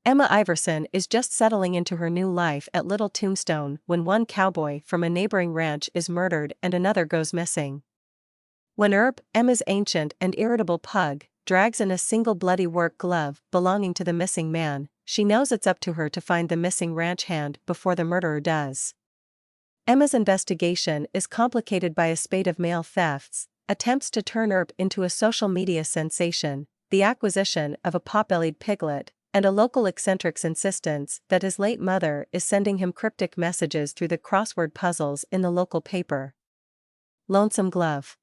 Emma Iverson is just settling into her new life at Little Tombstone when one cowboy from a neighboring ranch is murdered and another goes missing. When Earp, Emma's ancient and irritable pug, drags in a single bloody work glove belonging to the missing man, she knows it's up to her to find the missing ranch hand before the murderer does. Emma's investigation is complicated by a spate of mail thefts, attempts to turn Earp into a social media sensation, the acquisition of a pot-bellied piglet, and a local eccentric's insistence that his late mother is sending him cryptic messages through the crossword puzzles in the local paper. Lonesome Glove.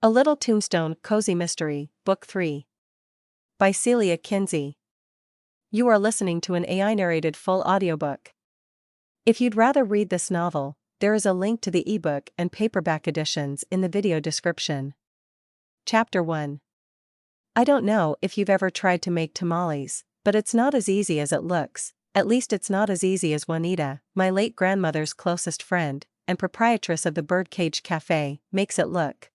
A Little Tombstone Cozy Mystery, Book 3. By Celia Kinsey. You are listening to an AI-narrated full audiobook. If you'd rather read this novel, there is a link to the ebook and paperback editions in the video description. Chapter 1. I don't know if you've ever tried to make tamales, but it's not as easy as it looks. At least it's not as easy as Juanita, my late grandmother's closest friend, and proprietress of the Birdcage Cafe, makes it look.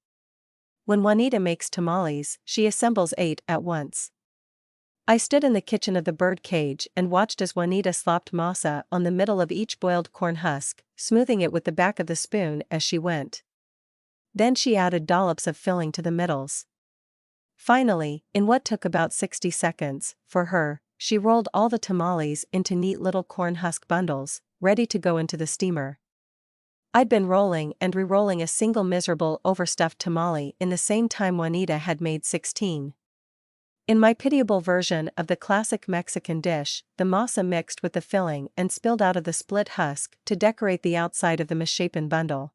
When Juanita makes tamales, she assembles 8 at once. I stood in the kitchen of the Birdcage and watched as Juanita slopped masa on the middle of each boiled corn husk, smoothing it with the back of the spoon as she went. Then she added dollops of filling to the middles. Finally, in what took about 60 seconds, for her, she rolled all the tamales into neat little corn husk bundles, ready to go into the steamer. I'd been rolling and re-rolling a single miserable overstuffed tamale in the same time Juanita had made 16. In my pitiable version of the classic Mexican dish, the masa mixed with the filling and spilled out of the split husk to decorate the outside of the misshapen bundle.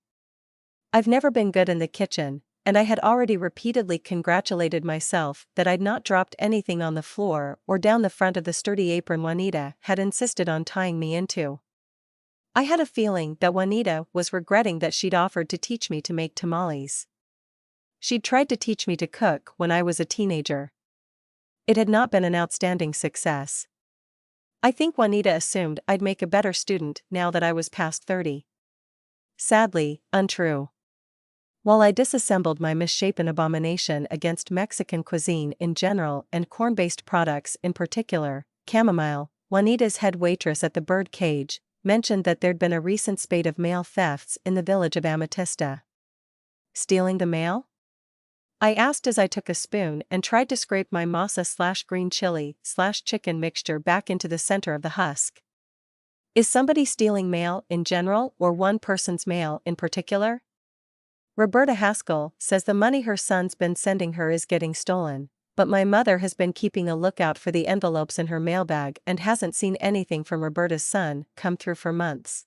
I've never been good in the kitchen, and I had already repeatedly congratulated myself that I'd not dropped anything on the floor or down the front of the sturdy apron Juanita had insisted on tying me into. I had a feeling that Juanita was regretting that she'd offered to teach me to make tamales. She'd tried to teach me to cook when I was a teenager. It had not been an outstanding success. I think Juanita assumed I'd make a better student now that I was past 30. Sadly, untrue. While I disassembled my misshapen abomination against Mexican cuisine in general and corn-based products in particular, Chamomile, Juanita's head waitress at the Birdcage, mentioned that there'd been a recent spate of mail thefts in the village of Amatista. Stealing the mail? I asked as I took a spoon and tried to scrape my masa/green chili/chicken mixture back into the center of the husk. Is somebody stealing mail in general or one person's mail in particular? Roberta Haskell says the money her son's been sending her is getting stolen, but my mother has been keeping a lookout for the envelopes in her mailbag and hasn't seen anything from Roberta's son come through for months.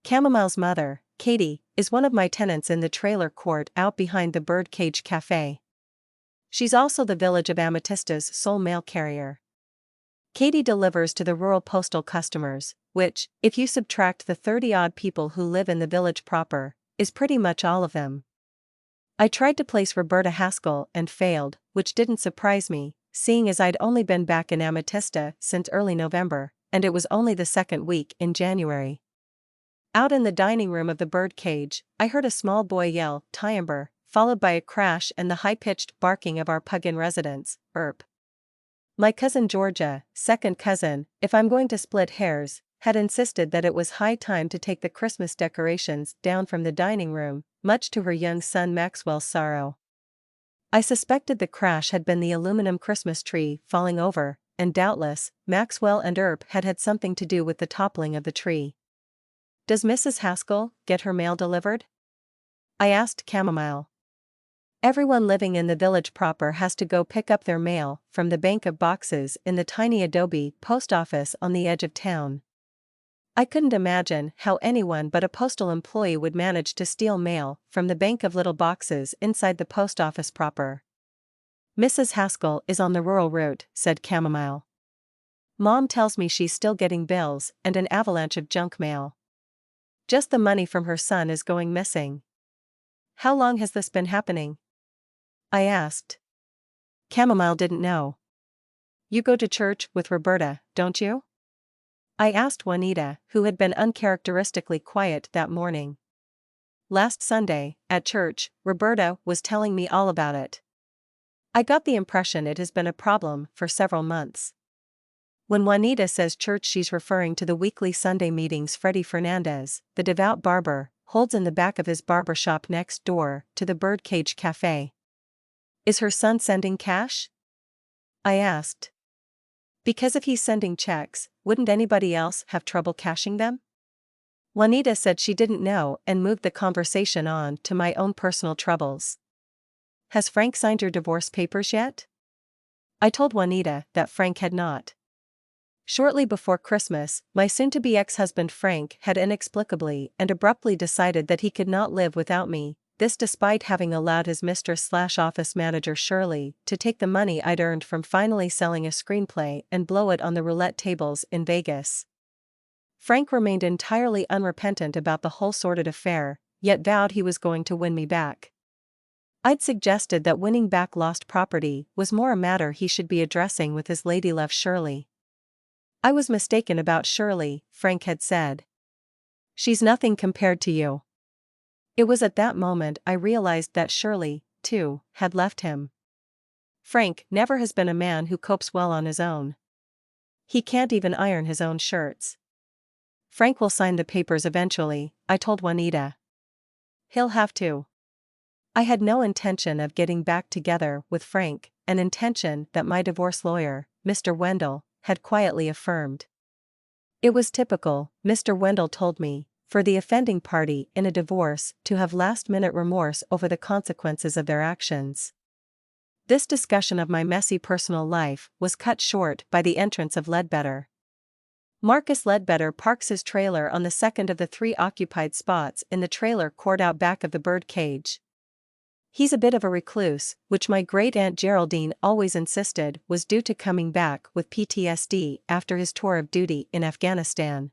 Chamomile's mother, Katie, is one of my tenants in the trailer court out behind the Birdcage Cafe. She's also the village of Amatista's sole mail carrier. Katie delivers to the rural postal customers, which, if you subtract the 30-odd people who live in the village proper, is pretty much all of them. I tried to place Roberta Haskell and failed, which didn't surprise me, seeing as I'd only been back in Amatista since early November, and it was only the second week in January. Out in the dining room of the Birdcage, I heard a small boy yell, "Timbre," followed by a crash and the high-pitched barking of our pug-in-residence, Earp. My cousin Georgia, second cousin, if I'm going to split hairs, had insisted that it was high time to take the Christmas decorations down from the dining room, much to her young son Maxwell's sorrow. I suspected the crash had been the aluminum Christmas tree falling over, and doubtless, Maxwell and Earp had had something to do with the toppling of the tree. Does Mrs. Haskell get her mail delivered? I asked Chamomile. Everyone living in the village proper has to go pick up their mail from the bank of boxes in the tiny adobe post office on the edge of town. I couldn't imagine how anyone but a postal employee would manage to steal mail from the bank of little boxes inside the post office proper. Mrs. Haskell is on the rural route, said Chamomile. Mom tells me she's still getting bills and an avalanche of junk mail. Just the money from her son is going missing. How long has this been happening? I asked. Chamomile didn't know. You go to church with Roberta, don't you? I asked Juanita, who had been uncharacteristically quiet that morning. Last Sunday, at church, Roberta was telling me all about it. I got the impression it has been a problem for several months. When Juanita says church, she's referring to the weekly Sunday meetings Freddie Fernandez, the devout barber, holds in the back of his barber shop next door to the Birdcage Cafe. Is her son sending cash? I asked. Because if he's sending checks, wouldn't anybody else have trouble cashing them? Juanita said she didn't know and moved the conversation on to my own personal troubles. Has Frank signed your divorce papers yet? I told Juanita that Frank had not. Shortly before Christmas, my soon-to-be ex-husband Frank had inexplicably and abruptly decided that he could not live without me, this despite having allowed his mistress/office manager Shirley to take the money I'd earned from finally selling a screenplay and blow it on the roulette tables in Vegas. Frank remained entirely unrepentant about the whole sordid affair, yet vowed he was going to win me back. I'd suggested that winning back lost property was more a matter he should be addressing with his ladylove Shirley. I was mistaken about Shirley, Frank had said. She's nothing compared to you. It was at that moment I realized that Shirley, too, had left him. Frank never has been a man who copes well on his own. He can't even iron his own shirts. Frank will sign the papers eventually, I told Juanita. He'll have to. I had no intention of getting back together with Frank, an intention that my divorce lawyer, Mr. Wendell, had quietly affirmed. It was typical, Mr. Wendell told me, for the offending party in a divorce to have last-minute remorse over the consequences of their actions. This discussion of my messy personal life was cut short by the entrance of Ledbetter. Marcus Ledbetter parks his trailer on the second of the 3 occupied spots in the trailer court out back of the bird cage. He's a bit of a recluse, which my great-aunt Geraldine always insisted was due to coming back with PTSD after his tour of duty in Afghanistan.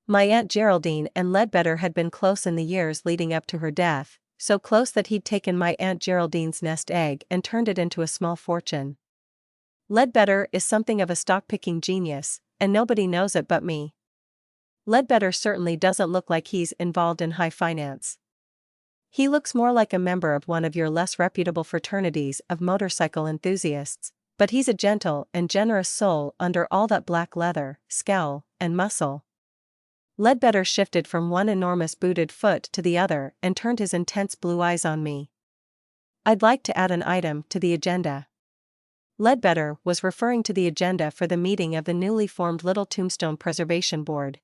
My Aunt Geraldine and Ledbetter had been close in the years leading up to her death, so close that he'd taken my Aunt Geraldine's nest egg and turned it into a small fortune. Ledbetter is something of a stock-picking genius, and nobody knows it but me. Ledbetter certainly doesn't look like he's involved in high finance. He looks more like a member of one of your less reputable fraternities of motorcycle enthusiasts, but he's a gentle and generous soul under all that black leather, scowl, and muscle. Ledbetter shifted from one enormous booted foot to the other and turned his intense blue eyes on me. I'd like to add an item to the agenda. Ledbetter was referring to the agenda for the meeting of the newly formed Little Tombstone Preservation Board.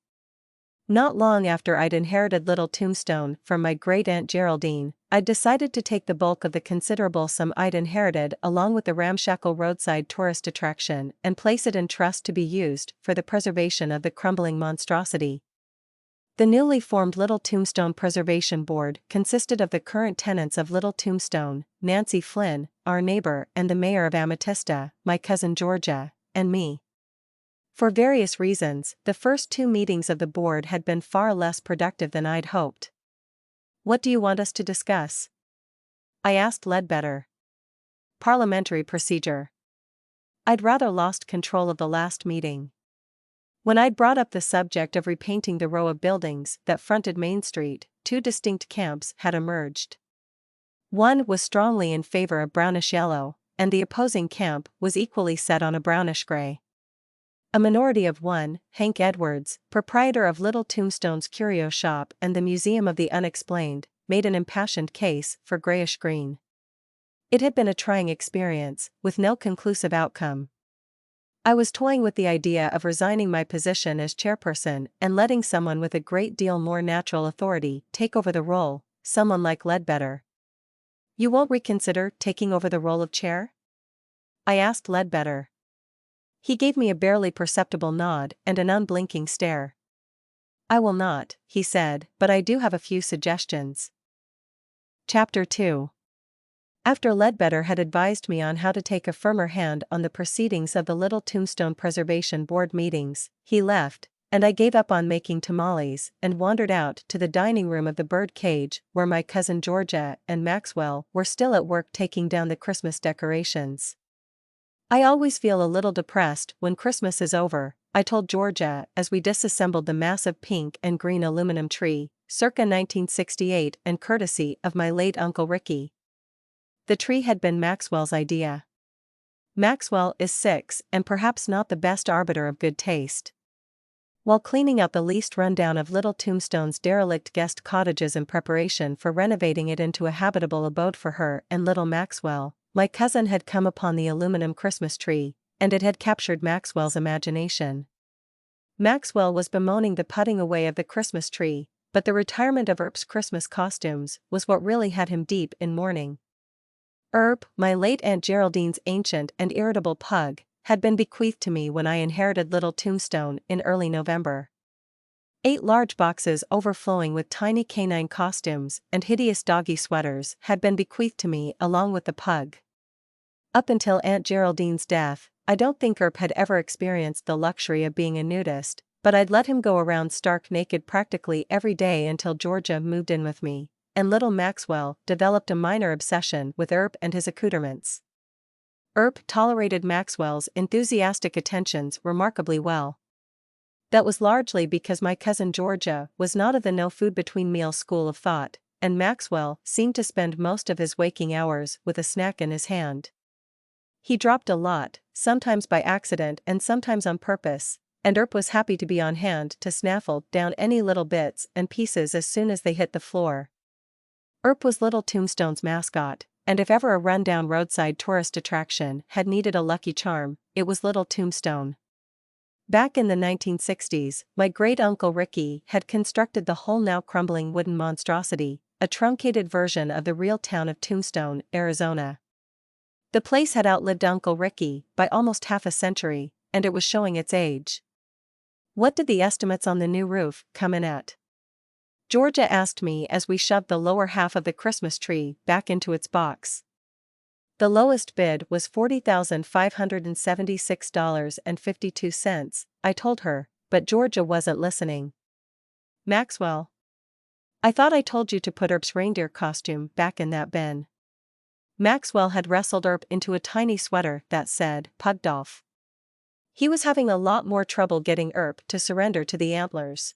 Not long after I'd inherited Little Tombstone from my great-aunt Geraldine, I'd decided to take the bulk of the considerable sum I'd inherited along with the ramshackle roadside tourist attraction and place it in trust to be used for the preservation of the crumbling monstrosity. The newly formed Little Tombstone Preservation Board consisted of the current tenants of Little Tombstone, Nancy Flynn, our neighbor and the mayor of Amatista, my cousin Georgia, and me. For various reasons, the first 2 meetings of the board had been far less productive than I'd hoped. What do you want us to discuss? I asked Ledbetter. Parliamentary procedure. I'd rather lost control of the last meeting. When I'd brought up the subject of repainting the row of buildings that fronted Main Street, 2 distinct camps had emerged. One was strongly in favor of brownish yellow, and the opposing camp was equally set on a brownish gray. A minority of one, Hank Edwards, proprietor of Little Tombstone's curio shop and the Museum of the Unexplained, made an impassioned case for grayish-green. It had been a trying experience, with no conclusive outcome. I was toying with the idea of resigning my position as chairperson and letting someone with a great deal more natural authority take over the role, someone like Ledbetter. You won't reconsider taking over the role of chair? I asked Ledbetter. He gave me a barely perceptible nod and an unblinking stare. I will not, he said, but I do have a few suggestions. Chapter 2. After Ledbetter had advised me on how to take a firmer hand on the proceedings of the Little Tombstone Preservation Board meetings, he left, and I gave up on making tamales and wandered out to the dining room of the bird cage where my cousin Georgia and Maxwell were still at work taking down the Christmas decorations. I always feel a little depressed when Christmas is over, I told Georgia as we disassembled the massive pink and green aluminum tree, circa 1968 and courtesy of my late Uncle Ricky. The tree had been Maxwell's idea. Maxwell is 6 and perhaps not the best arbiter of good taste. While cleaning out the least rundown of Little Tombstone's derelict guest cottages in preparation for renovating it into a habitable abode for her and little Maxwell, my cousin had come upon the aluminum Christmas tree, and it had captured Maxwell's imagination. Maxwell was bemoaning the putting away of the Christmas tree, but the retirement of Earp's Christmas costumes was what really had him deep in mourning. Earp, my late Aunt Geraldine's ancient and irritable pug, had been bequeathed to me when I inherited Little Tombstone in early November. 8 large boxes overflowing with tiny canine costumes and hideous doggy sweaters had been bequeathed to me along with the pug. Up until Aunt Geraldine's death, I don't think Earp had ever experienced the luxury of being a nudist, but I'd let him go around stark naked practically every day until Georgia moved in with me, and little Maxwell developed a minor obsession with Earp and his accoutrements. Earp tolerated Maxwell's enthusiastic attentions remarkably well. That was largely because my cousin Georgia was not of the no food between meals school of thought, and Maxwell seemed to spend most of his waking hours with a snack in his hand. He dropped a lot, sometimes by accident and sometimes on purpose, and Earp was happy to be on hand to snaffle down any little bits and pieces as soon as they hit the floor. Earp was Little Tombstone's mascot, and if ever a rundown roadside tourist attraction had needed a lucky charm, it was Little Tombstone. Back in the 1960s, my great-uncle Ricky had constructed the whole now crumbling wooden monstrosity, a truncated version of the real town of Tombstone, Arizona. The place had outlived Uncle Ricky by almost half a century, and it was showing its age. What did the estimates on the new roof come in at? Georgia asked me as we shoved the lower half of the Christmas tree back into its box. The lowest bid was $40,576.52, I told her, but Georgia wasn't listening. Maxwell. I thought I told you to put Earp's reindeer costume back in that bin. Maxwell had wrestled Earp into a tiny sweater that said, Pugdolf. He was having a lot more trouble getting Earp to surrender to the antlers.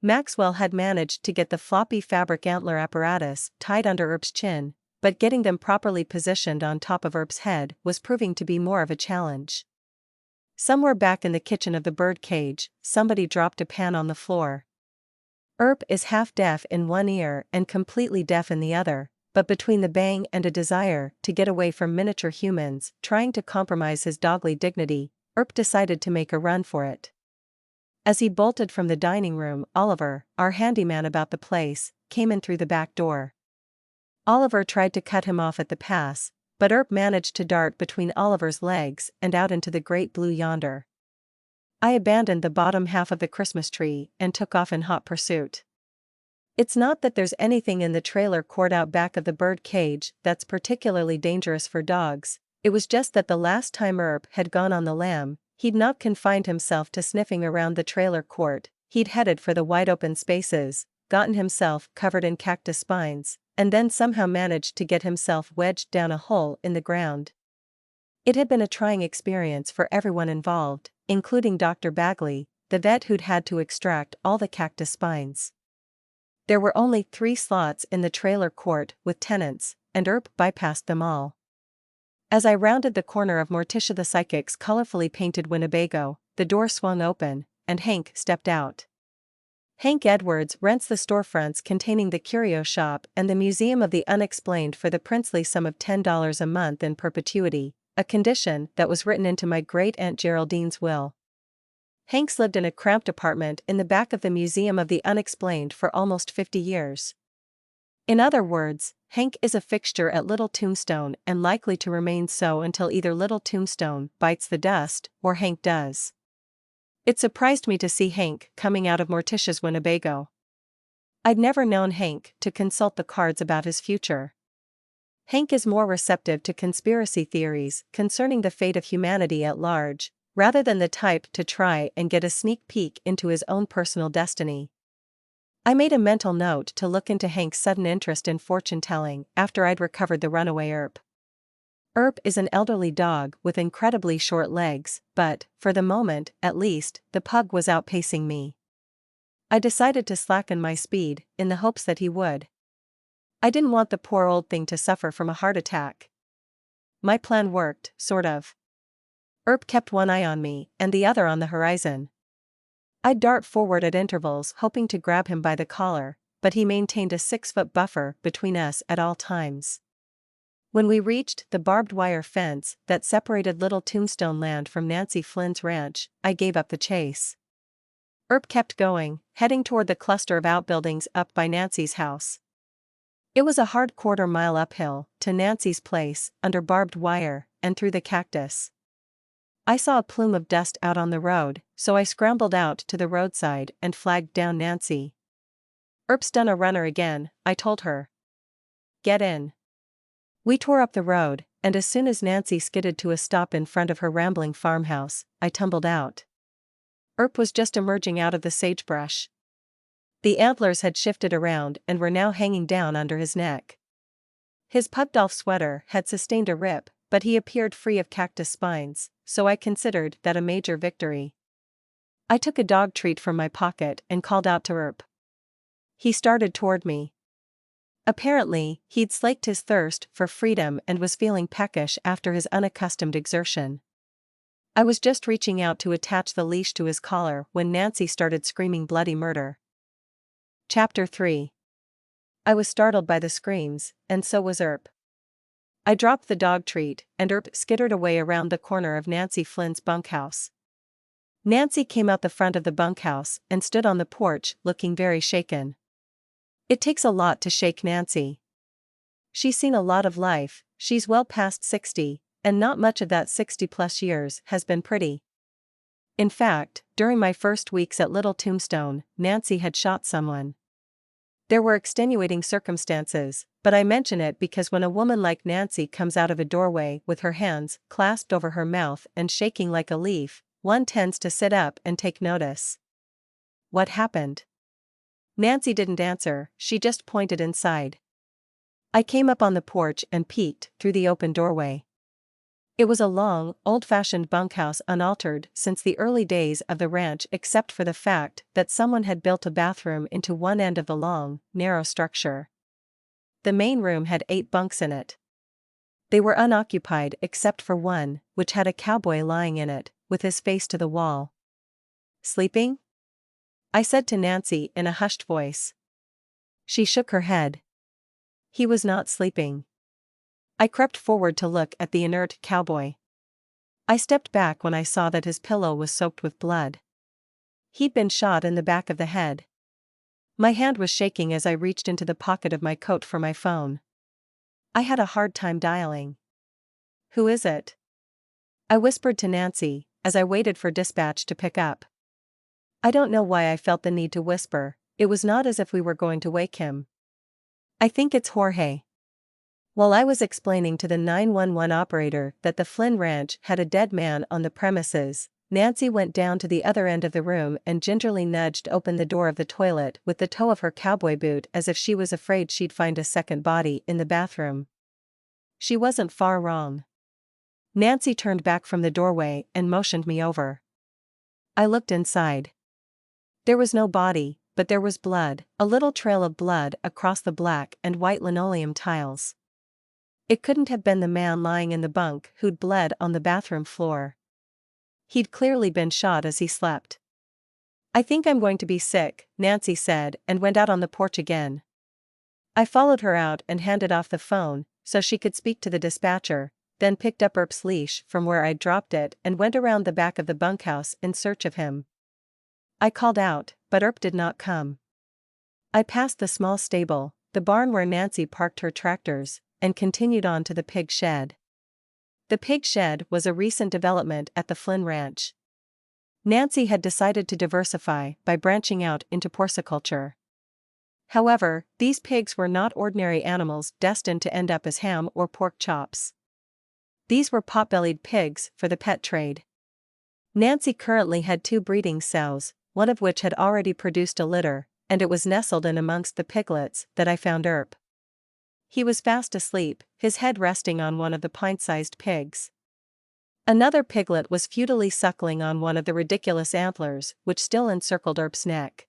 Maxwell had managed to get the floppy fabric antler apparatus tied under Earp's chin, but getting them properly positioned on top of Earp's head was proving to be more of a challenge. Somewhere back in the kitchen of the bird cage, somebody dropped a pan on the floor. Earp is half deaf in one ear and completely deaf in the other, but between the bang and a desire to get away from miniature humans trying to compromise his dogly dignity, Earp decided to make a run for it. As he bolted from the dining room, Oliver, our handyman about the place, came in through the back door. Oliver tried to cut him off at the pass, but Earp managed to dart between Oliver's legs and out into the great blue yonder. I abandoned the bottom half of the Christmas tree and took off in hot pursuit. It's not that there's anything in the trailer court out back of the bird cage that's particularly dangerous for dogs, it was just that the last time Earp had gone on the lam, he'd not confined himself to sniffing around the trailer court, he'd headed for the wide open spaces, gotten himself covered in cactus spines, and then somehow managed to get himself wedged down a hole in the ground. It had been a trying experience for everyone involved, including Dr. Bagley, the vet who'd had to extract all the cactus spines. There were only 3 slots in the trailer court with tenants, and Earp bypassed them all. As I rounded the corner of Morticia the Psychic's colorfully painted Winnebago, the door swung open, and Hank stepped out. Hank Edwards rents the storefronts containing the curio shop and the Museum of the Unexplained for the princely sum of $10 a month in perpetuity, a condition that was written into my great-aunt Geraldine's will. Hank's lived in a cramped apartment in the back of the Museum of the Unexplained for almost 50 years. In other words, Hank is a fixture at Little Tombstone and likely to remain so until either Little Tombstone bites the dust or Hank does. It surprised me to see Hank coming out of Morticia's Winnebago. I'd never known Hank to consult the cards about his future. Hank is more receptive to conspiracy theories concerning the fate of humanity at large, rather than the type to try and get a sneak peek into his own personal destiny. I made a mental note to look into Hank's sudden interest in fortune-telling after I'd recovered the runaway Earp. Earp is an elderly dog with incredibly short legs, but, for the moment, at least, the pug was outpacing me. I decided to slacken my speed, in the hopes that he would. I didn't want the poor old thing to suffer from a heart attack. My plan worked, sort of. Earp kept one eye on me and the other on the horizon. I'd dart forward at intervals hoping to grab him by the collar, but he maintained a 6-foot buffer between us at all times. When we reached the barbed wire fence that separated Little Tombstone land from Nancy Flynn's ranch, I gave up the chase. Earp kept going, heading toward the cluster of outbuildings up by Nancy's house. It was a hard quarter-mile uphill to Nancy's place, under barbed wire, and through the cactus. I saw a plume of dust out on the road, so I scrambled out to the roadside and flagged down Nancy. "Earp's done a runner again," I told her. "Get in." We tore up the road, and as soon as Nancy skidded to a stop in front of her rambling farmhouse, I tumbled out. Earp was just emerging out of the sagebrush. The antlers had shifted around and were now hanging down under his neck. His Pugdolf sweater had sustained a rip, but he appeared free of cactus spines, so I considered that a major victory. I took a dog treat from my pocket and called out to Earp. He started toward me. Apparently, he'd slaked his thirst for freedom and was feeling peckish after his unaccustomed exertion. I was just reaching out to attach the leash to his collar when Nancy started screaming bloody murder. Chapter 3. I was startled by the screams, and so was Earp. I dropped the dog treat, and Earp skittered away around the corner of Nancy Flynn's bunkhouse. Nancy came out the front of the bunkhouse and stood on the porch looking very shaken. It takes a lot to shake Nancy. She's seen a lot of life, she's well past 60, and not much of that 60-plus years has been pretty. In fact, during my first weeks at Little Tombstone, Nancy had shot someone. There were extenuating circumstances, but I mention it because when a woman like Nancy comes out of a doorway with her hands clasped over her mouth and shaking like a leaf, one tends to sit up and take notice. "What happened?" Nancy didn't answer, she just pointed inside. I came up on the porch and peeked through the open doorway. It was a long, old-fashioned bunkhouse unaltered since the early days of the ranch except for the fact that someone had built a bathroom into one end of the long, narrow structure. The main room had 8 bunks in it. They were unoccupied except for one, which had a cowboy lying in it, with his face to the wall. "Sleeping?" I said to Nancy in a hushed voice. She shook her head. He was not sleeping. I crept forward to look at the inert cowboy. I stepped back when I saw that his pillow was soaked with blood. He'd been shot in the back of the head. My hand was shaking as I reached into the pocket of my coat for my phone. I had a hard time dialing. "Who is it?" I whispered to Nancy, as I waited for dispatch to pick up. I don't know why I felt the need to whisper, it was not as if we were going to wake him. "I think it's Jorge." While I was explaining to the 911 operator that the Flynn Ranch had a dead man on the premises, Nancy went down to the other end of the room and gingerly nudged open the door of the toilet with the toe of her cowboy boot as if she was afraid she'd find a second body in the bathroom. She wasn't far wrong. Nancy turned back from the doorway and motioned me over. I looked inside. There was no body, but there was blood, a little trail of blood across the black and white linoleum tiles. It couldn't have been the man lying in the bunk who'd bled on the bathroom floor. He'd clearly been shot as he slept. "I think I'm going to be sick," Nancy said and went out on the porch again. I followed her out and handed off the phone so she could speak to the dispatcher, then picked up Earp's leash from where I'd dropped it and went around the back of the bunkhouse in search of him. I called out, but Earp did not come. I passed the small stable, the barn where Nancy parked her tractors, and continued on to the pig shed. The pig shed was a recent development at the Flynn Ranch. Nancy had decided to diversify by branching out into porciculture. However, these pigs were not ordinary animals destined to end up as ham or pork chops. These were pot-bellied pigs for the pet trade. Nancy currently had 2 breeding sows, one of which had already produced a litter, and it was nestled in amongst the piglets that I found Earp. He was fast asleep, his head resting on one of the pint-sized pigs. Another piglet was futilely suckling on one of the ridiculous antlers which still encircled Earp's neck.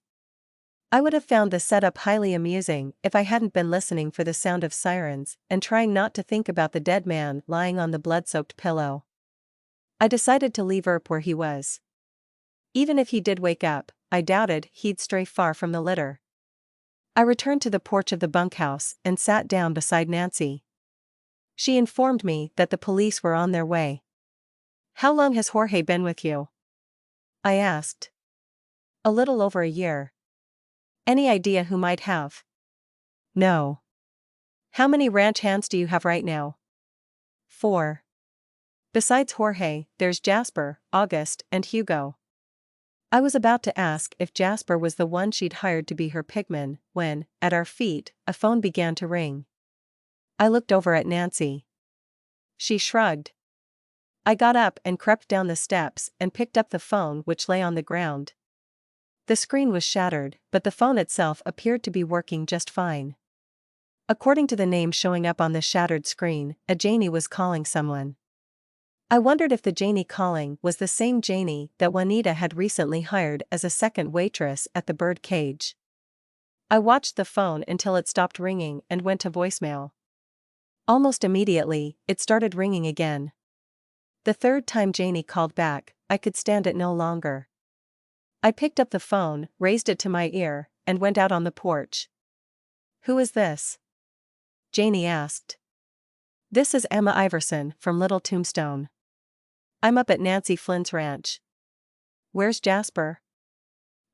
I would have found the setup highly amusing if I hadn't been listening for the sound of sirens and trying not to think about the dead man lying on the blood-soaked pillow. I decided to leave Earp where he was. Even if he did wake up, I doubted he'd stray far from the litter. I returned to the porch of the bunkhouse and sat down beside Nancy. She informed me that the police were on their way. "How long has Jorge been with you?" I asked. "A little over a year." "Any idea who might have?" "No." "How many ranch hands do you have right now?" "4. Besides Jorge, there's Jasper, August, and Hugo." I was about to ask if Jasper was the one she'd hired to be her pigman, when, at our feet, a phone began to ring. I looked over at Nancy. She shrugged. I got up and crept down the steps and picked up the phone which lay on the ground. The screen was shattered, but the phone itself appeared to be working just fine. According to the name showing up on the shattered screen, a Janie was calling someone. I wondered if the Janie calling was the same Janie that Juanita had recently hired as a second waitress at the bird cage. I watched the phone until it stopped ringing and went to voicemail. Almost immediately, it started ringing again. The third time Janie called back, I could stand it no longer. I picked up the phone, raised it to my ear, and went out on the porch. "Who is this?" Janie asked. "This is Emma Iverson from Little Tombstone. I'm up at Nancy Flynn's ranch." "Where's Jasper?"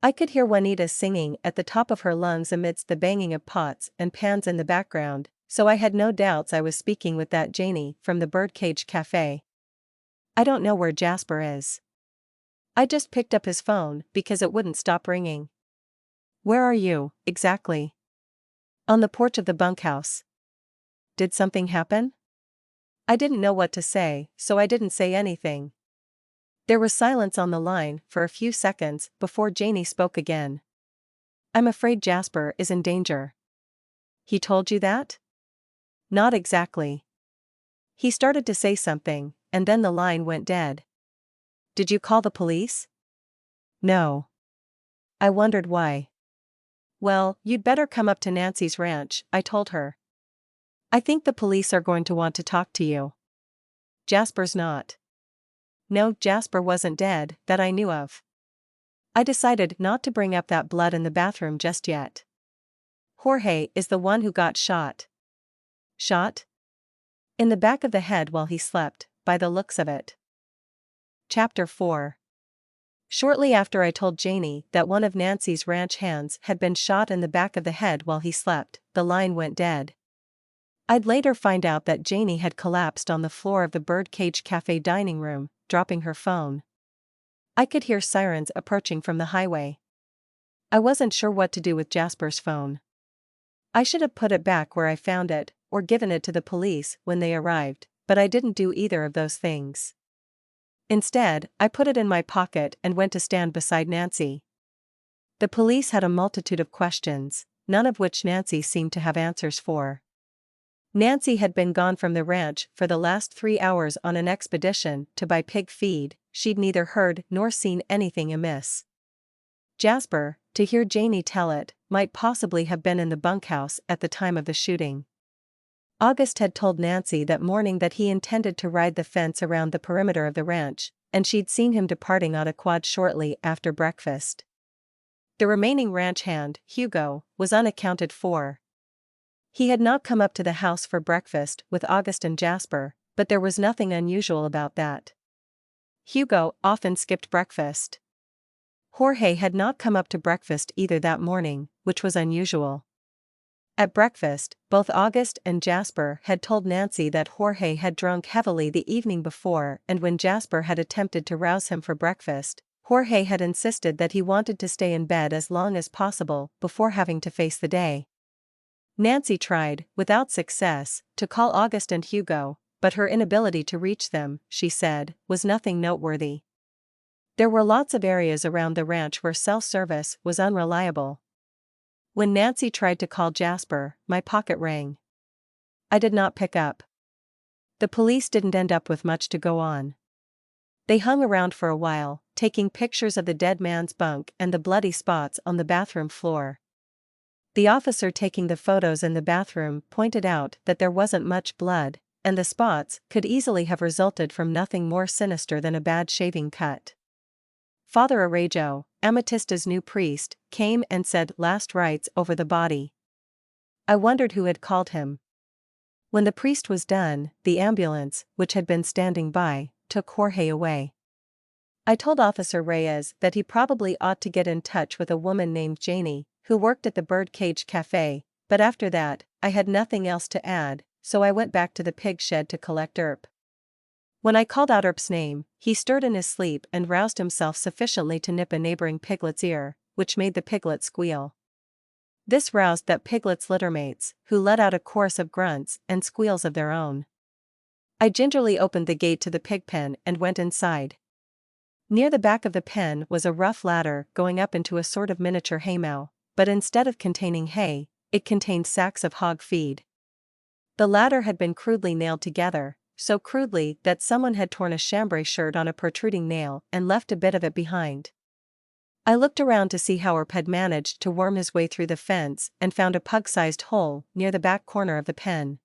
I could hear Juanita singing at the top of her lungs amidst the banging of pots and pans in the background, so I had no doubts I was speaking with that Janie from the Birdcage Cafe. "I don't know where Jasper is. I just picked up his phone because it wouldn't stop ringing." "Where are you, exactly?" "On the porch of the bunkhouse." "Did something happen?" I didn't know what to say, so I didn't say anything. There was silence on the line for a few seconds before Janie spoke again. "I'm afraid Jasper is in danger." "He told you that?" "Not exactly. He started to say something, and then the line went dead." "Did you call the police?" "No." I wondered why. "Well, you'd better come up to Nancy's ranch," I told her. "I think the police are going to want to talk to you." "Jasper's not." "No, Jasper wasn't dead, that I knew of." I decided not to bring up that blood in the bathroom just yet. "Jorge is the one who got shot." "Shot?" "In the back of the head while he slept, by the looks of it." Chapter 4. Shortly after I told Janie that one of Nancy's ranch hands had been shot in the back of the head while he slept, the line went dead. I'd later find out that Janie had collapsed on the floor of the Birdcage Cafe dining room, dropping her phone. I could hear sirens approaching from the highway. I wasn't sure what to do with Jasper's phone. I should have put it back where I found it, or given it to the police when they arrived, but I didn't do either of those things. Instead, I put it in my pocket and went to stand beside Nancy. The police had a multitude of questions, none of which Nancy seemed to have answers for. Nancy had been gone from the ranch for the last 3 hours on an expedition to buy pig feed. She'd neither heard nor seen anything amiss. Jasper, to hear Janie tell it, might possibly have been in the bunkhouse at the time of the shooting. August had told Nancy that morning that he intended to ride the fence around the perimeter of the ranch, and she'd seen him departing on a quad shortly after breakfast. The remaining ranch hand, Hugo, was unaccounted for. He had not come up to the house for breakfast with August and Jasper, but there was nothing unusual about that. Hugo often skipped breakfast. Jorge had not come up to breakfast either that morning, which was unusual. At breakfast, both August and Jasper had told Nancy that Jorge had drunk heavily the evening before, and when Jasper had attempted to rouse him for breakfast, Jorge had insisted that he wanted to stay in bed as long as possible before having to face the day. Nancy tried, without success, to call August and Hugo, but her inability to reach them, she said, was nothing noteworthy. There were lots of areas around the ranch where cell service was unreliable. When Nancy tried to call Jasper, my pocket rang. I did not pick up. The police didn't end up with much to go on. They hung around for a while, taking pictures of the dead man's bunk and the bloody spots on the bathroom floor. The officer taking the photos in the bathroom pointed out that there wasn't much blood, and the spots could easily have resulted from nothing more sinister than a bad shaving cut. Father Arajo, Amatista's new priest, came and said last rites over the body. I wondered who had called him. When the priest was done, the ambulance, which had been standing by, took Jorge away. I told Officer Reyes that he probably ought to get in touch with a woman named Janie, who worked at the Birdcage Cafe, but after that, I had nothing else to add, so I went back to the pig shed to collect Earp. When I called out Earp's name, he stirred in his sleep and roused himself sufficiently to nip a neighboring piglet's ear, which made the piglet squeal. This roused that piglet's littermates, who let out a chorus of grunts and squeals of their own. I gingerly opened the gate to the pig pen and went inside. Near the back of the pen was a rough ladder going up into a sort of miniature haymow, but instead of containing hay, it contained sacks of hog feed. The ladder had been crudely nailed together, so crudely that someone had torn a chambray shirt on a protruding nail and left a bit of it behind. I looked around to see how Earp had managed to worm his way through the fence and found a pug-sized hole near the back corner of the pen.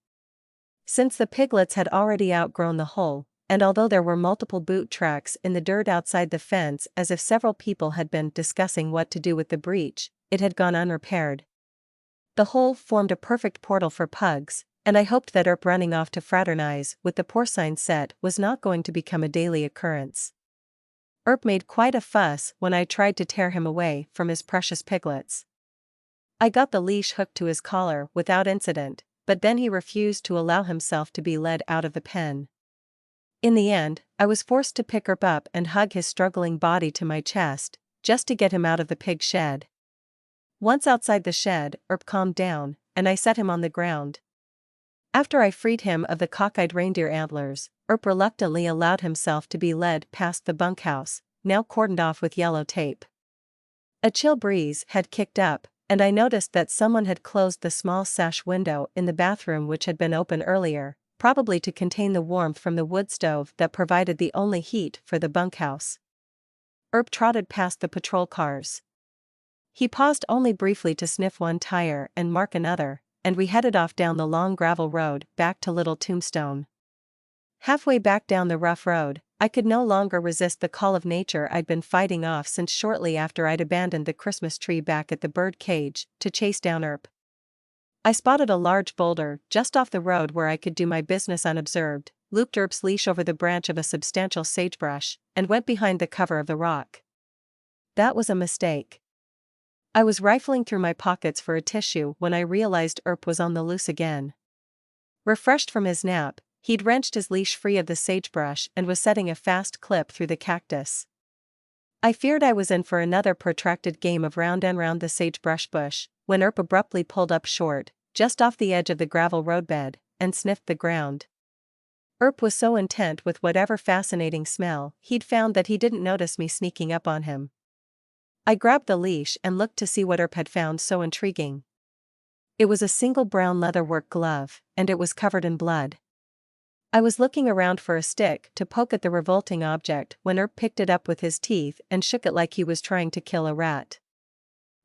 Since the piglets had already outgrown the hole, and although there were multiple boot tracks in the dirt outside the fence as if several people had been discussing what to do with the breach, it had gone unrepaired. The hole formed a perfect portal for pugs, and I hoped that Earp running off to fraternize with the porcine set was not going to become a daily occurrence. Earp made quite a fuss when I tried to tear him away from his precious piglets. I got the leash hooked to his collar without incident, but then he refused to allow himself to be led out of the pen. In the end, I was forced to pick Earp up and hug his struggling body to my chest, just to get him out of the pig shed. Once outside the shed, Earp calmed down, and I set him on the ground. After I freed him of the cockeyed reindeer antlers, Earp reluctantly allowed himself to be led past the bunkhouse, now cordoned off with yellow tape. A chill breeze had kicked up, and I noticed that someone had closed the small sash window in the bathroom which had been open earlier, probably to contain the warmth from the wood stove that provided the only heat for the bunkhouse. Earp trotted past the patrol cars. He paused only briefly to sniff one tire and mark another, and we headed off down the long gravel road back to Little Tombstone. Halfway back down the rough road, I could no longer resist the call of nature I'd been fighting off since shortly after I'd abandoned the Christmas tree back at the bird cage to chase down Earp. I spotted a large boulder just off the road where I could do my business unobserved, looped Earp's leash over the branch of a substantial sagebrush, and went behind the cover of the rock. That was a mistake. I was rifling through my pockets for a tissue when I realized Earp was on the loose again. Refreshed from his nap, he'd wrenched his leash free of the sagebrush and was setting a fast clip through the cactus. I feared I was in for another protracted game of round and round the sagebrush bush, when Earp abruptly pulled up short, just off the edge of the gravel roadbed, and sniffed the ground. Earp was so intent with whatever fascinating smell he'd found that he didn't notice me sneaking up on him. I grabbed the leash and looked to see what Earp had found so intriguing. It was a single brown leatherwork glove, and it was covered in blood. I was looking around for a stick to poke at the revolting object when Earp picked it up with his teeth and shook it like he was trying to kill a rat.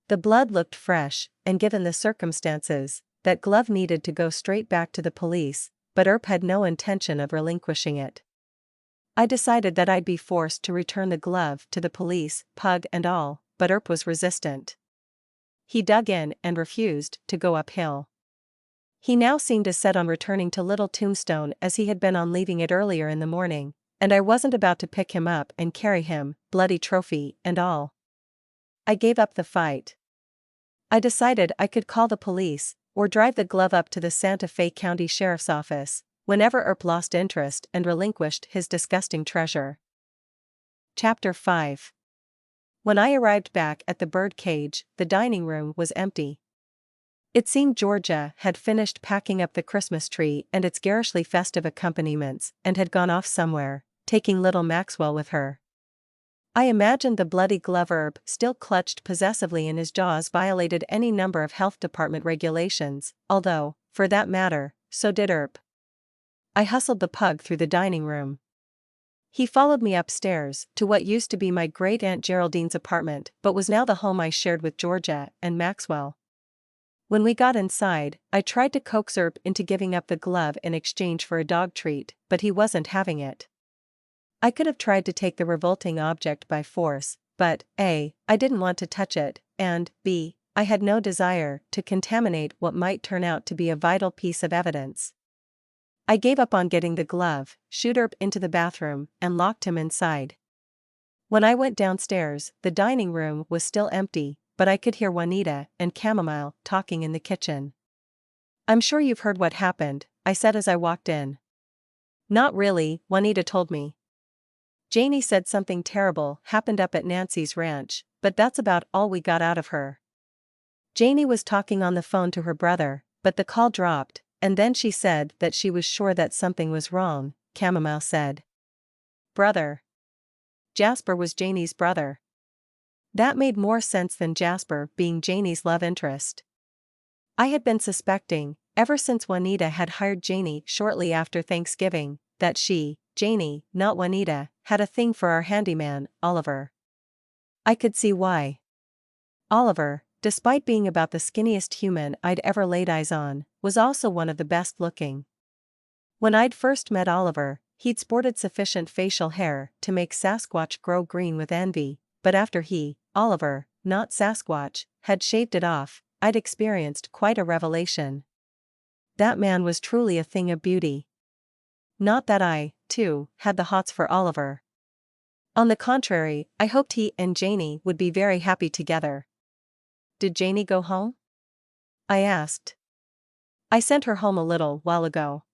The blood looked fresh, and given the circumstances, that glove needed to go straight back to the police, but Earp had no intention of relinquishing it. I decided that I'd be forced to return the glove to the police, pug and all, but Earp was resistant. He dug in and refused to go uphill. He now seemed as set on returning to Little Tombstone as he had been on leaving it earlier in the morning, and I wasn't about to pick him up and carry him, bloody trophy and all. I gave up the fight. I decided I could call the police, or drive the glove up to the Santa Fe County Sheriff's Office, whenever Earp lost interest and relinquished his disgusting treasure. Chapter 5. When I arrived back at the bird cage, the dining room was empty. It seemed Georgia had finished packing up the Christmas tree and its garishly festive accompaniments and had gone off somewhere, taking little Maxwell with her. I imagined the bloody glove Earp still clutched possessively in his jaws violated any number of health department regulations, although, for that matter, so did Earp. I hustled the pug through the dining room. He followed me upstairs to what used to be my great-aunt Geraldine's apartment but was now the home I shared with Georgia and Maxwell. When we got inside, I tried to coax Earp into giving up the glove in exchange for a dog treat, but he wasn't having it. I could have tried to take the revolting object by force, but A, I didn't want to touch it, and B, I had no desire to contaminate what might turn out to be a vital piece of evidence. I gave up on getting the glove, shooed Earp into the bathroom, and locked him inside. When I went downstairs, the dining room was still empty, but I could hear Juanita and Chamomile talking in the kitchen. "I'm sure you've heard what happened," I said as I walked in. "Not really," Juanita told me. "Janie said something terrible happened up at Nancy's ranch, but that's about all we got out of her. Janie was talking on the phone to her brother, but the call dropped, and then she said that she was sure that something was wrong," Chamomile said. "Brother. Jasper was Janie's brother." That made more sense than Jasper being Janie's love interest. I had been suspecting, ever since Juanita had hired Janie shortly after Thanksgiving, that she, Janie, not Juanita, had a thing for our handyman, Oliver. I could see why. Oliver, despite being about the skinniest human I'd ever laid eyes on, was also one of the best looking. When I'd first met Oliver, he'd sported sufficient facial hair to make Sasquatch grow green with envy, but after he, Oliver, not Sasquatch, had shaved it off, I'd experienced quite a revelation. That man was truly a thing of beauty. Not that I, too, had the hots for Oliver. On the contrary, I hoped he and Janie would be very happy together. "Did Janie go home?" I asked. "I sent her home a little while ago.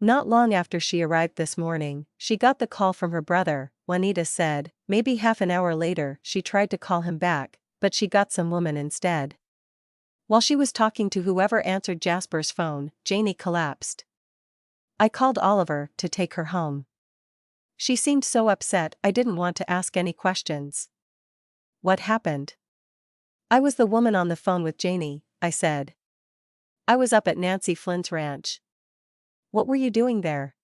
Not long after she arrived this morning, she got the call from her brother," Juanita said. "Maybe half an hour later she tried to call him back, but she got some woman instead. While she was talking to whoever answered Jasper's phone, Janie collapsed. I called Oliver to take her home. She seemed so upset I didn't want to ask any questions." "What happened?" "I was the woman on the phone with Janie," I said. "I was up at Nancy Flynn's ranch." "What were you doing there?"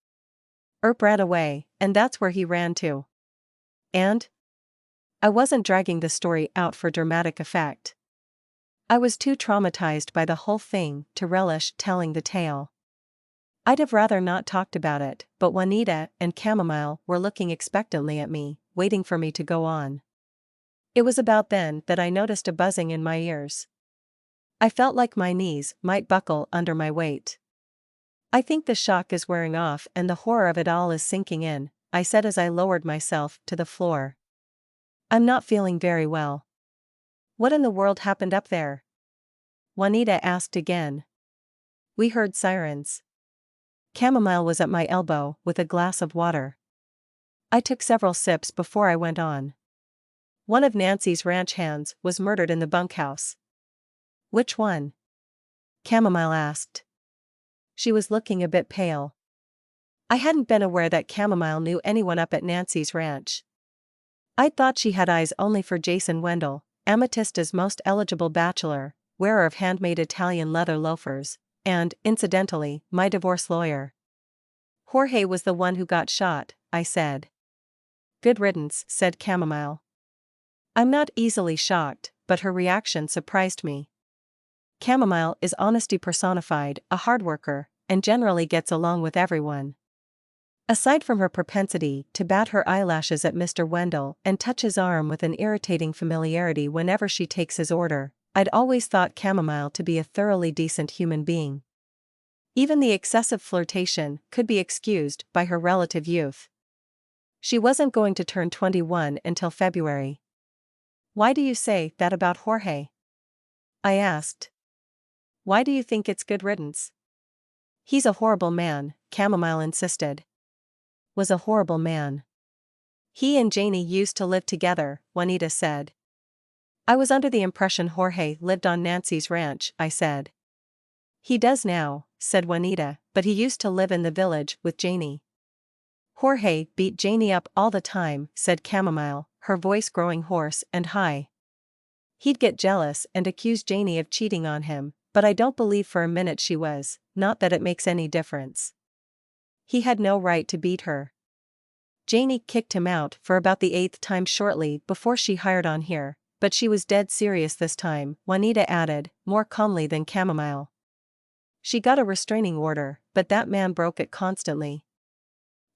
"Earp ran away, and that's where he ran to." "And?" I wasn't dragging the story out for dramatic effect. I was too traumatized by the whole thing to relish telling the tale. I'd have rather not talked about it, but Juanita and Chamomile were looking expectantly at me, waiting for me to go on. It was about then that I noticed a buzzing in my ears. I felt like my knees might buckle under my weight. "I think the shock is wearing off and the horror of it all is sinking in," I said as I lowered myself to the floor. "I'm not feeling very well." "What in the world happened up there?" Juanita asked again. "We heard sirens." Chamomile was at my elbow with a glass of water. I took several sips before I went on. "One of Nancy's ranch hands was murdered in the bunkhouse." "Which one?" Chamomile asked. She was looking a bit pale. I hadn't been aware that Chamomile knew anyone up at Nancy's ranch. I'd thought she had eyes only for Jason Wendell, Amatista's most eligible bachelor, wearer of handmade Italian leather loafers, and, incidentally, my divorce lawyer. "Jorge was the one who got shot," I said. "Good riddance," said Chamomile. I'm not easily shocked, but her reaction surprised me. Chamomile is honesty personified, a hard worker, and generally gets along with everyone. Aside from her propensity to bat her eyelashes at Mr. Wendell and touch his arm with an irritating familiarity whenever she takes his order, I'd always thought Chamomile to be a thoroughly decent human being. Even the excessive flirtation could be excused by her relative youth. She wasn't going to turn 21 until February. "Why do you say that about Jorge?" I asked. "Why do you think it's good riddance?" "He's a horrible man," Chamomile insisted. "Was a horrible man." "He and Janie used to live together," Juanita said. "I was under the impression Jorge lived on Nancy's ranch," I said. "He does now," said Juanita, "but he used to live in the village with Janie." "Jorge beat Janie up all the time," said Chamomile, her voice growing hoarse and high. "He'd get jealous and accuse Janie of cheating on him, but I don't believe for a minute she was, not that it makes any difference. He had no right to beat her. Janie kicked him out for about the 8th time shortly before she hired on here, but she was dead serious this time, Juanita added, more calmly than chamomile. She got a restraining order, but that man broke it constantly.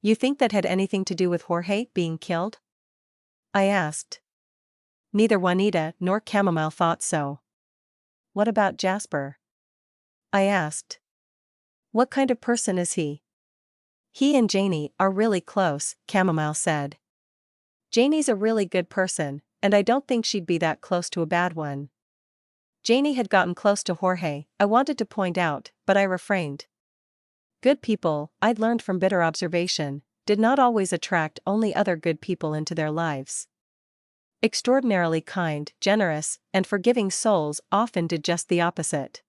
You think that had anything to do with Jorge being killed? I asked. Neither Juanita nor chamomile thought so. What about Jasper? I asked. What kind of person is he? He and Janie are really close, chamomile said. Janie's a really good person, and I don't think she'd be that close to a bad one. Janie had gotten close to Jorge, I wanted to point out, but I refrained. Good people, I'd learned from bitter observation, did not always attract only other good people into their lives. Extraordinarily kind, generous, and forgiving souls often did just the opposite.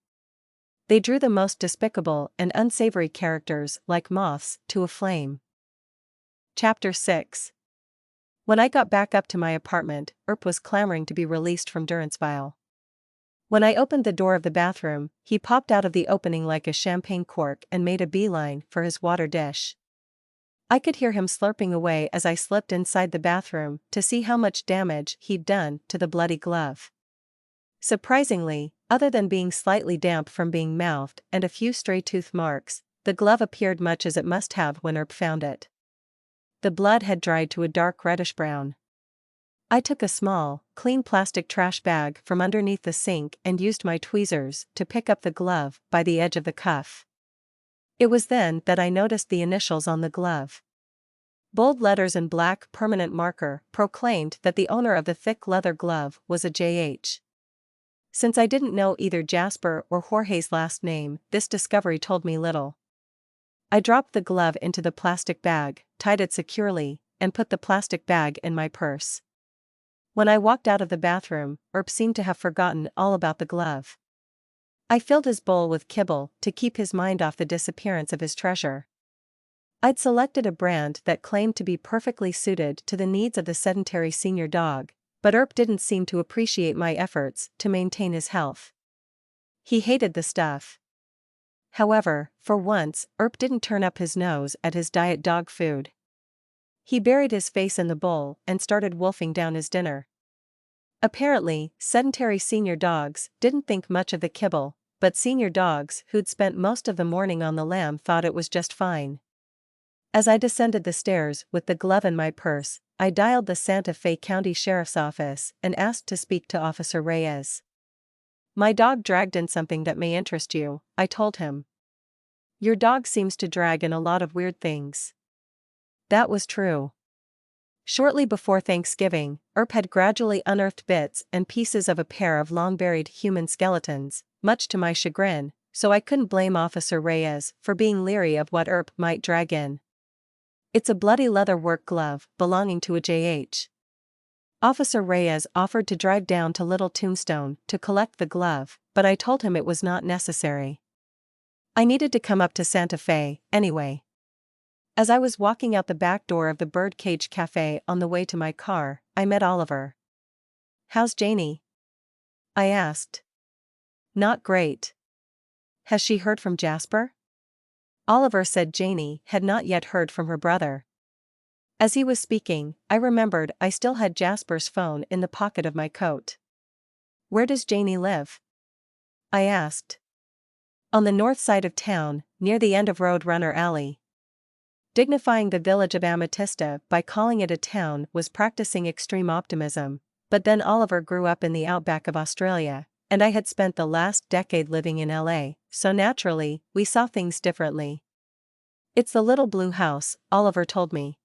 They drew the most despicable and unsavory characters like moths to a flame. Chapter 6. When I got back up to my apartment, Earp was clamoring to be released from Durantsville. When I opened the door of the bathroom, he popped out of the opening like a champagne cork and made a beeline for his water dish. I could hear him slurping away as I slipped inside the bathroom to see how much damage he'd done to the bloody glove. Surprisingly, other than being slightly damp from being mouthed and a few stray tooth marks, the glove appeared much as it must have when Earp found it. The blood had dried to a dark reddish-brown. I took a small, clean plastic trash bag from underneath the sink and used my tweezers to pick up the glove by the edge of the cuff. It was then that I noticed the initials on the glove. Bold letters in black permanent marker proclaimed that the owner of the thick leather glove was a J.H. Since I didn't know either Jasper or Jorge's last name, this discovery told me little. I dropped the glove into the plastic bag, tied it securely, and put the plastic bag in my purse. When I walked out of the bathroom, Earp seemed to have forgotten all about the glove. I filled his bowl with kibble to keep his mind off the disappearance of his treasure. I'd selected a brand that claimed to be perfectly suited to the needs of the sedentary senior dog, but Earp didn't seem to appreciate my efforts to maintain his health. He hated the stuff. However, for once, Earp didn't turn up his nose at his diet dog food. He buried his face in the bowl and started wolfing down his dinner. Apparently, sedentary senior dogs didn't think much of the kibble, but senior dogs who'd spent most of the morning on the lam thought it was just fine. As I descended the stairs with the glove in my purse, I dialed the Santa Fe County Sheriff's Office and asked to speak to Officer Reyes. My dog dragged in something that may interest you, I told him. Your dog seems to drag in a lot of weird things. That was true. Shortly before Thanksgiving, Earp had gradually unearthed bits and pieces of a pair of long-buried human skeletons, much to my chagrin, so I couldn't blame Officer Reyes for being leery of what Earp might drag in. It's a bloody leather work glove belonging to a J.H. Officer Reyes offered to drive down to Little Tombstone to collect the glove, but I told him it was not necessary. I needed to come up to Santa Fe, anyway. As I was walking out the back door of the Birdcage Cafe on the way to my car, I met Oliver. How's Janie? I asked. Not great. Has she heard from Jasper? Oliver said Janie had not yet heard from her brother. As he was speaking, I remembered I still had Jasper's phone in the pocket of my coat. Where does Janie live? I asked. On the north side of town, near the end of Roadrunner Alley. Dignifying the village of Amatista by calling it a town was practicing extreme optimism, but then Oliver grew up in the outback of Australia, and I had spent the last decade living in LA, so naturally, we saw things differently. It's the little blue house, Oliver told me.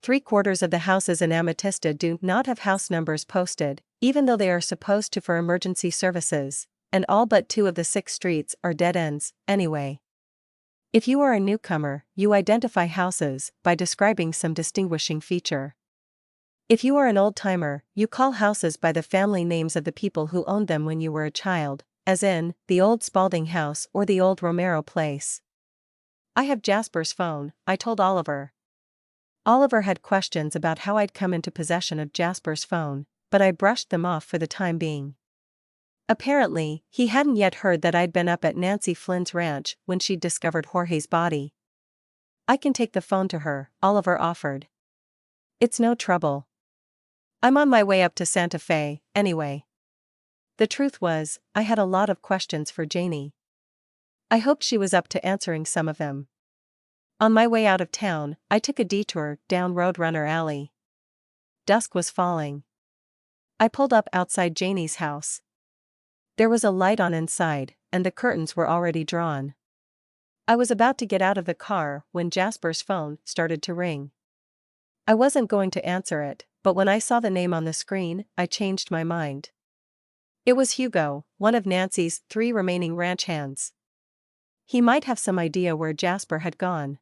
3/4 of the houses in Amatista do not have house numbers posted, even though they are supposed to for emergency services, and all but 2 of the 6 streets are dead ends, anyway. If you are a newcomer, you identify houses by describing some distinguishing feature. If you are an old-timer, you call houses by the family names of the people who owned them when you were a child, as in, the old Spalding house or the old Romero place. I have Jasper's phone, I told Oliver. Oliver had questions about how I'd come into possession of Jasper's phone, but I brushed them off for the time being. Apparently, he hadn't yet heard that I'd been up at Nancy Flynn's ranch when she'd discovered Jorge's body. I can take the phone to her, Oliver offered. It's no trouble. I'm on my way up to Santa Fe, anyway. The truth was, I had a lot of questions for Janie. I hoped she was up to answering some of them. On my way out of town, I took a detour down Roadrunner Alley. Dusk was falling. I pulled up outside Janie's house. There was a light on inside, and the curtains were already drawn. I was about to get out of the car when Jasper's phone started to ring. I wasn't going to answer it, but when I saw the name on the screen, I changed my mind. It was Hugo, one of Nancy's 3 remaining ranch hands. He might have some idea where Jasper had gone.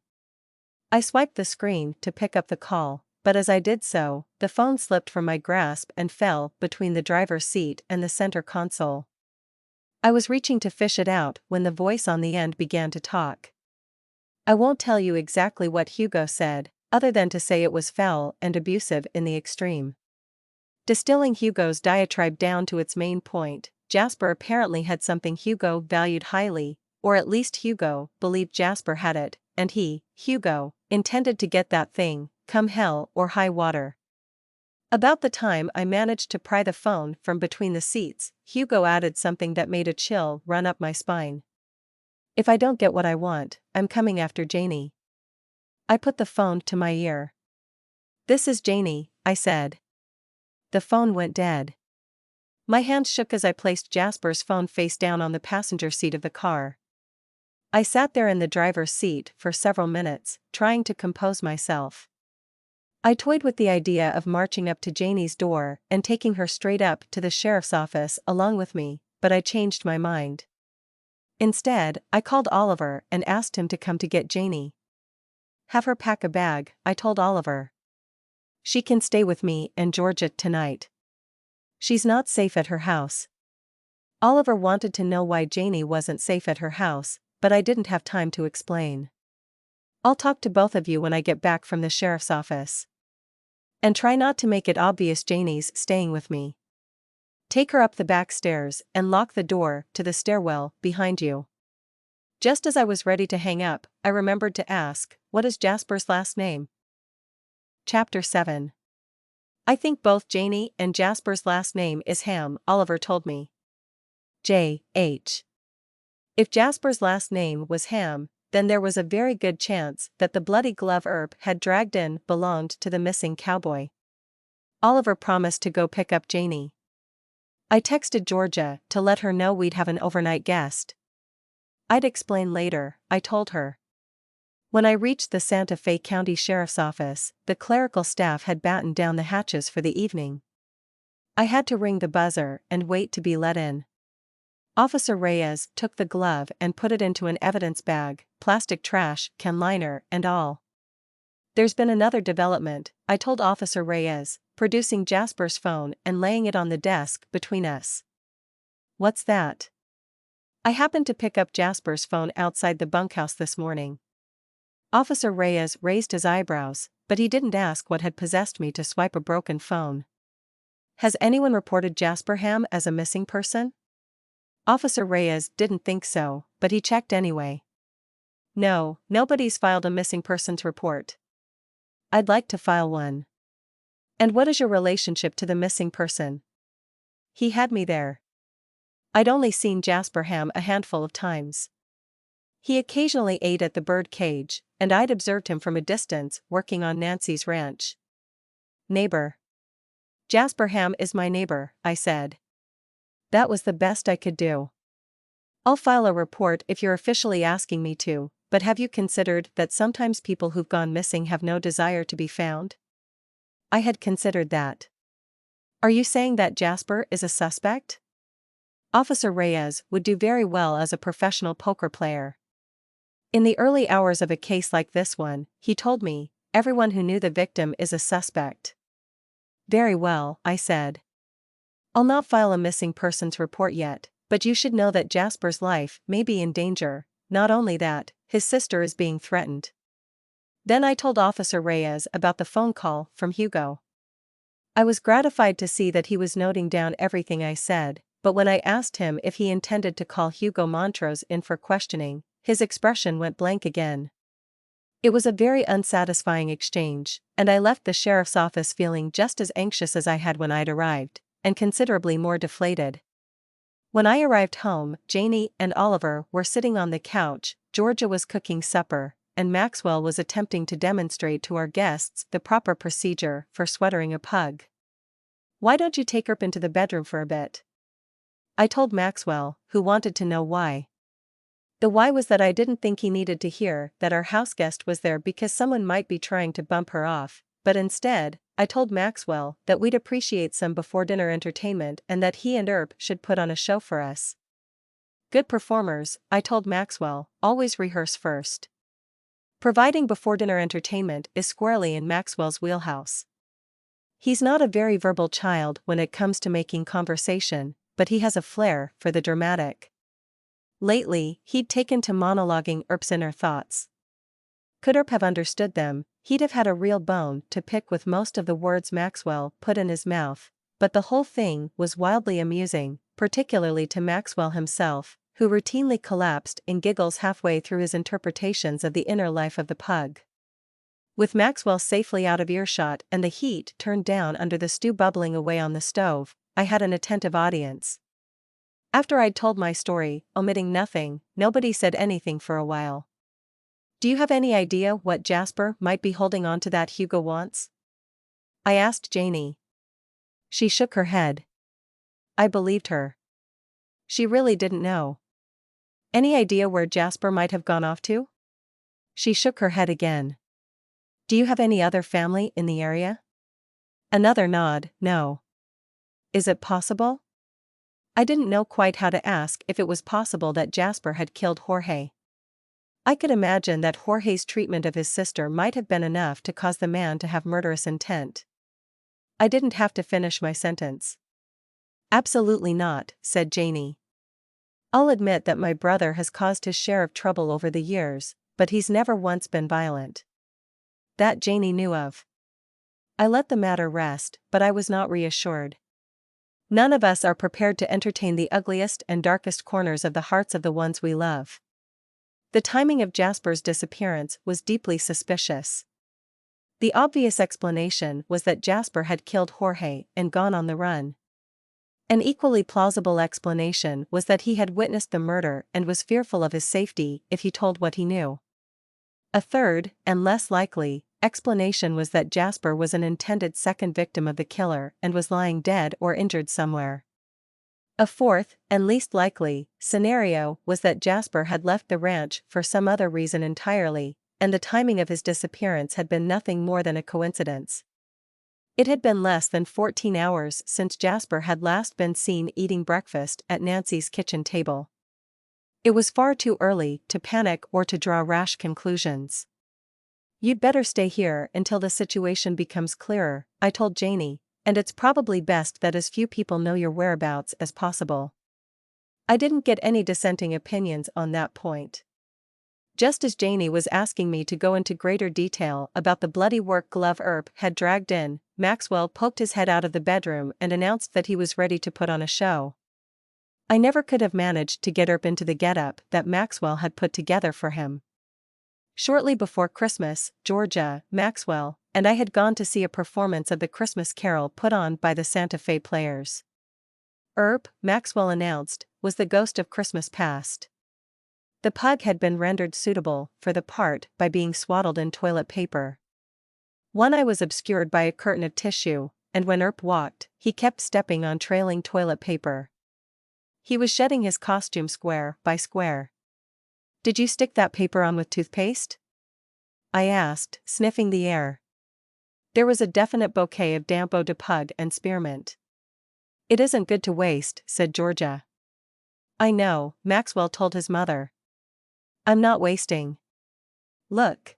I swiped the screen to pick up the call, but as I did so, the phone slipped from my grasp and fell between the driver's seat and the center console. I was reaching to fish it out when the voice on the end began to talk. I won't tell you exactly what Hugo said, other than to say it was foul and abusive in the extreme. Distilling Hugo's diatribe down to its main point, Jasper apparently had something Hugo valued highly, or at least Hugo believed Jasper had it, and he, Hugo, intended to get that thing, come hell or high water. About the time I managed to pry the phone from between the seats, Hugo added something that made a chill run up my spine. If I don't get what I want, I'm coming after Janie. I put the phone to my ear. This is Janie, I said. The phone went dead. My hands shook as I placed Jasper's phone face down on the passenger seat of the car. I sat there in the driver's seat for several minutes, trying to compose myself. I toyed with the idea of marching up to Janie's door and taking her straight up to the sheriff's office along with me, but I changed my mind. Instead, I called Oliver and asked him to come to get Janie. Have her pack a bag, I told Oliver. She can stay with me and Georgia tonight. She's not safe at her house. Oliver wanted to know why Janie wasn't safe at her house, but I didn't have time to explain. I'll talk to both of you when I get back from the sheriff's office. And try not to make it obvious Janie's staying with me. Take her up the back stairs and lock the door to the stairwell behind you. Just as I was ready to hang up, I remembered to ask, what is Jasper's last name? Chapter 7. I think both Janie and Jasper's last name is Ham, Oliver told me. J.H. If Jasper's last name was Ham, then there was a very good chance that the bloody glove Earp had dragged in belonged to the missing cowboy. Oliver promised to go pick up Janie. I texted Georgia to let her know we'd have an overnight guest. I'd explain later, I told her. When I reached the Santa Fe County Sheriff's Office, the clerical staff had battened down the hatches for the evening. I had to ring the buzzer and wait to be let in. Officer Reyes took the glove and put it into an evidence bag, plastic trash can liner and all. There's been another development, I told Officer Reyes, producing Jasper's phone and laying it on the desk between us. What's that? I happened to pick up Jasper's phone outside the bunkhouse this morning. Officer Reyes raised his eyebrows, but he didn't ask what had possessed me to swipe a broken phone. Has anyone reported Jasper Ham as a missing person? Officer Reyes didn't think so, but he checked anyway. No, nobody's filed a missing persons report. I'd like to file one. And what is your relationship to the missing person? He had me there. I'd only seen Jasper Ham a handful of times. He occasionally ate at the bird cage, and I'd observed him from a distance working on Nancy's ranch. Neighbor. Jasper Ham is my neighbor, I said. That was the best I could do. I'll file a report if you're officially asking me to, but have you considered that sometimes people who've gone missing have no desire to be found? I had considered that. Are you saying that Jasper is a suspect? Officer Reyes would do very well as a professional poker player. In the early hours of a case like this one, he told me, everyone who knew the victim is a suspect. Very well, I said. I'll not file a missing persons report yet, but you should know that Jasper's life may be in danger. Not only that, his sister is being threatened. Then I told Officer Reyes about the phone call from Hugo. I was gratified to see that he was noting down everything I said, but when I asked him if he intended to call Hugo Montrose in for questioning, his expression went blank again. It was a very unsatisfying exchange, and I left the sheriff's office feeling just as anxious as I had when I'd arrived, and considerably more deflated. When I arrived home, Janie and Oliver were sitting on the couch, Georgia was cooking supper, and Maxwell was attempting to demonstrate to our guests the proper procedure for sweatering a pug. "Why don't you take Earp into the bedroom for a bit?" I told Maxwell, who wanted to know why. The why was that I didn't think he needed to hear that our houseguest was there because someone might be trying to bump her off, but instead, I told Maxwell that we'd appreciate some before-dinner entertainment and that he and Earp should put on a show for us. Good performers, I told Maxwell, always rehearse first. Providing before-dinner entertainment is squarely in Maxwell's wheelhouse. He's not a very verbal child when it comes to making conversation, but he has a flair for the dramatic. Lately, he'd taken to monologuing Earp's inner thoughts. Could Earp have understood them, he'd have had a real bone to pick with most of the words Maxwell put in his mouth, but the whole thing was wildly amusing, particularly to Maxwell himself, who routinely collapsed in giggles halfway through his interpretations of the inner life of the pug. With Maxwell safely out of earshot and the heat turned down under the stew bubbling away on the stove, I had an attentive audience. After I'd told my story, omitting nothing, nobody said anything for a while. "Do you have any idea what Jasper might be holding on to that Hugo wants?" I asked Janie. She shook her head. I believed her. She really didn't know. "Any idea where Jasper might have gone off to?" She shook her head again. "Do you have any other family in the area?" Another nod, no. "Is it possible?" I didn't know quite how to ask if it was possible that Jasper had killed Jorge. I could imagine that Jorge's treatment of his sister might have been enough to cause the man to have murderous intent. I didn't have to finish my sentence. "Absolutely not," said Janie. "I'll admit that my brother has caused his share of trouble over the years, but he's never once been violent." That Janie knew of. I let the matter rest, but I was not reassured. None of us are prepared to entertain the ugliest and darkest corners of the hearts of the ones we love. The timing of Jasper's disappearance was deeply suspicious. The obvious explanation was that Jasper had killed Jorge and gone on the run. An equally plausible explanation was that he had witnessed the murder and was fearful of his safety if he told what he knew. A third, and less likely, explanation was that Jasper was an intended second victim of the killer and was lying dead or injured somewhere. A fourth, and least likely, scenario was that Jasper had left the ranch for some other reason entirely, and the timing of his disappearance had been nothing more than a coincidence. It had been less than 14 hours since Jasper had last been seen eating breakfast at Nancy's kitchen table. It was far too early to panic or to draw rash conclusions. "You'd better stay here until the situation becomes clearer," I told Janie, "and it's probably best that as few people know your whereabouts as possible." I didn't get any dissenting opinions on that point. Just as Janie was asking me to go into greater detail about the bloody work glove Earp had dragged in, Maxwell poked his head out of the bedroom and announced that he was ready to put on a show. I never could have managed to get Earp into the getup that Maxwell had put together for him. Shortly before Christmas, Georgia, Maxwell, and I had gone to see a performance of the Christmas Carol put on by the Santa Fe Players. Earp, Maxwell announced, was the ghost of Christmas past. The pug had been rendered suitable for the part by being swaddled in toilet paper. One eye was obscured by a curtain of tissue, and when Earp walked, he kept stepping on trailing toilet paper. He was shedding his costume square by square. "Did you stick that paper on with toothpaste?" I asked, sniffing the air. There was a definite bouquet of damp eau de pug and spearmint. "It isn't good to waste," said Georgia. "I know," Maxwell told his mother. "I'm not wasting. Look."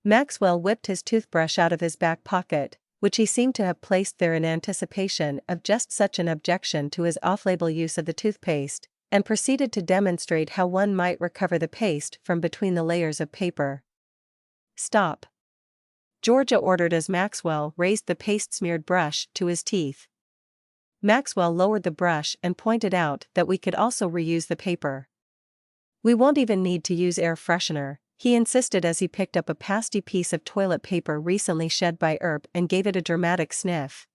Maxwell whipped his toothbrush out of his back pocket, which he seemed to have placed there in anticipation of just such an objection to his off-label use of the toothpaste, and proceeded to demonstrate how one might recover the paste from between the layers of paper. "Stop," Georgia ordered as Maxwell raised the paste-smeared brush to his teeth. Maxwell lowered the brush and pointed out that we could also reuse the paper. "We won't even need to use air freshener," he insisted as he picked up a pasty piece of toilet paper recently shed by Earp and gave it a dramatic sniff.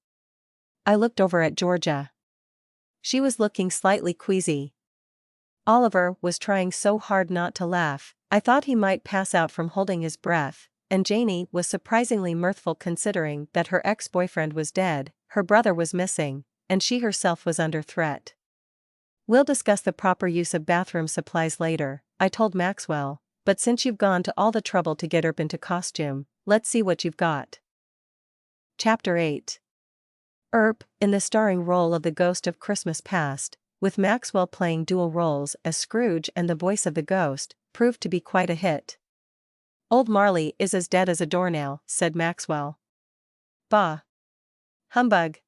I looked over at Georgia. She was looking slightly queasy. Oliver was trying so hard not to laugh, I thought he might pass out from holding his breath, and Janie was surprisingly mirthful considering that her ex-boyfriend was dead, her brother was missing, and she herself was under threat. "We'll discuss the proper use of bathroom supplies later," I told Maxwell, "but since you've gone to all the trouble to get Earp into costume, let's see what you've got." Chapter 8. Earp, in the starring role of the Ghost of Christmas Past, with Maxwell playing dual roles as Scrooge and the voice of the ghost, proved to be quite a hit. "Old Marley is as dead as a doornail," said Maxwell. "Bah! Humbug!"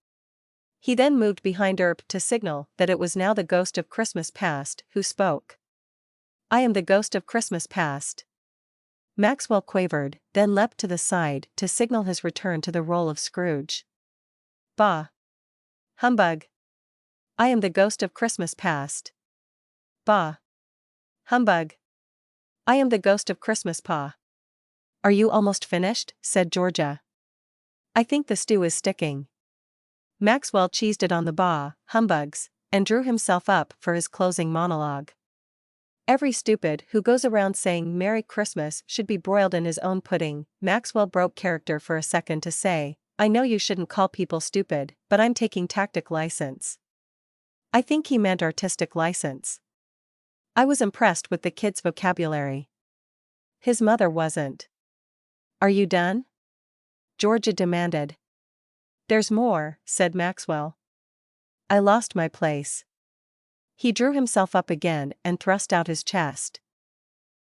He then moved behind Earp to signal that it was now the Ghost of Christmas Past who spoke. "I am the Ghost of Christmas Past." Maxwell quavered, then leapt to the side to signal his return to the role of Scrooge. "Bah! Humbug! I am the Ghost of Christmas Past." "Bah! Humbug! I am the Ghost of Christmas Pa." "Are you almost finished?" said Georgia. "I think the stew is sticking." Maxwell cheesed it on the "bah, humbugs," and drew himself up for his closing monologue. "Every stupid who goes around saying Merry Christmas should be broiled in his own pudding." Maxwell broke character for a second to say, "I know you shouldn't call people stupid, but I'm taking tactic license." I think he meant artistic license. I was impressed with the kid's vocabulary. His mother wasn't. "Are you done?" Georgia demanded. "There's more," said Maxwell. "I lost my place." He drew himself up again and thrust out his chest.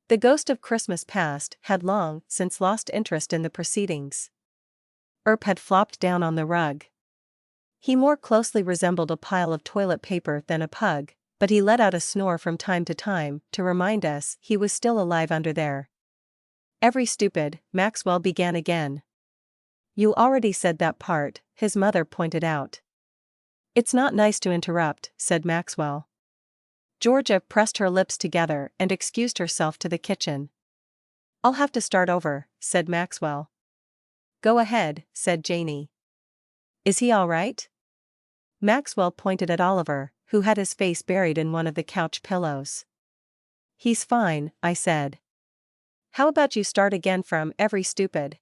The Ghost of Christmas Past had long since lost interest in the proceedings. Earp had flopped down on the rug. He more closely resembled a pile of toilet paper than a pug, but he let out a snore from time to time to remind us he was still alive under there. "Every stupid," Maxwell began again. "You already said that part," his mother pointed out. "It's not nice to interrupt," said Maxwell. Georgia pressed her lips together and excused herself to the kitchen. "I'll have to start over," said Maxwell. "Go ahead," said Janie. "Is he all right?" Maxwell pointed at Oliver, who had his face buried in one of the couch pillows. "He's fine," I said. "How about you start again from every stupid?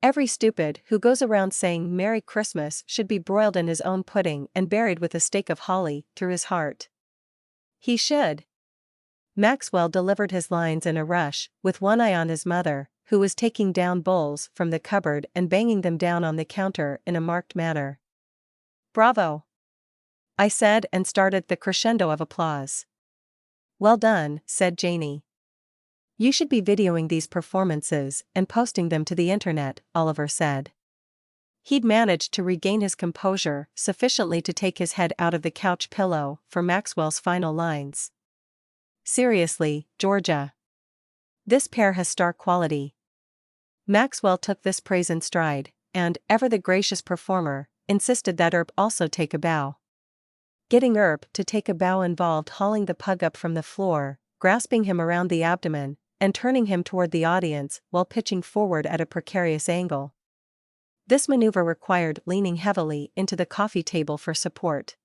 Every stupid who goes around saying Merry Christmas should be broiled in his own pudding and buried with a stake of holly through his heart." "He should." Maxwell delivered his lines in a rush, with one eye on his mother, who was taking down bowls from the cupboard and banging them down on the counter in a marked manner. "Bravo!" I said and started the crescendo of applause. "Well done," said Janie. "You should be videoing these performances and posting them to the internet," Oliver said. He'd managed to regain his composure sufficiently to take his head out of the couch pillow for Maxwell's final lines. "Seriously, Georgia. This pair has star quality." Maxwell took this praise in stride, and, ever the gracious performer, insisted that Earp also take a bow. Getting Earp to take a bow involved hauling the pug up from the floor, grasping him around the abdomen, and turning him toward the audience while pitching forward at a precarious angle. This maneuver required leaning heavily into the coffee table for support.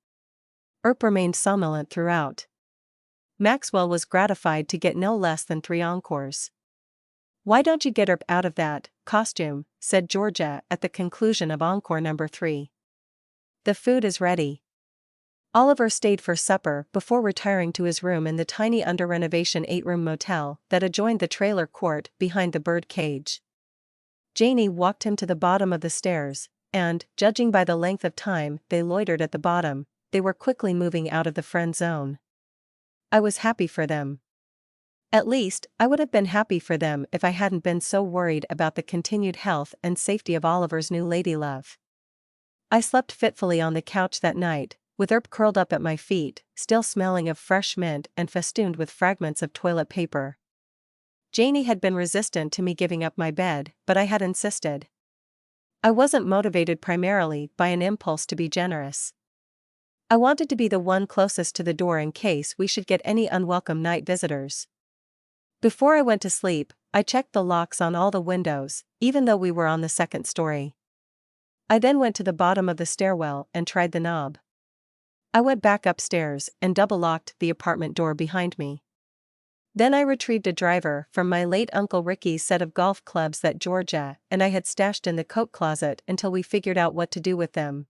Earp remained somnolent throughout. Maxwell was gratified to get no less than 3 encores. "Why don't you get Earp out of that costume?" said Georgia at the conclusion of encore number 3. "The food is ready." Oliver stayed for supper before retiring to his room in the tiny under-renovation 8-room motel that adjoined the trailer court behind the bird cage. Janie walked him to the bottom of the stairs, and, judging by the length of time they loitered at the bottom, they were quickly moving out of the friend zone. I was happy for them. At least, I would have been happy for them if I hadn't been so worried about the continued health and safety of Oliver's new ladylove. I slept fitfully on the couch that night, with Earp curled up at my feet, still smelling of fresh mint and festooned with fragments of toilet paper. Janie had been resistant to me giving up my bed, but I had insisted. I wasn't motivated primarily by an impulse to be generous. I wanted to be the one closest to the door in case we should get any unwelcome night visitors. Before I went to sleep, I checked the locks on all the windows, even though we were on the second story. I then went to the bottom of the stairwell and tried the knob. I went back upstairs and double-locked the apartment door behind me. Then I retrieved a driver from my late Uncle Ricky's set of golf clubs that Georgia and I had stashed in the coat closet until we figured out what to do with them.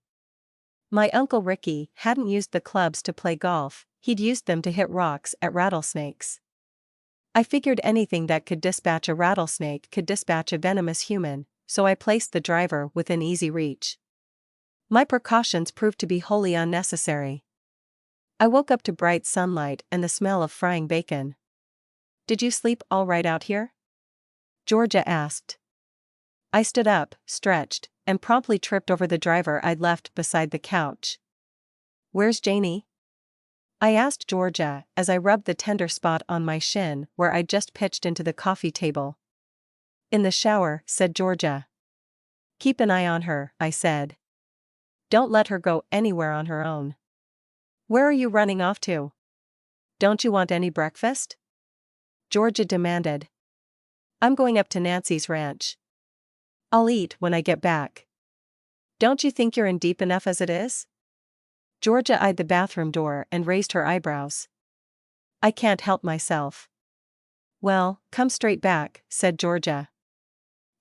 My Uncle Ricky hadn't used the clubs to play golf, he'd used them to hit rocks at rattlesnakes. I figured anything that could dispatch a rattlesnake could dispatch a venomous human, so I placed the driver within easy reach. My precautions proved to be wholly unnecessary. I woke up to bright sunlight and the smell of frying bacon. "Did you sleep all right out here?" Georgia asked. I stood up, stretched, and promptly tripped over the driver I'd left beside the couch. "Where's Janie?" I asked Georgia as I rubbed the tender spot on my shin where I'd just pitched into the coffee table. "In the shower," said Georgia. "Keep an eye on her," I said. "Don't let her go anywhere on her own." "Where are you running off to? Don't you want any breakfast?" Georgia demanded. "I'm going up to Nancy's ranch. I'll eat when I get back." "Don't you think you're in deep enough as it is?" Georgia eyed the bathroom door and raised her eyebrows. "I can't help myself." "Well, come straight back," said Georgia.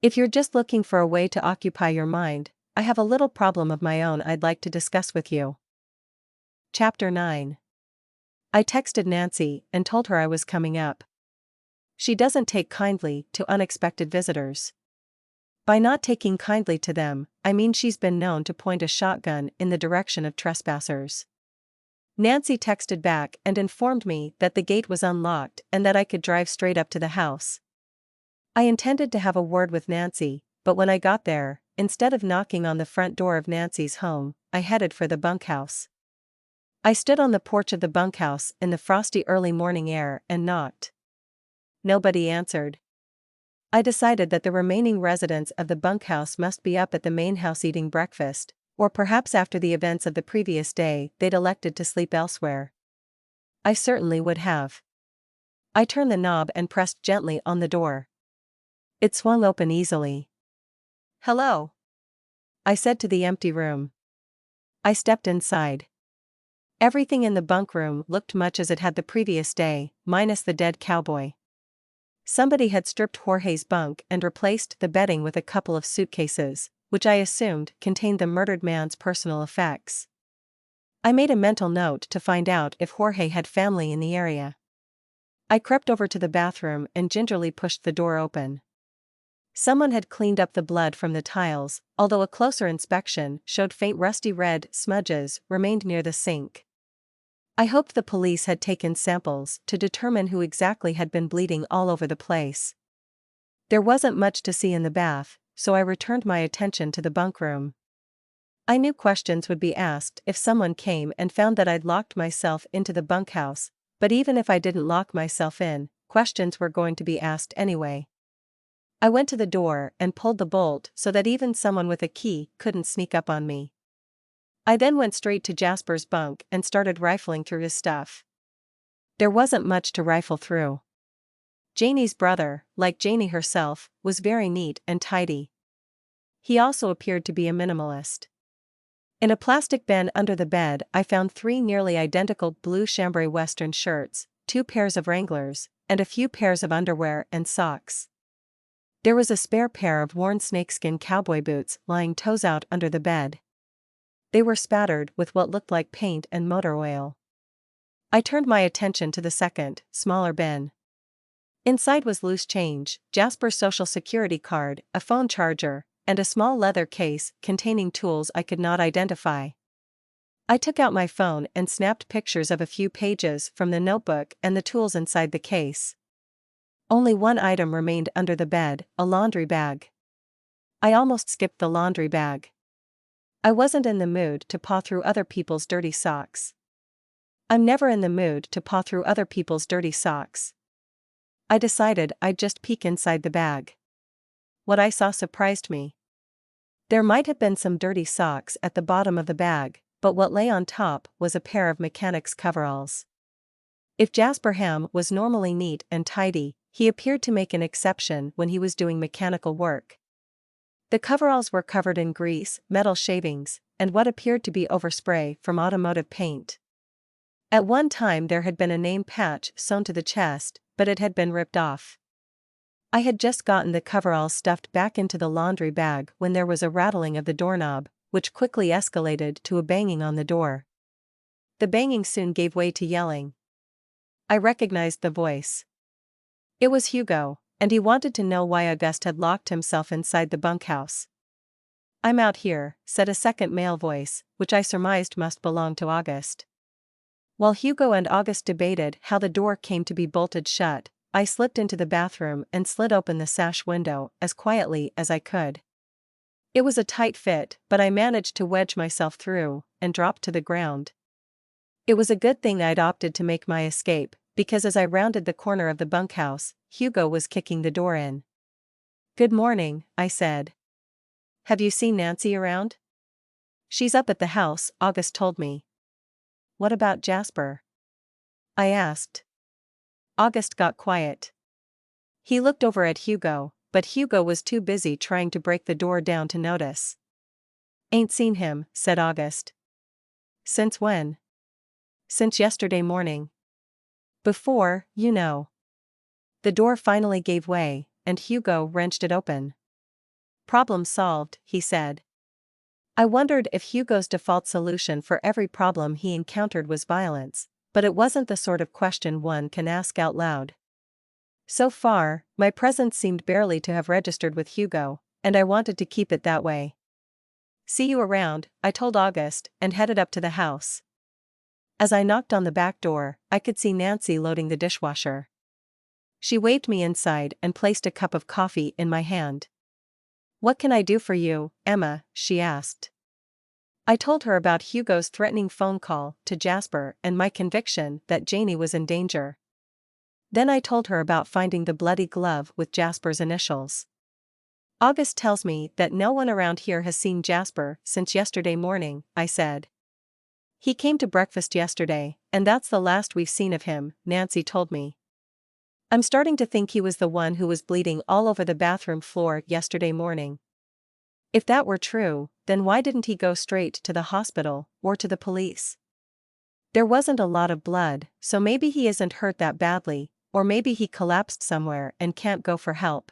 "If you're just looking for a way to occupy your mind, I have a little problem of my own I'd like to discuss with you." Chapter 9. I texted Nancy and told her I was coming up. She doesn't take kindly to unexpected visitors. By not taking kindly to them, I mean she's been known to point a shotgun in the direction of trespassers. Nancy texted back and informed me that the gate was unlocked and that I could drive straight up to the house. I intended to have a word with Nancy, but when I got there, instead of knocking on the front door of Nancy's home, I headed for the bunkhouse. I stood on the porch of the bunkhouse in the frosty early morning air and knocked. Nobody answered. I decided that the remaining residents of the bunkhouse must be up at the main house eating breakfast, or perhaps after the events of the previous day they'd elected to sleep elsewhere. I certainly would have. I turned the knob and pressed gently on the door. It swung open easily. "Hello," I said to the empty room. I stepped inside. Everything in the bunk room looked much as it had the previous day, minus the dead cowboy. Somebody had stripped Jorge's bunk and replaced the bedding with a couple of suitcases, which I assumed contained the murdered man's personal effects. I made a mental note to find out if Jorge had family in the area. I crept over to the bathroom and gingerly pushed the door open. Someone had cleaned up the blood from the tiles, although a closer inspection showed faint rusty red smudges remained near the sink. I hoped the police had taken samples to determine who exactly had been bleeding all over the place. There wasn't much to see in the bath, so I returned my attention to the bunk room. I knew questions would be asked if someone came and found that I'd locked myself into the bunkhouse, but even if I didn't lock myself in, questions were going to be asked anyway. I went to the door and pulled the bolt so that even someone with a key couldn't sneak up on me. I then went straight to Jasper's bunk and started rifling through his stuff. There wasn't much to rifle through. Janie's brother, like Janie herself, was very neat and tidy. He also appeared to be a minimalist. In a plastic bin under the bed I found 3 nearly identical blue chambray western shirts, 2 pairs of Wranglers, and a few pairs of underwear and socks. There was a spare pair of worn snakeskin cowboy boots lying toes out under the bed. They were spattered with what looked like paint and motor oil. I turned my attention to the second, smaller bin. Inside was loose change, Jasper's social security card, a phone charger, and a small leather case containing tools I could not identify. I took out my phone and snapped pictures of a few pages from the notebook and the tools inside the case. Only one item remained under the bed, a laundry bag. I almost skipped the laundry bag. I wasn't in the mood to paw through other people's dirty socks. I'm never in the mood to paw through other people's dirty socks. I decided I'd just peek inside the bag. What I saw surprised me. There might have been some dirty socks at the bottom of the bag, but what lay on top was a pair of mechanic's coveralls. If Jasper Ham was normally neat and tidy, he appeared to make an exception when he was doing mechanical work. The coveralls were covered in grease, metal shavings, and what appeared to be overspray from automotive paint. At one time there had been a name patch sewn to the chest, but it had been ripped off. I had just gotten the coveralls stuffed back into the laundry bag when there was a rattling of the doorknob, which quickly escalated to a banging on the door. The banging soon gave way to yelling. I recognized the voice. It was Hugo, and he wanted to know why Auguste had locked himself inside the bunkhouse. "I'm out here," said a second male voice, which I surmised must belong to Auguste. While Hugo and Auguste debated how the door came to be bolted shut, I slipped into the bathroom and slid open the sash window as quietly as I could. It was a tight fit, but I managed to wedge myself through and drop to the ground. It was a good thing I'd opted to make my escape, because as I rounded the corner of the bunkhouse, Hugo was kicking the door in. "Good morning," I said. "Have you seen Nancy around?" "She's up at the house," Auguste told me. "What about Jasper?" I asked. Auguste got quiet. He looked over at Hugo, but Hugo was too busy trying to break the door down to notice. "Ain't seen him," said Auguste. "Since when?" "Since yesterday morning. Before, you know." The door finally gave way, and Hugo wrenched it open. "Problem solved," he said. I wondered if Hugo's default solution for every problem he encountered was violence, but it wasn't the sort of question one can ask out loud. So far, my presence seemed barely to have registered with Hugo, and I wanted to keep it that way. "See you around," I told Auguste, and headed up to the house. As I knocked on the back door, I could see Nancy loading the dishwasher. She waved me inside and placed a cup of coffee in my hand. "What can I do for you, Emma?" she asked. I told her about Hugo's threatening phone call to Jasper and my conviction that Janie was in danger. Then I told her about finding the bloody glove with Jasper's initials. "Auguste tells me that no one around here has seen Jasper since yesterday morning," I said. "He came to breakfast yesterday, and that's the last we've seen of him," Nancy told me. "I'm starting to think he was the one who was bleeding all over the bathroom floor yesterday morning." If that were true, then why didn't he go straight to the hospital or to the police? There wasn't a lot of blood, so maybe he isn't hurt that badly, or maybe he collapsed somewhere and can't go for help.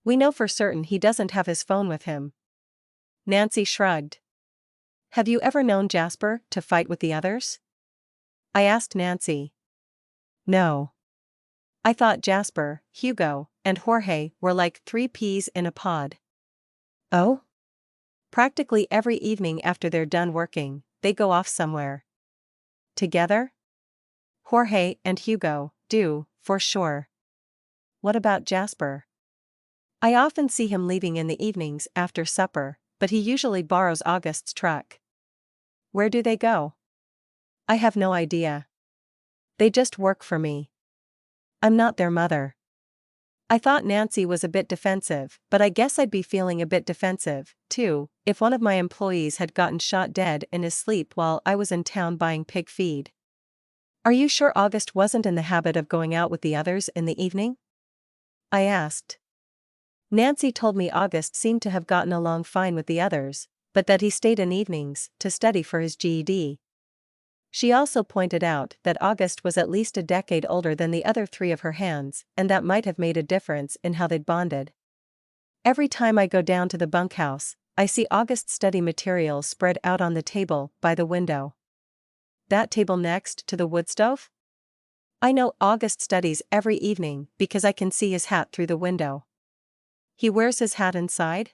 We know for certain he doesn't have his phone with him. Nancy shrugged. "Have you ever known Jasper to fight with the others?" I asked Nancy. "No. I thought Jasper, Hugo, and Jorge were like 3 peas in a pod." "Oh?" "Practically every evening after they're done working, they go off somewhere. Together? Jorge and Hugo do, for sure." "What about Jasper?" "I often see him leaving in the evenings after supper, but he usually borrows Auguste's truck." "Where do they go?" "I have no idea. They just work for me. I'm not their mother." I thought Nancy was a bit defensive, but I guess I'd be feeling a bit defensive, too, if one of my employees had gotten shot dead in his sleep while I was in town buying pig feed. "Are you sure Auguste wasn't in the habit of going out with the others in the evening?" I asked. Nancy told me Auguste seemed to have gotten along fine with the others, but that he stayed in evenings to study for his GED. She also pointed out that Auguste was at least a decade older than the other 3 of her hands, and that might have made a difference in how they'd bonded. Every time I go down to the bunkhouse, I see Auguste's study materials spread out on the table by the window. That table next to the wood stove? I know Auguste studies every evening because I can see his hat through the window. He wears his hat inside?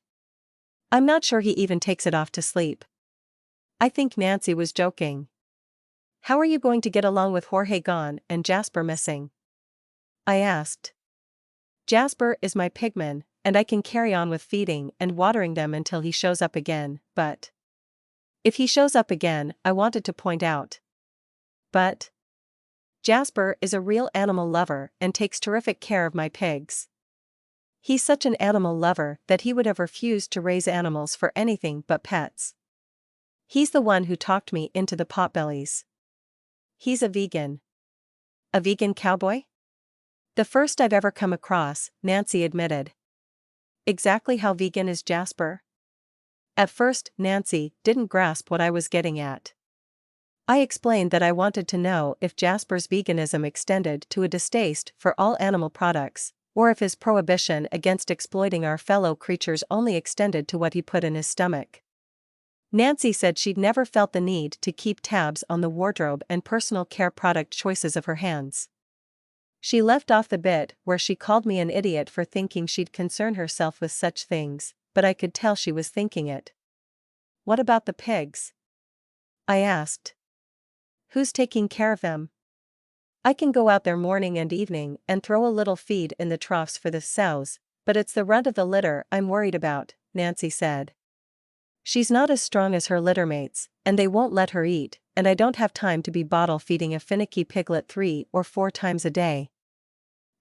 I'm not sure he even takes it off to sleep. I think Nancy was joking. "How are you going to get along with Jorge gone and Jasper missing?" I asked. "Jasper is my pigman, and I can carry on with feeding and watering them until he shows up again, but..." "If he shows up again," I wanted to point out. "But..." "Jasper is a real animal lover and takes terrific care of my pigs. He's such an animal lover that he would have refused to raise animals for anything but pets. He's the one who talked me into the potbellies. He's a vegan." "A vegan cowboy?" The first I've ever come across, Nancy admitted. Exactly how vegan is Jasper? At first, Nancy didn't grasp what I was getting at. I explained that I wanted to know if Jasper's veganism extended to a distaste for all animal products, or if his prohibition against exploiting our fellow creatures only extended to what he put in his stomach. Nancy said she'd never felt the need to keep tabs on the wardrobe and personal care product choices of her hands. She left off the bit where she called me an idiot for thinking she'd concern herself with such things, but I could tell she was thinking it. What about the pigs? I asked. Who's taking care of them? I can go out there morning and evening and throw a little feed in the troughs for the sows, but it's the runt of the litter I'm worried about, Nancy said. She's not as strong as her litter mates, and they won't let her eat, and I don't have time to be bottle feeding a finicky piglet 3 or 4 times a day.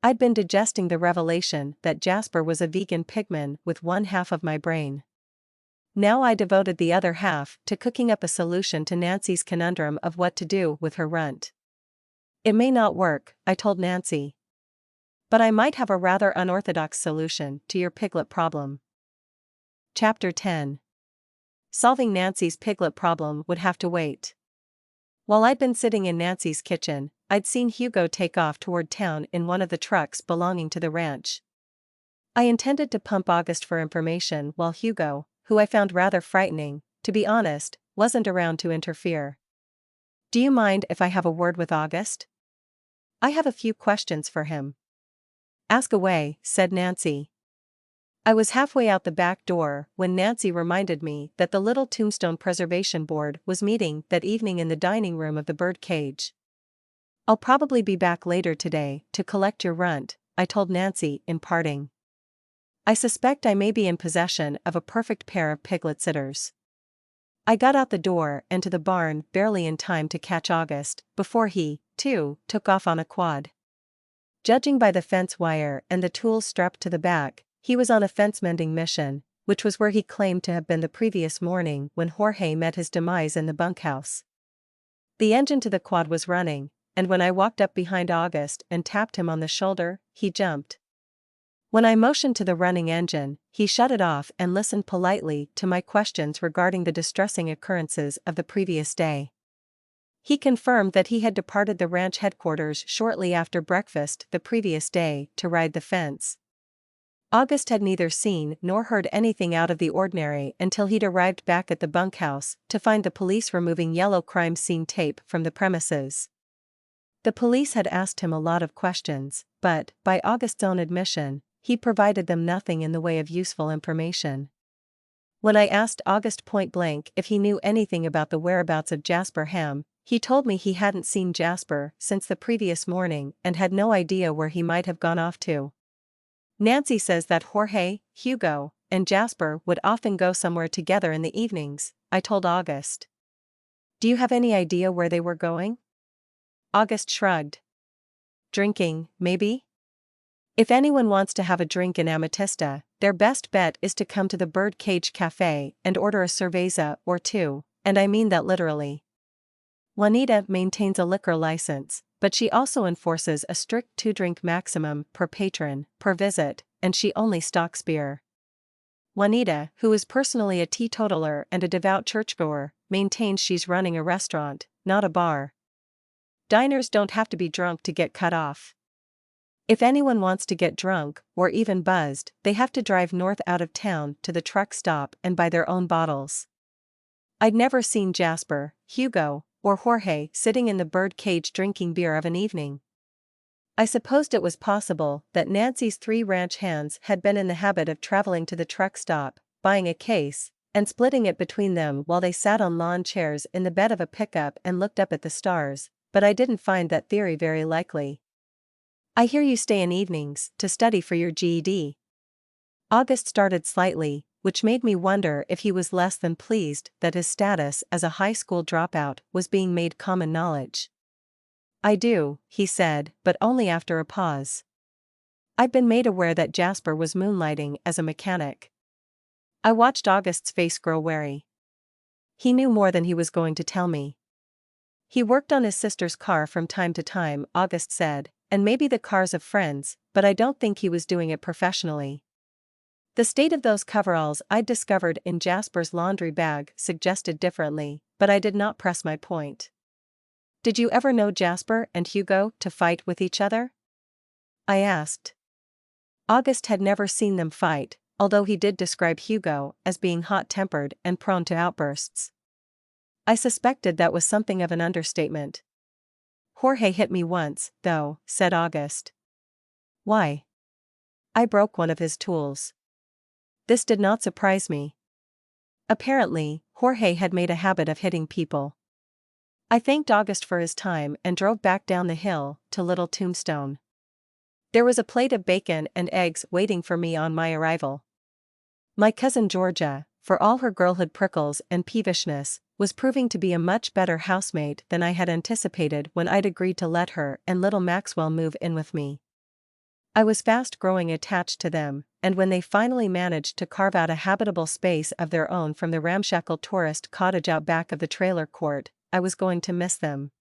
I'd been digesting the revelation that Jasper was a vegan pigman with one half of my brain. Now I devoted the other half to cooking up a solution to Nancy's conundrum of what to do with her runt. It may not work, I told Nancy. But I might have a rather unorthodox solution to your piglet problem. Chapter 10. Solving Nancy's piglet problem would have to wait. While I'd been sitting in Nancy's kitchen, I'd seen Hugo take off toward town in one of the trucks belonging to the ranch. I intended to pump August for information while Hugo, who I found rather frightening, to be honest, wasn't around to interfere. Do you mind if I have a word with August? I have a few questions for him. Ask away, said Nancy. I was halfway out the back door when Nancy reminded me that the Little Tombstone Preservation Board was meeting that evening in the dining room of the bird cage. I'll probably be back later today to collect your runt, I told Nancy in parting. I suspect I may be in possession of a perfect pair of piglet sitters. I got out the door and to the barn barely in time to catch August, before he, too, took off on a quad. Judging by the fence wire and the tools strapped to the back, he was on a fence-mending mission, which was where he claimed to have been the previous morning when Jorge met his demise in the bunkhouse. The engine to the quad was running, and when I walked up behind August and tapped him on the shoulder, he jumped. When I motioned to the running engine, he shut it off and listened politely to my questions regarding the distressing occurrences of the previous day. He confirmed that he had departed the ranch headquarters shortly after breakfast the previous day to ride the fence. August had neither seen nor heard anything out of the ordinary until he'd arrived back at the bunkhouse to find the police removing yellow crime scene tape from the premises. The police had asked him a lot of questions, but, by August's own admission, he provided them nothing in the way of useful information. When I asked August point-blank if he knew anything about the whereabouts of Jasper Ham, he told me he hadn't seen Jasper since the previous morning and had no idea where he might have gone off to. Nancy says that Jorge, Hugo, and Jasper would often go somewhere together in the evenings, I told August. Do you have any idea where they were going? August shrugged. Drinking, maybe? If anyone wants to have a drink in Amatista, their best bet is to come to the Bird Cage Cafe and order a cerveza or two, and I mean that literally. Juanita maintains a liquor license, but she also enforces a strict 2-drink maximum per patron, per visit, and she only stocks beer. Juanita, who is personally a teetotaler and a devout churchgoer, maintains she's running a restaurant, not a bar. Diners don't have to be drunk to get cut off. If anyone wants to get drunk, or even buzzed, they have to drive north out of town to the truck stop and buy their own bottles. I'd never seen Jasper, Hugo, or Jorge sitting in the bird cage drinking beer of an evening. I supposed it was possible that Nancy's 3 ranch hands had been in the habit of traveling to the truck stop, buying a case, and splitting it between them while they sat on lawn chairs in the bed of a pickup and looked up at the stars, but I didn't find that theory very likely. I hear you stay in evenings to study for your GED. August started slightly, which made me wonder if he was less than pleased that his status as a high school dropout was being made common knowledge. I do, he said, but only after a pause. I'd been made aware that Jasper was moonlighting as a mechanic. I watched August's face grow wary. He knew more than he was going to tell me. He worked on his sister's car from time to time, August said, and maybe the cars of friends, but I don't think he was doing it professionally. The state of those coveralls I'd discovered in Jasper's laundry bag suggested differently, but I did not press my point. Did you ever know Jasper and Hugo to fight with each other? I asked. August had never seen them fight, although he did describe Hugo as being hot-tempered and prone to outbursts. I suspected that was something of an understatement. Jorge hit me once, though, said August. Why? I broke one of his tools. This did not surprise me. Apparently, Jorge had made a habit of hitting people. I thanked August for his time and drove back down the hill to Little Tombstone. There was a plate of bacon and eggs waiting for me on my arrival. My cousin Georgia, for all her girlhood prickles and peevishness, was proving to be a much better housemate than I had anticipated when I'd agreed to let her and little Maxwell move in with me. I was fast growing attached to them, and when they finally managed to carve out a habitable space of their own from the ramshackle tourist cottage out back of the trailer court, I was going to miss them.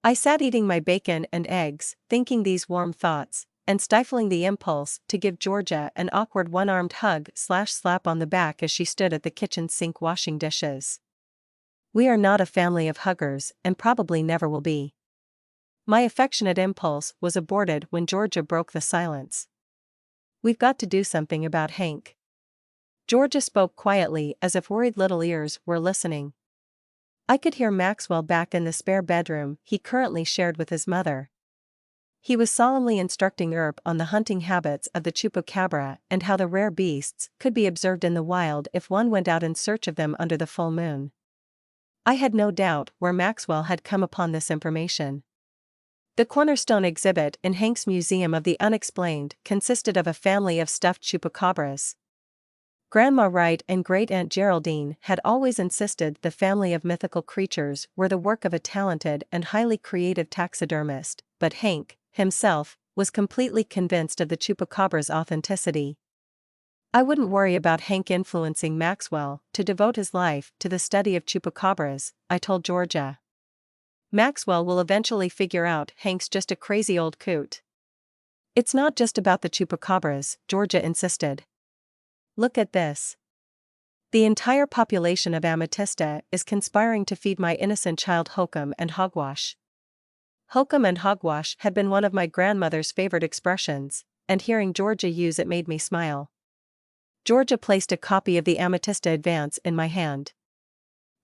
I sat eating my bacon and eggs, thinking these warm thoughts, and stifling the impulse to give Georgia an awkward one-armed hug/slap on the back as she stood at the kitchen sink washing dishes. We are not a family of huggers, and probably never will be. My affectionate impulse was aborted when Georgia broke the silence. We've got to do something about Hank. Georgia spoke quietly as if worried little ears were listening. I could hear Maxwell back in the spare bedroom he currently shared with his mother. He was solemnly instructing Earp on the hunting habits of the chupacabra and how the rare beasts could be observed in the wild if one went out in search of them under the full moon. I had no doubt where Maxwell had come upon this information. The cornerstone exhibit in Hank's Museum of the Unexplained consisted of a family of stuffed chupacabras. Grandma Wright and Great-Aunt Geraldine had always insisted the family of mythical creatures were the work of a talented and highly creative taxidermist, but Hank, himself, was completely convinced of the chupacabra's authenticity. I wouldn't worry about Hank influencing Maxwell to devote his life to the study of chupacabras, I told Georgia. Maxwell will eventually figure out Hank's just a crazy old coot. It's not just about the chupacabras, Georgia insisted. Look at this. The entire population of Amatista is conspiring to feed my innocent child hokum and hogwash. Hokum and hogwash had been one of my grandmother's favorite expressions, and hearing Georgia use it made me smile. Georgia placed a copy of the Amatista Advance in my hand.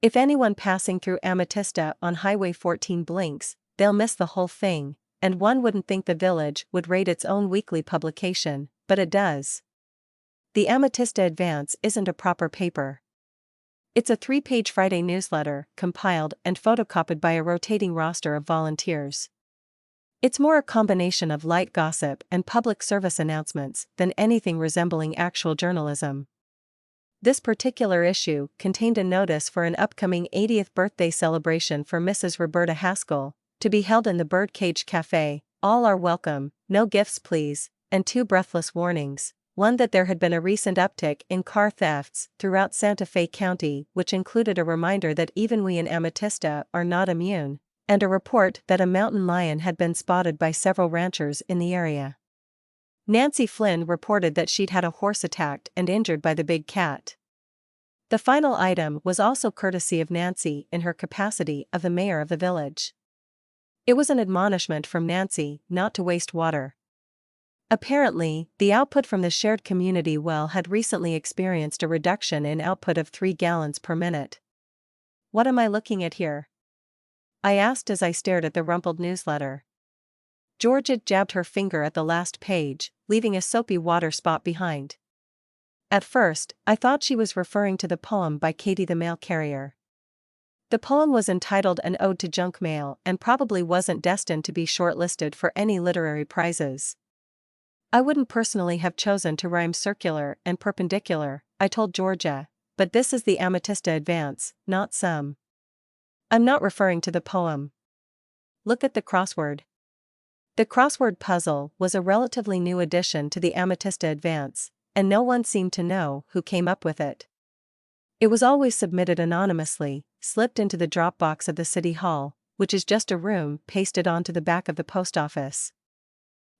If anyone passing through Amatista on Highway 14 blinks, they'll miss the whole thing, and one wouldn't think the village would rate its own weekly publication, but it does. The Amatista Advance isn't a proper paper. It's a 3-page Friday newsletter, compiled and photocopied by a rotating roster of volunteers. It's more a combination of light gossip and public service announcements than anything resembling actual journalism. This particular issue contained a notice for an upcoming 80th birthday celebration for Mrs. Roberta Haskell, to be held in the Birdcage Cafe. All are welcome, no gifts please, and 2 breathless warnings. One that there had been a recent uptick in car thefts throughout Santa Fe County, which included a reminder that even we in Amatista are not immune, and a report that a mountain lion had been spotted by several ranchers in the area. Nancy Flynn reported that she'd had a horse attacked and injured by the big cat. The final item was also courtesy of Nancy in her capacity of the mayor of the village. It was an admonishment from Nancy not to waste water. Apparently, the output from the shared community well had recently experienced a reduction in output of 3 gallons per minute. What am I looking at here? I asked as I stared at the rumpled newsletter. Georgia jabbed her finger at the last page, leaving a soapy water spot behind. At first, I thought she was referring to the poem by Katie the Mail Carrier. The poem was entitled An Ode to Junk Mail and probably wasn't destined to be shortlisted for any literary prizes. I wouldn't personally have chosen to rhyme circular and perpendicular, I told Georgia, but this is the Amatista Advance, not some. I'm not referring to the poem. Look at the crossword. The crossword puzzle was a relatively new addition to the Amatista Advance, and no one seemed to know who came up with it. It was always submitted anonymously, slipped into the drop box of the city hall, which is just a room pasted onto the back of the post office.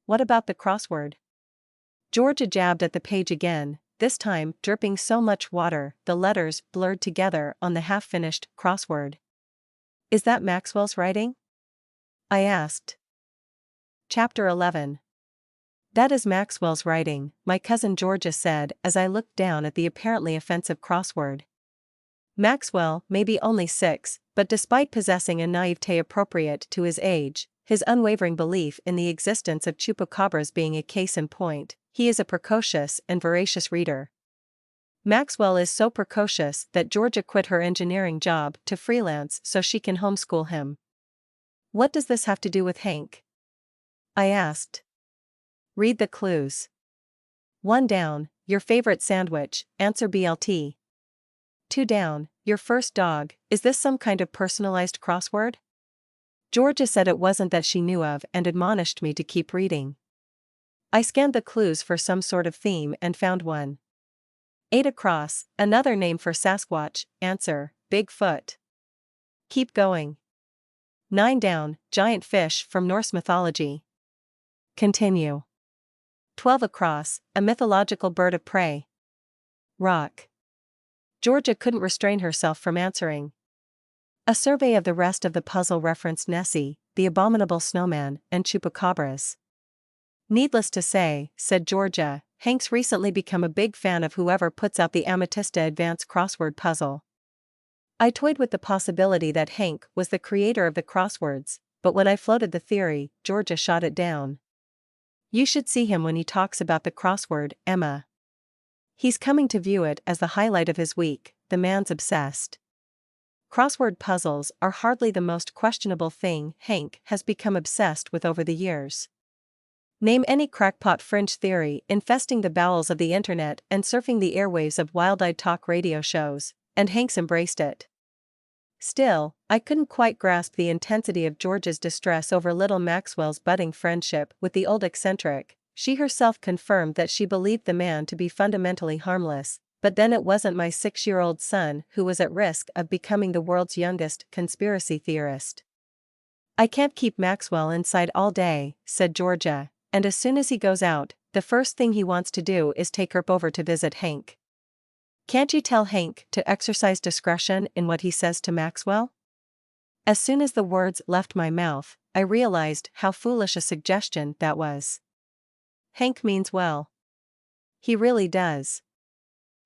What about the crossword? Georgia jabbed at the page again, this time dripping so much water the letters blurred together on the half-finished crossword. Is that Maxwell's writing? I asked. Chapter 11. That is Maxwell's writing, my cousin Georgia said as I looked down at the apparently offensive crossword. Maxwell may be only 6, but despite possessing a naivete appropriate to his age, his unwavering belief in the existence of chupacabras being a case in point, he is a precocious and voracious reader. Maxwell is so precocious that Georgia quit her engineering job to freelance so she can homeschool him. What does this have to do with Hank? I asked. Read the clues. 1 down, your favorite sandwich, answer BLT. 2 down, your first dog, is this some kind of personalized crossword? Georgia said it wasn't that she knew of and admonished me to keep reading. I scanned the clues for some sort of theme and found one. 8 across, another name for Sasquatch, answer, Bigfoot. Keep going. 9 down, giant fish from Norse mythology. Continue. 12 across, a mythological bird of prey. Rock. Georgia couldn't restrain herself from answering. A survey of the rest of the puzzle referenced Nessie, the abominable snowman, and chupacabras. Needless to say, said Georgia, Hank's recently become a big fan of whoever puts out the Amatista advanced crossword puzzle. I toyed with the possibility that Hank was the creator of the crosswords, but when I floated the theory, Georgia shot it down. You should see him when he talks about the crossword, Emma. He's coming to view it as the highlight of his week, the man's obsessed. Crossword puzzles are hardly the most questionable thing Hank has become obsessed with over the years. Name any crackpot fringe theory infesting the bowels of the internet and surfing the airwaves of wild-eyed talk radio shows, and Hank's embraced it. Still, I couldn't quite grasp the intensity of Georgia's distress over little Maxwell's budding friendship with the old eccentric. She herself confirmed that she believed the man to be fundamentally harmless, but then it wasn't my 6-year-old son who was at risk of becoming the world's youngest conspiracy theorist. I can't keep Maxwell inside all day, said Georgia, and as soon as he goes out, the first thing he wants to do is take Earp over to visit Hank. Can't you tell Hank to exercise discretion in what he says to Maxwell? As soon as the words left my mouth, I realized how foolish a suggestion that was. Hank means well. He really does.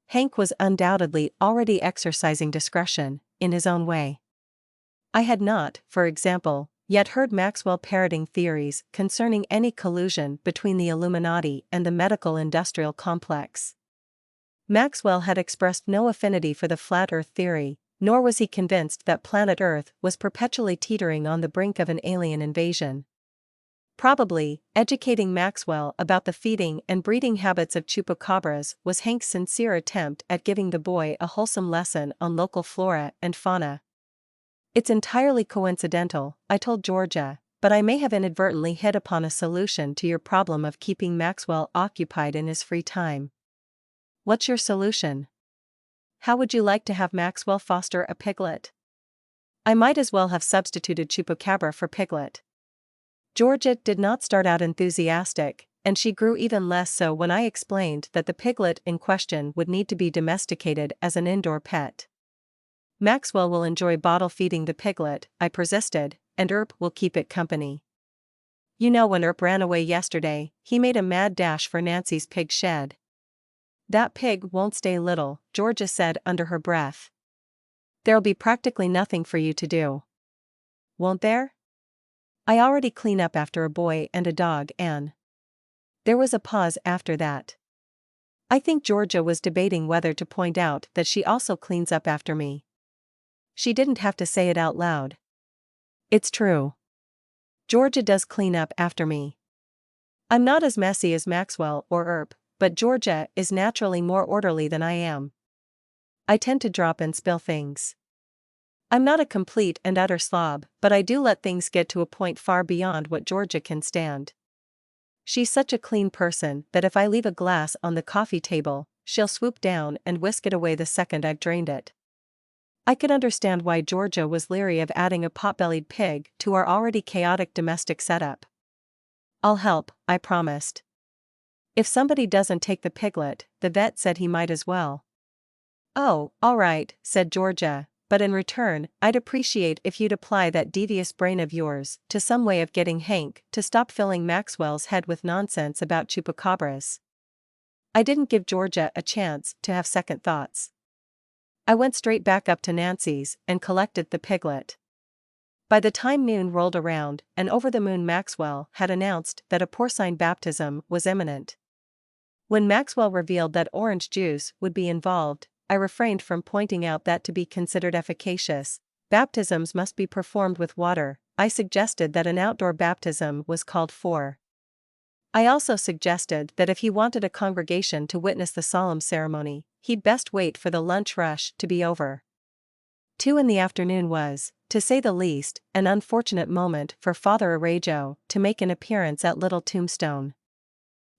Hank was undoubtedly already exercising discretion, in his own way. I had not, for example, yet heard Maxwell parroting theories concerning any collusion between the Illuminati and the medical-industrial complex. Maxwell had expressed no affinity for the flat Earth theory, nor was he convinced that planet Earth was perpetually teetering on the brink of an alien invasion. Probably, educating Maxwell about the feeding and breeding habits of chupacabras was Hank's sincere attempt at giving the boy a wholesome lesson on local flora and fauna. It's entirely coincidental, I told Georgia, but I may have inadvertently hit upon a solution to your problem of keeping Maxwell occupied in his free time. What's your solution? How would you like to have Maxwell foster a piglet? I might as well have substituted chupacabra for piglet. Georgia did not start out enthusiastic, and she grew even less so when I explained that the piglet in question would need to be domesticated as an indoor pet. Maxwell will enjoy bottle feeding the piglet, I persisted, and Earp will keep it company. You know, when Earp ran away yesterday, he made a mad dash for Nancy's pig shed. That pig won't stay little, Georgia said under her breath. There'll be practically nothing for you to do. Won't there? I already clean up after a boy and a dog, and... There was a pause after that. I think Georgia was debating whether to point out that she also cleans up after me. She didn't have to say it out loud. It's true. Georgia does clean up after me. I'm not as messy as Maxwell or Earp, but Georgia is naturally more orderly than I am. I tend to drop and spill things. I'm not a complete and utter slob, but I do let things get to a point far beyond what Georgia can stand. She's such a clean person that if I leave a glass on the coffee table, she'll swoop down and whisk it away the second I've drained it. I could understand why Georgia was leery of adding a pot-bellied pig to our already chaotic domestic setup. I'll help, I promised. If somebody doesn't take the piglet, the vet said he might as well. Oh, all right, said Georgia, but in return, I'd appreciate if you'd apply that devious brain of yours to some way of getting Hank to stop filling Maxwell's head with nonsense about chupacabras. I didn't give Georgia a chance to have second thoughts. I went straight back up to Nancy's and collected the piglet. By the time noon rolled around, an over-the-moon Maxwell had announced that a porcine baptism was imminent. When Maxwell revealed that orange juice would be involved, I refrained from pointing out that to be considered efficacious, baptisms must be performed with water. I suggested that an outdoor baptism was called for. I also suggested that if he wanted a congregation to witness the solemn ceremony, he'd best wait for the lunch rush to be over. 2 in the afternoon was, to say the least, an unfortunate moment for Father Arajo to make an appearance at Little Tombstone.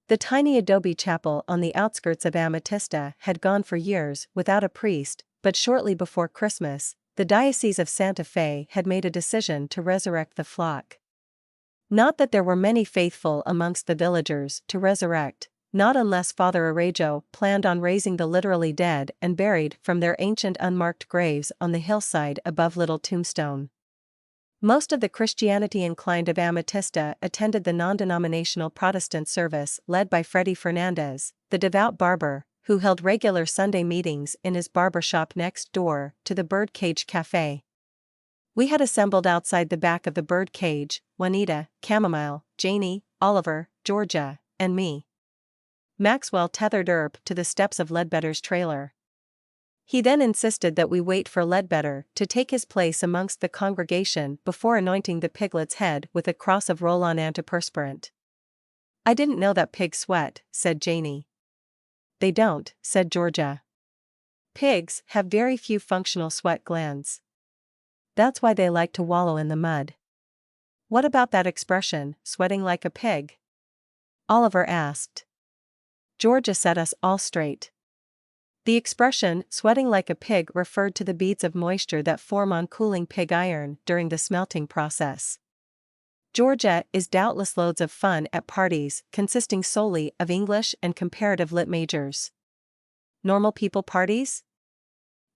The tiny adobe chapel on the outskirts of Amatista had gone for years without a priest, but shortly before Christmas, the Diocese of Santa Fe had made a decision to resurrect the flock. Not that there were many faithful amongst the villagers to resurrect, not unless Father Arajo planned on raising the literally dead and buried from their ancient unmarked graves on the hillside above Little Tombstone. Most of the Christianity-inclined of Amatista attended the non-denominational Protestant service led by Freddy Fernandez, the devout barber, who held regular Sunday meetings in his barber shop next door to the Birdcage Cafe. We had assembled outside the back of the Birdcage, Juanita, Chamomile, Janie, Oliver, Georgia, and me. Maxwell tethered Earp to the steps of Ledbetter's trailer. He then insisted that we wait for Ledbetter to take his place amongst the congregation before anointing the piglet's head with a cross of roll-on antiperspirant. I didn't know that pigs sweat, said Janie. They don't, said Georgia. Pigs have very few functional sweat glands. That's why they like to wallow in the mud. What about that expression, sweating like a pig? Oliver asked. Georgia set us all straight. The expression, sweating like a pig, referred to the beads of moisture that form on cooling pig iron during the smelting process. Georgia is doubtless loads of fun at parties consisting solely of English and comparative lit majors. Normal people parties?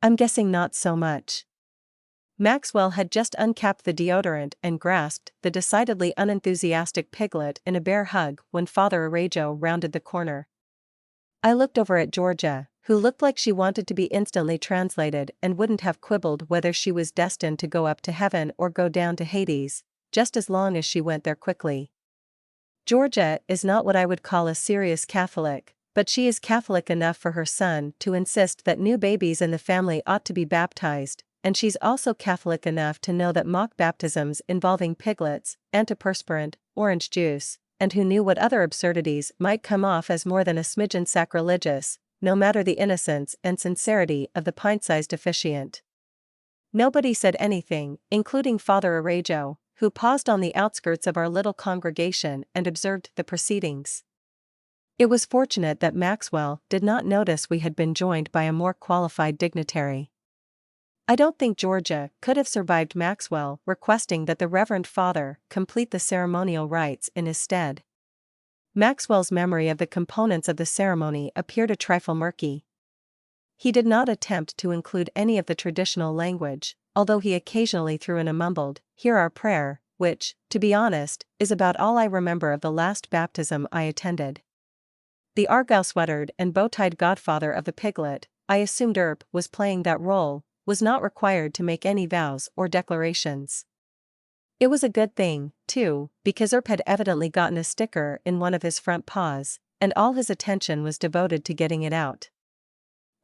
I'm guessing not so much. Maxwell had just uncapped the deodorant and grasped the decidedly unenthusiastic piglet in a bear hug when Father Arajo rounded the corner. I looked over at Georgia, who looked like she wanted to be instantly translated and wouldn't have quibbled whether she was destined to go up to heaven or go down to Hades, just as long as she went there quickly. Georgia is not what I would call a serious Catholic, but she is Catholic enough for her son to insist that new babies in the family ought to be baptized, and she's also Catholic enough to know that mock baptisms involving piglets, antiperspirant, orange juice, and who knew what other absurdities might come off as more than a smidgen sacrilegious, no matter the innocence and sincerity of the pint-sized officiant. Nobody said anything, including Father Arajo, who paused on the outskirts of our little congregation and observed the proceedings. It was fortunate that Maxwell did not notice we had been joined by a more qualified dignitary. I don't think Georgia could have survived Maxwell requesting that the Reverend Father complete the ceremonial rites in his stead. Maxwell's memory of the components of the ceremony appeared a trifle murky. He did not attempt to include any of the traditional language, although he occasionally threw in a mumbled, "Hear our prayer," which, to be honest, is about all I remember of the last baptism I attended. The argyle-sweatered and bow-tied godfather of the piglet, I assumed Earp was playing that role, was not required to make any vows or declarations. It was a good thing, too, because Earp had evidently gotten a sticker in one of his front paws, and all his attention was devoted to getting it out.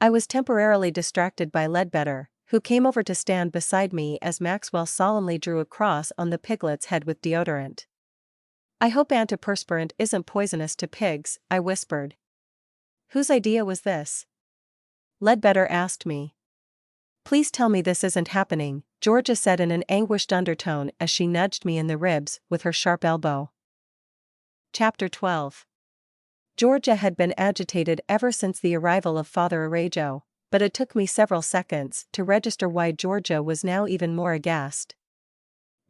I was temporarily distracted by Ledbetter, who came over to stand beside me as Maxwell solemnly drew a cross on the piglet's head with deodorant. I hope antiperspirant isn't poisonous to pigs, I whispered. Whose idea was this? Ledbetter asked me. Please tell me this isn't happening, Georgia said in an anguished undertone as she nudged me in the ribs with her sharp elbow. Chapter 12. Georgia had been agitated ever since the arrival of Father Arajo, but it took me several seconds to register why Georgia was now even more aghast.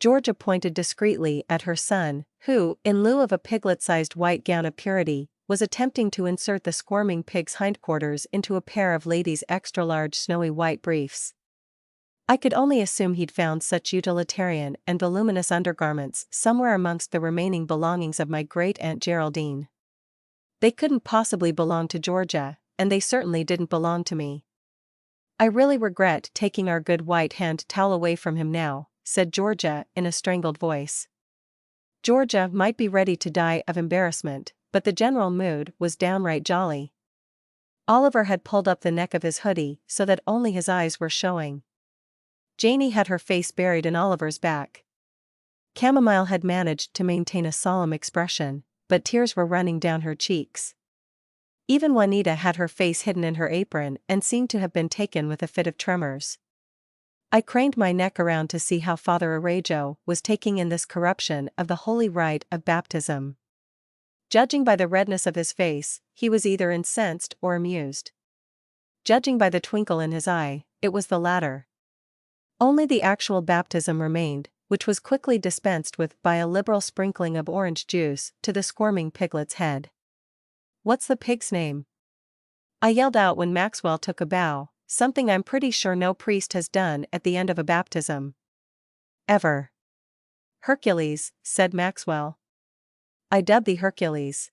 Georgia pointed discreetly at her son, who, in lieu of a piglet-sized white gown of purity, was attempting to insert the squirming pig's hindquarters into a pair of ladies' extra-large snowy white briefs. I could only assume he'd found such utilitarian and voluminous undergarments somewhere amongst the remaining belongings of my great-aunt Geraldine. They couldn't possibly belong to Georgia, and they certainly didn't belong to me. "I really regret taking our good white hand towel away from him now," said Georgia in a strangled voice. Georgia might be ready to die of embarrassment, but the general mood was downright jolly. Oliver had pulled up the neck of his hoodie so that only his eyes were showing. Janie had her face buried in Oliver's back. Chamomile had managed to maintain a solemn expression, but tears were running down her cheeks. Even Juanita had her face hidden in her apron and seemed to have been taken with a fit of tremors. I craned my neck around to see how Father Arajo was taking in this corruption of the holy rite of baptism. Judging by the redness of his face, he was either incensed or amused. Judging by the twinkle in his eye, it was the latter. Only the actual baptism remained, which was quickly dispensed with by a liberal sprinkling of orange juice to the squirming piglet's head. "What's the pig's name?" I yelled out when Maxwell took a bow, something I'm pretty sure no priest has done at the end of a baptism. "Ever." "Hercules," said Maxwell. "I dub thee Hercules."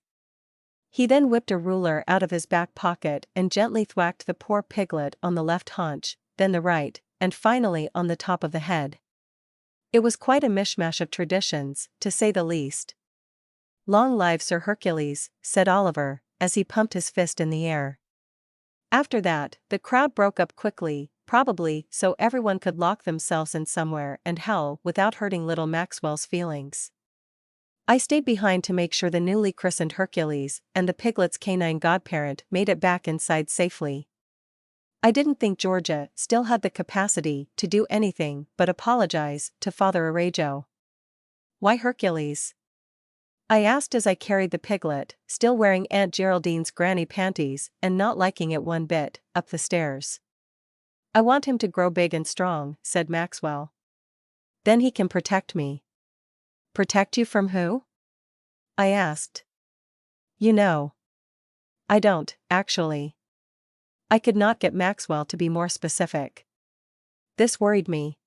He then whipped a ruler out of his back pocket and gently thwacked the poor piglet on the left haunch, then the right, and finally on the top of the head. It was quite a mishmash of traditions, to say the least. "Long live Sir Hercules," said Oliver, as he pumped his fist in the air. After that, the crowd broke up quickly, probably so everyone could lock themselves in somewhere and howl without hurting little Maxwell's feelings. I stayed behind to make sure the newly christened Hercules and the piglet's canine godparent made it back inside safely. I didn't think Georgia still had the capacity to do anything but apologize to Father Arajo. "Why Hercules?" I asked as I carried the piglet, still wearing Aunt Geraldine's granny panties and not liking it one bit, up the stairs. "I want him to grow big and strong," said Maxwell. "Then he can protect me." "Protect you from who?" I asked. "You know." "I don't, actually." I could not get Maxwell to be more specific. This worried me.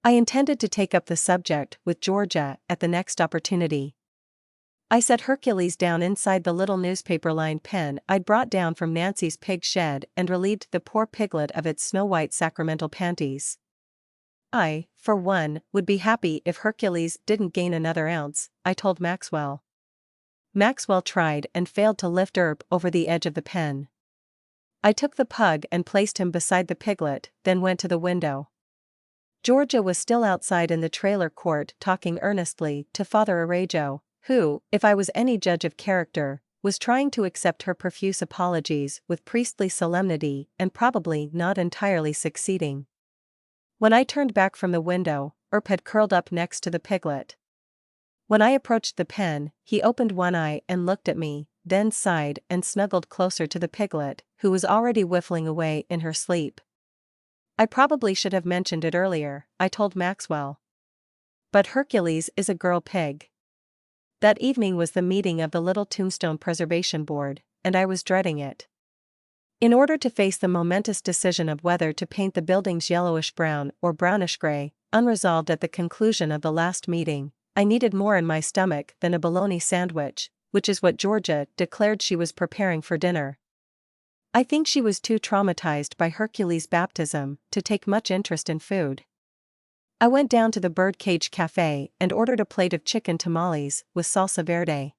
I intended to take up the subject with Georgia at the next opportunity. I set Hercules down inside the little newspaper-lined pen I'd brought down from Nancy's pig shed and relieved the poor piglet of its snow-white sacramental panties. I, for one, would be happy if Hercules didn't gain another ounce, I told Maxwell. Maxwell tried and failed to lift Earp over the edge of the pen. I took the pug and placed him beside the piglet, then went to the window. Georgia was still outside in the trailer court talking earnestly to Father Arajo, who, if I was any judge of character, was trying to accept her profuse apologies with priestly solemnity and probably not entirely succeeding. When I turned back from the window, Earp had curled up next to the piglet. When I approached the pen, he opened one eye and looked at me, then sighed and snuggled closer to the piglet, who was already whiffling away in her sleep. "I probably should have mentioned it earlier," I told Maxwell. "But Hercules is a girl pig." That evening was the meeting of the Little Tombstone Preservation Board, and I was dreading it. In order to face the momentous decision of whether to paint the buildings yellowish-brown or brownish-gray, unresolved at the conclusion of the last meeting, I needed more in my stomach than a bologna sandwich, which is what Georgia declared she was preparing for dinner. I think she was too traumatized by Hercules' baptism to take much interest in food. I went down to the Birdcage Cafe and ordered a plate of chicken tamales with salsa verde.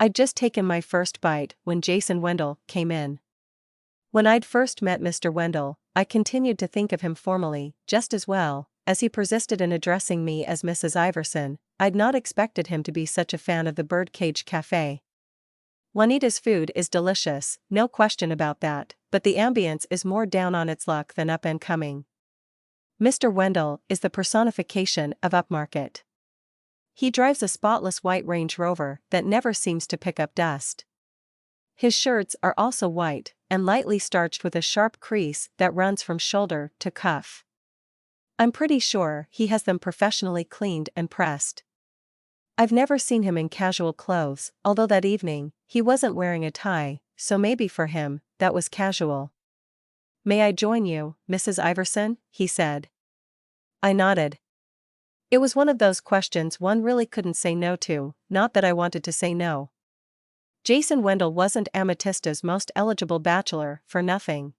I'd just taken my first bite when Jason Wendell came in. When I'd first met Mr. Wendell, I continued to think of him formally, just as well, as he persisted in addressing me as Mrs. Iverson. I'd not expected him to be such a fan of the Birdcage Cafe. Juanita's food is delicious, no question about that, but the ambience is more down on its luck than up and coming. Mr. Wendell is the personification of upmarket. He drives a spotless white Range Rover that never seems to pick up dust. His shirts are also white, and lightly starched with a sharp crease that runs from shoulder to cuff. I'm pretty sure he has them professionally cleaned and pressed. I've never seen him in casual clothes, although that evening, he wasn't wearing a tie, so maybe for him, that was casual. May I join you, Mrs. Iverson? He said. I nodded. It was one of those questions one really couldn't say no to, not that I wanted to say no. Jason Wendell wasn't Amatista's most eligible bachelor for nothing.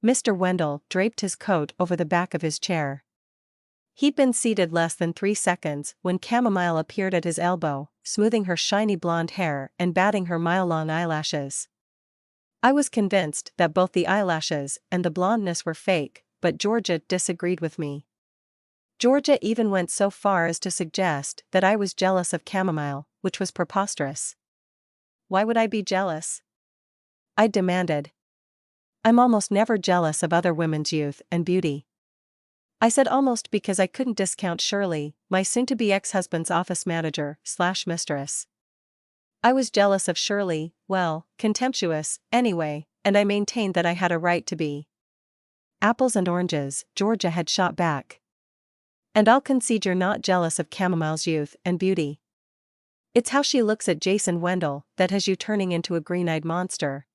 Mr. Wendell draped his coat over the back of his chair. He'd been seated less than 3 seconds when Chamomile appeared at his elbow, smoothing her shiny blonde hair and batting her mile-long eyelashes. I was convinced that both the eyelashes and the blondness were fake, but Georgia disagreed with me. Georgia even went so far as to suggest that I was jealous of Chamomile, which was preposterous. Why would I be jealous? I demanded. I'm almost never jealous of other women's youth and beauty. I said almost because I couldn't discount Shirley, my soon-to-be ex-husband's office manager/mistress. I was jealous of Shirley, well, contemptuous, anyway, and I maintained that I had a right to be. Apples and oranges, Georgia had shot back. And I'll concede you're not jealous of Chamomile's youth and beauty. It's how she looks at Jason Wendell that has you turning into a green-eyed monster.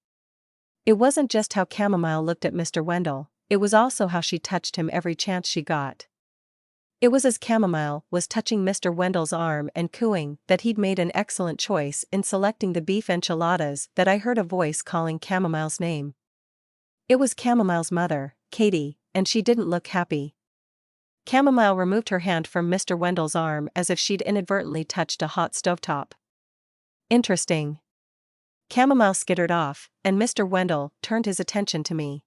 It wasn't just how Chamomile looked at Mr. Wendell, it was also how she touched him every chance she got. It was as Chamomile was touching Mr. Wendell's arm and cooing that he'd made an excellent choice in selecting the beef enchiladas that I heard a voice calling Chamomile's name. It was Chamomile's mother, Katie, and she didn't look happy. Chamomile removed her hand from Mr. Wendell's arm as if she'd inadvertently touched a hot stovetop. Interesting. Chamomile skittered off, and Mr. Wendell turned his attention to me.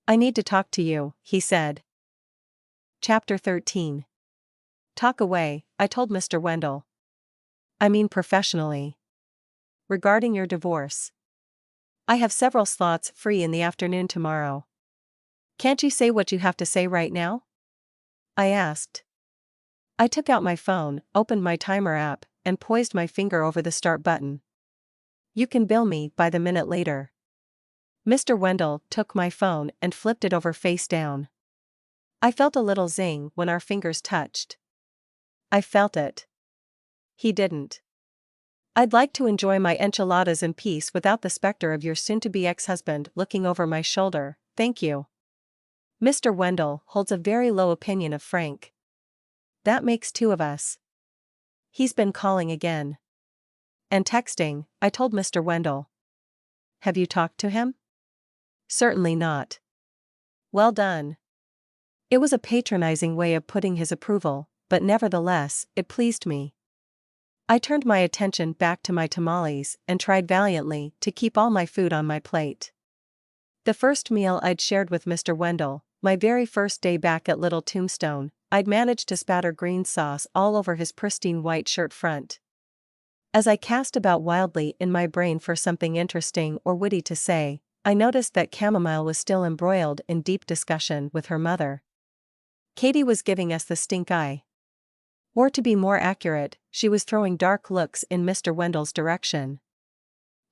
I need to talk to you, he said. Chapter 13. Talk away, I told Mr. Wendell. I mean professionally. Regarding your divorce. I have several slots free in the afternoon tomorrow. Can't you say what you have to say right now? I asked. I took out my phone, opened my timer app, and poised my finger over the start button. You can bill me by the minute later. Mr. Wendell took my phone and flipped it over face down. I felt a little zing when our fingers touched. I felt it. He didn't. I'd like to enjoy my enchiladas in peace without the specter of your soon-to-be ex-husband looking over my shoulder, thank you. Mr. Wendell holds a very low opinion of Frank. That makes 2 of us. He's been calling again. And texting, I told Mr. Wendell. Have you talked to him? Certainly not. Well done. It was a patronizing way of putting his approval, but nevertheless, it pleased me. I turned my attention back to my tamales and tried valiantly to keep all my food on my plate. The first meal I'd shared with Mr. Wendell, my very first day back at Little Tombstone, I'd managed to spatter green sauce all over his pristine white shirt front. As I cast about wildly in my brain for something interesting or witty to say, I noticed that Chamomile was still embroiled in deep discussion with her mother. Katie was giving us the stink eye. Or to be more accurate, she was throwing dark looks in Mr. Wendell's direction.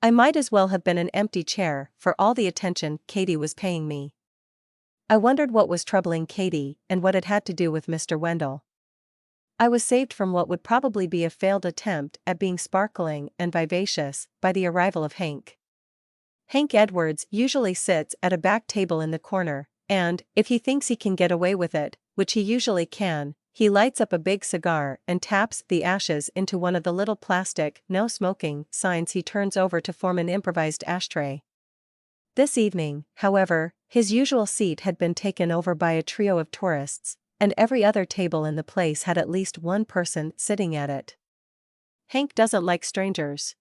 I might as well have been an empty chair for all the attention Katie was paying me. I wondered what was troubling Katie and what it had to do with Mr. Wendell. I was saved from what would probably be a failed attempt at being sparkling and vivacious by the arrival of Hank. Hank Edwards usually sits at a back table in the corner, and, if he thinks he can get away with it, which he usually can, he lights up a big cigar and taps the ashes into one of the little plastic "no smoking" signs he turns over to form an improvised ashtray. This evening, however, his usual seat had been taken over by a trio of tourists, and every other table in the place had at least one person sitting at it. Hank doesn't like strangers.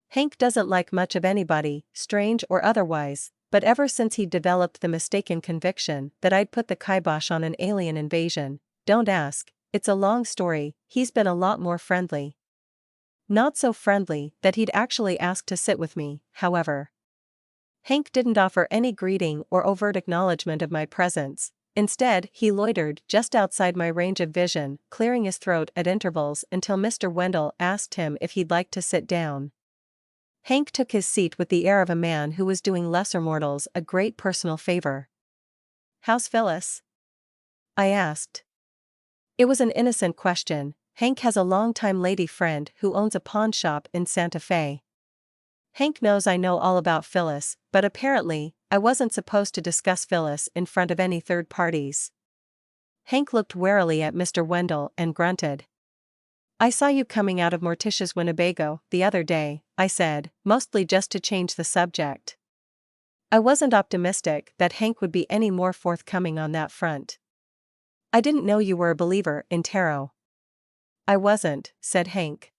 Hank doesn't like much of anybody, strange or otherwise, but ever since he'd developed the mistaken conviction that I'd put the kibosh on an alien invasion, don't ask, it's a long story, he's been a lot more friendly. Not so friendly that he'd actually ask to sit with me, however. Hank didn't offer any greeting or overt acknowledgement of my presence. Instead, he loitered just outside my range of vision, clearing his throat at intervals until Mr. Wendell asked him if he'd like to sit down. Hank took his seat with the air of a man who was doing lesser mortals a great personal favor. "How's Phyllis?" I asked. It was an innocent question. Hank has a longtime lady friend who owns a pawn shop in Santa Fe. Hank knows I know all about Phyllis, but apparently, I wasn't supposed to discuss Phyllis in front of any third parties. Hank looked warily at Mr. Wendell and grunted. I saw you coming out of Morticia's Winnebago the other day, I said, mostly just to change the subject. I wasn't optimistic that Hank would be any more forthcoming on that front. I didn't know you were a believer in tarot. I wasn't, said Hank.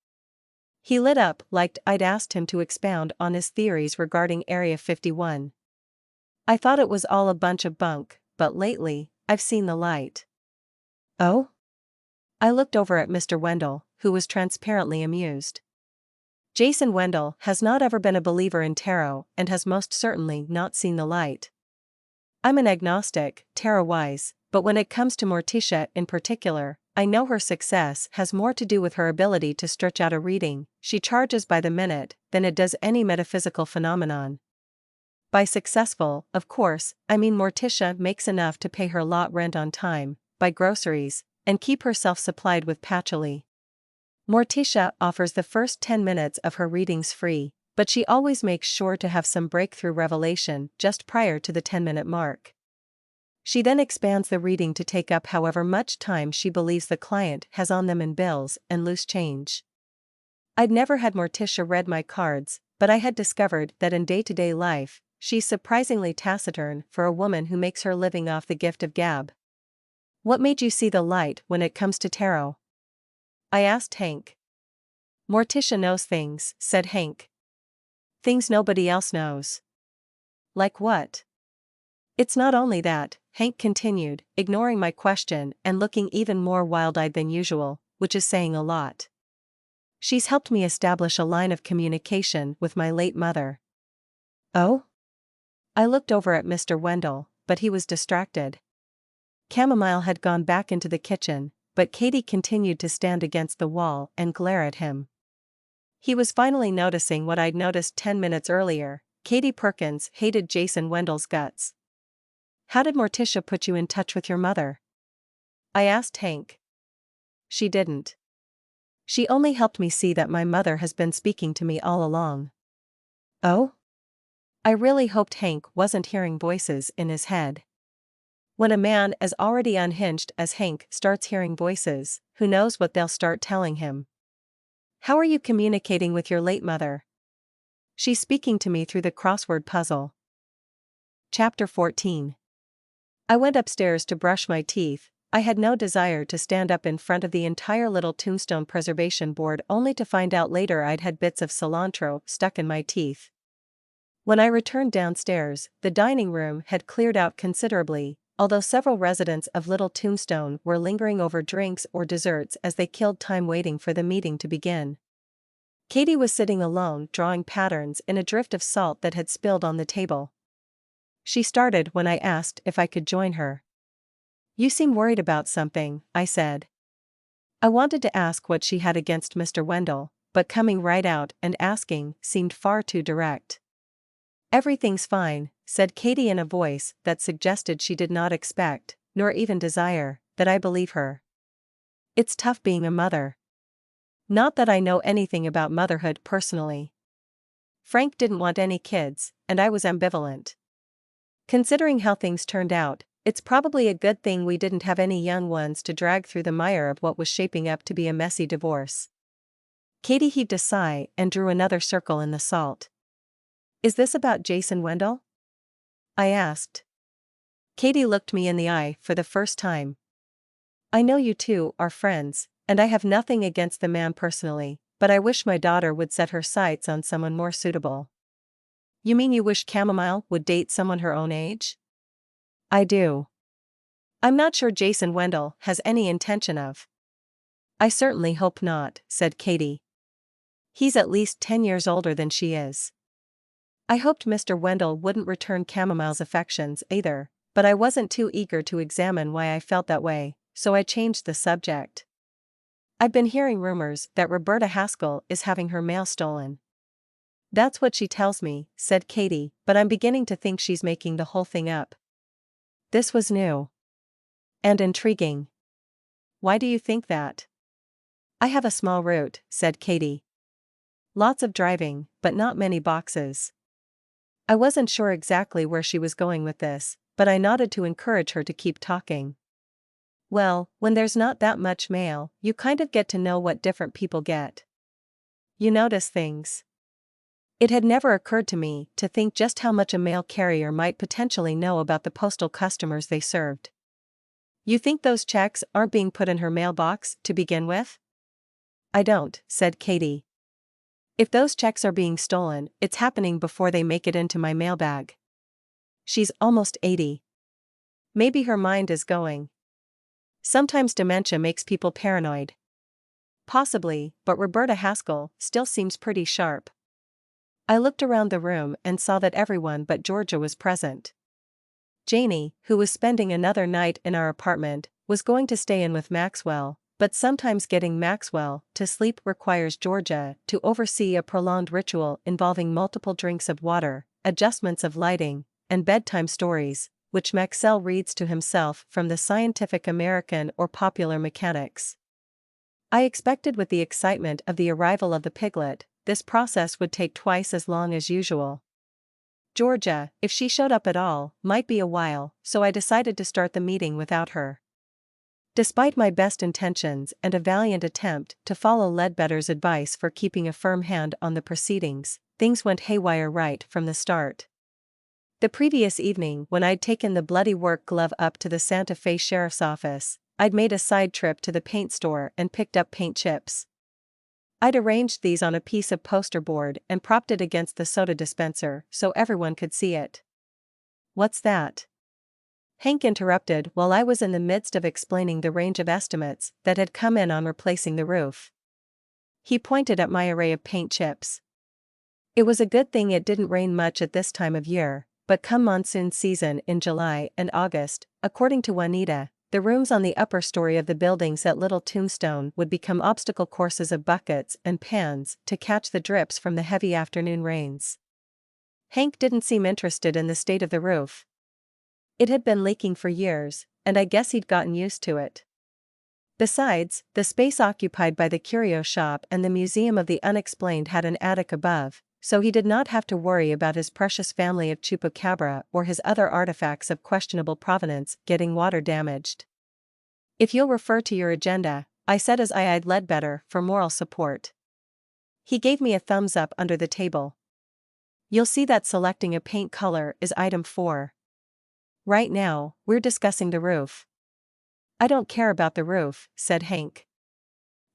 He lit up like I'd asked him to expound on his theories regarding Area 51. I thought it was all a bunch of bunk, but lately, I've seen the light. Oh? I looked over at Mr. Wendell, who was transparently amused. Jason Wendell has not ever been a believer in tarot and has most certainly not seen the light. I'm an agnostic, tarot-wise, but when it comes to Morticia in particular, I know her success has more to do with her ability to stretch out a reading she charges by the minute than it does any metaphysical phenomenon. By successful, of course, I mean Morticia makes enough to pay her lot rent on time, buy groceries, and keep herself supplied with patchouli. Morticia offers the first 10 minutes of her readings free, but she always makes sure to have some breakthrough revelation just prior to the 10-minute mark. She then expands the reading to take up however much time she believes the client has on them in bills and loose change. I'd never had Morticia read my cards, but I had discovered that in day-to-day life, she's surprisingly taciturn for a woman who makes her living off the gift of gab. What made you see the light when it comes to tarot? I asked Hank. Morticia knows things, said Hank. Things nobody else knows. Like what? It's not only that, Hank continued, ignoring my question and looking even more wild-eyed than usual, which is saying a lot. She's helped me establish a line of communication with my late mother. Oh? I looked over at Mr. Wendell, but he was distracted. Chamomile had gone back into the kitchen, but Katie continued to stand against the wall and glare at him. He was finally noticing what I'd noticed 10 minutes earlier. Katie Perkins hated Jason Wendell's guts. How did Morticia put you in touch with your mother? I asked Hank. She didn't. She only helped me see that my mother has been speaking to me all along. Oh? I really hoped Hank wasn't hearing voices in his head. When a man as already unhinged as Hank starts hearing voices, who knows what they'll start telling him? How are you communicating with your late mother? She's speaking to me through the crossword puzzle. Chapter 14. I went upstairs to brush my teeth. I had no desire to stand up in front of the entire Little Tombstone Preservation Board only to find out later I'd had bits of cilantro stuck in my teeth. When I returned downstairs, the dining room had cleared out considerably, although several residents of Little Tombstone were lingering over drinks or desserts as they killed time waiting for the meeting to begin. Katie was sitting alone drawing patterns in a drift of salt that had spilled on the table. She started when I asked if I could join her. You seem worried about something, I said. I wanted to ask what she had against Mr. Wendell, but coming right out and asking seemed far too direct. Everything's fine, said Katie in a voice that suggested she did not expect, nor even desire, that I believe her. It's tough being a mother. Not that I know anything about motherhood personally. Frank didn't want any kids, and I was ambivalent. Considering how things turned out, it's probably a good thing we didn't have any young ones to drag through the mire of what was shaping up to be a messy divorce. Katie heaved a sigh and drew another circle in the salt. Is this about Jason Wendell? I asked. Katie looked me in the eye for the first time. I know you two are friends, and I have nothing against the man personally, but I wish my daughter would set her sights on someone more suitable. You mean you wish Chamomile would date someone her own age? I do. I'm not sure Jason Wendell has any intention of. I certainly hope not, said Katie. He's at least 10 years older than she is. I hoped Mr. Wendell wouldn't return Chamomile's affections either, but I wasn't too eager to examine why I felt that way, so I changed the subject. I've been hearing rumors that Roberta Haskell is having her mail stolen. That's what she tells me, said Katie, but I'm beginning to think she's making the whole thing up. This was new. And intriguing. Why do you think that? I have a small route, said Katie. Lots of driving, but not many boxes. I wasn't sure exactly where she was going with this, but I nodded to encourage her to keep talking. Well, when there's not that much mail, you kind of get to know what different people get. You notice things. It had never occurred to me to think just how much a mail carrier might potentially know about the postal customers they served. You think those checks aren't being put in her mailbox to begin with? I don't, said Katie. If those checks are being stolen, it's happening before they make it into my mailbag. She's almost 80. Maybe her mind is going. Sometimes dementia makes people paranoid. Possibly, but Roberta Haskell still seems pretty sharp. I looked around the room and saw that everyone but Georgia was present. Janie, who was spending another night in our apartment, was going to stay in with Maxwell, but sometimes getting Maxwell to sleep requires Georgia to oversee a prolonged ritual involving multiple drinks of water, adjustments of lighting, and bedtime stories, which Maxwell reads to himself from the Scientific American or Popular Mechanics. I expected with the excitement of the arrival of the piglet, this process would take twice as long as usual. Georgia, if she showed up at all, might be a while, so I decided to start the meeting without her. Despite my best intentions and a valiant attempt to follow Ledbetter's advice for keeping a firm hand on the proceedings, things went haywire right from the start. The previous evening, when I'd taken the bloody work glove up to the Santa Fe Sheriff's Office, I'd made a side trip to the paint store and picked up paint chips. I'd arranged these on a piece of poster board and propped it against the soda dispenser so everyone could see it. What's that? Hank interrupted while I was in the midst of explaining the range of estimates that had come in on replacing the roof. He pointed at my array of paint chips. It was a good thing it didn't rain much at this time of year, but come monsoon season in July and August, according to Juanita, the rooms on the upper story of the buildings at Little Tombstone would become obstacle courses of buckets and pans to catch the drips from the heavy afternoon rains. Hank didn't seem interested in the state of the roof. It had been leaking for years, and I guess he'd gotten used to it. Besides, the space occupied by the curio shop and the Museum of the Unexplained had an attic above, so he did not have to worry about his precious family of chupacabra or his other artifacts of questionable provenance getting water damaged. If you'll refer to your agenda, I said as I eyed Ledbetter for moral support. He gave me a thumbs up under the table. You'll see that selecting a paint color is item 4. Right now, we're discussing the roof. I don't care about the roof, said Hank.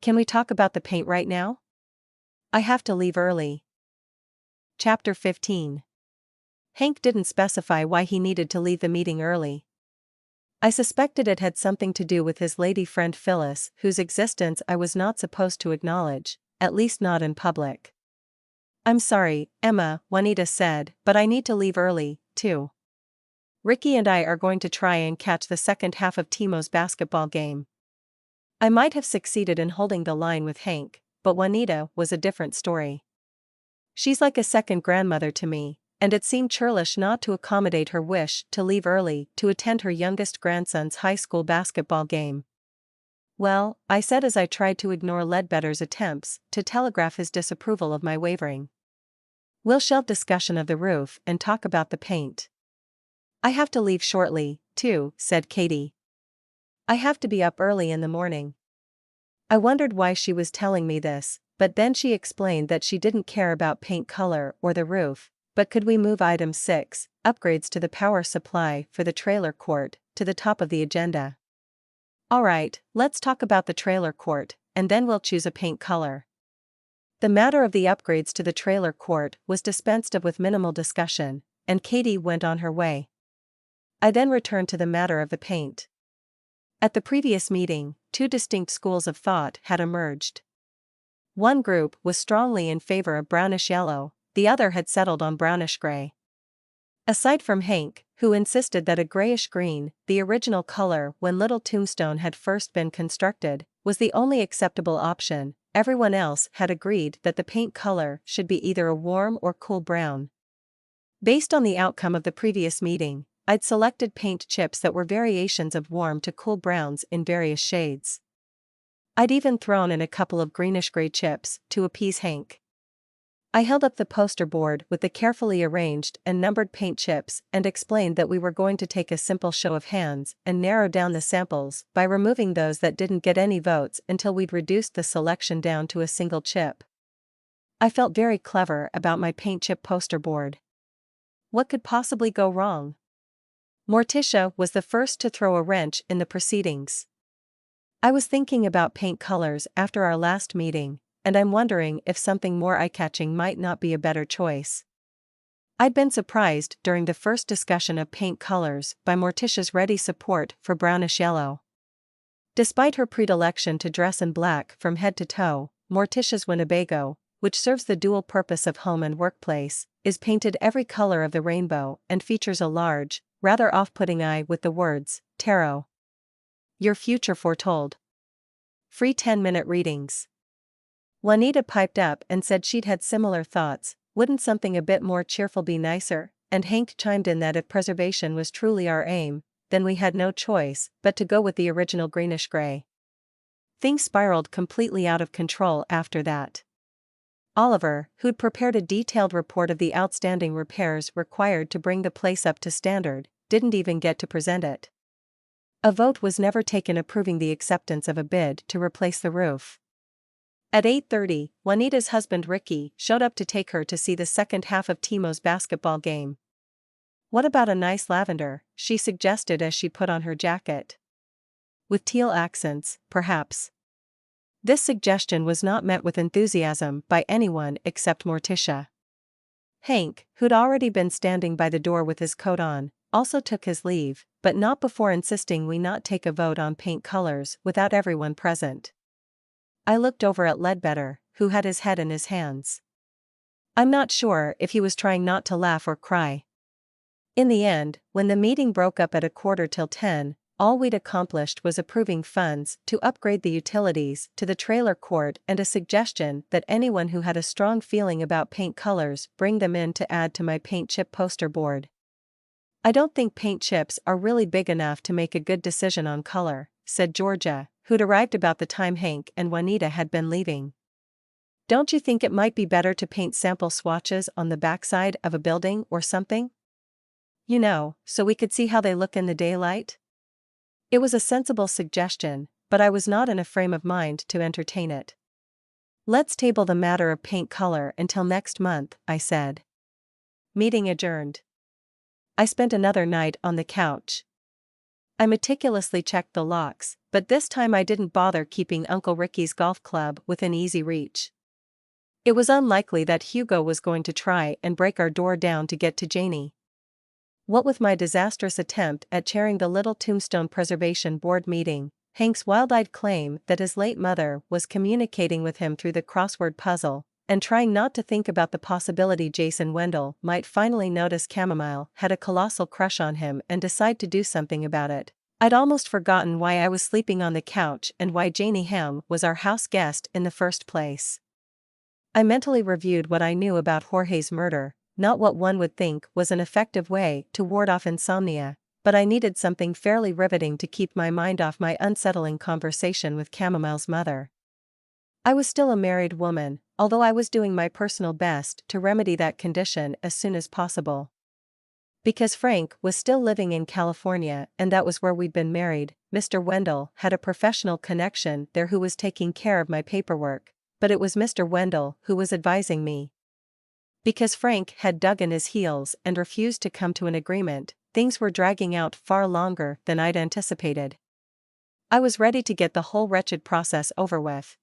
Can we talk about the paint right now? I have to leave early. Chapter 15. Hank didn't specify why he needed to leave the meeting early. I suspected it had something to do with his lady friend Phyllis, whose existence I was not supposed to acknowledge, at least not in public. I'm sorry, Emma, Juanita said, but I need to leave early, too. Ricky and I are going to try and catch the second half of Timo's basketball game. I might have succeeded in holding the line with Hank, but Juanita was a different story. She's like a second grandmother to me, and it seemed churlish not to accommodate her wish to leave early to attend her youngest grandson's high school basketball game. Well, I said as I tried to ignore Ledbetter's attempts to telegraph his disapproval of my wavering. We'll shelve discussion of the roof and talk about the paint. I have to leave shortly, too, said Katie. I have to be up early in the morning. I wondered why she was telling me this, but then she explained that she didn't care about paint color or the roof, but could we move item 6, upgrades to the power supply for the trailer court, to the top of the agenda. Alright, let's talk about the trailer court, and then we'll choose a paint color. The matter of the upgrades to the trailer court was dispensed of with minimal discussion, and Katie went on her way. I then returned to the matter of the paint. At the previous meeting, 2 distinct schools of thought had emerged. One group was strongly in favor of brownish yellow, the other had settled on brownish gray. Aside from Hank, who insisted that a grayish green, the original color when Little Tombstone had first been constructed, was the only acceptable option, everyone else had agreed that the paint color should be either a warm or cool brown. Based on the outcome of the previous meeting, I'd selected paint chips that were variations of warm to cool browns in various shades. I'd even thrown in a couple of greenish-gray chips to appease Hank. I held up the poster board with the carefully arranged and numbered paint chips and explained that we were going to take a simple show of hands and narrow down the samples by removing those that didn't get any votes until we'd reduced the selection down to a single chip. I felt very clever about my paint chip poster board. What could possibly go wrong? Morticia was the first to throw a wrench in the proceedings. I was thinking about paint colors after our last meeting, and I'm wondering if something more eye-catching might not be a better choice. I'd been surprised during the first discussion of paint colors by Morticia's ready support for brownish yellow. Despite her predilection to dress in black from head to toe, Morticia's Winnebago, which serves the dual purpose of home and workplace, is painted every color of the rainbow and features a large, rather off-putting eye with the words, Tarot. Your future foretold. Free 10-minute readings. Juanita piped up and said she'd had similar thoughts. Wouldn't something a bit more cheerful be nicer? And Hank chimed in that if preservation was truly our aim, then we had no choice but to go with the original greenish-gray. Things spiraled completely out of control after that. Oliver, who'd prepared a detailed report of the outstanding repairs required to bring the place up to standard, didn't even get to present it. A vote was never taken approving the acceptance of a bid to replace the roof. At 8:30, Juanita's husband Ricky showed up to take her to see the second half of Timo's basketball game. What about a nice lavender, she suggested as she put on her jacket. With teal accents, perhaps. This suggestion was not met with enthusiasm by anyone except Morticia. Hank, who'd already been standing by the door with his coat on, also took his leave, but not before insisting we not take a vote on paint colors without everyone present. I looked over at Ledbetter, who had his head in his hands. I'm not sure if he was trying not to laugh or cry. In the end, when the meeting broke up at 9:45, all we'd accomplished was approving funds to upgrade the utilities to the trailer court and a suggestion that anyone who had a strong feeling about paint colors bring them in to add to my paint chip poster board. I don't think paint chips are really big enough to make a good decision on color, said Georgia, who'd arrived about the time Hank and Juanita had been leaving. Don't you think it might be better to paint sample swatches on the backside of a building or something? You know, so we could see how they look in the daylight? It was a sensible suggestion, but I was not in a frame of mind to entertain it. Let's table the matter of paint color until next month, I said. Meeting adjourned. I spent another night on the couch. I meticulously checked the locks, but this time I didn't bother keeping Uncle Ricky's golf club within easy reach. It was unlikely that Hugo was going to try and break our door down to get to Janie. What with my disastrous attempt at chairing the Little Tombstone Preservation Board meeting, Hank's wild-eyed claim that his late mother was communicating with him through the crossword puzzle, and trying not to think about the possibility Jason Wendell might finally notice Chamomile had a colossal crush on him and decide to do something about it, I'd almost forgotten why I was sleeping on the couch and why Janie Ham was our house guest in the first place. I mentally reviewed what I knew about Jorge's murder, not what one would think was an effective way to ward off insomnia, but I needed something fairly riveting to keep my mind off my unsettling conversation with Chamomile's mother. I was still a married woman, although I was doing my personal best to remedy that condition as soon as possible. Because Frank was still living in California and that was where we'd been married, Mr. Wendell had a professional connection there who was taking care of my paperwork, but it was Mr. Wendell who was advising me. Because Frank had dug in his heels and refused to come to an agreement, things were dragging out far longer than I'd anticipated. I was ready to get the whole wretched process over with.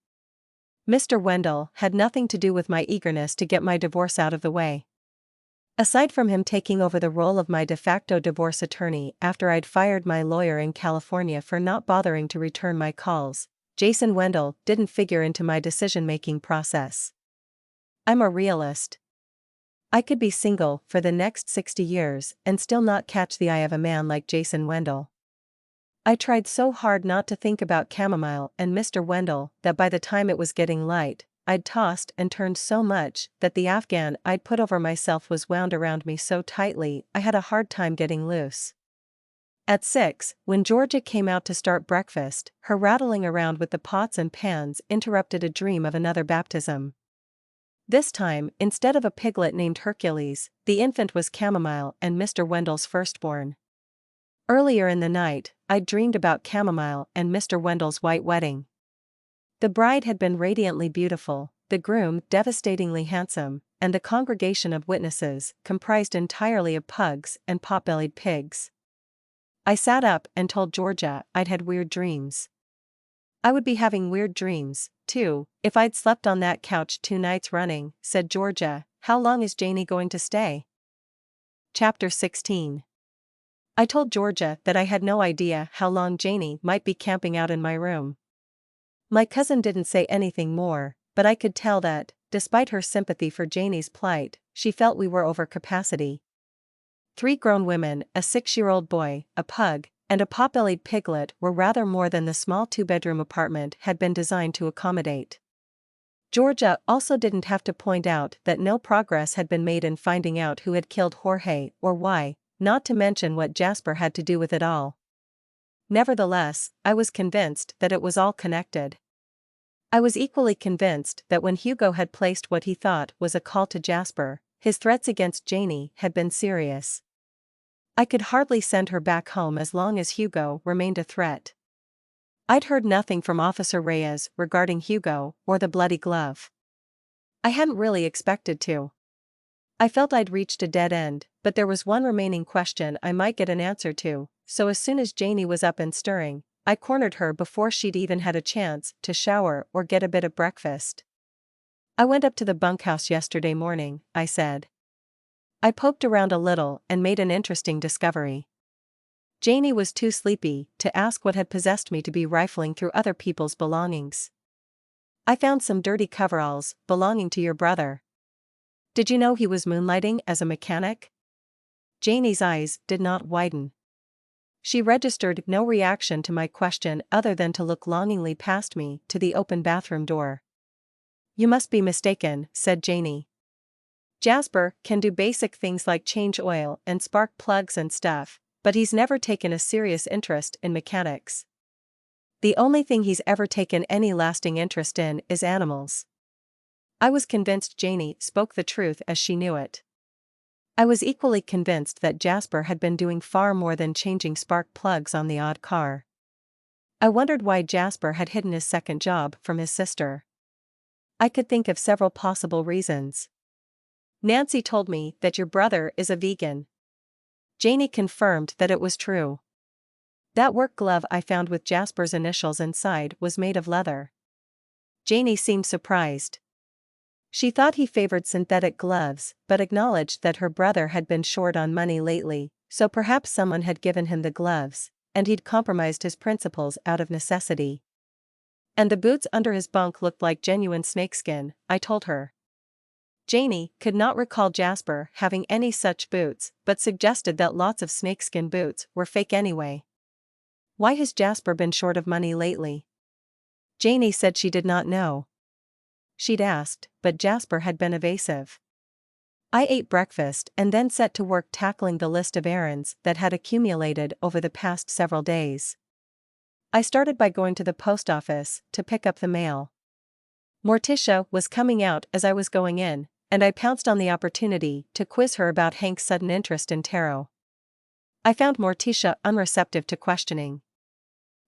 Mr. Wendell had nothing to do with my eagerness to get my divorce out of the way. Aside from him taking over the role of my de facto divorce attorney after I'd fired my lawyer in California for not bothering to return my calls, Jason Wendell didn't figure into my decision-making process. I'm a realist. I could be single for the next 60 years and still not catch the eye of a man like Jason Wendell. I tried so hard not to think about Chamomile and Mr. Wendell that by the time it was getting light, I'd tossed and turned so much that the afghan I'd put over myself was wound around me so tightly I had a hard time getting loose. At 6, when Georgia came out to start breakfast, her rattling around with the pots and pans interrupted a dream of another baptism. This time, instead of a piglet named Hercules, the infant was Chamomile and Mr. Wendell's firstborn. Earlier in the night, I'd dreamed about Chamomile and Mr. Wendell's white wedding. The bride had been radiantly beautiful, the groom devastatingly handsome, and the congregation of witnesses comprised entirely of pugs and pot-bellied pigs. I sat up and told Georgia I'd had weird dreams. I would be having weird dreams, too, if I'd slept on that couch 2 nights running, said Georgia. How long is Janie going to stay? Chapter 16. I told Georgia that I had no idea how long Janie might be camping out in my room. My cousin didn't say anything more, but I could tell that, despite her sympathy for Janie's plight, she felt we were over capacity. 3 grown women, a 6-year-old boy, a pug, and a pot-bellied piglet were rather more than the small 2-bedroom apartment had been designed to accommodate. Georgia also didn't have to point out that no progress had been made in finding out who had killed Jorge or why, not to mention what Jasper had to do with it all. Nevertheless, I was convinced that it was all connected. I was equally convinced that when Hugo had placed what he thought was a call to Jasper, his threats against Janie had been serious. I could hardly send her back home as long as Hugo remained a threat. I'd heard nothing from Officer Reyes regarding Hugo or the bloody glove. I hadn't really expected to. I felt I'd reached a dead end, but there was one remaining question I might get an answer to, so as soon as Janie was up and stirring, I cornered her before she'd even had a chance to shower or get a bit of breakfast. I went up to the bunkhouse yesterday morning, I said. I poked around a little and made an interesting discovery. Janie was too sleepy to ask what had possessed me to be rifling through other people's belongings. I found some dirty coveralls belonging to your brother. Did you know he was moonlighting as a mechanic? Janie's eyes did not widen. She registered no reaction to my question other than to look longingly past me to the open bathroom door. You must be mistaken, said Janie. Jasper can do basic things like change oil and spark plugs and stuff, but he's never taken a serious interest in mechanics. The only thing he's ever taken any lasting interest in is animals. I was convinced Janie spoke the truth as she knew it. I was equally convinced that Jasper had been doing far more than changing spark plugs on the odd car. I wondered why Jasper had hidden his second job from his sister. I could think of several possible reasons. Nancy told me that your brother is a vegan. Janie confirmed that it was true. That work glove I found with Jasper's initials inside was made of leather. Janie seemed surprised. She thought he favored synthetic gloves, but acknowledged that her brother had been short on money lately, so perhaps someone had given him the gloves, and he'd compromised his principles out of necessity. And the boots under his bunk looked like genuine snakeskin, I told her. Janie could not recall Jasper having any such boots, but suggested that lots of snakeskin boots were fake anyway. Why has Jasper been short of money lately? Janie said she did not know. She'd asked, but Jasper had been evasive. I ate breakfast and then set to work tackling the list of errands that had accumulated over the past several days. I started by going to the post office to pick up the mail. Morticia was coming out as I was going in, and I pounced on the opportunity to quiz her about Hank's sudden interest in tarot. I found Morticia unreceptive to questioning.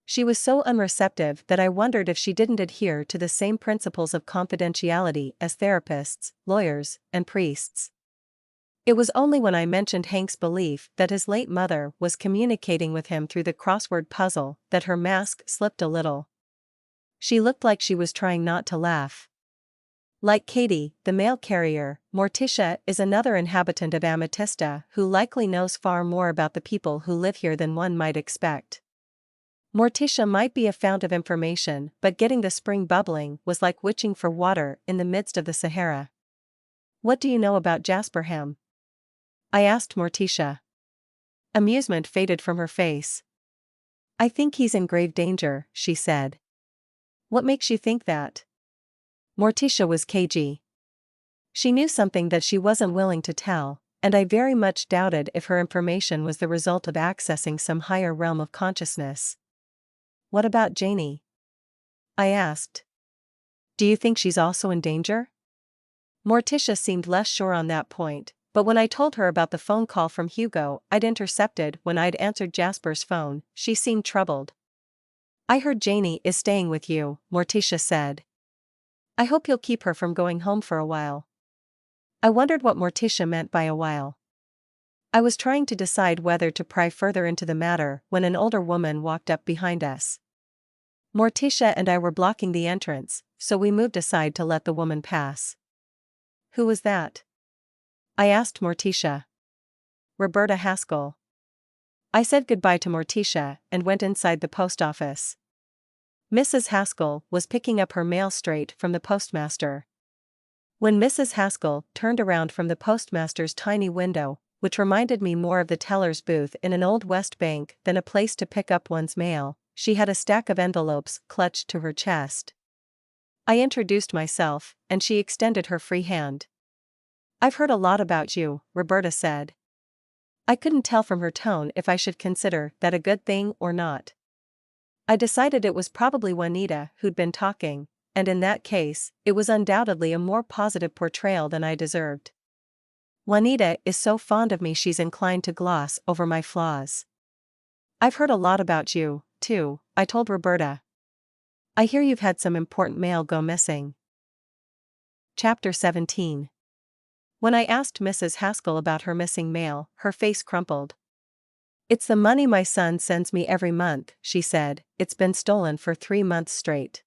She was so unreceptive that I wondered if she didn't adhere to the same principles of confidentiality as therapists, lawyers, and priests. It was only when I mentioned Hank's belief that his late mother was communicating with him through the crossword puzzle that her mask slipped a little. She looked like she was trying not to laugh. Like Katie, the mail carrier, Morticia is another inhabitant of Amatista who likely knows far more about the people who live here than one might expect. Morticia might be a fount of information, but getting the spring bubbling was like witching for water in the midst of the Sahara. What do you know about Jasper Ham? I asked Morticia. Amusement faded from her face. I think he's in grave danger, she said. What makes you think that? Morticia was cagey. She knew something that she wasn't willing to tell, and I very much doubted if her information was the result of accessing some higher realm of consciousness. "What about Janie?" I asked. "Do you think she's also in danger?" Morticia seemed less sure on that point, but when I told her about the phone call from Hugo I'd intercepted when I'd answered Jasper's phone, she seemed troubled. "I heard Janie is staying with you," Morticia said. "I hope you'll keep her from going home for a while." I wondered what Morticia meant by a while. I was trying to decide whether to pry further into the matter when an older woman walked up behind us. Morticia and I were blocking the entrance, so we moved aside to let the woman pass. "Who was that?" I asked Morticia. "Roberta Haskell." I said goodbye to Morticia and went inside the post office. Mrs. Haskell was picking up her mail straight from the postmaster. When Mrs. Haskell turned around from the postmaster's tiny window, which reminded me more of the teller's booth in an old West bank than a place to pick up one's mail, she had a stack of envelopes clutched to her chest. I introduced myself, and she extended her free hand. "I've heard a lot about you," Roberta said. I couldn't tell from her tone if I should consider that a good thing or not. I decided it was probably Juanita who'd been talking, and in that case, it was undoubtedly a more positive portrayal than I deserved. Juanita is so fond of me she's inclined to gloss over my flaws. "I've heard a lot about you, too," I told Roberta. "I hear you've had some important mail go missing." Chapter 17. When I asked Mrs. Haskell about her missing mail, her face crumpled. "It's the money my son sends me every month," she said. "It's been stolen for 3 months straight.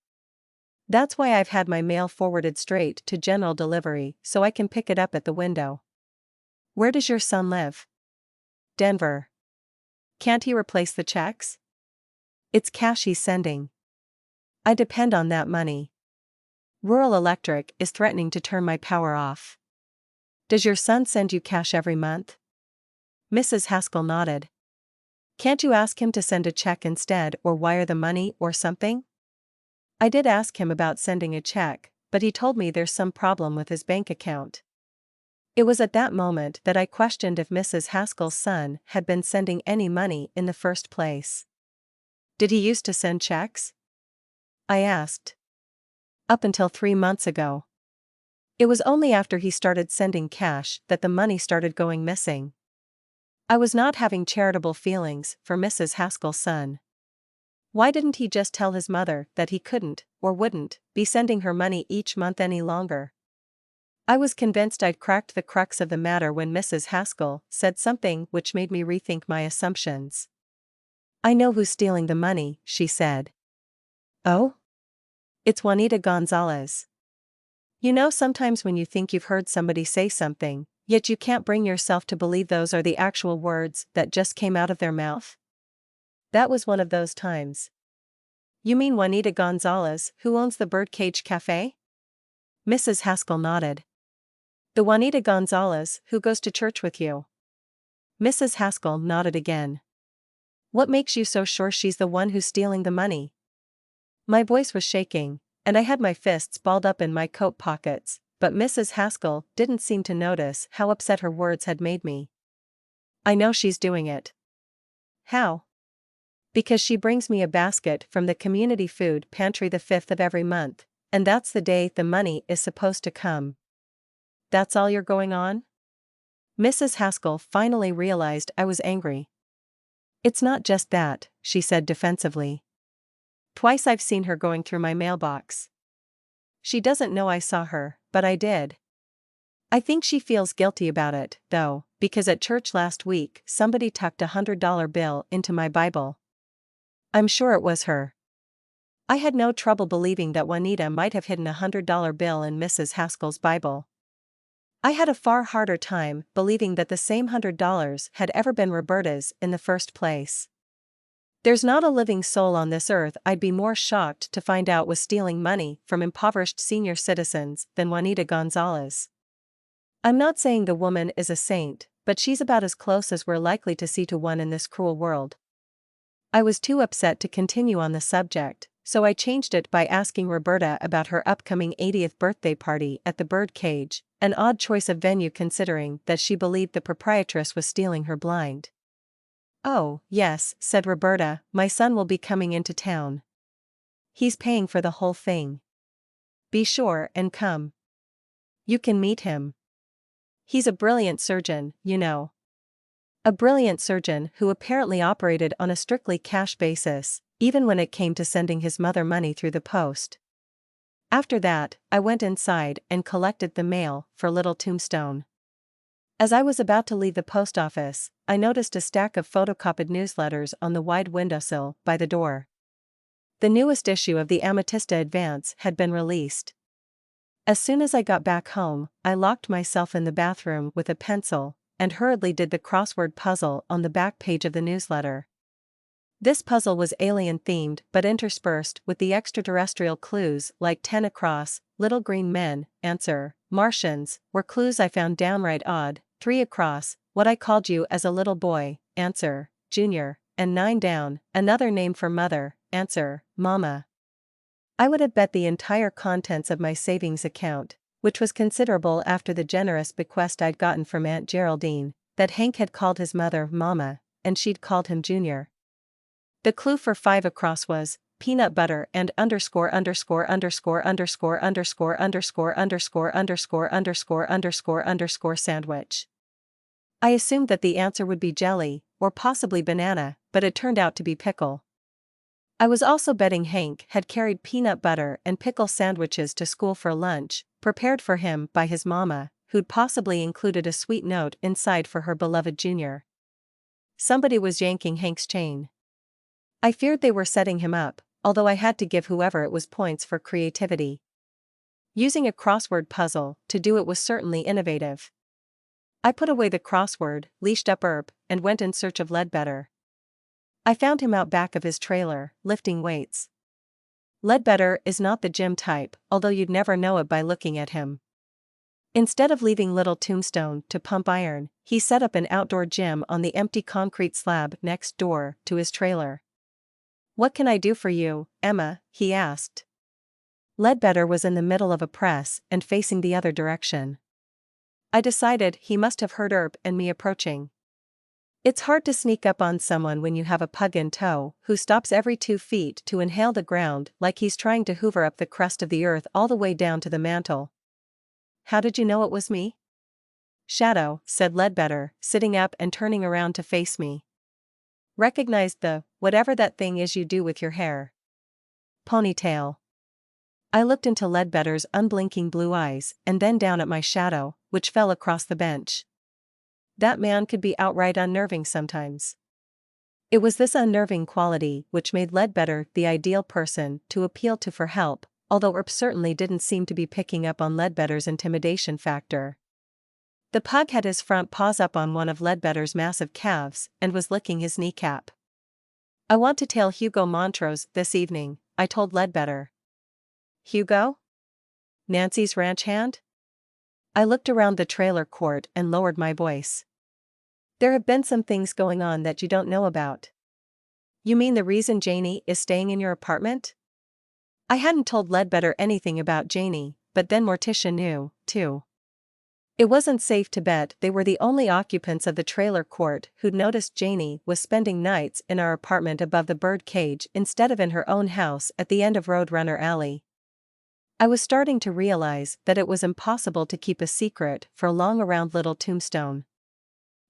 That's why I've had my mail forwarded straight to general delivery so I can pick it up at the window." "Where does your son live?" "Denver." "Can't he replace the checks?" "It's cash he's sending. I depend on that money. Rural Electric is threatening to turn my power off." "Does your son send you cash every month?" Mrs. Haskell nodded. "Can't you ask him to send a check instead or wire the money or something?" I did ask him about sending a check, but he told me there's some problem with his bank account. It was at that moment that I questioned if Mrs. Haskell's son had been sending any money in the first place. "Did he used to send checks?" I asked. "Up until 3 months ago. It was only after he started sending cash that the money started going missing." I was not having charitable feelings for Mrs. Haskell's son. Why didn't he just tell his mother that he couldn't, or wouldn't, be sending her money each month any longer? I was convinced I'd cracked the crux of the matter when Mrs. Haskell said something which made me rethink my assumptions. "I know who's stealing the money," she said. "Oh?" "It's Juanita Gonzalez." You know, sometimes when you think you've heard somebody say something, yet you can't bring yourself to believe those are the actual words that just came out of their mouth? That was one of those times. "You mean Juanita Gonzalez, who owns the Birdcage Cafe?" Mrs. Haskell nodded. "The Juanita Gonzalez who goes to church with you?" Mrs. Haskell nodded again. "What makes you so sure she's the one who's stealing the money?" My voice was shaking, and I had my fists balled up in my coat pockets, but Mrs. Haskell didn't seem to notice how upset her words had made me. "I know she's doing it." "How?" "Because she brings me a basket from the community food pantry the 5th of every month, and that's the day the money is supposed to come." "That's all you're going on?" Mrs. Haskell finally realized I was angry. "It's not just that," she said defensively. "Twice I've seen her going through my mailbox. She doesn't know I saw her, but I did. I think she feels guilty about it, though, because at church last week somebody tucked a $100 bill into my Bible. I'm sure it was her." I had no trouble believing that Juanita might have hidden a $100 bill in Mrs. Haskell's Bible. I had a far harder time believing that the same $100 had ever been Roberta's in the first place. There's not a living soul on this earth I'd be more shocked to find out was stealing money from impoverished senior citizens than Juanita Gonzalez. I'm not saying the woman is a saint, but she's about as close as we're likely to see to one in this cruel world. I was too upset to continue on the subject, so I changed it by asking Roberta about her upcoming 80th birthday party at the bird cage, an odd choice of venue considering that she believed the proprietress was stealing her blind. "Oh, yes," said Roberta, "my son will be coming into town. He's paying for the whole thing. Be sure and come. You can meet him. He's a brilliant surgeon, you know." A brilliant surgeon who apparently operated on a strictly cash basis, even when it came to sending his mother money through the post. After that, I went inside and collected the mail for Little Tombstone. As I was about to leave the post office, I noticed a stack of photocopied newsletters on the wide windowsill by the door. The newest issue of the Amatista Advance had been released. As soon as I got back home, I locked myself in the bathroom with a pencil and hurriedly did the crossword puzzle on the back page of the newsletter. This puzzle was alien-themed but interspersed with the extraterrestrial clues like 10 across, little green men, answer, Martians, were clues I found downright odd, 3 across, what I called you as a little boy, answer, Junior, and 9 down, another name for mother, answer, Mama. I would have bet the entire contents of my savings account, which was considerable after the generous bequest I'd gotten from Aunt Geraldine, that Hank had called his mother Mama, and she'd called him Junior. The clue for 5 across was peanut butter and underscore underscore underscore underscore underscore underscore underscore underscore underscore underscore underscore sandwich. I assumed that the answer would be jelly, or possibly banana, but it turned out to be pickle. I was also betting Hank had carried peanut butter and pickle sandwiches to school for lunch, prepared for him by his mama, who'd possibly included a sweet note inside for her beloved Junior. Somebody was yanking Hank's chain. I feared they were setting him up, although I had to give whoever it was points for creativity. Using a crossword puzzle to do it was certainly innovative. I put away the crossword, leashed up Earp, and went in search of Ledbetter. I found him out back of his trailer, lifting weights. Ledbetter is not the gym type, although you'd never know it by looking at him. Instead of leaving Little Tombstone to pump iron, he set up an outdoor gym on the empty concrete slab next door to his trailer. "What can I do for you, Emma?" he asked. Ledbetter was in the middle of a press and facing the other direction. I decided he must have heard Earp and me approaching. It's hard to sneak up on someone when you have a pug in tow who stops every 2 feet to inhale the ground like he's trying to hoover up the crust of the earth all the way down to the mantle. "How did you know it was me?" "Shadow," said Ledbetter, sitting up and turning around to face me. "Recognized the, whatever that thing is you do with your hair." "Ponytail." I looked into Ledbetter's unblinking blue eyes and then down at my shadow, which fell across the bench. That man could be outright unnerving sometimes. It was this unnerving quality which made Ledbetter the ideal person to appeal to for help, although Earp certainly didn't seem to be picking up on Ledbetter's intimidation factor. The pug had his front paws up on one of Ledbetter's massive calves and was licking his kneecap. "I want to tail Hugo Montrose this evening," I told Ledbetter. "Hugo? Nancy's ranch hand?" I looked around the trailer court and lowered my voice. "There have been some things going on that you don't know about." "You mean the reason Janie is staying in your apartment?" I hadn't told Ledbetter anything about Janie, but then Morticia knew, too. It wasn't safe to bet they were the only occupants of the trailer court who'd noticed Janie was spending nights in our apartment above the bird cage instead of in her own house at the end of Roadrunner Alley. I was starting to realize that it was impossible to keep a secret for long around Little Tombstone.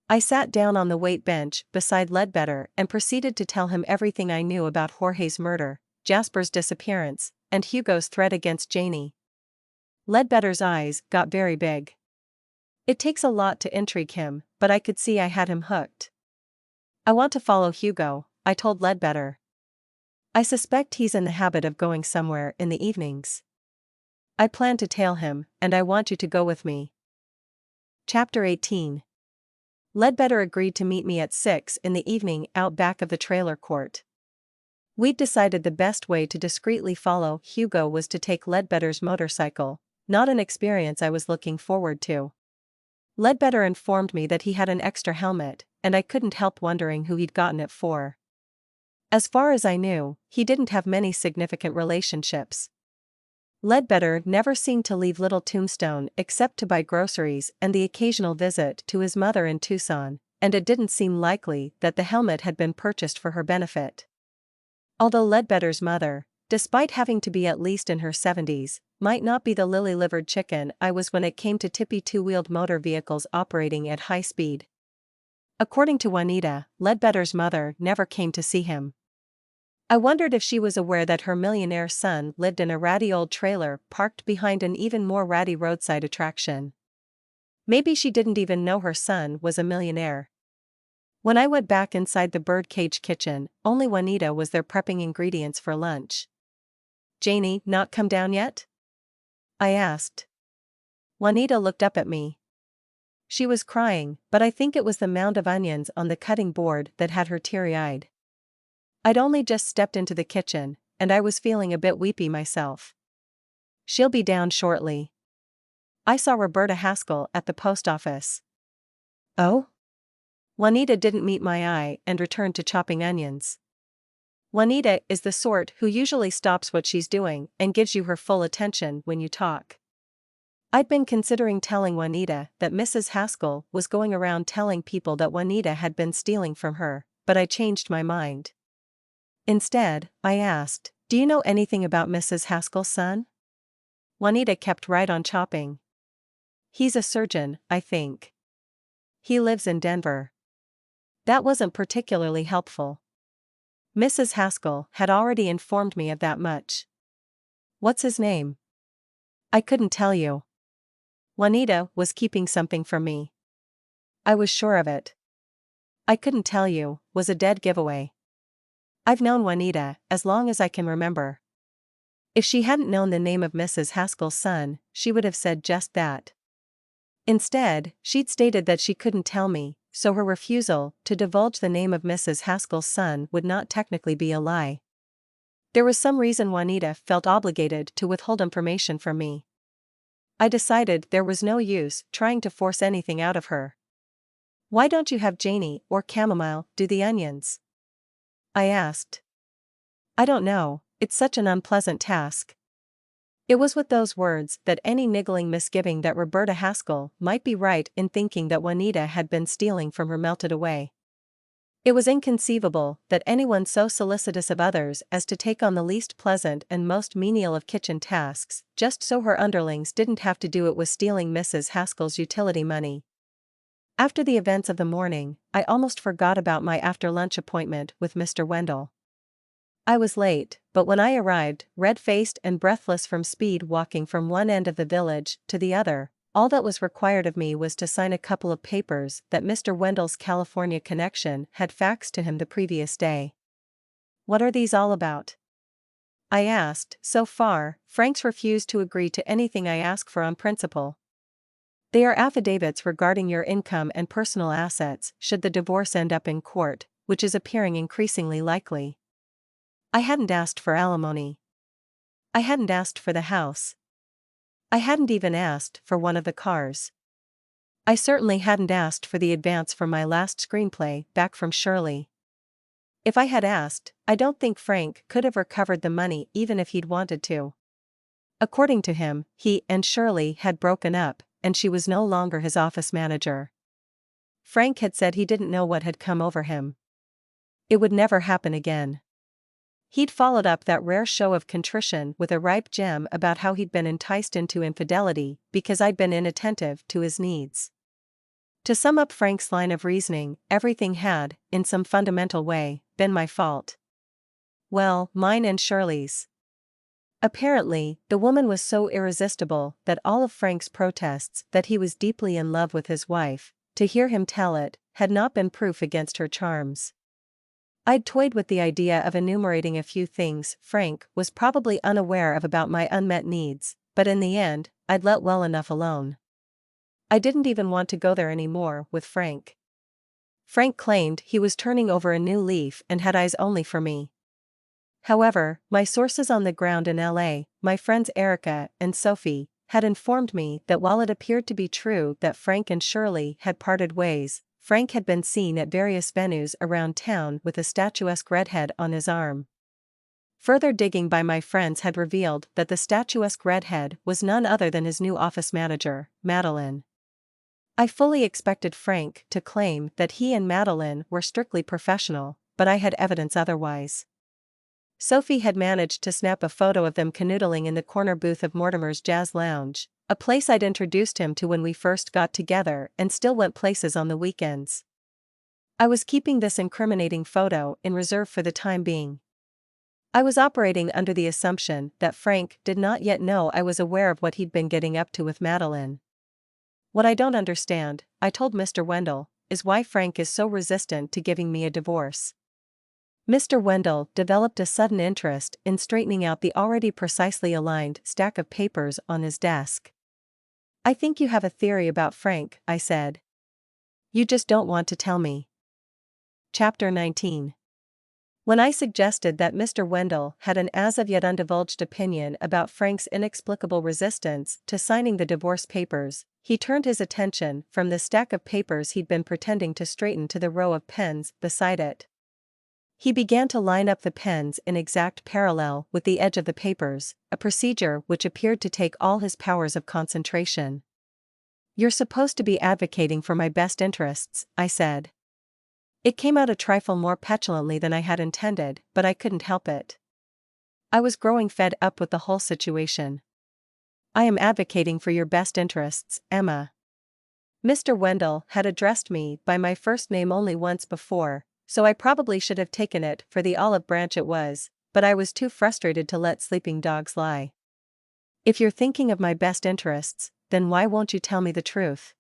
I sat down on the weight bench beside Ledbetter and proceeded to tell him everything I knew about Jorge's murder, Jasper's disappearance, and Hugo's threat against Janie. Ledbetter's eyes got very big. It takes a lot to intrigue him, but I could see I had him hooked. "I want to follow Hugo," I told Ledbetter. "I suspect he's in the habit of going somewhere in the evenings. I plan to tail him, and I want you to go with me." Chapter 18. Ledbetter agreed to meet me at 6 in the evening out back of the trailer court. We'd decided the best way to discreetly follow Hugo was to take Ledbetter's motorcycle, not an experience I was looking forward to. Ledbetter informed me that he had an extra helmet, and I couldn't help wondering who he'd gotten it for. As far as I knew, he didn't have many significant relationships. Ledbetter never seemed to leave Little Tombstone except to buy groceries and the occasional visit to his mother in Tucson, and it didn't seem likely that the helmet had been purchased for her benefit. Although Ledbetter's mother, despite having to be at least in her 70s, might not be the lily-livered chicken I was when it came to tippy two-wheeled motor vehicles operating at high speed. According to Juanita, Ledbetter's mother never came to see him. I wondered if she was aware that her millionaire son lived in a ratty old trailer parked behind an even more ratty roadside attraction. Maybe she didn't even know her son was a millionaire. When I went back inside the birdcage kitchen, only Juanita was there prepping ingredients for lunch. "Janie, not come down yet?" I asked. Juanita looked up at me. She was crying, but I think it was the mound of onions on the cutting board that had her teary-eyed. I'd only just stepped into the kitchen, and I was feeling a bit weepy myself. "She'll be down shortly." I saw Roberta Haskell at the post office. "Oh?" Juanita didn't meet my eye and returned to chopping onions. Juanita is the sort who usually stops what she's doing and gives you her full attention when you talk. I'd been considering telling Juanita that Mrs. Haskell was going around telling people that Juanita had been stealing from her, but I changed my mind. Instead, I asked, "Do you know anything about Mrs. Haskell's son?" Juanita kept right on chopping. "He's a surgeon, I think. He lives in Denver." That wasn't particularly helpful. Mrs. Haskell had already informed me of that much. "What's his name?" "I couldn't tell you." Juanita was keeping something from me. I was sure of it. "I couldn't tell you" was a dead giveaway. I've known Juanita as long as I can remember. If she hadn't known the name of Mrs. Haskell's son, she would have said just that. Instead, she'd stated that she couldn't tell me, so her refusal to divulge the name of Mrs. Haskell's son would not technically be a lie. There was some reason Juanita felt obligated to withhold information from me. I decided there was no use trying to force anything out of her. "Why don't you have Janie or Chamomile do the onions?" I asked. "I don't know, it's such an unpleasant task." It was with those words that any niggling misgiving that Roberta Haskell might be right in thinking that Juanita had been stealing from her melted away. It was inconceivable that anyone so solicitous of others as to take on the least pleasant and most menial of kitchen tasks, just so her underlings didn't have to do it with stealing Mrs. Haskell's utility money. After the events of the morning, I almost forgot about my after-lunch appointment with Mr. Wendell. I was late, but when I arrived, red-faced and breathless from speed walking from one end of the village to the other, all that was required of me was to sign a couple of papers that Mr. Wendell's California connection had faxed to him the previous day. "What are these all about?" I asked. So far, Frank's refused to agree to anything I ask for on principle. "They are affidavits regarding your income and personal assets should the divorce end up in court, which is appearing increasingly likely." I hadn't asked for alimony. I hadn't asked for the house. I hadn't even asked for one of the cars. I certainly hadn't asked for the advance for my last screenplay back from Shirley. If I had asked, I don't think Frank could have recovered the money even if he'd wanted to. According to him, he and Shirley had broken up, and she was no longer his office manager. Frank had said he didn't know what had come over him. It would never happen again. He'd followed up that rare show of contrition with a ripe gem about how he'd been enticed into infidelity because I'd been inattentive to his needs. To sum up Frank's line of reasoning, everything had, in some fundamental way, been my fault. Well, mine and Shirley's. Apparently, the woman was so irresistible that all of Frank's protests that he was deeply in love with his wife, to hear him tell it, had not been proof against her charms. I'd toyed with the idea of enumerating a few things Frank was probably unaware of about my unmet needs, but in the end, I'd let well enough alone. I didn't even want to go there anymore with Frank. Frank claimed he was turning over a new leaf and had eyes only for me. However, my sources on the ground in LA, my friends Erica and Sophie, had informed me that while it appeared to be true that Frank and Shirley had parted ways, Frank had been seen at various venues around town with a statuesque redhead on his arm. Further digging by my friends had revealed that the statuesque redhead was none other than his new office manager, Madeline. I fully expected Frank to claim that he and Madeline were strictly professional, but I had evidence otherwise. Sophie had managed to snap a photo of them canoodling in the corner booth of Mortimer's Jazz Lounge, a place I'd introduced him to when we first got together and still went places on the weekends. I was keeping this incriminating photo in reserve for the time being. I was operating under the assumption that Frank did not yet know I was aware of what he'd been getting up to with Madeline. What I don't understand, I told Mr. Wendell, is why Frank is so resistant to giving me a divorce. Mr. Wendell developed a sudden interest in straightening out the already precisely aligned stack of papers on his desk. I think you have a theory about Frank, I said. You just don't want to tell me. Chapter 19. When I suggested that Mr. Wendell had an as-of-yet undivulged opinion about Frank's inexplicable resistance to signing the divorce papers, he turned his attention from the stack of papers he'd been pretending to straighten to the row of pens beside it. He began to line up the pens in exact parallel with the edge of the papers, a procedure which appeared to take all his powers of concentration. You're supposed to be advocating for my best interests, I said. It came out a trifle more petulantly than I had intended, but I couldn't help it. I was growing fed up with the whole situation. I am advocating for your best interests, Emma. Mr. Wendell had addressed me by my first name only once before, so I probably should have taken it for the olive branch it was, but I was too frustrated to let sleeping dogs lie. If you're thinking of my best interests, then why won't you tell me the truth?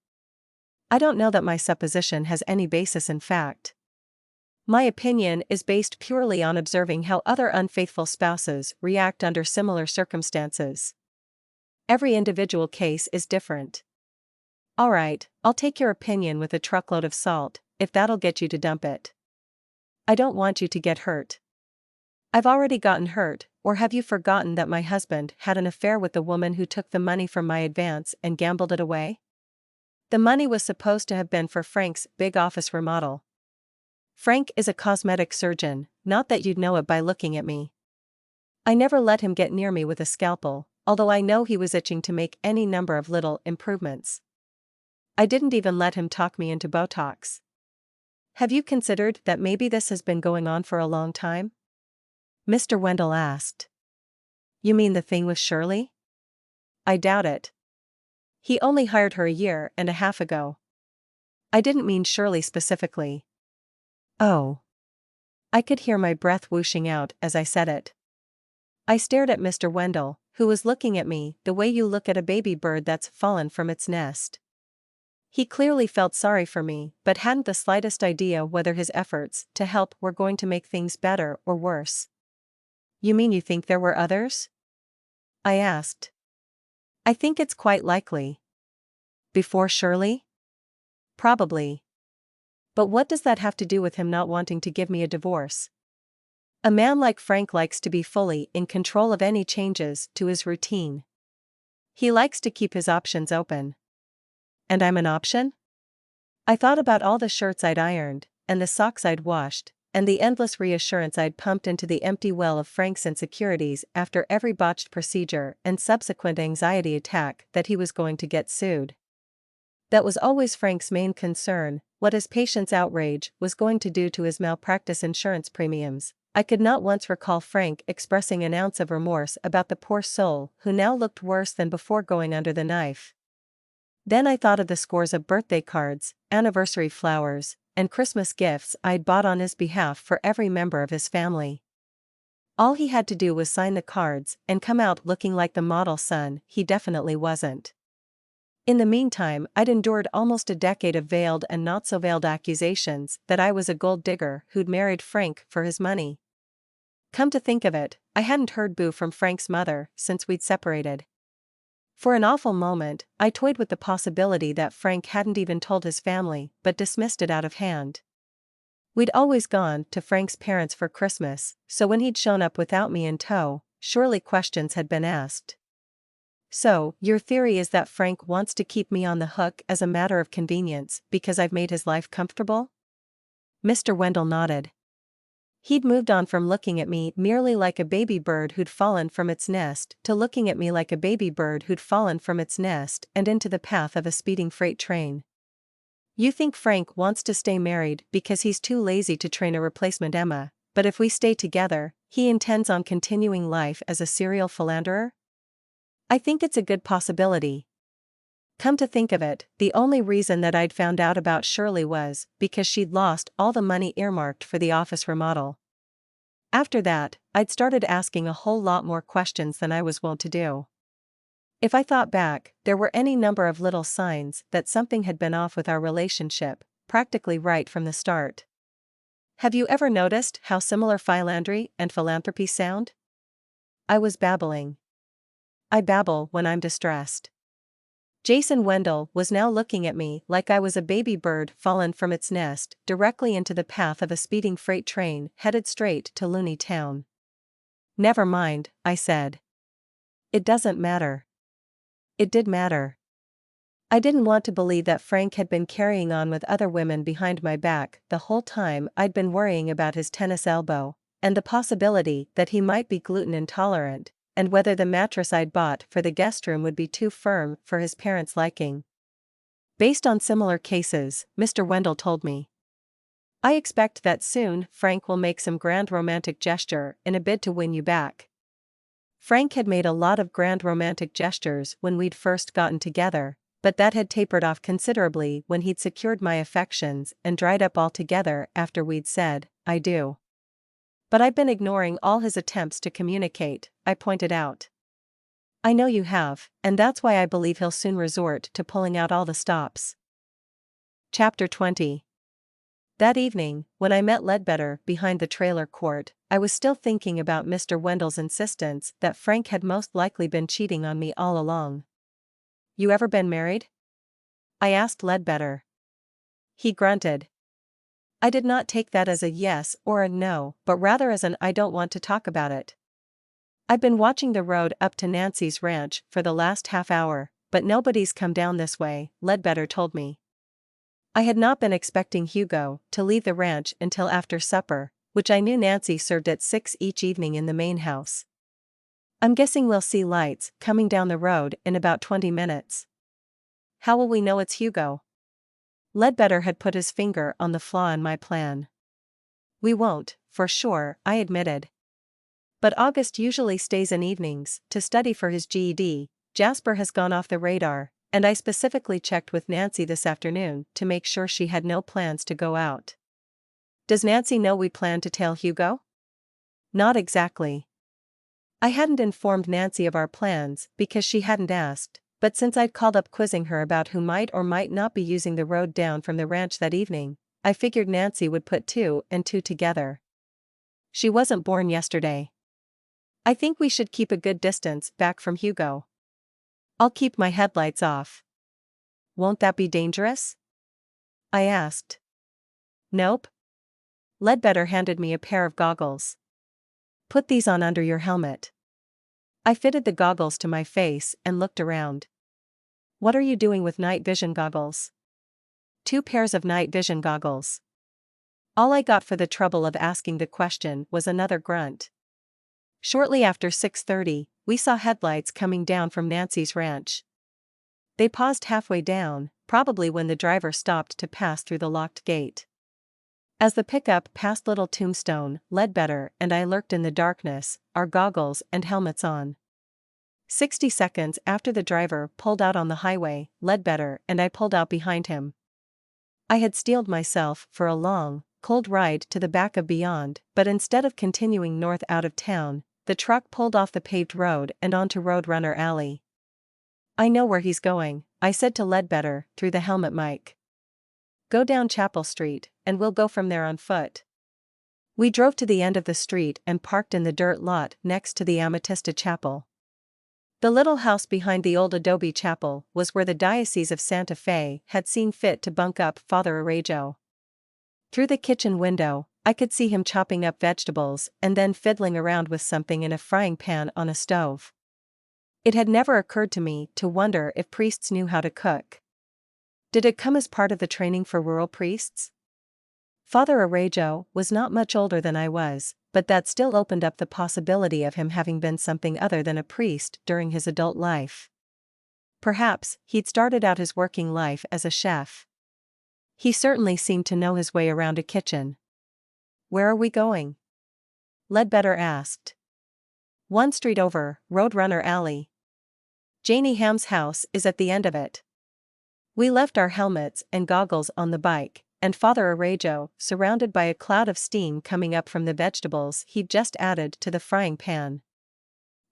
I don't know that my supposition has any basis in fact. My opinion is based purely on observing how other unfaithful spouses react under similar circumstances. Every individual case is different. All right, I'll take your opinion with a truckload of salt, if that'll get you to dump it. I don't want you to get hurt. I've already gotten hurt, or have you forgotten that my husband had an affair with the woman who took the money from my advance and gambled it away? The money was supposed to have been for Frank's big office remodel. Frank is a cosmetic surgeon, not that you'd know it by looking at me. I never let him get near me with a scalpel, although I know he was itching to make any number of little improvements. I didn't even let him talk me into Botox. Have you considered that maybe this has been going on for a long time? Mr. Wendell asked. You mean the thing with Shirley? I doubt it. He only hired her a year and a half ago. I didn't mean Shirley specifically. Oh. I could hear my breath whooshing out as I said it. I stared at Mr. Wendell, who was looking at me the way you look at a baby bird that's fallen from its nest. He clearly felt sorry for me, but hadn't the slightest idea whether his efforts to help were going to make things better or worse. You mean you think there were others? I asked. I think it's quite likely. Before Shirley? Probably. But what does that have to do with him not wanting to give me a divorce? A man like Frank likes to be fully in control of any changes to his routine. He likes to keep his options open. And I'm an option? I thought about all the shirts I'd ironed, and the socks I'd washed, and the endless reassurance I'd pumped into the empty well of Frank's insecurities after every botched procedure and subsequent anxiety attack that he was going to get sued. That was always Frank's main concern, what his patient's outrage was going to do to his malpractice insurance premiums. I could not once recall Frank expressing an ounce of remorse about the poor soul who now looked worse than before going under the knife. Then I thought of the scores of birthday cards, anniversary flowers, and Christmas gifts I'd bought on his behalf for every member of his family. All he had to do was sign the cards and come out looking like the model son he definitely wasn't. In the meantime, I'd endured almost a decade of veiled and not-so-veiled accusations that I was a gold digger who'd married Frank for his money. Come to think of it, I hadn't heard boo from Frank's mother since we'd separated. For an awful moment, I toyed with the possibility that Frank hadn't even told his family but dismissed it out of hand. We'd always gone to Frank's parents for Christmas, so when he'd shown up without me in tow, surely questions had been asked. So, your theory is that Frank wants to keep me on the hook as a matter of convenience because I've made his life comfortable? Mr. Wendell nodded. He'd moved on from looking at me merely like a baby bird who'd fallen from its nest to looking at me like a baby bird who'd fallen from its nest and into the path of a speeding freight train. You think Frank wants to stay married because he's too lazy to train a replacement Emma, but if we stay together, he intends on continuing life as a serial philanderer? I think it's a good possibility. Come to think of it, the only reason that I'd found out about Shirley was because she'd lost all the money earmarked for the office remodel. After that, I'd started asking a whole lot more questions than I was wont to do. If I thought back, there were any number of little signs that something had been off with our relationship, practically right from the start. Have you ever noticed how similar philandry and philanthropy sound? I was babbling. I babble when I'm distressed. Jason Wendell was now looking at me like I was a baby bird fallen from its nest directly into the path of a speeding freight train headed straight to Looney Town. Never mind, I said. It doesn't matter. It did matter. I didn't want to believe that Frank had been carrying on with other women behind my back the whole time I'd been worrying about his tennis elbow, and the possibility that he might be gluten intolerant, and whether the mattress I'd bought for the guest room would be too firm for his parents' liking. Based on similar cases, Mr. Wendell told me. I expect that soon Frank will make some grand romantic gesture in a bid to win you back. Frank had made a lot of grand romantic gestures when we'd first gotten together, but that had tapered off considerably when he'd secured my affections and dried up altogether after we'd said, I do. But I've been ignoring all his attempts to communicate, I pointed out. I know you have, and that's why I believe he'll soon resort to pulling out all the stops. Chapter 20. That evening, when I met Ledbetter behind the trailer court, I was still thinking about Mr. Wendell's insistence that Frank had most likely been cheating on me all along. You ever been married? I asked Ledbetter. He grunted. I did not take that as a yes or a no, but rather as an I don't want to talk about it. I've been watching the road up to Nancy's ranch for the last half hour, but nobody's come down this way, Ledbetter told me. I had not been expecting Hugo to leave the ranch until after supper, which I knew Nancy served at 6 each evening in the main house. I'm guessing we'll see lights coming down the road in about 20 minutes. How will we know it's Hugo? Ledbetter had put his finger on the flaw in my plan. We won't, for sure, I admitted. But August usually stays in evenings to study for his GED. Jasper has gone off the radar, and I specifically checked with Nancy this afternoon to make sure she had no plans to go out. Does Nancy know we plan to tail Hugo? Not exactly. I hadn't informed Nancy of our plans because she hadn't asked, but since I'd called up quizzing her about who might or might not be using the road down from the ranch that evening, I figured Nancy would put 2 and 2 together. She wasn't born yesterday. I think we should keep a good distance back from Hugo. I'll keep my headlights off. Won't that be dangerous? I asked. Nope. Ledbetter handed me a pair of goggles. Put these on under your helmet. I fitted the goggles to my face and looked around. What are you doing with night vision goggles? 2 pairs of night vision goggles. All I got for the trouble of asking the question was another grunt. Shortly after 6:30, we saw headlights coming down from Nancy's ranch. They paused halfway down, probably when the driver stopped to pass through the locked gate. As the pickup passed Little Tombstone, Ledbetter and I lurked in the darkness, our goggles and helmets on. 60 seconds after the driver pulled out on the highway, Ledbetter and I pulled out behind him. I had steeled myself for a long, cold ride to the back of Beyond, but instead of continuing north out of town, the truck pulled off the paved road and onto Roadrunner Alley. I know where he's going, I said to Ledbetter through the helmet mic. Go down Chapel Street, and we'll go from there on foot. We drove to the end of the street and parked in the dirt lot next to the Amatista chapel. The little house behind the old adobe chapel was where the Diocese of Santa Fe had seen fit to bunk up Father Arajo. Through the kitchen window, I could see him chopping up vegetables and then fiddling around with something in a frying pan on a stove. It had never occurred to me to wonder if priests knew how to cook. Did it come as part of the training for rural priests? Father Arajo was not much older than I was, but that still opened up the possibility of him having been something other than a priest during his adult life. Perhaps he'd started out his working life as a chef. He certainly seemed to know his way around a kitchen. "Where are we going?" Ledbetter asked. "One street over, Roadrunner Alley. Janie Ham's house is at the end of it." We left our helmets and goggles on the bike, and Father Arajo, surrounded by a cloud of steam coming up from the vegetables he'd just added to the frying pan.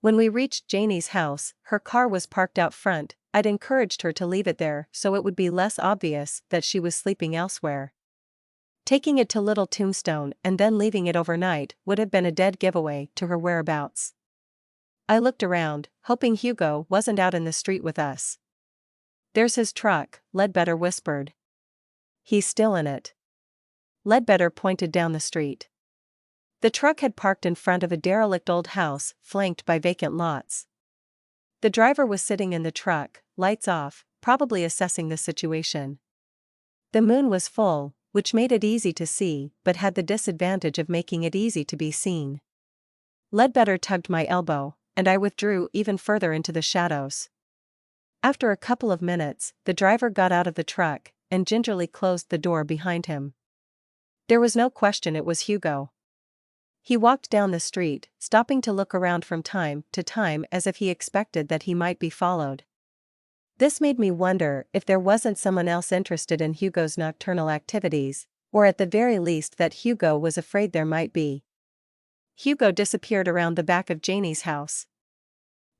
When we reached Janie's house, her car was parked out front. I'd encouraged her to leave it there so it would be less obvious that she was sleeping elsewhere. Taking it to Little Tombstone and then leaving it overnight would have been a dead giveaway to her whereabouts. I looked around, hoping Hugo wasn't out in the street with us. "There's his truck," Ledbetter whispered. "He's still in it." Ledbetter pointed down the street. The truck had parked in front of a derelict old house, flanked by vacant lots. The driver was sitting in the truck, lights off, probably assessing the situation. The moon was full, which made it easy to see, but had the disadvantage of making it easy to be seen. Ledbetter tugged my elbow, and I withdrew even further into the shadows. After a couple of minutes, the driver got out of the truck and gingerly closed the door behind him. There was no question it was Hugo. He walked down the street, stopping to look around from time to time as if he expected that he might be followed. This made me wonder if there wasn't someone else interested in Hugo's nocturnal activities, or at the very least that Hugo was afraid there might be. Hugo disappeared around the back of Janie's house.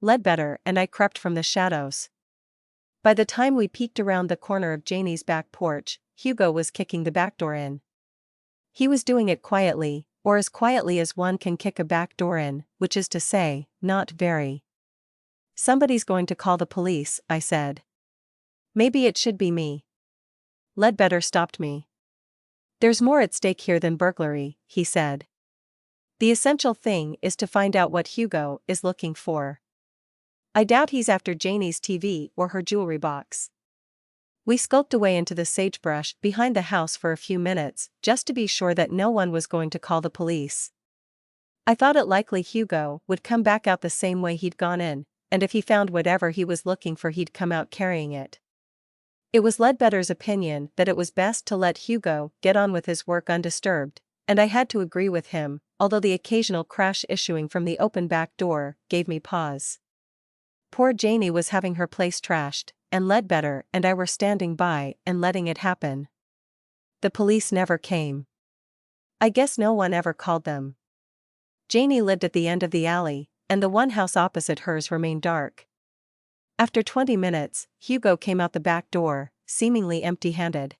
Ledbetter and I crept from the shadows. By the time we peeked around the corner of Janie's back porch, Hugo was kicking the back door in. He was doing it quietly, or as quietly as one can kick a back door in, which is to say, not very. "Somebody's going to call the police," I said. "Maybe it should be me." Ledbetter stopped me. "There's more at stake here than burglary," he said. "The essential thing is to find out what Hugo is looking for. I doubt he's after Janie's TV or her jewelry box." We skulked away into the sagebrush behind the house for a few minutes, just to be sure that no one was going to call the police. I thought it likely Hugo would come back out the same way he'd gone in, and if he found whatever he was looking for he'd come out carrying it. It was Ledbetter's opinion that it was best to let Hugo get on with his work undisturbed, and I had to agree with him, although the occasional crash issuing from the open back door gave me pause. Poor Janie was having her place trashed, and Ledbetter and I were standing by and letting it happen. The police never came. I guess no one ever called them. Janie lived at the end of the alley, and the one house opposite hers remained dark. After 20 minutes, Hugo came out the back door, seemingly empty-handed.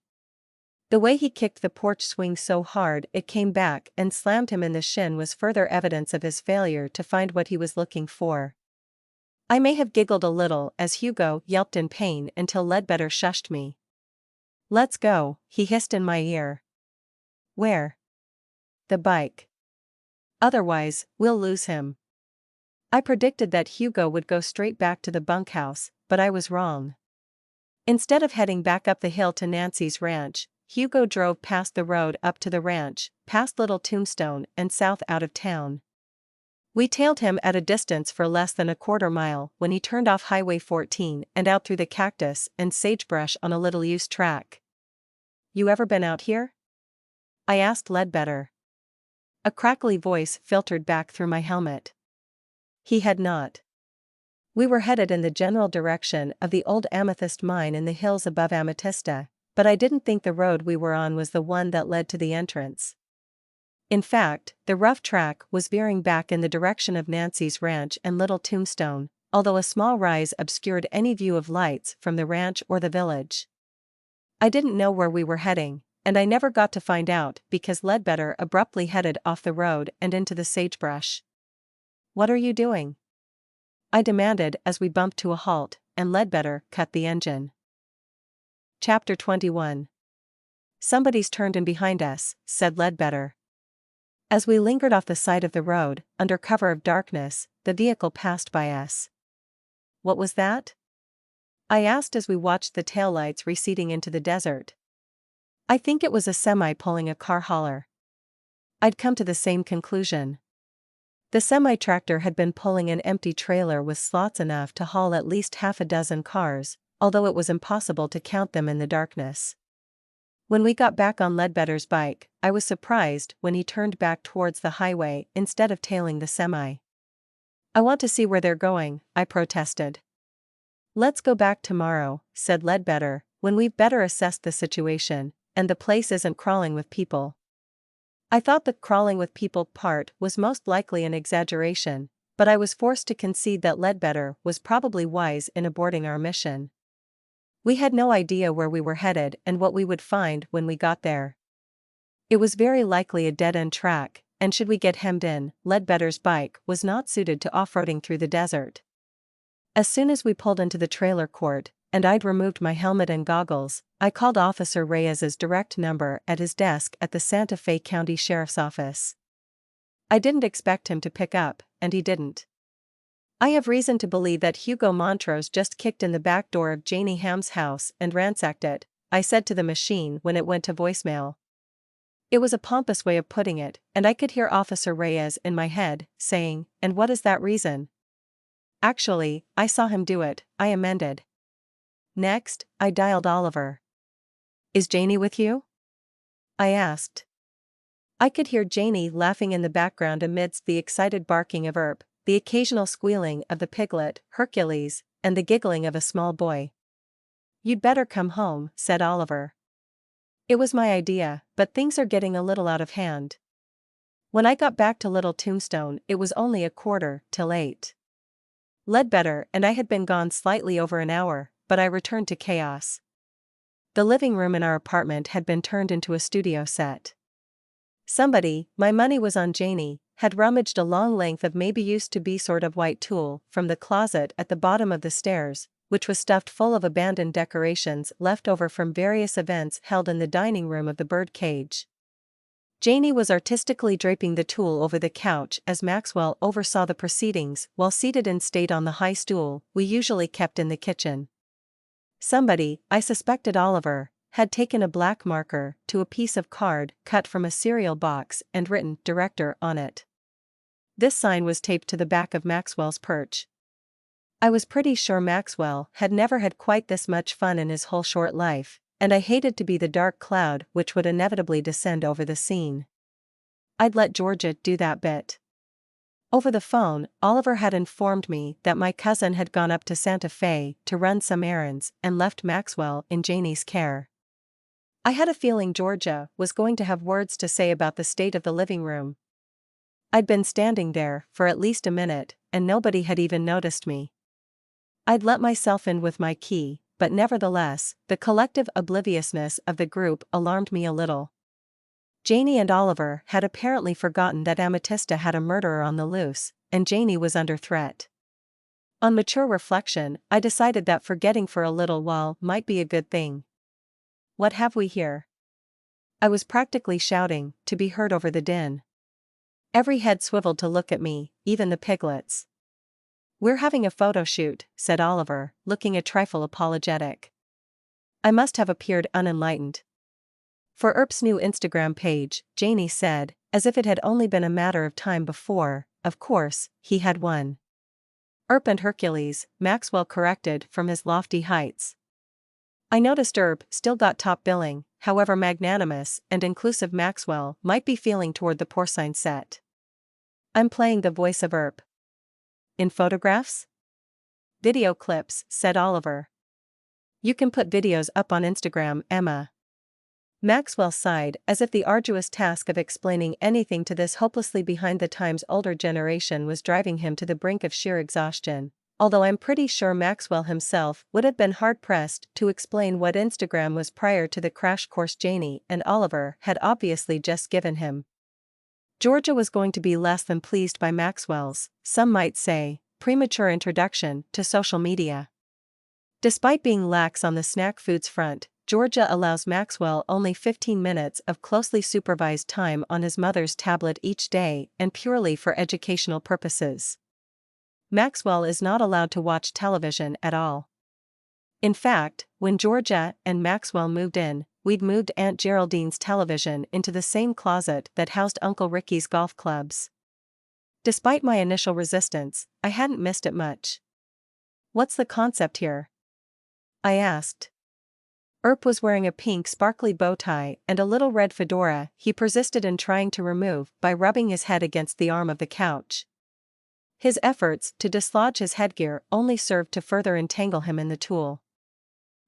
The way he kicked the porch swing so hard it came back and slammed him in the shin was further evidence of his failure to find what he was looking for. I may have giggled a little as Hugo yelped in pain until Ledbetter shushed me. "Let's go," he hissed in my ear. "Where?" "The bike. Otherwise, we'll lose him." I predicted that Hugo would go straight back to the bunkhouse, but I was wrong. Instead of heading back up the hill to Nancy's ranch, Hugo drove past the road up to the ranch, past Little Tombstone and south out of town. We tailed him at a distance for less than a quarter mile when he turned off Highway 14 and out through the cactus and sagebrush on a little-used track. "You ever been out here?" I asked Ledbetter. A crackly voice filtered back through my helmet. He had not. We were headed in the general direction of the old amethyst mine in the hills above Amatista, but I didn't think the road we were on was the one that led to the entrance. In fact, the rough track was veering back in the direction of Nancy's ranch and Little Tombstone, although a small rise obscured any view of lights from the ranch or the village. I didn't know where we were heading, and I never got to find out because Ledbetter abruptly headed off the road and into the sagebrush. "What are you doing?" I demanded as we bumped to a halt, and Ledbetter cut the engine. Chapter 21. "Somebody's turned in behind us," said Ledbetter. As we lingered off the side of the road, under cover of darkness, the vehicle passed by us. what was that? I asked as we watched the taillights receding into the desert. I think it was a semi pulling a car hauler. I'd come to the same conclusion. The semi-tractor had been pulling an empty trailer with slots enough to haul at least half a dozen cars, although it was impossible to count them in the darkness. When we got back on Ledbetter's bike, I was surprised when he turned back towards the highway instead of tailing the semi. I want to see where they're going, I protested. Let's go back tomorrow, said Ledbetter, when we've better assessed the situation, and the place isn't crawling with people. I thought the crawling with people part was most likely an exaggeration, but I was forced to concede that Ledbetter was probably wise in aborting our mission. We had no idea where we were headed and what we would find when we got there. It was very likely a dead-end track, and should we get hemmed in, Ledbetter's bike was not suited to off-roading through the desert. As soon as we pulled into the trailer court, and I'd removed my helmet and goggles, I called Officer Reyes's direct number at his desk at the Santa Fe County Sheriff's Office. I didn't expect him to pick up, and he didn't. I have reason to believe that Hugo Montrose just kicked in the back door of Janie Ham's house and ransacked it, I said to the machine when it went to voicemail. It was a pompous way of putting it, and I could hear Officer Reyes in my head, saying, "And what is that reason?" "Actually, I saw him do it," I amended. Next, I dialed Oliver. "Is Janie with you?" I asked. I could hear Janie laughing in the background amidst the excited barking of Earp, the occasional squealing of the piglet, Hercules, and the giggling of a small boy. "You'd better come home," said Oliver. "It was my idea, but things are getting a little out of hand." When I got back to Little Tombstone, it was only 7:45. Ledbetter and I had been gone slightly over an hour, but I returned to chaos. The living room in our apartment had been turned into a studio set. Somebody, my money was on Janie, had rummaged a long length of maybe used to be sort of white tulle from the closet at the bottom of the stairs, which was stuffed full of abandoned decorations left over from various events held in the dining room of the bird cage. Janie was artistically draping the tulle over the couch as Maxwell oversaw the proceedings while seated in state on the high stool we usually kept in the kitchen. Somebody, I suspected Oliver, had taken a black marker to a piece of card cut from a cereal box and written "Director" on it. This sign was taped to the back of Maxwell's perch. I was pretty sure Maxwell had never had quite this much fun in his whole short life, and I hated to be the dark cloud which would inevitably descend over the scene. I'd let Georgia do that bit. Over the phone, Oliver had informed me that my cousin had gone up to Santa Fe to run some errands and left Maxwell in Janie's care. I had a feeling Georgia was going to have words to say about the state of the living room. I'd been standing there for at least a minute, and nobody had even noticed me. I'd let myself in with my key, but nevertheless, the collective obliviousness of the group alarmed me a little. Janie and Oliver had apparently forgotten that Amatista had a murderer on the loose, and Janie was under threat. On mature reflection, I decided that forgetting for a little while might be a good thing. "What have we here?" I was practically shouting, to be heard over the din. Every head swiveled to look at me, even the piglets. "We're having a photo shoot," said Oliver, looking a trifle apologetic. I must have appeared unenlightened. "For Earp's new Instagram page," Janie said, as if it had only been a matter of time before, of course, he had one. "Earp and Hercules," Maxwell corrected from his lofty heights. I noticed Earp still got top billing, however magnanimous and inclusive Maxwell might be feeling toward the porcine set. "I'm playing the voice of Earp." "In photographs?" "Video clips," said Oliver. "You can put videos up on Instagram, Emma." Maxwell sighed as if the arduous task of explaining anything to this hopelessly behind-the-times older generation was driving him to the brink of sheer exhaustion, although I'm pretty sure Maxwell himself would have been hard-pressed to explain what Instagram was prior to the crash course Janie and Oliver had obviously just given him. Georgia was going to be less than pleased by Maxwell's, some might say, premature introduction to social media. Despite being lax on the snack foods front, Georgia allows Maxwell only 15 minutes of closely supervised time on his mother's tablet each day and purely for educational purposes. Maxwell is not allowed to watch television at all. In fact, when Georgia and Maxwell moved in, we'd moved Aunt Geraldine's television into the same closet that housed Uncle Ricky's golf clubs. Despite my initial resistance, I hadn't missed it much. "What's the concept here?" I asked. Earp was wearing a pink sparkly bow tie and a little red fedora he persisted in trying to remove by rubbing his head against the arm of the couch. His efforts to dislodge his headgear only served to further entangle him in the tool.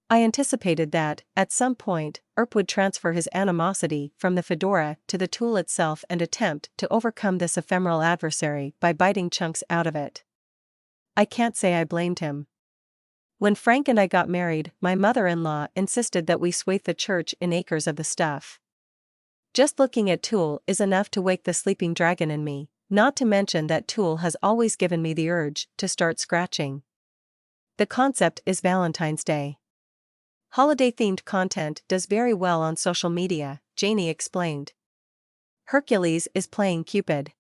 I anticipated that, at some point, Earp would transfer his animosity from the fedora to the tool itself and attempt to overcome this ephemeral adversary by biting chunks out of it. I can't say I blamed him. When Frank and I got married, my mother-in-law insisted that we swathe the church in acres of the stuff. Just looking at tulle is enough to wake the sleeping dragon in me, not to mention that tulle has always given me the urge to start scratching. The concept is Valentine's Day. Holiday-themed content does very well on social media, Janie explained. Hercules is playing Cupid.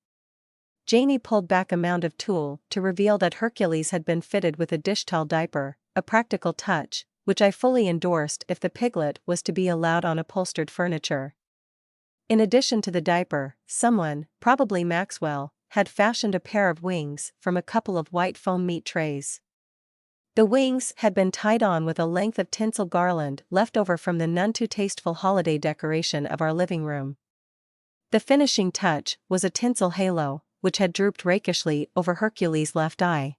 Janie pulled back a mound of tulle to reveal that Hercules had been fitted with a dish towel diaper, a practical touch, which I fully endorsed if the piglet was to be allowed on upholstered furniture. In addition to the diaper, someone, probably Maxwell, had fashioned a pair of wings from a couple of white foam meat trays. The wings had been tied on with a length of tinsel garland left over from the none-too-tasteful holiday decoration of our living room. The finishing touch was a tinsel halo, which had drooped rakishly over Hercules' left eye.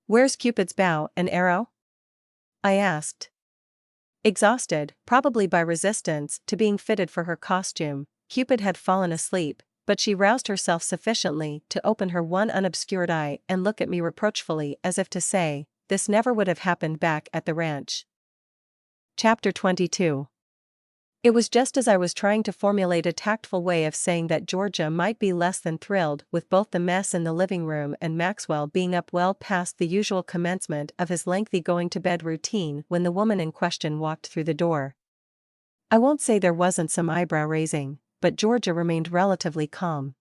"Where's Cupid's bow and arrow?" I asked. Exhausted, probably by resistance to being fitted for her costume, Cupid had fallen asleep, but she roused herself sufficiently to open her one unobscured eye and look at me reproachfully as if to say, "This never would have happened back at the ranch." Chapter 22. It was just as I was trying to formulate a tactful way of saying that Georgia might be less than thrilled with both the mess in the living room and Maxwell being up well past the usual commencement of his lengthy going-to-bed routine when the woman in question walked through the door. I won't say there wasn't some eyebrow-raising, but Georgia remained relatively calm.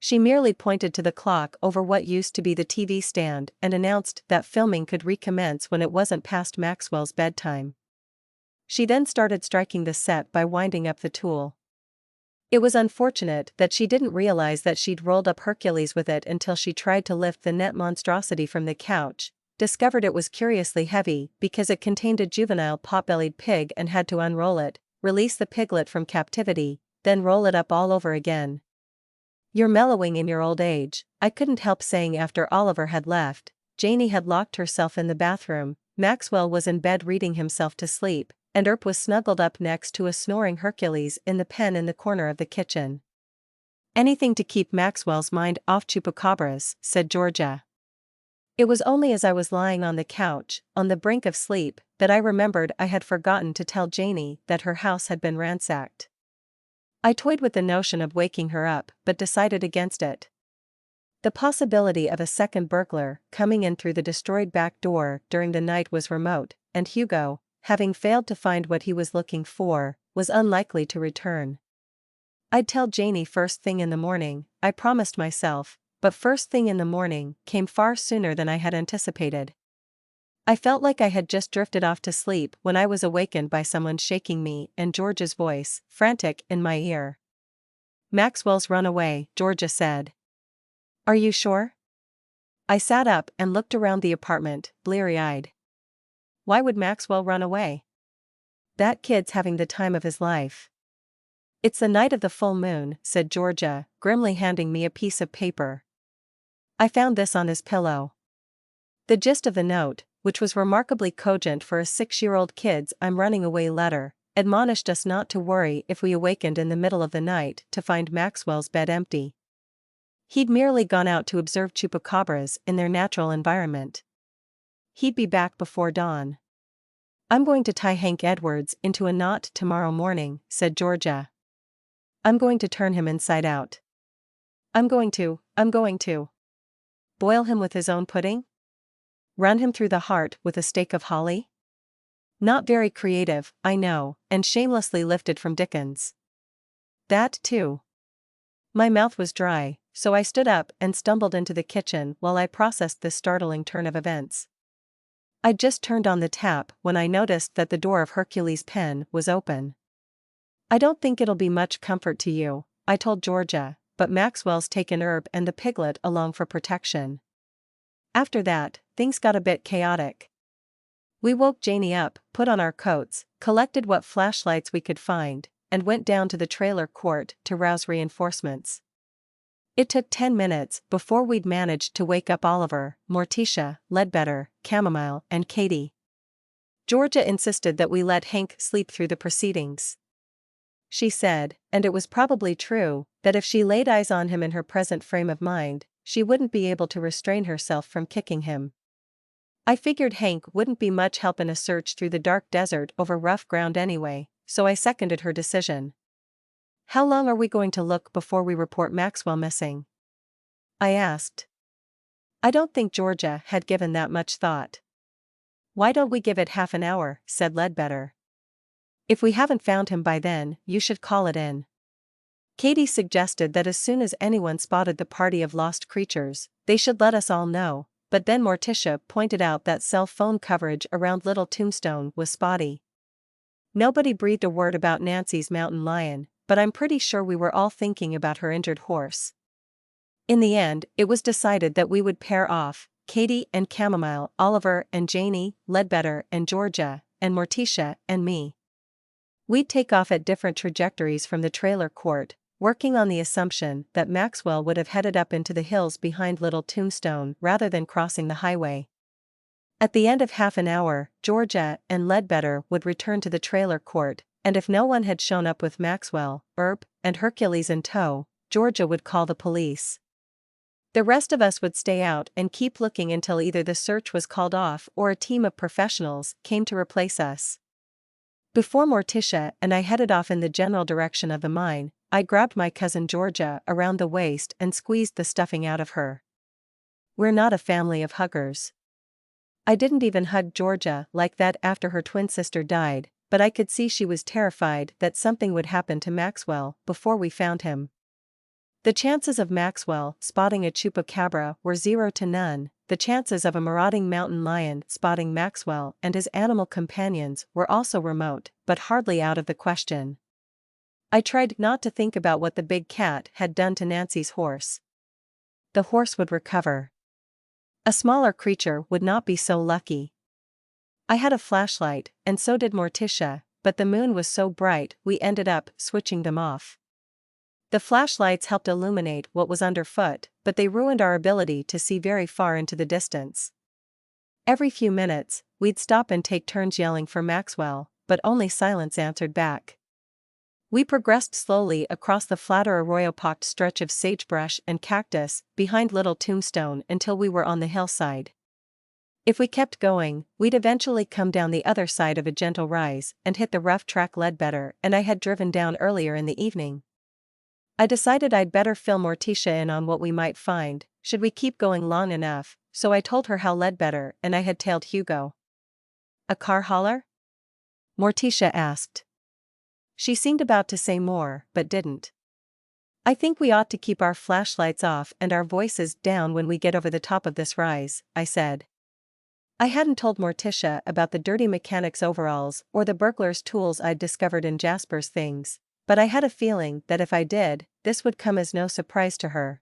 She merely pointed to the clock over what used to be the TV stand and announced that filming could recommence when it wasn't past Maxwell's bedtime. She then started striking the set by winding up the tulle. It was unfortunate that she didn't realize that she'd rolled up Hercules with it until she tried to lift the net monstrosity from the couch, discovered it was curiously heavy because it contained a juvenile pot-bellied pig and had to unroll it, release the piglet from captivity, then roll it up all over again. "You're mellowing in your old age," I couldn't help saying after Oliver had left. Janie had locked herself in the bathroom, Maxwell was in bed reading himself to sleep, and Earp was snuggled up next to a snoring Hercules in the pen in the corner of the kitchen. "Anything to keep Maxwell's mind off chupacabras," said Georgia. It was only as I was lying on the couch, on the brink of sleep, that I remembered I had forgotten to tell Janie that her house had been ransacked. I toyed with the notion of waking her up, but decided against it. The possibility of a second burglar coming in through the destroyed back door during the night was remote, and Hugo, having failed to find what he was looking for, was unlikely to return. I'd tell Janie first thing in the morning, I promised myself, but first thing in the morning came far sooner than I had anticipated. I felt like I had just drifted off to sleep when I was awakened by someone shaking me and Georgia's voice, frantic, in my ear. "Maxwell's run away," Georgia said. "Are you sure?" I sat up and looked around the apartment, bleary-eyed. Why would Maxwell run away? That kid's having the time of his life. "It's the night of the full moon," said Georgia, grimly handing me a piece of paper. "I found this on his pillow." The gist of the note, which was remarkably cogent for a 6-year-old kid's "I'm running away" letter, admonished us not to worry if we awakened in the middle of the night to find Maxwell's bed empty. He'd merely gone out to observe chupacabras in their natural environment. He'd be back before dawn. "I'm going to tie Hank Edwards into a knot tomorrow morning," said Georgia. "I'm going to turn him inside out. I'm going to boil him with his own pudding? Run him through the heart with a stake of holly?" Not very creative, I know, and shamelessly lifted from Dickens. That too. My mouth was dry, so I stood up and stumbled into the kitchen while I processed this startling turn of events. I'd just turned on the tap when I noticed that the door of Hercules' pen was open. "I don't think it'll be much comfort to you," I told Georgia, "but Maxwell's taken Earp and the piglet along for protection." After that, things got a bit chaotic. We woke Janie up, put on our coats, collected what flashlights we could find, and went down to the trailer court to rouse reinforcements. It took 10 minutes before we'd managed to wake up Oliver, Morticia, Ledbetter, Chamomile, and Katie. Georgia insisted that we let Hank sleep through the proceedings. She said, and it was probably true, that if she laid eyes on him in her present frame of mind, she wouldn't be able to restrain herself from kicking him. I figured Hank wouldn't be much help in a search through the dark desert over rough ground anyway, so I seconded her decision. "How long are we going to look before we report Maxwell missing?" I asked. I don't think Georgia had given that much thought. "Why don't we give it half an hour?" said Ledbetter. "If we haven't found him by then, you should call it in." Katie suggested that as soon as anyone spotted the party of lost creatures, they should let us all know, but then Morticia pointed out that cell phone coverage around Little Tombstone was spotty. Nobody breathed a word about Nancy's mountain lion, but I'm pretty sure we were all thinking about her injured horse. In the end, it was decided that we would pair off, Katie and Chamomile, Oliver and Janie, Ledbetter and Georgia, and Morticia and me. We'd take off at different trajectories from the trailer court, working on the assumption that Maxwell would have headed up into the hills behind Little Tombstone rather than crossing the highway. At the end of half an hour, Georgia and Ledbetter would return to the trailer court, and if no one had shown up with Maxwell, Earp, and Hercules in tow, Georgia would call the police. The rest of us would stay out and keep looking until either the search was called off or a team of professionals came to replace us. Before Morticia and I headed off in the general direction of the mine, I grabbed my cousin Georgia around the waist and squeezed the stuffing out of her. We're not a family of huggers. I didn't even hug Georgia like that after her twin sister died, but I could see she was terrified that something would happen to Maxwell before we found him. The chances of Maxwell spotting a chupacabra were 0 to none. The chances of a marauding mountain lion spotting Maxwell and his animal companions were also remote, but hardly out of the question. I tried not to think about what the big cat had done to Nancy's horse. The horse would recover. A smaller creature would not be so lucky. I had a flashlight, and so did Morticia, but the moon was so bright we ended up switching them off. The flashlights helped illuminate what was underfoot, but they ruined our ability to see very far into the distance. Every few minutes, we'd stop and take turns yelling for Maxwell, but only silence answered back. We progressed slowly across the flatter arroyo-pocked stretch of sagebrush and cactus behind Little Tombstone until we were on the hillside. If we kept going, we'd eventually come down the other side of a gentle rise and hit the rough track Ledbetter and I had driven down earlier in the evening. I decided I'd better fill Morticia in on what we might find, should we keep going long enough, so I told her how Ledbetter and I had tailed Hugo. "A car hauler?" Morticia asked. She seemed about to say more, but didn't. "I think we ought to keep our flashlights off and our voices down when we get over the top of this rise," I said. I hadn't told Morticia about the dirty mechanic's overalls or the burglar's tools I'd discovered in Jasper's things, but I had a feeling that if I did, this would come as no surprise to her.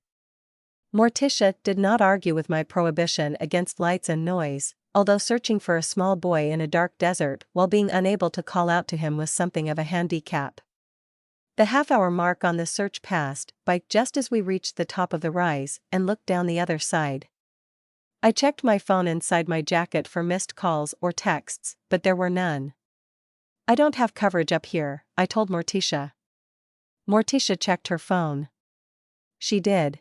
Morticia did not argue with my prohibition against lights and noise, although searching for a small boy in a dark desert while being unable to call out to him was something of a handicap. The half-hour mark on the search passed by just as we reached the top of the rise and looked down the other side. I checked my phone inside my jacket for missed calls or texts, but there were none. "I don't have coverage up here," I told Morticia. Morticia checked her phone. She did.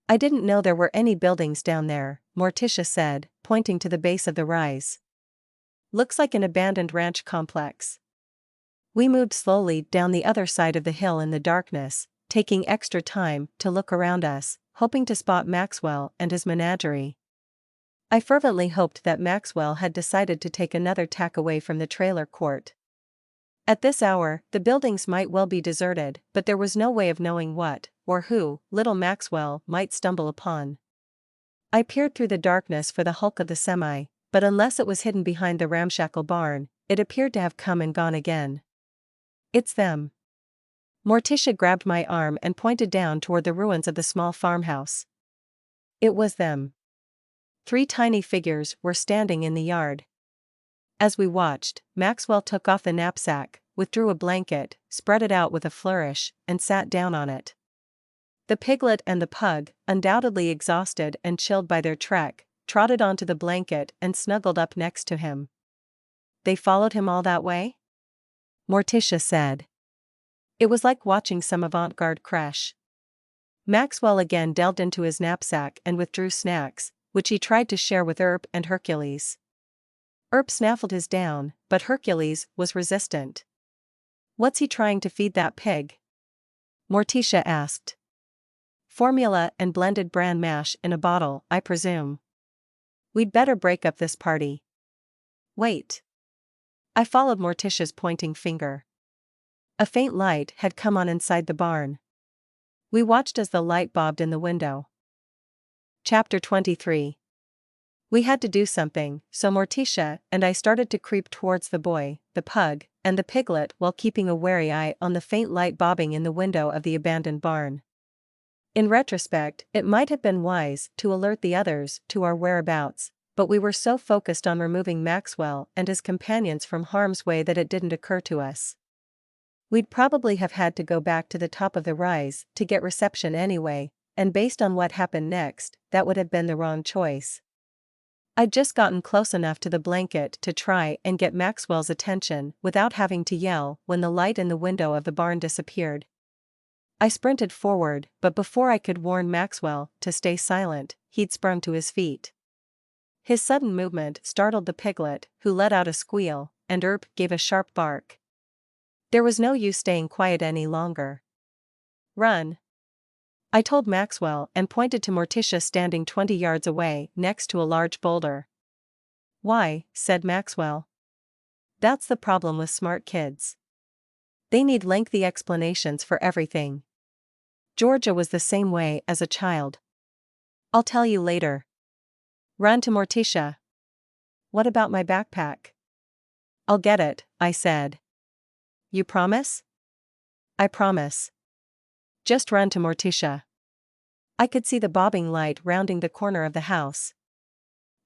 "I didn't know there were any buildings down there," Morticia said, pointing to the base of the rise. "Looks like an abandoned ranch complex." We moved slowly down the other side of the hill in the darkness, taking extra time to look around us, hoping to spot Maxwell and his menagerie. I fervently hoped that Maxwell had decided to take another tack away from the trailer court. At this hour, the buildings might well be deserted, but there was no way of knowing what, or who, little Maxwell might stumble upon. I peered through the darkness for the hulk of the semi, but unless it was hidden behind the ramshackle barn, it appeared to have come and gone again. It's them. Morticia grabbed my arm and pointed down toward the ruins of the small farmhouse. It was them. 3 tiny figures were standing in the yard. As we watched, Maxwell took off the knapsack, withdrew a blanket, spread it out with a flourish, and sat down on it. The piglet and the pug, undoubtedly exhausted and chilled by their trek, trotted onto the blanket and snuggled up next to him. They followed him all that way? Morticia said. It was like watching some avant-garde crèche. Maxwell again delved into his knapsack and withdrew snacks, which he tried to share with Earp and Hercules. Earp snaffled his down, but Hercules was resistant. What's he trying to feed that pig? Morticia asked. Formula and blended bran mash in a bottle, I presume. We'd better break up this party. Wait. I followed Morticia's pointing finger. A faint light had come on inside the barn. We watched as the light bobbed in the window. Chapter 23. We had to do something, so Morticia and I started to creep towards the boy, the pug, and the piglet while keeping a wary eye on the faint light bobbing in the window of the abandoned barn. In retrospect, it might have been wise to alert the others to our whereabouts, but we were so focused on removing Maxwell and his companions from harm's way that it didn't occur to us. We'd probably have had to go back to the top of the rise to get reception anyway, and based on what happened next, that would have been the wrong choice. I'd just gotten close enough to the blanket to try and get Maxwell's attention without having to yell when the light in the window of the barn disappeared. I sprinted forward, but before I could warn Maxwell to stay silent, he'd sprung to his feet. His sudden movement startled the piglet, who let out a squeal, and Earp gave a sharp bark. There was no use staying quiet any longer. Run! I told Maxwell and pointed to Morticia standing 20 yards away next to a large boulder. Why, said Maxwell. That's the problem with smart kids. They need lengthy explanations for everything. Georgia was the same way as a child. I'll tell you later. Run to Morticia. What about my backpack? I'll get it, I said. You promise? I promise. Just run to Morticia. I could see the bobbing light rounding the corner of the house.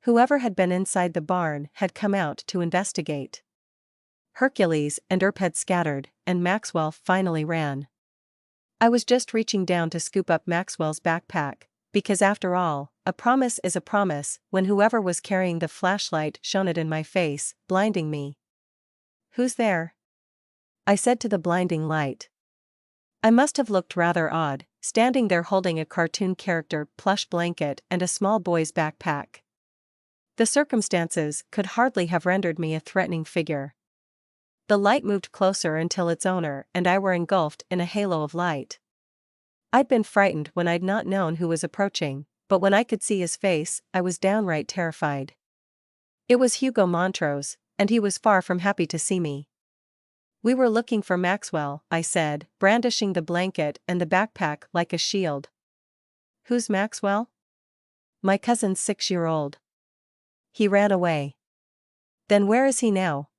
Whoever had been inside the barn had come out to investigate. Hercules and Earp had scattered, and Maxwell finally ran. I was just reaching down to scoop up Maxwell's backpack, because after all, a promise is a promise, when whoever was carrying the flashlight shone it in my face, blinding me. Who's there? I said to the blinding light. I must have looked rather odd, standing there holding a cartoon character plush blanket and a small boy's backpack. The circumstances could hardly have rendered me a threatening figure. The light moved closer until its owner and I were engulfed in a halo of light. I'd been frightened when I'd not known who was approaching, but when I could see his face, I was downright terrified. It was Hugo Montrose, and he was far from happy to see me. We were looking for Maxwell, I said, brandishing the blanket and the backpack like a shield. Who's Maxwell? My cousin's 6-year-old. He ran away. Then where is he now?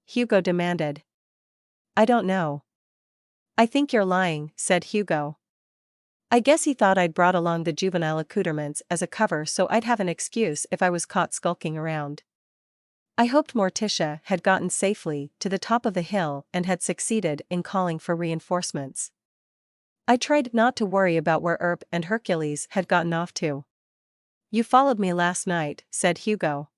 Hugo demanded. I don't know. I think you're lying, said Hugo. I guess he thought I'd brought along the juvenile accoutrements as a cover so I'd have an excuse if I was caught skulking around. I hoped Morticia had gotten safely to the top of the hill and had succeeded in calling for reinforcements. I tried not to worry about where Earp and Hercules had gotten off to. You followed me last night, said Hugo.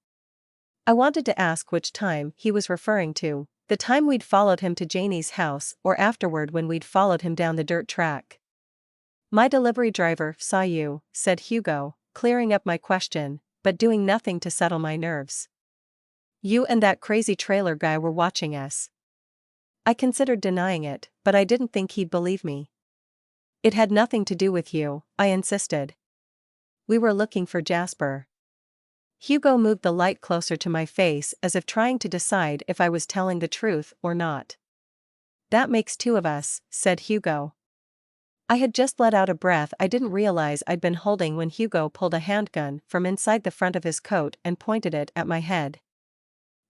I wanted to ask which time he was referring to, the time we'd followed him to Janie's house or afterward when we'd followed him down the dirt track. My delivery driver saw you, said Hugo, clearing up my question, but doing nothing to settle my nerves. You and that crazy trailer guy were watching us. I considered denying it, but I didn't think he'd believe me. It had nothing to do with you, I insisted. We were looking for Jasper. Hugo moved the light closer to my face as if trying to decide if I was telling the truth or not. "That makes two of us," said Hugo. I had just let out a breath I didn't realize I'd been holding when Hugo pulled a handgun from inside the front of his coat and pointed it at my head.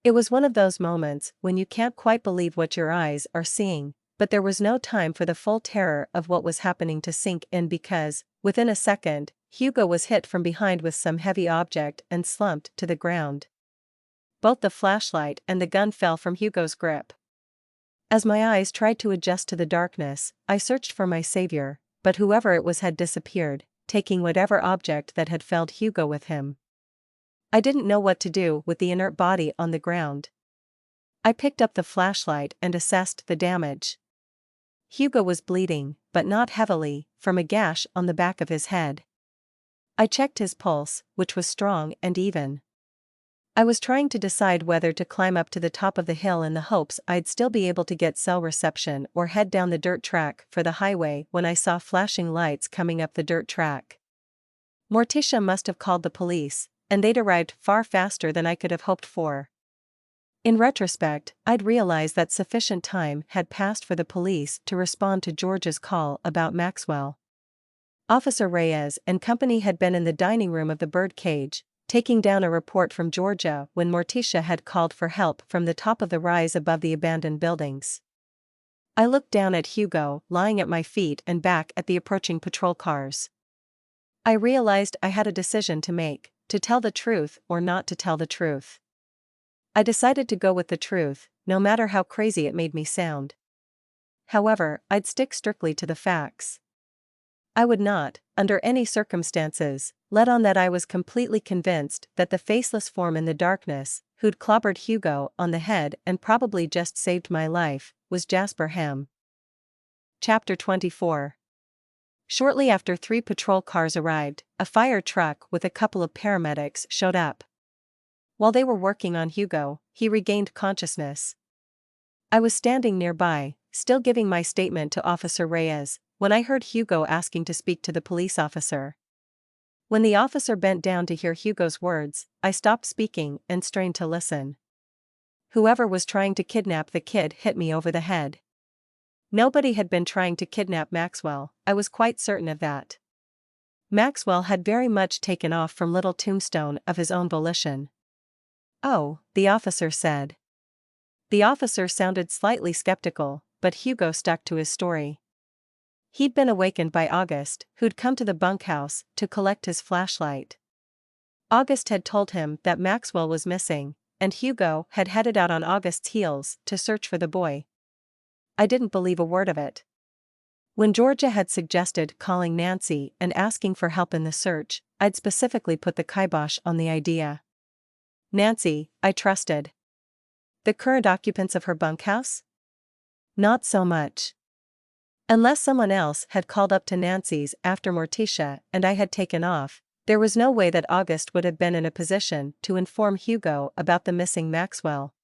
It was one of those moments when you can't quite believe what your eyes are seeing, but there was no time for the full terror of what was happening to sink in because, within a second, Hugo was hit from behind with some heavy object and slumped to the ground. Both the flashlight and the gun fell from Hugo's grip. As my eyes tried to adjust to the darkness, I searched for my savior, but whoever it was had disappeared, taking whatever object that had felled Hugo with him. I didn't know what to do with the inert body on the ground. I picked up the flashlight and assessed the damage. Hugo was bleeding, but not heavily, from a gash on the back of his head. I checked his pulse, which was strong and even. I was trying to decide whether to climb up to the top of the hill in the hopes I'd still be able to get cell reception or head down the dirt track for the highway when I saw flashing lights coming up the dirt track. Morticia must have called the police, and they'd arrived far faster than I could have hoped for. In retrospect, I'd realized that sufficient time had passed for the police to respond to George's call about Maxwell. Officer Reyes and company had been in the dining room of the bird cage, taking down a report from Georgia when Morticia had called for help from the top of the rise above the abandoned buildings. I looked down at Hugo lying at my feet and back at the approaching patrol cars. I realized I had a decision to make, to tell the truth or not to tell the truth. I decided to go with the truth, no matter how crazy it made me sound. However, I'd stick strictly to the facts. I would not, under any circumstances, let on that I was completely convinced that the faceless form in the darkness, who'd clobbered Hugo on the head and probably just saved my life, was Jasper Ham. Chapter 24. Shortly after 3 patrol cars arrived, a fire truck with a couple of paramedics showed up. While they were working on Hugo, he regained consciousness. I was standing nearby, still giving my statement to Officer Reyes, when I heard Hugo asking to speak to the police officer. When the officer bent down to hear Hugo's words, I stopped speaking and strained to listen. Whoever was trying to kidnap the kid hit me over the head. Nobody had been trying to kidnap Maxwell, I was quite certain of that. Maxwell had very much taken off from Little Tombstone of his own volition. "Oh," the officer said. The officer sounded slightly skeptical, but Hugo stuck to his story. He'd been awakened by August, who'd come to the bunkhouse to collect his flashlight. August had told him that Maxwell was missing, and Hugo had headed out on August's heels to search for the boy. I didn't believe a word of it. When Georgia had suggested calling Nancy and asking for help in the search, I'd specifically put the kibosh on the idea. Nancy, I trusted. The current occupants of her bunkhouse? Not so much. Unless someone else had called up to Nancy's after Morticia and I had taken off, there was no way that August would have been in a position to inform Hugo about the missing Maxwell.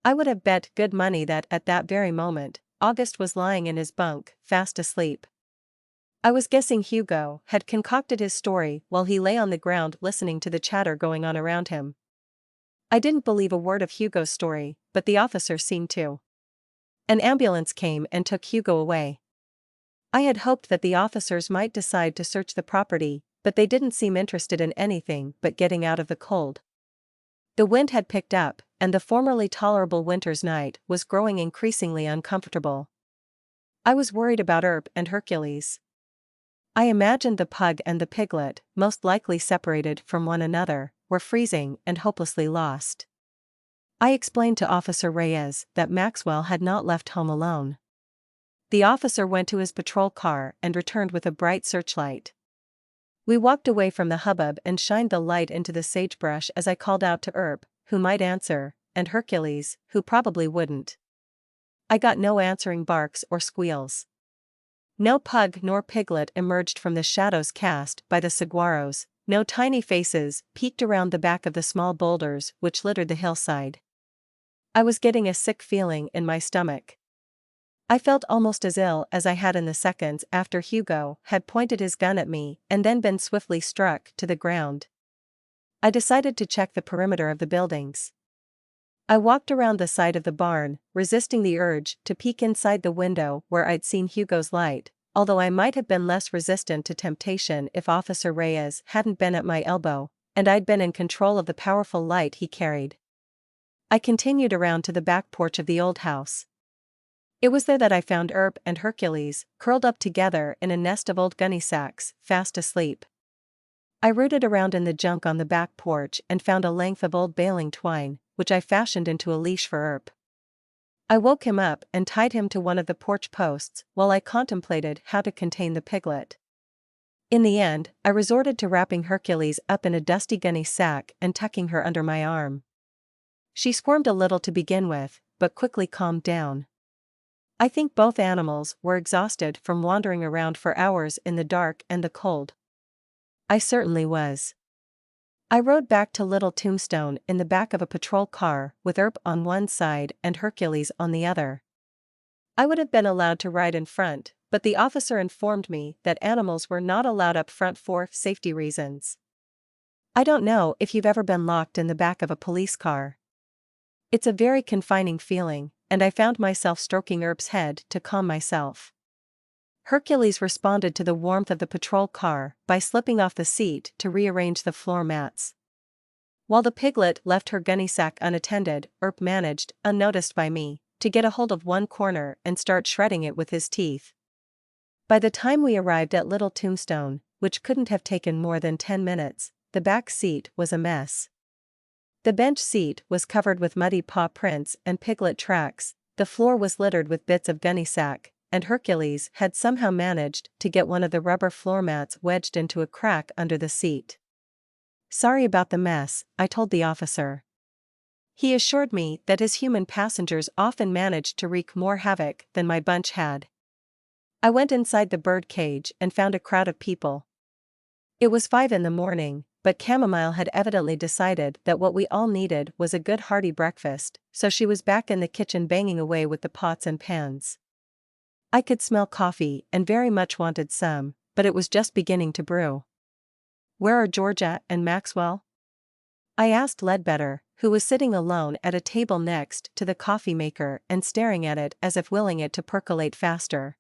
I would have bet good money that at that very moment, August was lying in his bunk, fast asleep. I was guessing Hugo had concocted his story while he lay on the ground listening to the chatter going on around him. I didn't believe a word of Hugo's story, but the officer seemed to. An ambulance came and took Hugo away. I had hoped that the officers might decide to search the property, but they didn't seem interested in anything but getting out of the cold. The wind had picked up, and the formerly tolerable winter's night was growing increasingly uncomfortable. I was worried about Earp and Hercules. I imagined the pug and the piglet, most likely separated from one another, were freezing and hopelessly lost. I explained to Officer Reyes that Maxwell had not left home alone. The officer went to his patrol car and returned with a bright searchlight. We walked away from the hubbub and shined the light into the sagebrush as I called out to Earp, who might answer, and Hercules, who probably wouldn't. I got no answering barks or squeals. No pug nor piglet emerged from the shadows cast by the saguaros, no tiny faces peeked around the back of the small boulders which littered the hillside. I was getting a sick feeling in my stomach. I felt almost as ill as I had in the seconds after Hugo had pointed his gun at me and then been swiftly struck to the ground. I decided to check the perimeter of the buildings. I walked around the side of the barn, resisting the urge to peek inside the window where I'd seen Hugo's light, although I might have been less resistant to temptation if Officer Reyes hadn't been at my elbow, and I'd been in control of the powerful light he carried. I continued around to the back porch of the old house. It was there that I found Earp and Hercules, curled up together in a nest of old gunny sacks, fast asleep. I rooted around in the junk on the back porch and found a length of old baling twine, which I fashioned into a leash for Earp. I woke him up and tied him to one of the porch posts while I contemplated how to contain the piglet. In the end, I resorted to wrapping Hercules up in a dusty gunny sack and tucking her under my arm. She squirmed a little to begin with, but quickly calmed down. I think both animals were exhausted from wandering around for hours in the dark and the cold. I certainly was. I rode back to Little Tombstone in the back of a patrol car with Earp on one side and Hercules on the other. I would have been allowed to ride in front, but the officer informed me that animals were not allowed up front for safety reasons. I don't know if you've ever been locked in the back of a police car. It's a very confining feeling, and I found myself stroking Earp's head to calm myself. Hercules responded to the warmth of the patrol car by slipping off the seat to rearrange the floor mats. While the piglet left her gunny sack unattended, Earp managed, unnoticed by me, to get a hold of one corner and start shredding it with his teeth. By the time we arrived at Little Tombstone, which couldn't have taken more than 10 minutes, the back seat was a mess. The bench seat was covered with muddy paw prints and piglet tracks, the floor was littered with bits of gunny sack, and Hercules had somehow managed to get one of the rubber floor mats wedged into a crack under the seat. "Sorry about the mess," I told the officer. He assured me that his human passengers often managed to wreak more havoc than my bunch had. I went inside the bird cage and found a crowd of people. It was 5 in the morning, but Chamomile had evidently decided that what we all needed was a good hearty breakfast, so she was back in the kitchen banging away with the pots and pans. I could smell coffee and very much wanted some, but it was just beginning to brew. "Where are Georgia and Maxwell?" I asked Ledbetter, who was sitting alone at a table next to the coffee maker and staring at it as if willing it to percolate faster.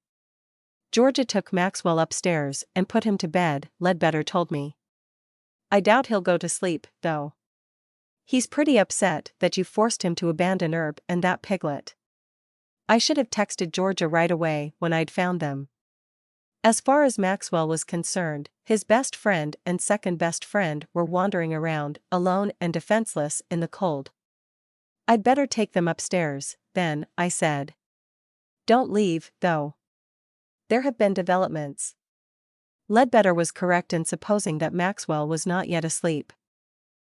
"Georgia took Maxwell upstairs and put him to bed," Ledbetter told me. "I doubt he'll go to sleep, though. He's pretty upset that you forced him to abandon Earp and that piglet." I should have texted Georgia right away when I'd found them. As far as Maxwell was concerned, his best friend and second best friend were wandering around, alone and defenseless in the cold. "I'd better take them upstairs, then," I said. "Don't leave, though. There have been developments." Ledbetter was correct in supposing that Maxwell was not yet asleep.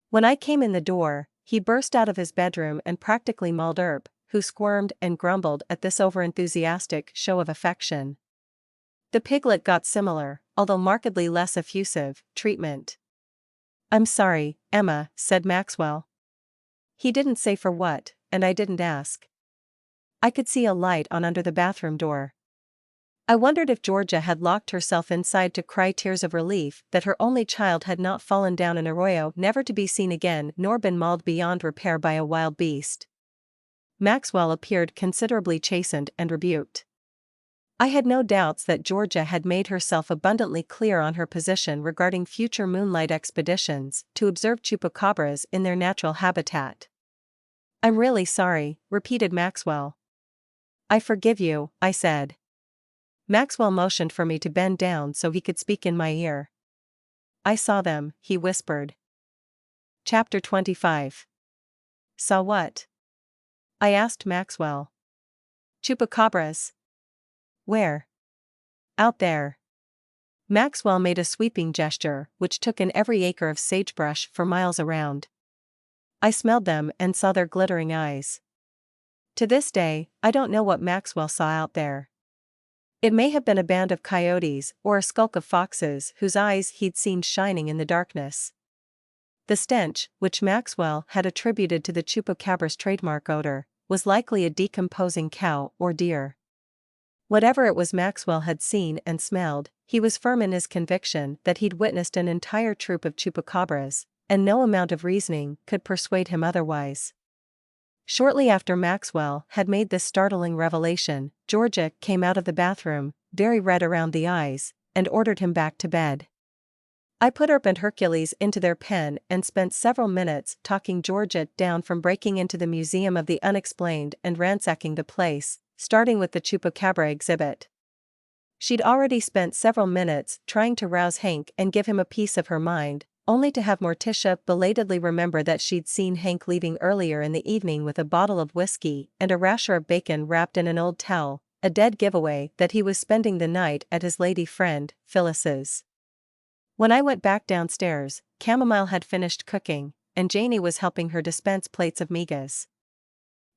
When I came in the door, he burst out of his bedroom and practically mauled Earp, who squirmed and grumbled at this overenthusiastic show of affection. The piglet got similar, although markedly less effusive, treatment. "I'm sorry, Emma," said Maxwell. "He didn't say for what, and I didn't ask." I could see a light on under the bathroom door. I wondered if Georgia had locked herself inside to cry tears of relief that her only child had not fallen down an arroyo never to be seen again nor been mauled beyond repair by a wild beast. Maxwell appeared considerably chastened and rebuked. I had no doubts that Georgia had made herself abundantly clear on her position regarding future moonlight expeditions to observe chupacabras in their natural habitat. "I'm really sorry," repeated Maxwell. "I forgive you," I said. Maxwell motioned for me to bend down so he could speak in my ear. "I saw them," he whispered. Chapter 25. Saw what? I asked Maxwell. "Chupacabras." "Where?" "Out there." Maxwell made a sweeping gesture which took in every acre of sagebrush for miles around. I smelled them and saw their glittering eyes. To this day, I don't know what Maxwell saw out there. It may have been a band of coyotes or a skulk of foxes whose eyes he'd seen shining in the darkness. The stench, which Maxwell had attributed to the chupacabra's trademark odor, was likely a decomposing cow or deer. Whatever it was Maxwell had seen and smelled, he was firm in his conviction that he'd witnessed an entire troop of chupacabras, and no amount of reasoning could persuade him otherwise. Shortly after Maxwell had made this startling revelation, Georgia came out of the bathroom, very red around the eyes, and ordered him back to bed. I put Earp and Hercules into their pen and spent several minutes talking Georgia down from breaking into the Museum of the Unexplained and ransacking the place, starting with the Chupacabra exhibit. She'd already spent several minutes trying to rouse Hank and give him a piece of her mind, only to have Morticia belatedly remember that she'd seen Hank leaving earlier in the evening with a bottle of whiskey and a rasher of bacon wrapped in an old towel, a dead giveaway that he was spending the night at his lady friend, Phyllis's. When I went back downstairs, Chamomile had finished cooking, and Janie was helping her dispense plates of migas.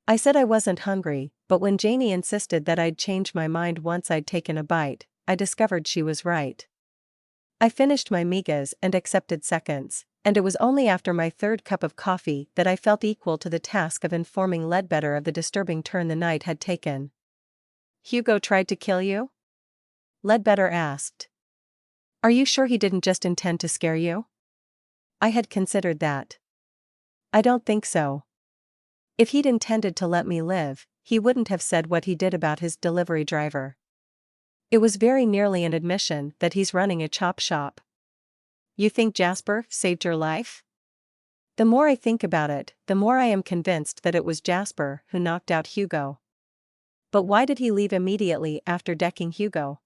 I said I wasn't hungry, but when Janie insisted that I'd change my mind once I'd taken a bite, I discovered she was right. I finished my migas and accepted seconds, and it was only after my third cup of coffee that I felt equal to the task of informing Ledbetter of the disturbing turn the night had taken. "Hugo tried to kill you?" Ledbetter asked. "Are you sure he didn't just intend to scare you?" I had considered that. "I don't think so. If he'd intended to let me live, he wouldn't have said what he did about his delivery driver. It was very nearly an admission that he's running a chop shop." "You think Jasper saved your life?" "The more I think about it, the more I am convinced that it was Jasper who knocked out Hugo." "But why did he leave immediately after decking Hugo?"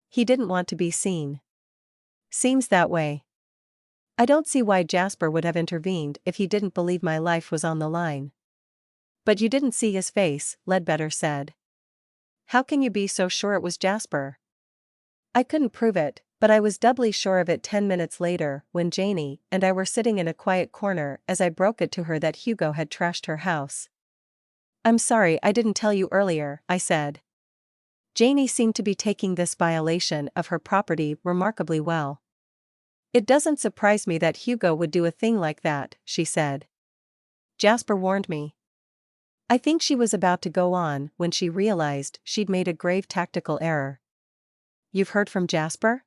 "He didn't want to be seen." "Seems that way. I don't see why Jasper would have intervened if he didn't believe my life was on the line." "But you didn't see his face," Ledbetter said. "How can you be so sure it was Jasper?" "I couldn't prove it, but I was doubly sure of it 10 minutes later when Janie and I were sitting in a quiet corner as I broke it to her that Hugo had trashed her house. "I'm sorry I didn't tell you earlier," I said. Janie seemed to be taking this violation of her property remarkably well. "It doesn't surprise me that Hugo would do a thing like that," she said. "Jasper warned me." I think she was about to go on when she realized she'd made a grave tactical error. "You've heard from Jasper?"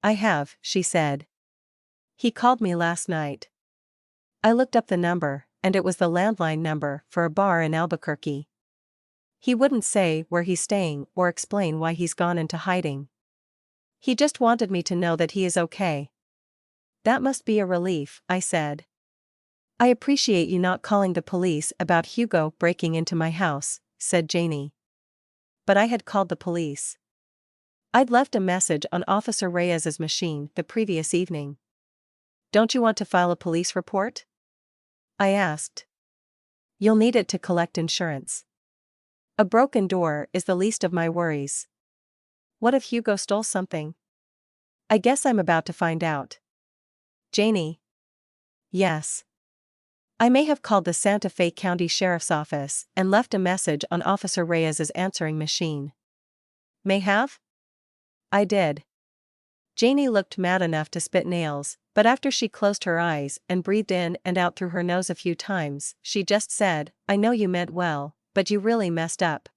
"I have," she said. "He called me last night." I looked up the number, and it was the landline number for a bar in Albuquerque. "He wouldn't say where he's staying or explain why he's gone into hiding. He just wanted me to know that he is okay." "That must be a relief," I said. "I appreciate you not calling the police about Hugo breaking into my house," said Janie. But I had called the police. I'd left a message on Officer Reyes's machine the previous evening. "Don't you want to file a police report?" I asked. "You'll need it to collect insurance. A broken door is the least of my worries." "What if Hugo stole something?" "I guess I'm about to find out." "Janie." "Yes." "I may have called the Santa Fe County Sheriff's Office and left a message on Officer Reyes's answering machine." "May have?" "I did." Janie looked mad enough to spit nails, but after she closed her eyes and breathed in and out through her nose a few times, she just said, "I know you meant well, but you really messed up.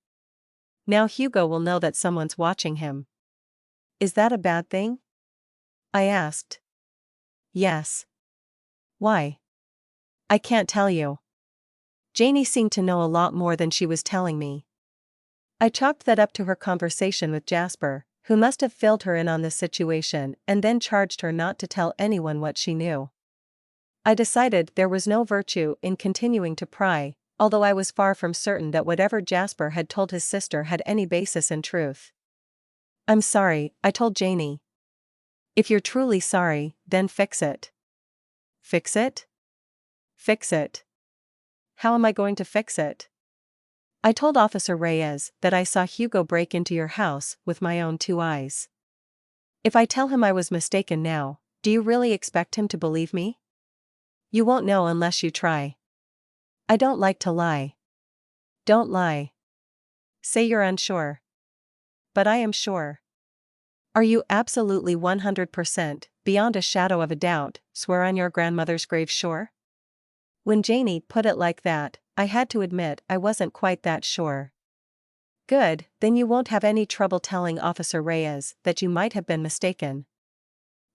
Now Hugo will know that someone's watching him." "Is that a bad thing?" I asked. "Yes." "Why?" "I can't tell you." Janie seemed to know a lot more than she was telling me. I chalked that up to her conversation with Jasper, who must have filled her in on this situation and then charged her not to tell anyone what she knew. I decided there was no virtue in continuing to pry, although I was far from certain that whatever Jasper had told his sister had any basis in truth. "I'm sorry," I told Janie. "If you're truly sorry, then fix it." "Fix it?" "Fix it." "How am I going to fix it?" "I told Officer Reyes that I saw Hugo break into your house with my own 2 eyes. If I tell him I was mistaken now, do you really expect him to believe me?" "You won't know unless you try." "I don't like to lie." "Don't lie. Say you're unsure." "But I am sure." "Are you absolutely 100%, beyond a shadow of a doubt, swear on your grandmother's grave sure?" When Janie put it like that, I had to admit I wasn't quite that sure. "Good, then you won't have any trouble telling Officer Reyes that you might have been mistaken."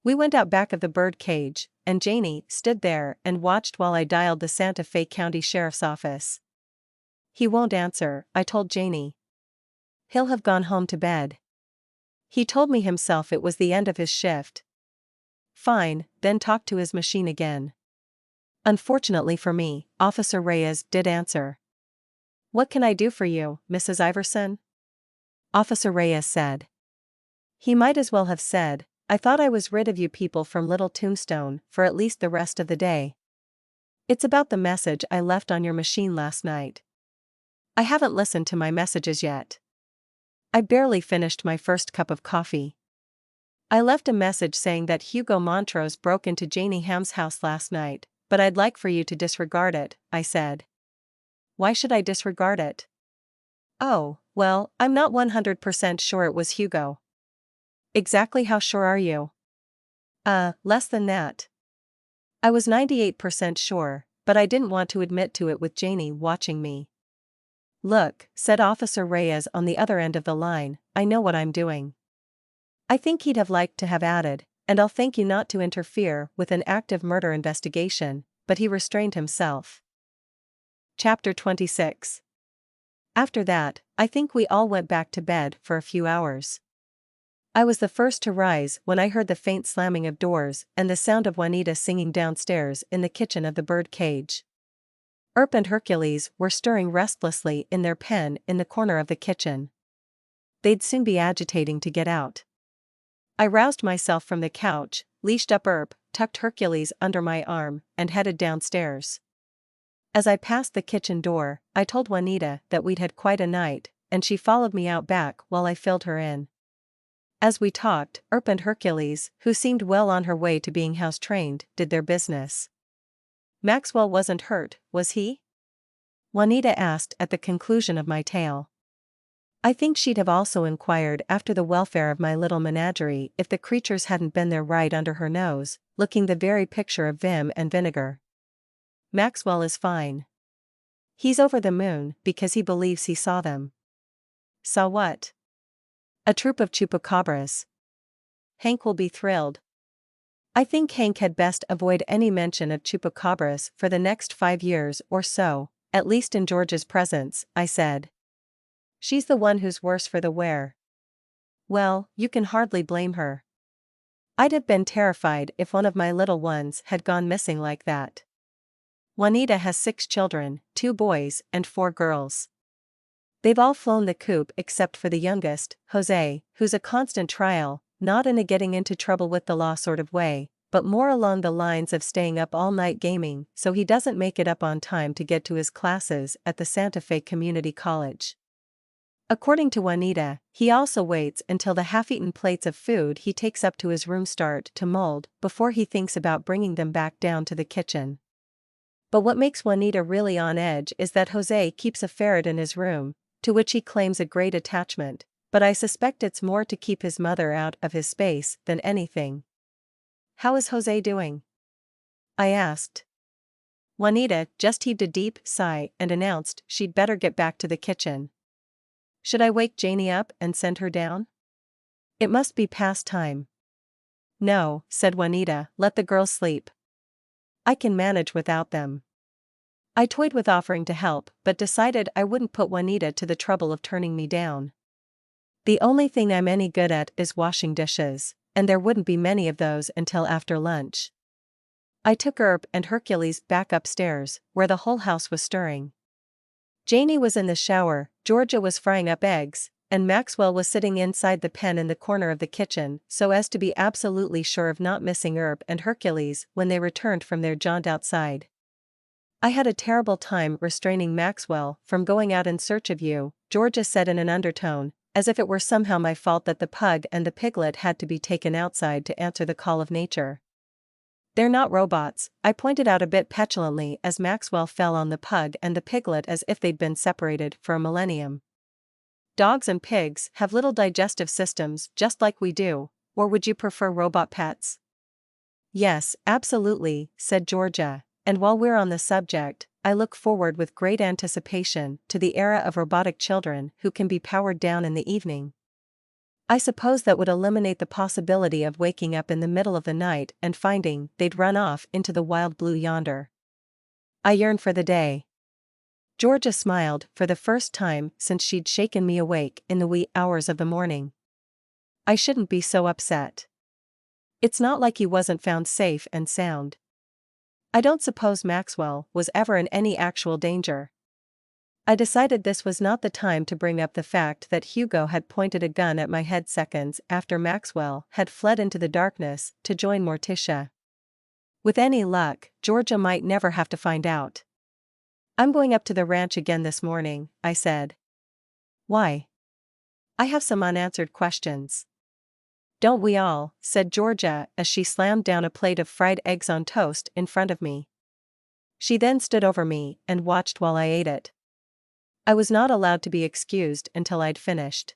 We went out back of the bird cage, and Janie stood there and watched while I dialed the Santa Fe County Sheriff's Office. "He won't answer," I told Janie. "He'll have gone home to bed. He told me himself it was the end of his shift." "Fine, then talk to his machine again." Unfortunately for me, Officer Reyes did answer. "What can I do for you, Mrs. Iverson?" Officer Reyes said. He might as well have said, "I thought I was rid of you people from Little Tombstone for at least the rest of the day. It's about the message I left on your machine last night." "I haven't listened to my messages yet. I barely finished my first cup of coffee." "I left a message saying that Hugo Montrose broke into Janie Ham's house last night, but I'd like for you to disregard it," I said. "Why should I disregard it?" "Oh, well, I'm not 100% sure it was Hugo." "Exactly how sure are you?" Less than that." I was 98% sure, but I didn't want to admit to it with Janie watching me. "Look," said Officer Reyes on the other end of the line, "I know what I'm doing." I think he'd have liked to have added, "and I'll thank you not to interfere with an active murder investigation," but he restrained himself. Chapter 26. After that, I think we all went back to bed for a few hours. I was the first to rise when I heard the faint slamming of doors and the sound of Juanita singing downstairs in the kitchen of the bird cage. Earp and Hercules were stirring restlessly in their pen in the corner of the kitchen. They'd soon be agitating to get out. I roused myself from the couch, leashed up Earp, tucked Hercules under my arm, and headed downstairs. As I passed the kitchen door, I told Juanita that we'd had quite a night, and she followed me out back while I filled her in. As we talked, Earp and Hercules, who seemed well on her way to being house-trained, did their business. "Maxwell wasn't hurt, was he?" Juanita asked at the conclusion of my tale. I think she'd have also inquired after the welfare of my little menagerie if the creatures hadn't been there right under her nose, looking the very picture of vim and vinegar. "Maxwell is fine. He's over the moon because he believes he saw them." "Saw what?" "A troop of chupacabras. Hank will be thrilled." I think Hank had best avoid any mention of chupacabras for the next 5 years or so, at least in George's presence, I said. "She's the one who's worse for the wear." "Well, you can hardly blame her. I'd have been terrified if one of my little ones had gone missing like that." Juanita has 6 children, 2 boys and 4 girls. They've all flown the coop except for the youngest, Jose, who's a constant trial, not in a getting into trouble with the law sort of way, but more along the lines of staying up all night gaming so he doesn't make it up on time to get to his classes at the Santa Fe Community College. According to Juanita, he also waits until the half-eaten plates of food he takes up to his room start to mold before he thinks about bringing them back down to the kitchen. But what makes Juanita really on edge is that Jose keeps a ferret in his room, to which he claims a great attachment, but I suspect it's more to keep his mother out of his space than anything. "How is Jose doing?" I asked. Juanita just heaved a deep sigh and announced she'd better get back to the kitchen. "Should I wake Janie up and send her down?" "It must be past time." "No," said Juanita, "let the girls sleep. I can manage without them." I toyed with offering to help but decided I wouldn't put Juanita to the trouble of turning me down. The only thing I'm any good at is washing dishes, and there wouldn't be many of those until after lunch. I took Earp and Hercules back upstairs, where the whole house was stirring. Janie was in the shower, Georgia was frying up eggs, and Maxwell was sitting inside the pen in the corner of the kitchen so as to be absolutely sure of not missing Earp and Hercules when they returned from their jaunt outside. "I had a terrible time restraining Maxwell from going out in search of you," Georgia said in an undertone, as if it were somehow my fault that the pug and the piglet had to be taken outside to answer the call of nature. "They're not robots," I pointed out a bit petulantly as Maxwell fell on the pug and the piglet as if they'd been separated for a millennium. "Dogs and pigs have little digestive systems just like we do, or would you prefer robot pets?" "Yes, absolutely," said Georgia, "and while we're on the subject, I look forward with great anticipation to the era of robotic children who can be powered down in the evening." I suppose that would eliminate the possibility of waking up in the middle of the night and finding they'd run off into the wild blue yonder. I yearn for the day. Georgia smiled for the first time since she'd shaken me awake in the wee hours of the morning. I shouldn't be so upset. It's not like he wasn't found safe and sound. I don't suppose Maxwell was ever in any actual danger. I decided this was not the time to bring up the fact that Hugo had pointed a gun at my head seconds after Maxwell had fled into the darkness to join Morticia. With any luck, Georgia might never have to find out. I'm going up to the ranch again this morning, I said. Why? I have some unanswered questions. Don't we all, said Georgia as she slammed down a plate of fried eggs on toast in front of me. She then stood over me and watched while I ate it. I was not allowed to be excused until I'd finished.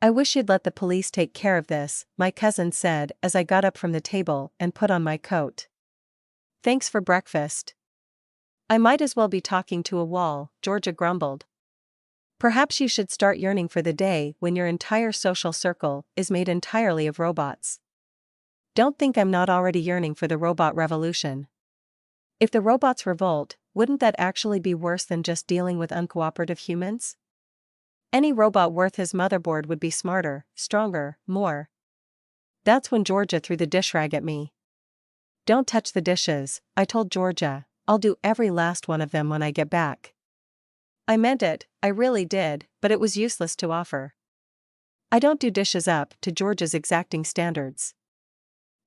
I wish you'd let the police take care of this, my cousin said as I got up from the table and put on my coat. Thanks for breakfast. I might as well be talking to a wall, Georgia grumbled. Perhaps you should start yearning for the day when your entire social circle is made entirely of robots. Don't think I'm not already yearning for the robot revolution. If the robots revolt, wouldn't that actually be worse than just dealing with uncooperative humans? Any robot worth his motherboard would be smarter, stronger, more. That's when Georgia threw the dish rag at me. Don't touch the dishes, I told Georgia. I'll do every last one of them when I get back. I meant it, I really did, but it was useless to offer. I don't do dishes up to Georgia's exacting standards.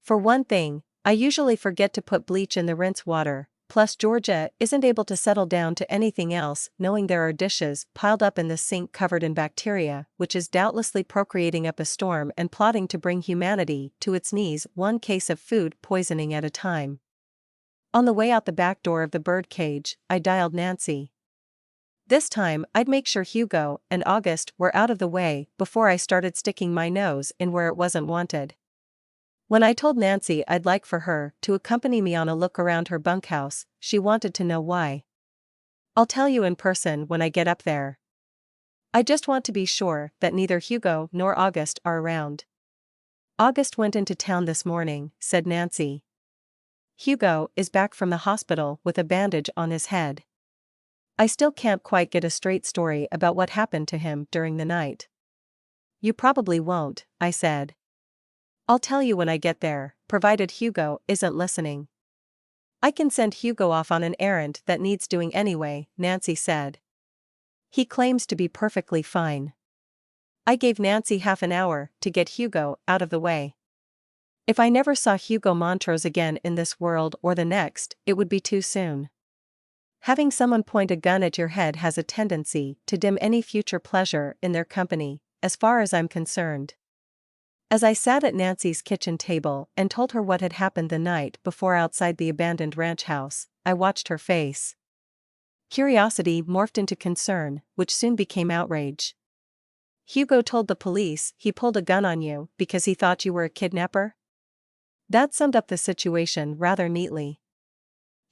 For one thing, I usually forget to put bleach in the rinse water, plus Georgia isn't able to settle down to anything else knowing there are dishes piled up in the sink covered in bacteria, which is doubtlessly procreating up a storm and plotting to bring humanity to its knees one case of food poisoning at a time. On the way out the back door of the bird cage, I dialed Nancy. This time I'd make sure Hugo and August were out of the way before I started sticking my nose in where it wasn't wanted. When I told Nancy I'd like for her to accompany me on a look around her bunkhouse, she wanted to know why. I'll tell you in person when I get up there. I just want to be sure that neither Hugo nor August are around. August went into town this morning, said Nancy. Hugo is back from the hospital with a bandage on his head. I still can't quite get a straight story about what happened to him during the night. You probably won't, I said. I'll tell you when I get there, provided Hugo isn't listening. I can send Hugo off on an errand that needs doing anyway, Nancy said. He claims to be perfectly fine. I gave Nancy half an hour to get Hugo out of the way. If I never saw Hugo Montrose again in this world or the next, it would be too soon. Having someone point a gun at your head has a tendency to dim any future pleasure in their company, as far as I'm concerned. As I sat at Nancy's kitchen table and told her what had happened the night before outside the abandoned ranch house, I watched her face. Curiosity morphed into concern, which soon became outrage. Hugo told the police he pulled a gun on you because he thought you were a kidnapper? That summed up the situation rather neatly.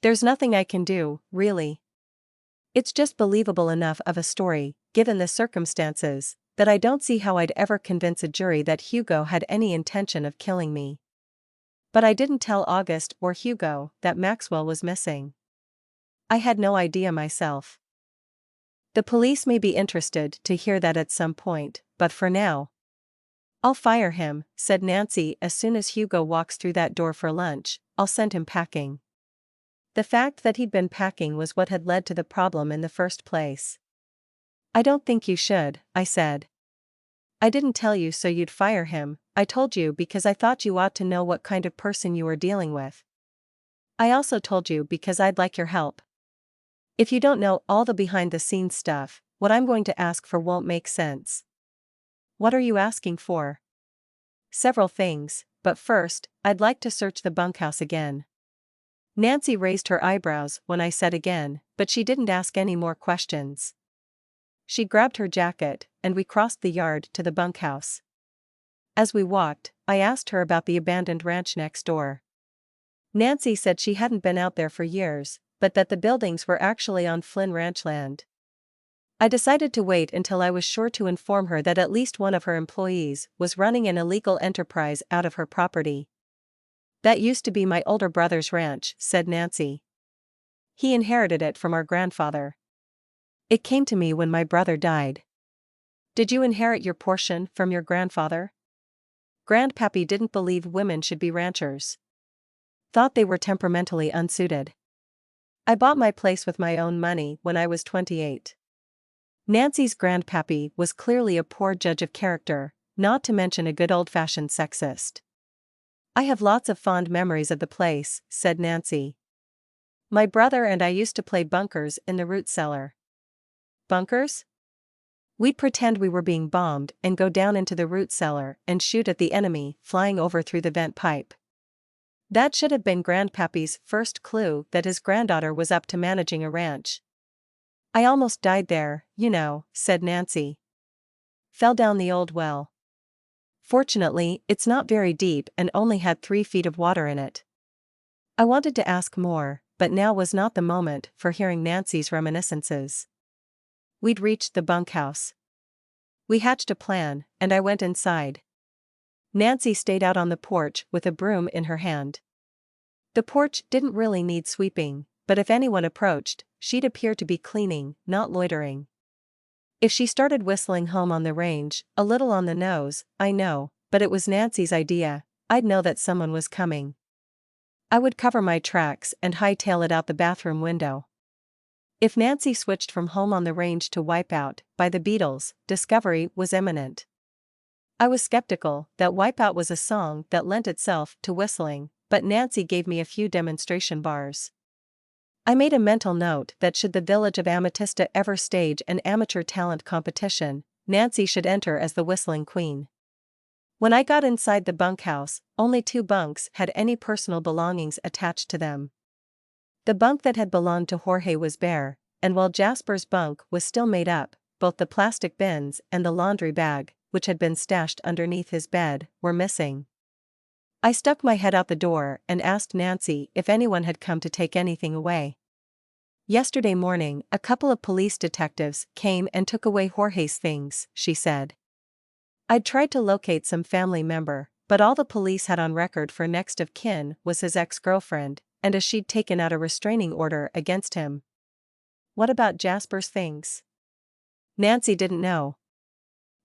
There's nothing I can do, really. It's just believable enough of a story, given the circumstances, that I don't see how I'd ever convince a jury that Hugo had any intention of killing me. But I didn't tell August or Hugo that Maxwell was missing. I had no idea myself. The police may be interested to hear that at some point, but for now, I'll fire him, said Nancy. As soon as Hugo walks through that door for lunch, I'll send him packing. The fact that he'd been packing was what had led to the problem in the first place. I don't think you should, I said. I didn't tell you so you'd fire him, I told you because I thought you ought to know what kind of person you were dealing with. I also told you because I'd like your help. If you don't know all the behind-the-scenes stuff, what I'm going to ask for won't make sense. What are you asking for? Several things, but first, I'd like to search the bunkhouse again. Nancy raised her eyebrows when I said again, but she didn't ask any more questions. She grabbed her jacket, and we crossed the yard to the bunkhouse. As we walked, I asked her about the abandoned ranch next door. Nancy said she hadn't been out there for years, but that the buildings were actually on Flynn Ranch land. I decided to wait until I was sure to inform her that at least one of her employees was running an illegal enterprise out of her property. "That used to be my older brother's ranch," said Nancy. "He inherited it from our grandfather. It came to me when my brother died." "Did you inherit your portion from your grandfather?" "Grandpappy didn't believe women should be ranchers. Thought they were temperamentally unsuited. I bought my place with my own money when I was 28. Nancy's grandpappy was clearly a poor judge of character, not to mention a good old-fashioned sexist. "I have lots of fond memories of the place," said Nancy. "My brother and I used to play bunkers in the root cellar." "Bunkers?" "We'd pretend we were being bombed and go down into the root cellar and shoot at the enemy flying over through the vent pipe." That should have been Grandpappy's first clue that his granddaughter was up to managing a ranch. "I almost died there, you know," said Nancy. "Fell down the old well. Fortunately, it's not very deep and only had 3 feet of water in it." I wanted to ask more, but now was not the moment for hearing Nancy's reminiscences. We'd reached the bunkhouse. We hatched a plan, and I went inside. Nancy stayed out on the porch with a broom in her hand. The porch didn't really need sweeping, but if anyone approached, she'd appear to be cleaning, not loitering. If she started whistling Home on the Range, a little on the nose, I know, but it was Nancy's idea, I'd know that someone was coming. I would cover my tracks and hightail it out the bathroom window. If Nancy switched from Home on the Range to Wipeout by the Beatles, discovery was imminent. I was skeptical that Wipeout was a song that lent itself to whistling, but Nancy gave me a few demonstration bars. I made a mental note that should the village of Amatista ever stage an amateur talent competition, Nancy should enter as the whistling queen. When I got inside the bunkhouse, only 2 bunks had any personal belongings attached to them. The bunk that had belonged to Jorge was bare, and while Jasper's bunk was still made up, both the plastic bins and the laundry bag, which had been stashed underneath his bed, were missing. I stuck my head out the door and asked Nancy if anyone had come to take anything away. "Yesterday morning, a couple of police detectives came and took away Jorge's things," she said. "I'd tried to locate some family member, but all the police had on record for next of kin was his ex-girlfriend, and she'd taken out a restraining order against him." "What about Jasper's things?" Nancy didn't know.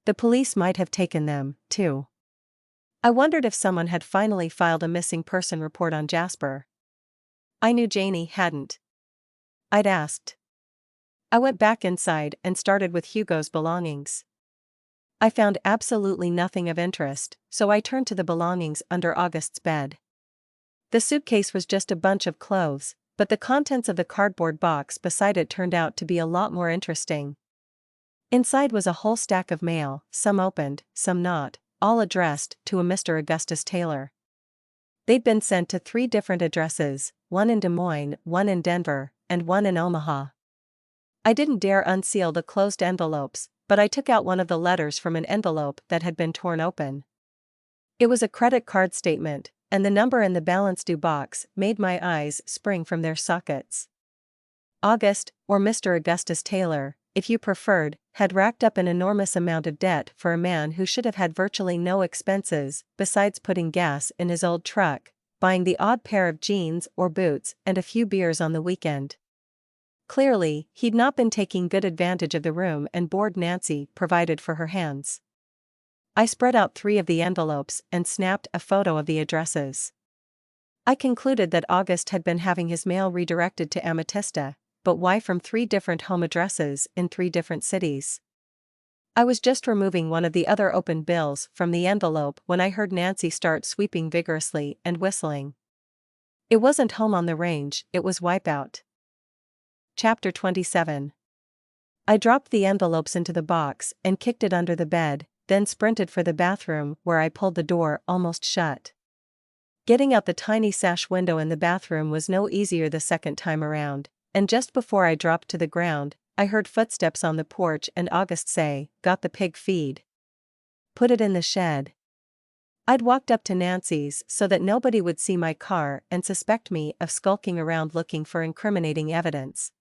The police might have taken them, too. I wondered if someone had finally filed a missing person report on Jasper. I knew Janie hadn't. I'd asked. I went back inside and started with Hugo's belongings. I found absolutely nothing of interest, so I turned to the belongings under August's bed. The suitcase was just a bunch of clothes, but the contents of the cardboard box beside it turned out to be a lot more interesting. Inside was a whole stack of mail, some opened, some not, all addressed to a Mr. Augustus Taylor. They'd been sent to 3 different addresses, one in Des Moines, one in Denver, and one in Omaha. I didn't dare unseal the closed envelopes, but I took out one of the letters from an envelope that had been torn open. It was a credit card statement, and the number in the balance due box made my eyes spring from their sockets. August, or Mr. Augustus Taylor, if you preferred, had racked up an enormous amount of debt for a man who should have had virtually no expenses besides putting gas in his old truck, buying the odd pair of jeans or boots and a few beers on the weekend. Clearly, he'd not been taking good advantage of the room and board Nancy provided for her hands. I spread out 3 of the envelopes and snapped a photo of the addresses. I concluded that August had been having his mail redirected to Amatista, but why from 3 different home addresses in 3 different cities? I was just removing one of the other open bills from the envelope when I heard Nancy start sweeping vigorously and whistling. It wasn't Home on the Range, it was Wipeout. Chapter 27. I dropped the envelopes into the box and kicked it under the bed, then sprinted for the bathroom where I pulled the door almost shut. Getting out the tiny sash window in the bathroom was no easier the second time around, and just before I dropped to the ground, I heard footsteps on the porch and August say, "Got the pig feed? Put it in the shed." I'd walked up to Nancy's so that nobody would see my car and suspect me of skulking around looking for incriminating evidence.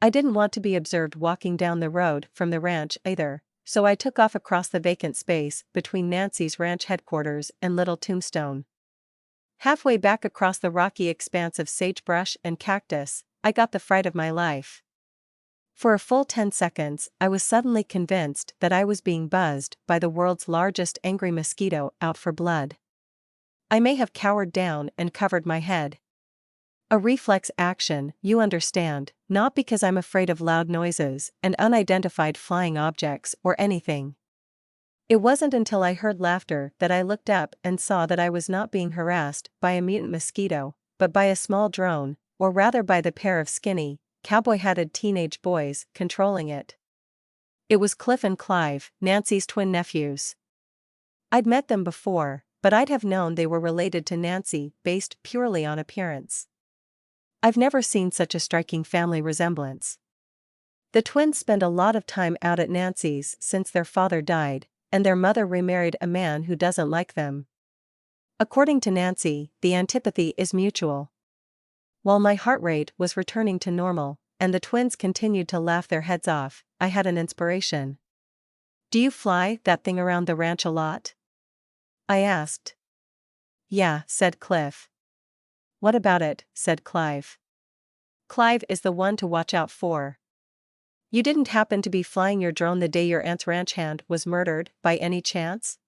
I didn't want to be observed walking down the road from the ranch either, so I took off across the vacant space between Nancy's ranch headquarters and Little Tombstone. Halfway back across the rocky expanse of sagebrush and cactus, I got the fright of my life. For a full 10 seconds, I was suddenly convinced that I was being buzzed by the world's largest angry mosquito out for blood. I may have cowered down and covered my head. A reflex action, you understand, not because I'm afraid of loud noises and unidentified flying objects or anything. It wasn't until I heard laughter that I looked up and saw that I was not being harassed by a mutant mosquito, but by a small drone, or rather by the pair of skinny, cowboy-hatted teenage boys controlling it. It was Cliff and Clive, Nancy's twin nephews. I'd met them before, but I'd have known they were related to Nancy based purely on appearance. I've never seen such a striking family resemblance. The twins spend a lot of time out at Nancy's since their father died, and their mother remarried a man who doesn't like them. According to Nancy, the antipathy is mutual. While my heart rate was returning to normal, and the twins continued to laugh their heads off, I had an inspiration. "Do you fly that thing around the ranch a lot?" I asked. "Yeah," said Cliff. "What about it?" said Clive. "Clive is the one to watch out for. You didn't happen to be flying your drone the day your aunt's ranch hand was murdered, by any chance?"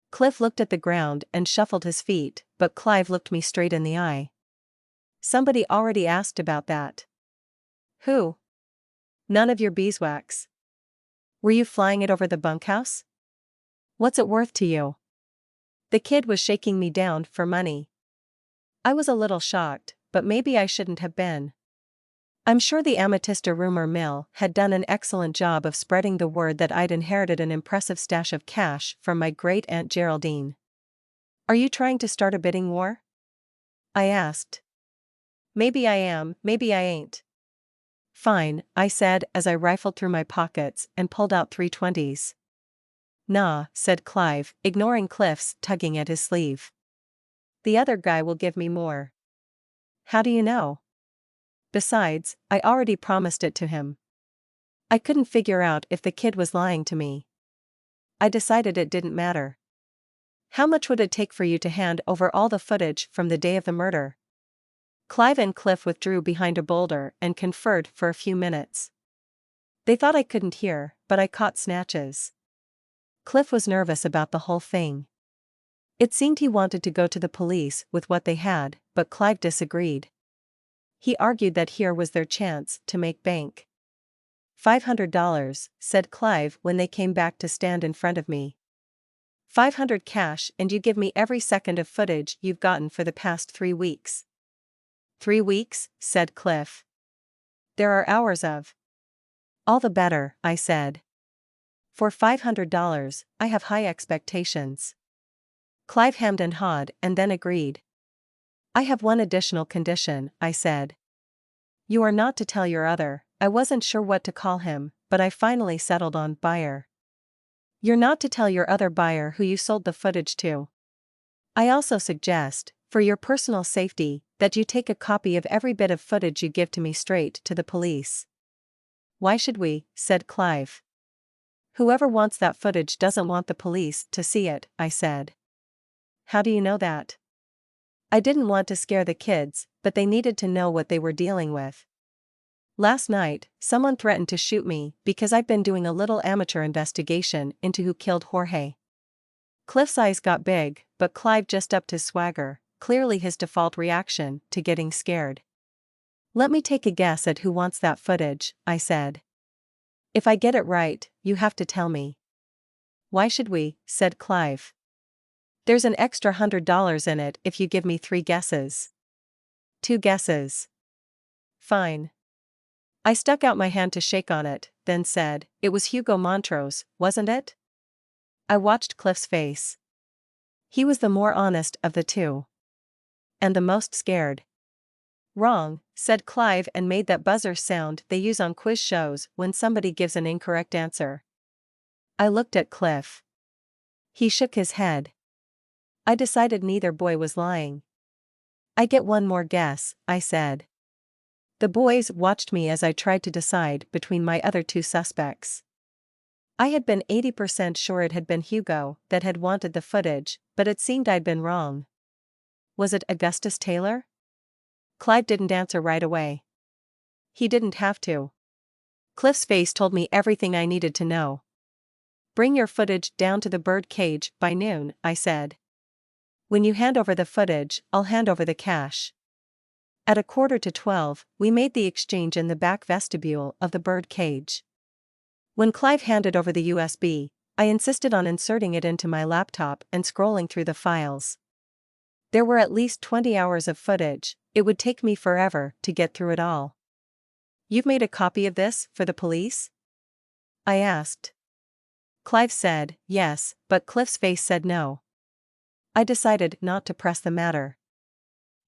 Cliff looked at the ground and shuffled his feet, but Clive looked me straight in the eye. "Somebody already asked about that." "Who?" "None of your beeswax. Were you flying it over the bunkhouse? What's it worth to you?" The kid was shaking me down for money. I was a little shocked, but maybe I shouldn't have been. I'm sure the Amatista rumor mill had done an excellent job of spreading the word that I'd inherited an impressive stash of cash from my great-aunt Geraldine. "Are you trying to start a bidding war?" I asked. "Maybe I am, maybe I ain't." "Fine," I said as I rifled through my pockets and pulled out 320s. "Nah," said Clive, ignoring Cliff's tugging at his sleeve. "The other guy will give me more." "How do you know?" "Besides, I already promised it to him." I couldn't figure out if the kid was lying to me. I decided it didn't matter. "How much would it take for you to hand over all the footage from the day of the murder?" Clive and Cliff withdrew behind a boulder and conferred for a few minutes. They thought I couldn't hear, but I caught snatches. Cliff was nervous about the whole thing. It seemed he wanted to go to the police with what they had, but Clive disagreed. He argued that here was their chance to make bank. $500, said Clive when they came back to stand in front of me. 500 cash and you give me every second of footage you've gotten for the past 3 weeks. 3 weeks, said Cliff. There are hours of. All the better, I said. For $500, I have high expectations. Clive hemmed and hawed and then agreed. I have one additional condition, I said. You are not to tell your other. I wasn't sure what to call him, but I finally settled on buyer. You're not to tell your other buyer who you sold the footage to. I also suggest, for your personal safety, that you take a copy of every bit of footage you give to me straight to the police. Why should we? Said Clive. Whoever wants that footage doesn't want the police to see it, I said. How do you know that? I didn't want to scare the kids, but they needed to know what they were dealing with. Last night, someone threatened to shoot me because I've been doing a little amateur investigation into who killed Jorge. Cliff's eyes got big, but Clive just upped his swagger, clearly his default reaction to getting scared. Let me take a guess at who wants that footage, I said. If I get it right, you have to tell me. Why should we? Said Clive. There's an extra $100 in it if you give me 3 guesses. 2 guesses. Fine. I stuck out my hand to shake on it, then said, it was Hugo Montrose, wasn't it? I watched Cliff's face. He was the more honest of the two. And the most scared. Wrong, said Clive and made that buzzer sound they use on quiz shows when somebody gives an incorrect answer. I looked at Cliff. He shook his head. I decided neither boy was lying. I get one more guess, I said. The boys watched me as I tried to decide between my other two suspects. I had been 80% sure it had been Hugo that had wanted the footage, but it seemed I'd been wrong. Was it Augustus Taylor? Clive didn't answer right away. He didn't have to. Cliff's face told me everything I needed to know. Bring your footage down to the bird cage by noon, I said. When you hand over the footage, I'll hand over the cash. At 11:45, we made the exchange in the back vestibule of the bird cage. When Clive handed over the USB, I insisted on inserting it into my laptop and scrolling through the files. There were at least 20 hours of footage. It would take me forever to get through it all. You've made a copy of this for the police? I asked. Clive said, yes, but Cliff's face said no. I decided not to press the matter.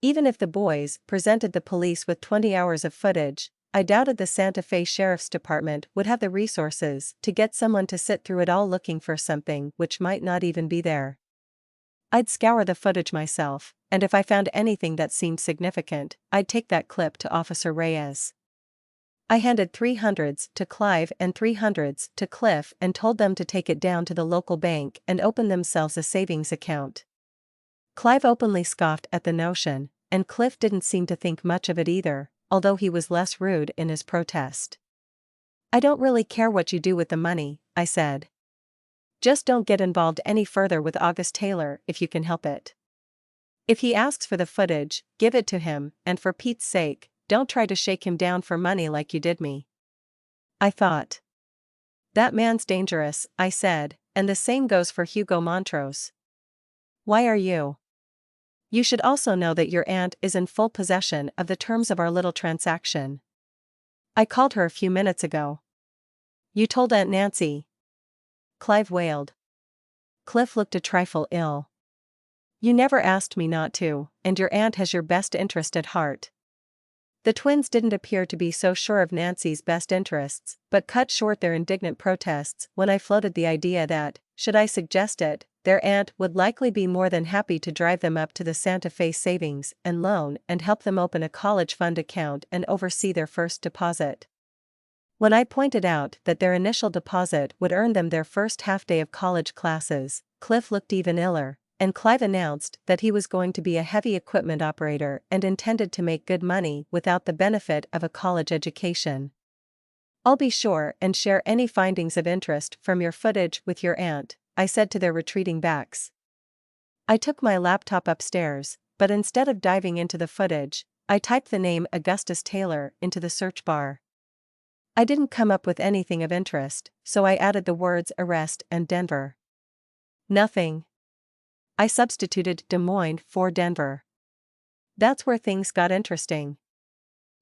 Even if the boys presented the police with 20 hours of footage, I doubted the Santa Fe Sheriff's Department would have the resources to get someone to sit through it all looking for something which might not even be there. I'd scour the footage myself, and if I found anything that seemed significant, I'd take that clip to Officer Reyes. I handed 300s to Clive and 300s to Cliff and told them to take it down to the local bank and open themselves a savings account. Clive openly scoffed at the notion, and Cliff didn't seem to think much of it either, although he was less rude in his protest. I don't really care what you do with the money, I said. Just don't get involved any further with August Taylor if you can help it. If he asks for the footage, give it to him, and for Pete's sake, don't try to shake him down for money like you did me. I thought. That man's dangerous, I said, and the same goes for Hugo Montrose. Why are you? You should also know that your aunt is in full possession of the terms of our little transaction. I called her a few minutes ago. You told Aunt Nancy? Clive wailed. Cliff looked a trifle ill. You never asked me not to, and your aunt has your best interest at heart. The twins didn't appear to be so sure of Nancy's best interests, but cut short their indignant protests when I floated the idea that, should I suggest it, their aunt would likely be more than happy to drive them up to the Santa Fe Savings and Loan and help them open a college fund account and oversee their first deposit. When I pointed out that their initial deposit would earn them their first half-day of college classes, Cliff looked even iller, and Clive announced that he was going to be a heavy equipment operator and intended to make good money without the benefit of a college education. I'll be sure and share any findings of interest from your footage with your aunt, I said to their retreating backs. I took my laptop upstairs, but instead of diving into the footage, I typed the name Augustus Taylor into the search bar. I didn't come up with anything of interest, so I added the words arrest and Denver. Nothing. I substituted Des Moines for Denver. That's where things got interesting.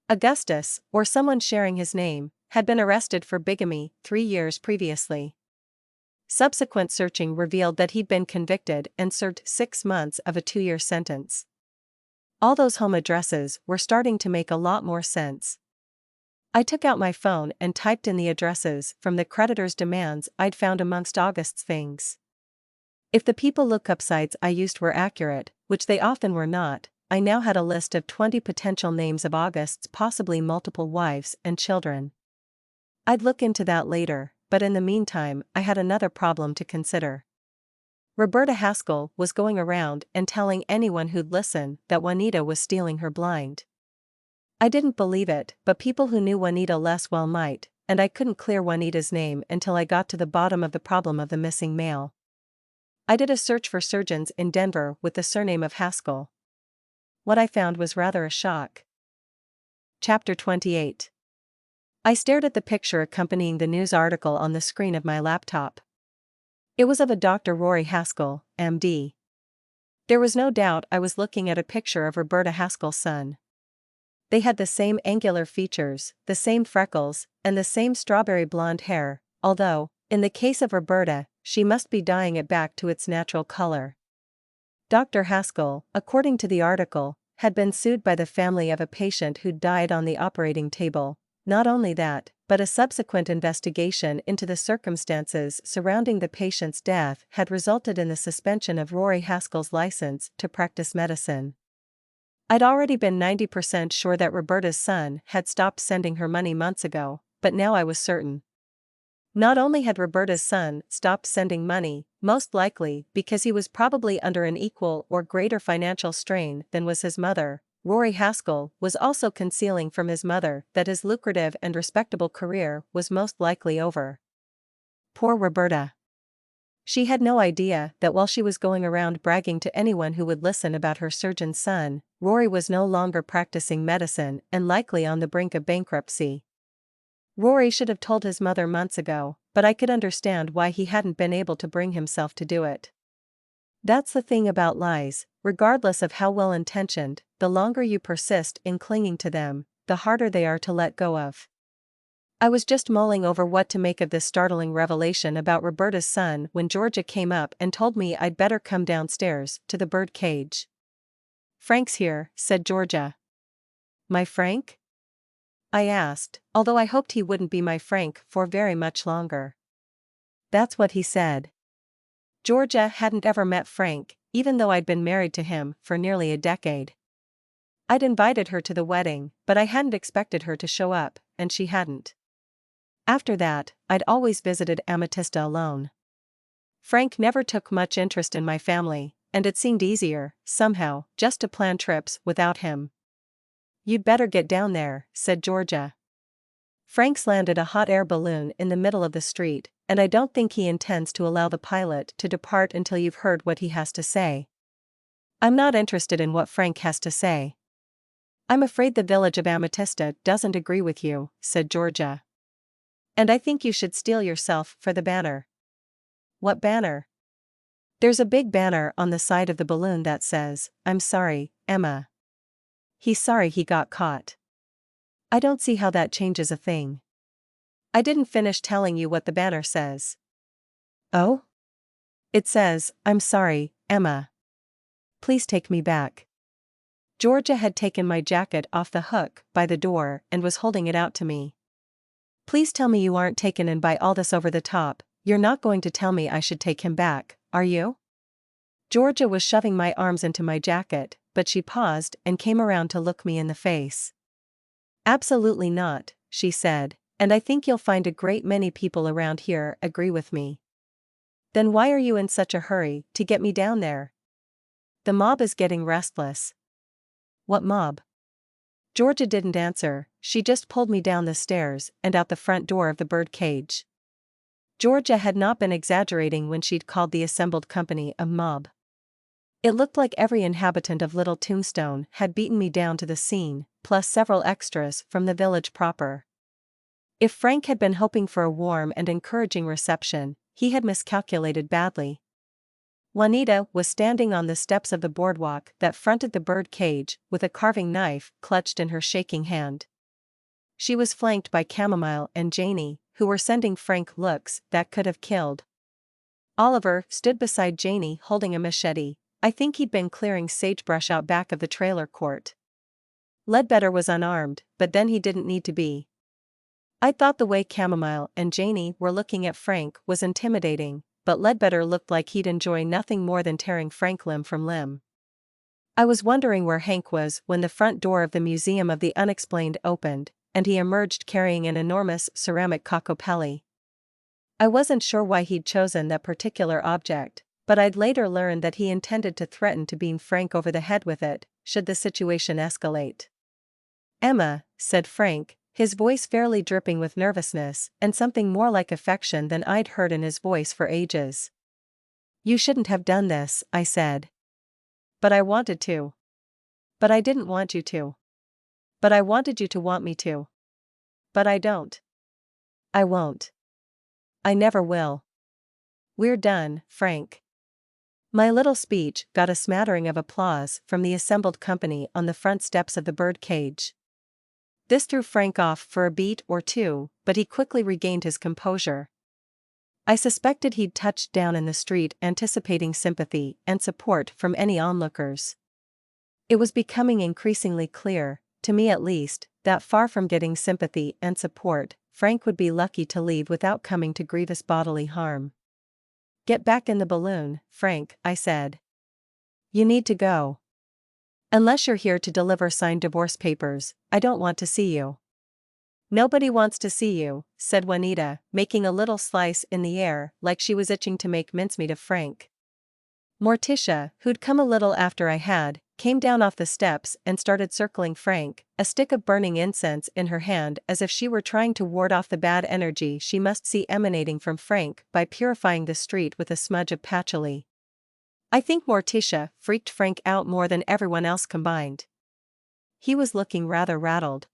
Augustus, or someone sharing his name, had been arrested for bigamy 3 years previously. Subsequent searching revealed that he'd been convicted and served 6 months of a 2-year sentence. All those home addresses were starting to make a lot more sense. I took out my phone and typed in the addresses from the creditor's demands I'd found amongst August's things. If the people lookup sites I used were accurate, which they often were not, I now had a list of 20 potential names of August's possibly multiple wives and children. I'd look into that later, but in the meantime I had another problem to consider. Roberta Haskell was going around and telling anyone who'd listen that Juanita was stealing her blind. I didn't believe it, but people who knew Juanita less well might, and I couldn't clear Juanita's name until I got to the bottom of the problem of the missing male. I did a search for surgeons in Denver with the surname of Haskell. What I found was rather a shock. Chapter 28. I stared at the picture accompanying the news article on the screen of my laptop. It was of a Dr. Rory Haskell, MD. There was no doubt I was looking at a picture of Roberta Haskell's son. They had the same angular features, the same freckles, and the same strawberry blonde hair, although, in the case of Roberta, she must be dyeing it back to its natural color. Dr. Haskell, according to the article, had been sued by the family of a patient who died on the operating table. Not only that, but a subsequent investigation into the circumstances surrounding the patient's death had resulted in the suspension of Rory Haskell's license to practice medicine. I'd already been 90% sure that Roberta's son had stopped sending her money months ago, but now I was certain. Not only had Roberta's son stopped sending money, most likely because he was probably under an equal or greater financial strain than was his mother, Rory Haskell was also concealing from his mother that his lucrative and respectable career was most likely over. Poor Roberta. She had no idea that while she was going around bragging to anyone who would listen about her surgeon's son, Rory was no longer practicing medicine and likely on the brink of bankruptcy. Rory should have told his mother months ago, but I could understand why he hadn't been able to bring himself to do it. That's the thing about lies, regardless of how well-intentioned, the longer you persist in clinging to them, the harder they are to let go of. I was just mulling over what to make of this startling revelation about Roberta's son when Georgia came up and told me I'd better come downstairs to the bird cage. "Frank's here," said Georgia. "My Frank?" I asked, although I hoped he wouldn't be my Frank for very much longer. "That's what he said." Georgia hadn't ever met Frank, even though I'd been married to him for nearly a decade. I'd invited her to the wedding, but I hadn't expected her to show up, and she hadn't. After that, I'd always visited Amatista alone. Frank never took much interest in my family, and it seemed easier, somehow, just to plan trips without him. "You'd better get down there," said Georgia. "Frank's landed a hot air balloon in the middle of the street, and I don't think he intends to allow the pilot to depart until you've heard what he has to say." "I'm not interested in what Frank has to say." "I'm afraid the village of Amatista doesn't agree with you," said Georgia. "And I think you should steel yourself for the banner." "What banner?" "There's a big banner on the side of the balloon that says, 'I'm sorry, Emma.' He's sorry he got caught." "I don't see how that changes a thing." "I didn't finish telling you what the banner says." "Oh?" "It says, 'I'm sorry, Emma. Please take me back.'" Georgia had taken my jacket off the hook by the door and was holding it out to me. "Please tell me you aren't taken in by all this over the top. You're not going to tell me I should take him back, are you?" Georgia was shoving my arms into my jacket, but she paused and came around to look me in the face. "Absolutely not," she said, "and I think you'll find a great many people around here agree with me." "Then why are you in such a hurry to get me down there?" "The mob is getting restless." "What mob?" Georgia didn't answer, she just pulled me down the stairs and out the front door of the bird cage. Georgia had not been exaggerating when she'd called the assembled company a mob. It looked like every inhabitant of Little Tombstone had beaten me down to the scene, plus several extras from the village proper. If Frank had been hoping for a warm and encouraging reception, he had miscalculated badly. Juanita was standing on the steps of the boardwalk that fronted the bird cage with a carving knife clutched in her shaking hand. She was flanked by Chamomile and Janie, who were sending Frank looks that could have killed. Oliver stood beside Janie holding a machete. I think he'd been clearing sagebrush out back of the trailer court. Ledbetter was unarmed, but then he didn't need to be. I thought the way Chamomile and Janie were looking at Frank was intimidating, but Ledbetter looked like he'd enjoy nothing more than tearing Frank limb from limb. I was wondering where Hank was when the front door of the Museum of the Unexplained opened, and he emerged carrying an enormous ceramic cockopelli. I wasn't sure why he'd chosen that particular object, but I'd later learn that he intended to threaten to beam Frank over the head with it, should the situation escalate. "Emma," said Frank, his voice fairly dripping with nervousness and something more like affection than I'd heard in his voice for ages. "You shouldn't have done this," I said. "But I wanted to." "But I didn't want you to." "But I wanted you to want me to." "But I don't." "I won't. I never will." "We're done, Frank." My little speech got a smattering of applause from the assembled company on the front steps of the bird cage. This threw Frank off for a beat or two, but he quickly regained his composure. I suspected he'd touched down in the street anticipating sympathy and support from any onlookers. It was becoming increasingly clear, to me at least, that far from getting sympathy and support, Frank would be lucky to leave without coming to grievous bodily harm. "Get back in the balloon, Frank," I said. "You need to go." Unless you're here to deliver signed divorce papers, I don't want to see you. Nobody wants to see you, said Juanita, making a little slice in the air like she was itching to make mincemeat of Frank. Morticia, who'd come a little after I had, came down off the steps and started circling Frank, a stick of burning incense in her hand as if she were trying to ward off the bad energy she must see emanating from Frank by purifying the street with a smudge of patchouli. I think Morticia freaked Frank out more than everyone else combined. He was looking rather rattled.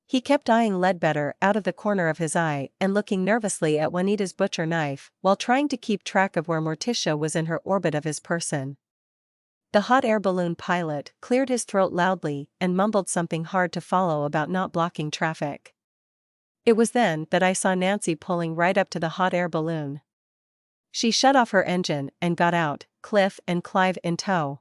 He kept eyeing Ledbetter out of the corner of his eye and looking nervously at Juanita's butcher knife while trying to keep track of where Morticia was in her orbit of his person. The hot air balloon pilot cleared his throat loudly and mumbled something hard to follow about not blocking traffic. It was then that I saw Nancy pulling right up to the hot air balloon. She shut off her engine and got out, Cliff and Clive in tow.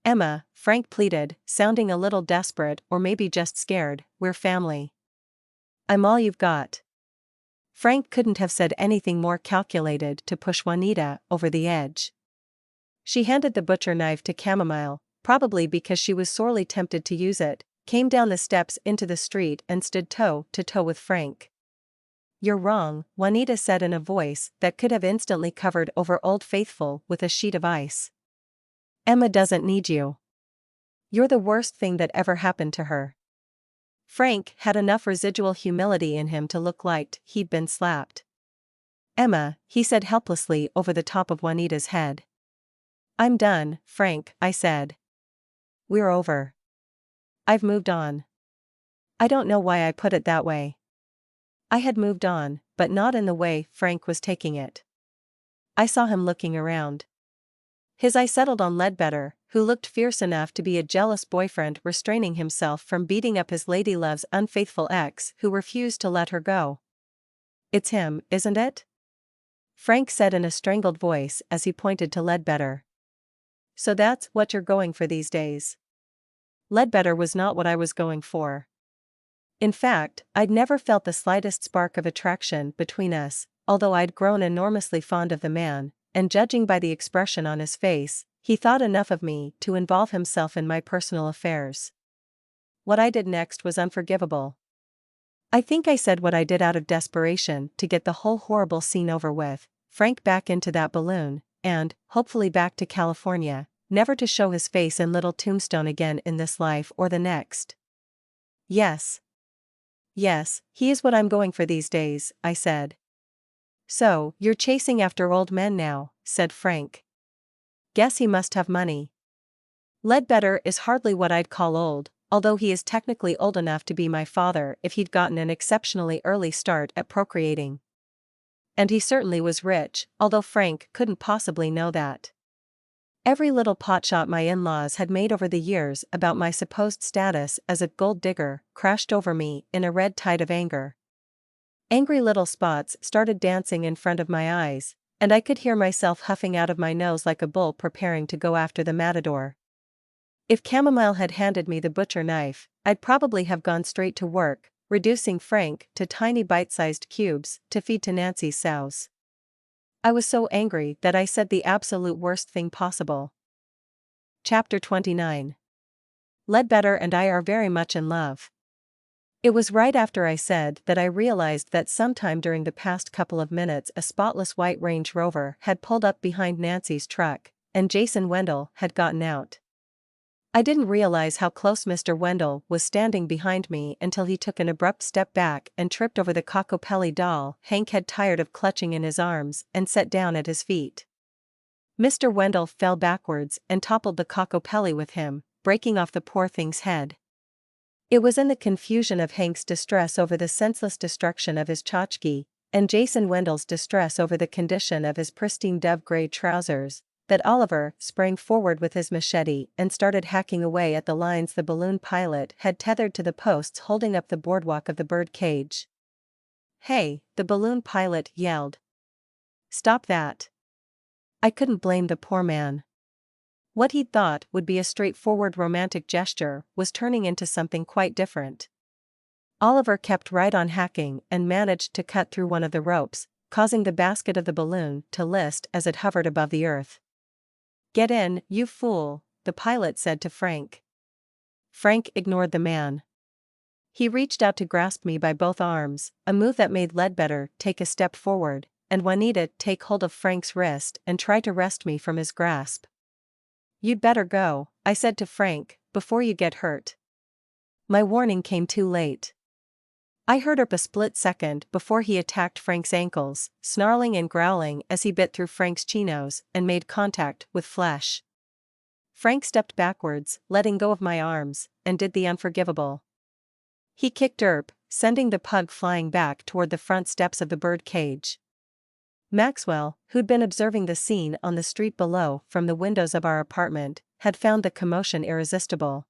Emma, Frank pleaded, sounding a little desperate or maybe just scared, we're family. I'm all you've got. Frank couldn't have said anything more calculated to push Juanita over the edge. She handed the butcher knife to Chamomile, probably because she was sorely tempted to use it, came down the steps into the street and stood toe to toe with Frank. You're wrong, Juanita said in a voice that could have instantly covered over Old Faithful with a sheet of ice. Emma doesn't need you. You're the worst thing that ever happened to her. Frank had enough residual humility in him to look like he'd been slapped. Emma, he said helplessly over the top of Juanita's head. I'm done, Frank, I said. We're over. I've moved on. I don't know why I put it that way. I had moved on, but not in the way Frank was taking it. I saw him looking around. His eye settled on Ledbetter, who looked fierce enough to be a jealous boyfriend restraining himself from beating up his ladylove's unfaithful ex who refused to let her go. It's him, isn't it? Frank said in a strangled voice as he pointed to Ledbetter. So that's what you're going for these days. Ledbetter was not what I was going for. In fact, I'd never felt the slightest spark of attraction between us, although I'd grown enormously fond of the man, and judging by the expression on his face, he thought enough of me to involve himself in my personal affairs. What I did next was unforgivable. I think I said what I did out of desperation to get the whole horrible scene over with, Frank back into that balloon, and, hopefully back to California, never to show his face in Little Tombstone again in this life or the next. Yes. Yes, he is what I'm going for these days, I said. So, you're chasing after old men now, said Frank. Guess he must have money. Ledbetter is hardly what I'd call old, although he is technically old enough to be my father if he'd gotten an exceptionally early start at procreating. And he certainly was rich, although Frank couldn't possibly know that. Every little potshot my in-laws had made over the years about my supposed status as a gold digger crashed over me in a red tide of anger. Angry little spots started dancing in front of my eyes, and I could hear myself huffing out of my nose like a bull preparing to go after the matador. If Chamomile had handed me the butcher knife, I'd probably have gone straight to work, reducing Frank to tiny bite-sized cubes to feed to Nancy's sows. I was so angry that I said the absolute worst thing possible. Chapter 29. Ledbetter and I are very much in love. It was right after I said that I realized that sometime during the past couple of minutes a spotless white Range Rover had pulled up behind Nancy's truck, and Jason Wendell had gotten out. I didn't realize how close Mr. Wendell was standing behind me until he took an abrupt step back and tripped over the Cockapelli doll Hank had tired of clutching in his arms and set down at his feet. Mr. Wendell fell backwards and toppled the Cockapelli with him, breaking off the poor thing's head. It was in the confusion of Hank's distress over the senseless destruction of his tchotchke, and Jason Wendell's distress over the condition of his pristine dove-gray trousers, that Oliver sprang forward with his machete and started hacking away at the lines the balloon pilot had tethered to the posts holding up the boardwalk of the bird cage. "Hey," the balloon pilot yelled. "Stop that." I couldn't blame the poor man. What he'd thought would be a straightforward romantic gesture was turning into something quite different. Oliver kept right on hacking and managed to cut through one of the ropes, causing the basket of the balloon to list as it hovered above the earth. "Get in, you fool," the pilot said to Frank. Frank ignored the man. He reached out to grasp me by both arms, a move that made Ledbetter take a step forward, and Juanita take hold of Frank's wrist and try to wrest me from his grasp. "You'd better go," I said to Frank, "before you get hurt." My warning came too late. I heard Earp a split second before he attacked Frank's ankles, snarling and growling as he bit through Frank's chinos and made contact with flesh. Frank stepped backwards, letting go of my arms, and did the unforgivable. He kicked Earp, sending the pug flying back toward the front steps of the bird cage. Maxwell, who'd been observing the scene on the street below from the windows of our apartment, had found the commotion irresistible.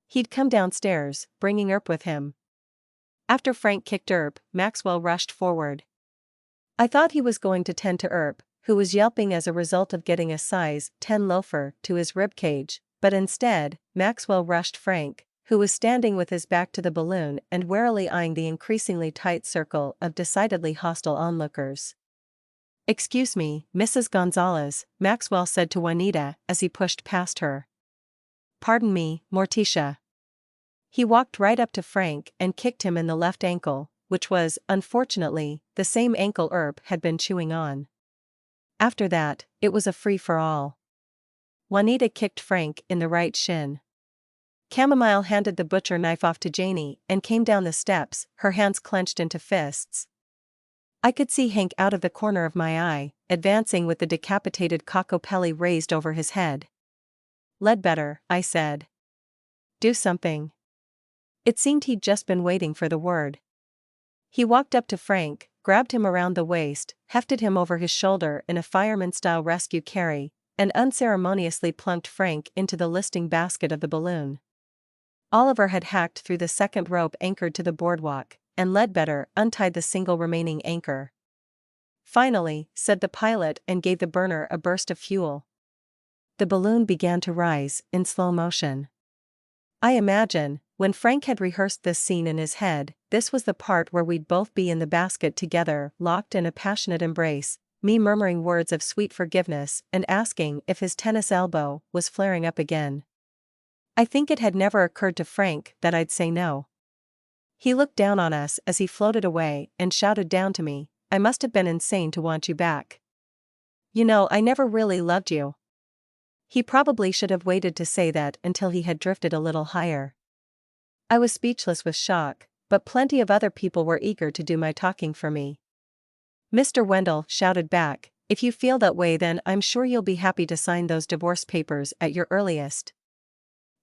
He'd come downstairs, bringing Earp with him. After Frank kicked Earp, Maxwell rushed forward. I thought he was going to tend to Earp, who was yelping as a result of getting a size 10 loafer to his ribcage, but instead, Maxwell rushed Frank, who was standing with his back to the balloon and warily eyeing the increasingly tight circle of decidedly hostile onlookers. "Excuse me, Mrs. Gonzalez," Maxwell said to Juanita as he pushed past her. "Pardon me, Morticia." He walked right up to Frank and kicked him in the left ankle, which was, unfortunately, the same ankle Earp had been chewing on. After that, it was a free-for-all. Juanita kicked Frank in the right shin. Chamomile handed the butcher knife off to Janie and came down the steps, her hands clenched into fists. I could see Hank out of the corner of my eye, advancing with the decapitated cockopelli raised over his head. "Ledbetter," I said. "Do something." It seemed he'd just been waiting for the word. He walked up to Frank, grabbed him around the waist, hefted him over his shoulder in a fireman-style rescue carry, and unceremoniously plunked Frank into the listing basket of the balloon. Oliver had hacked through the second rope anchored to the boardwalk, and Ledbetter untied the single remaining anchor. "Finally," said the pilot and gave the burner a burst of fuel. The balloon began to rise, in slow motion. I imagine, when Frank had rehearsed this scene in his head, this was the part where we'd both be in the basket together, locked in a passionate embrace, me murmuring words of sweet forgiveness and asking if his tennis elbow was flaring up again. I think it had never occurred to Frank that I'd say no. He looked down on us as he floated away and shouted down to me, "I must have been insane to want you back. You know, I never really loved you." He probably should have waited to say that until he had drifted a little higher. I was speechless with shock, but plenty of other people were eager to do my talking for me. Mr. Wendell shouted back, "If you feel that way, then I'm sure you'll be happy to sign those divorce papers at your earliest."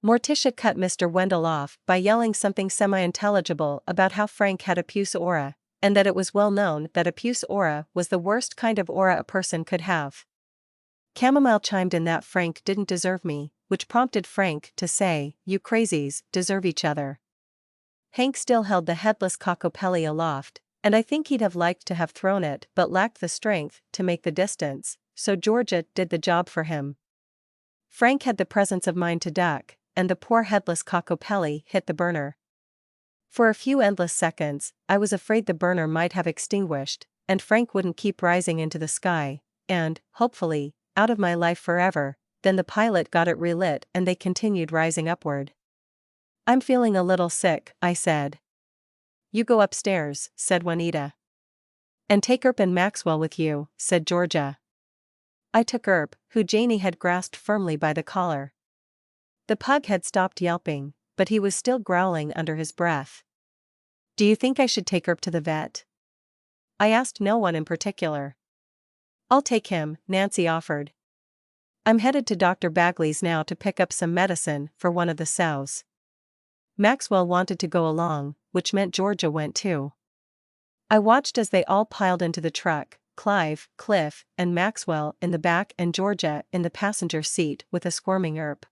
Morticia cut Mr. Wendell off by yelling something semi-intelligible about how Frank had a puce aura, and that it was well known that a puce aura was the worst kind of aura a person could have. Chamomile chimed in that Frank didn't deserve me, which prompted Frank to say, "You crazies deserve each other." Hank still held the headless cockopelli aloft, and I think he'd have liked to have thrown it but lacked the strength to make the distance, so Georgia did the job for him. Frank had the presence of mind to duck, and the poor headless cockopelli hit the burner. For a few endless seconds, I was afraid the burner might have extinguished, and Frank wouldn't keep rising into the sky, and, hopefully, out of my life forever. Then the pilot got it relit and they continued rising upward. "I'm feeling a little sick," I said. "You go upstairs," said Juanita. "And take Earp and Maxwell with you," said Georgia. I took Earp, who Janie had grasped firmly by the collar. The pug had stopped yelping, but he was still growling under his breath. "Do you think I should take Earp to the vet?" I asked no one in particular. "I'll take him," Nancy offered. "I'm headed to Dr. Bagley's now to pick up some medicine for one of the sows." Maxwell wanted to go along, which meant Georgia went too. I watched as they all piled into the truck, Clive, Cliff, and Maxwell in the back and Georgia in the passenger seat with a squirming Earp.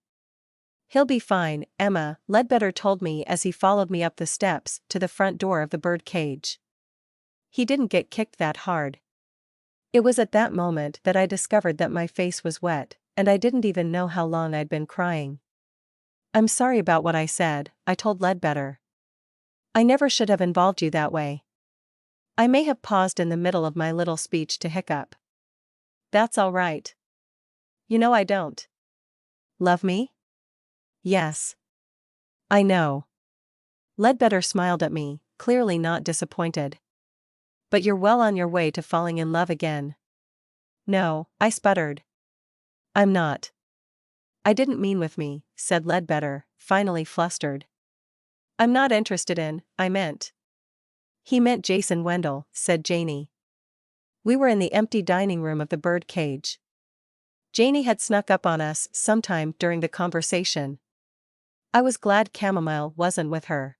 "He'll be fine, Emma," Ledbetter told me as he followed me up the steps to the front door of the bird cage. "He didn't get kicked that hard." It was at that moment that I discovered that my face was wet, and I didn't even know how long I'd been crying. "I'm sorry about what I said," I told Ledbetter. "I never should have involved you that way." I may have paused in the middle of my little speech to hiccup. "That's all right. You know I don't." Love me? Yes. I know. Ledbetter smiled at me, clearly not disappointed. But you're well on your way to falling in love again. No, I sputtered. I'm not. I didn't mean with me, said Ledbetter, finally flustered. I'm not interested in, I meant. He meant Jason Wendell, said Janie. We were in the empty dining room of the bird cage. Janie had snuck up on us sometime during the conversation. I was glad Chamomile wasn't with her.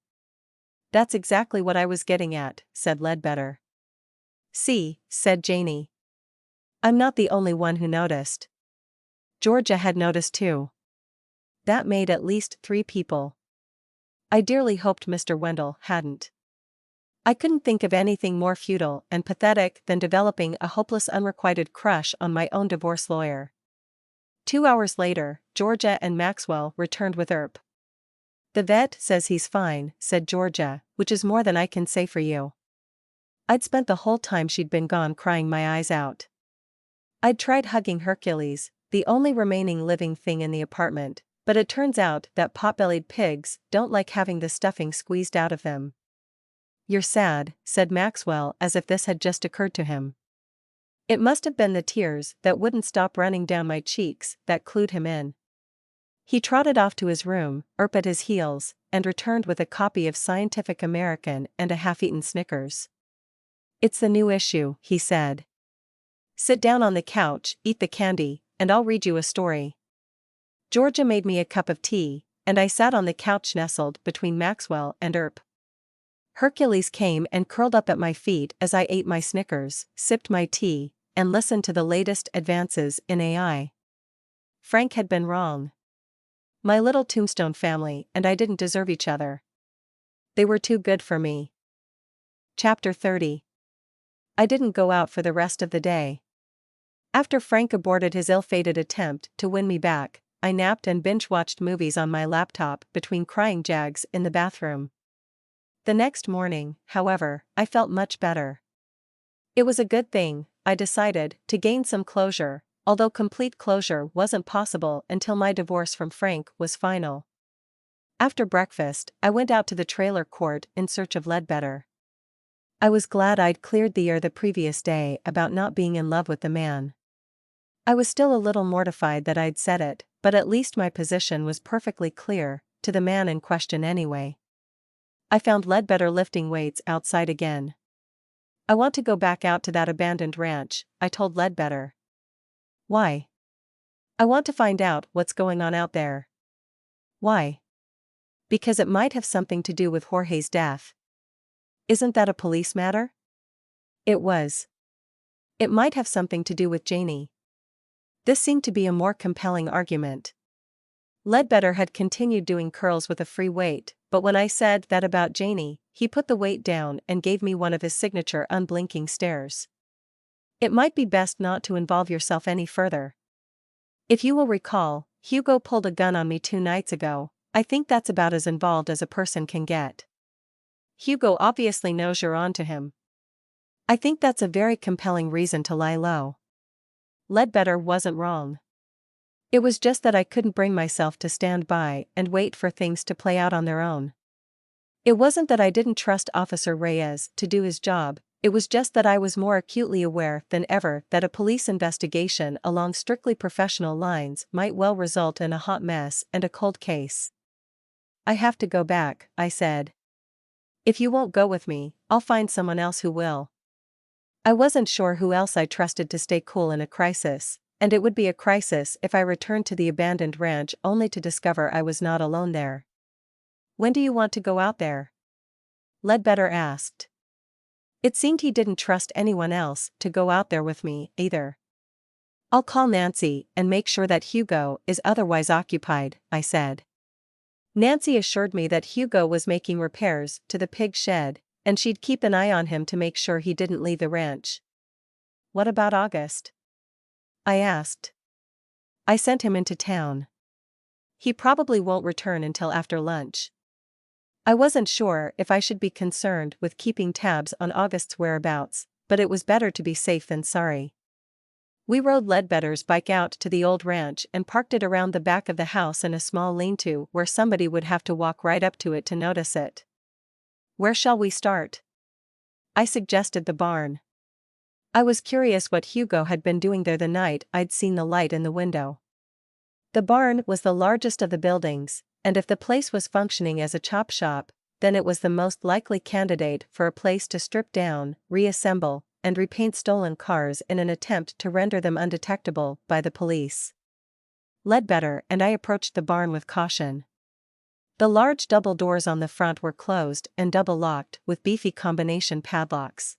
That's exactly what I was getting at, said Ledbetter. See, said Janie. I'm not the only one who noticed. Georgia had noticed too. That made at least 3 people. I dearly hoped Mr. Wendell hadn't. I couldn't think of anything more futile and pathetic than developing a hopeless unrequited crush on my own divorce lawyer. 2 hours later, Georgia and Maxwell returned with Earp. The vet says he's fine, said Georgia, which is more than I can say for you. I'd spent the whole time she'd been gone crying my eyes out. I'd tried hugging Hercules, the only remaining living thing in the apartment, but it turns out that pot-bellied pigs don't like having the stuffing squeezed out of them. You're sad, said Maxwell as if this had just occurred to him. It must have been the tears that wouldn't stop running down my cheeks that clued him in. He trotted off to his room, Earp at his heels, and returned with a copy of Scientific American and a half-eaten Snickers. It's the new issue, he said. Sit down on the couch, eat the candy, and I'll read you a story. Georgia made me a cup of tea, and I sat on the couch nestled between Maxwell and Earp. Hercules came and curled up at my feet as I ate my Snickers, sipped my tea, and listened to the latest advances in AI. Frank had been wrong. My little Tombstone family and I didn't deserve each other. They were too good for me. Chapter 30. I didn't go out for the rest of the day. After Frank aborted his ill-fated attempt to win me back, I napped and binge-watched movies on my laptop between crying jags in the bathroom. The next morning, however, I felt much better. It was a good thing, I decided, to gain some closure, although complete closure wasn't possible until my divorce from Frank was final. After breakfast, I went out to the trailer court in search of Ledbetter. I was glad I'd cleared the air the previous day about not being in love with the man. I was still a little mortified that I'd said it, but at least my position was perfectly clear, to the man in question anyway. I found Ledbetter lifting weights outside again. I want to go back out to that abandoned ranch, I told Ledbetter. Why? I want to find out what's going on out there. Why? Because it might have something to do with Jorge's death. Isn't that a police matter? It was. It might have something to do with Janie. This seemed to be a more compelling argument. Ledbetter had continued doing curls with a free weight, but when I said that about Janie, he put the weight down and gave me one of his signature unblinking stares. It might be best not to involve yourself any further. If you will recall, Hugo pulled a gun on me 2 nights ago. I think that's about as involved as a person can get. Hugo obviously knows you're on to him. I think that's a very compelling reason to lie low. Ledbetter wasn't wrong. It was just that I couldn't bring myself to stand by and wait for things to play out on their own. It wasn't that I didn't trust Officer Reyes to do his job, it was just that I was more acutely aware than ever that a police investigation along strictly professional lines might well result in a hot mess and a cold case. I have to go back, I said. If you won't go with me, I'll find someone else who will. I wasn't sure who else I trusted to stay cool in a crisis, and it would be a crisis if I returned to the abandoned ranch only to discover I was not alone there. When do you want to go out there? Ledbetter asked. It seemed he didn't trust anyone else to go out there with me, either. I'll call Nancy and make sure that Hugo is otherwise occupied, I said. Nancy assured me that Hugo was making repairs to the pig shed, and she'd keep an eye on him to make sure he didn't leave the ranch. What about August? I asked. I sent him into town. He probably won't return until after lunch. I wasn't sure if I should be concerned with keeping tabs on August's whereabouts, but it was better to be safe than sorry. We rode Ledbetter's bike out to the old ranch and parked it around the back of the house in a small lean-to where somebody would have to walk right up to it to notice it. "Where shall we start?" I suggested the barn. I was curious what Hugo had been doing there the night I'd seen the light in the window. The barn was the largest of the buildings, and if the place was functioning as a chop shop, then it was the most likely candidate for a place to strip down, reassemble, and repaint stolen cars in an attempt to render them undetectable by the police. Ledbetter and I approached the barn with caution. The large double doors on the front were closed and double-locked with beefy combination padlocks.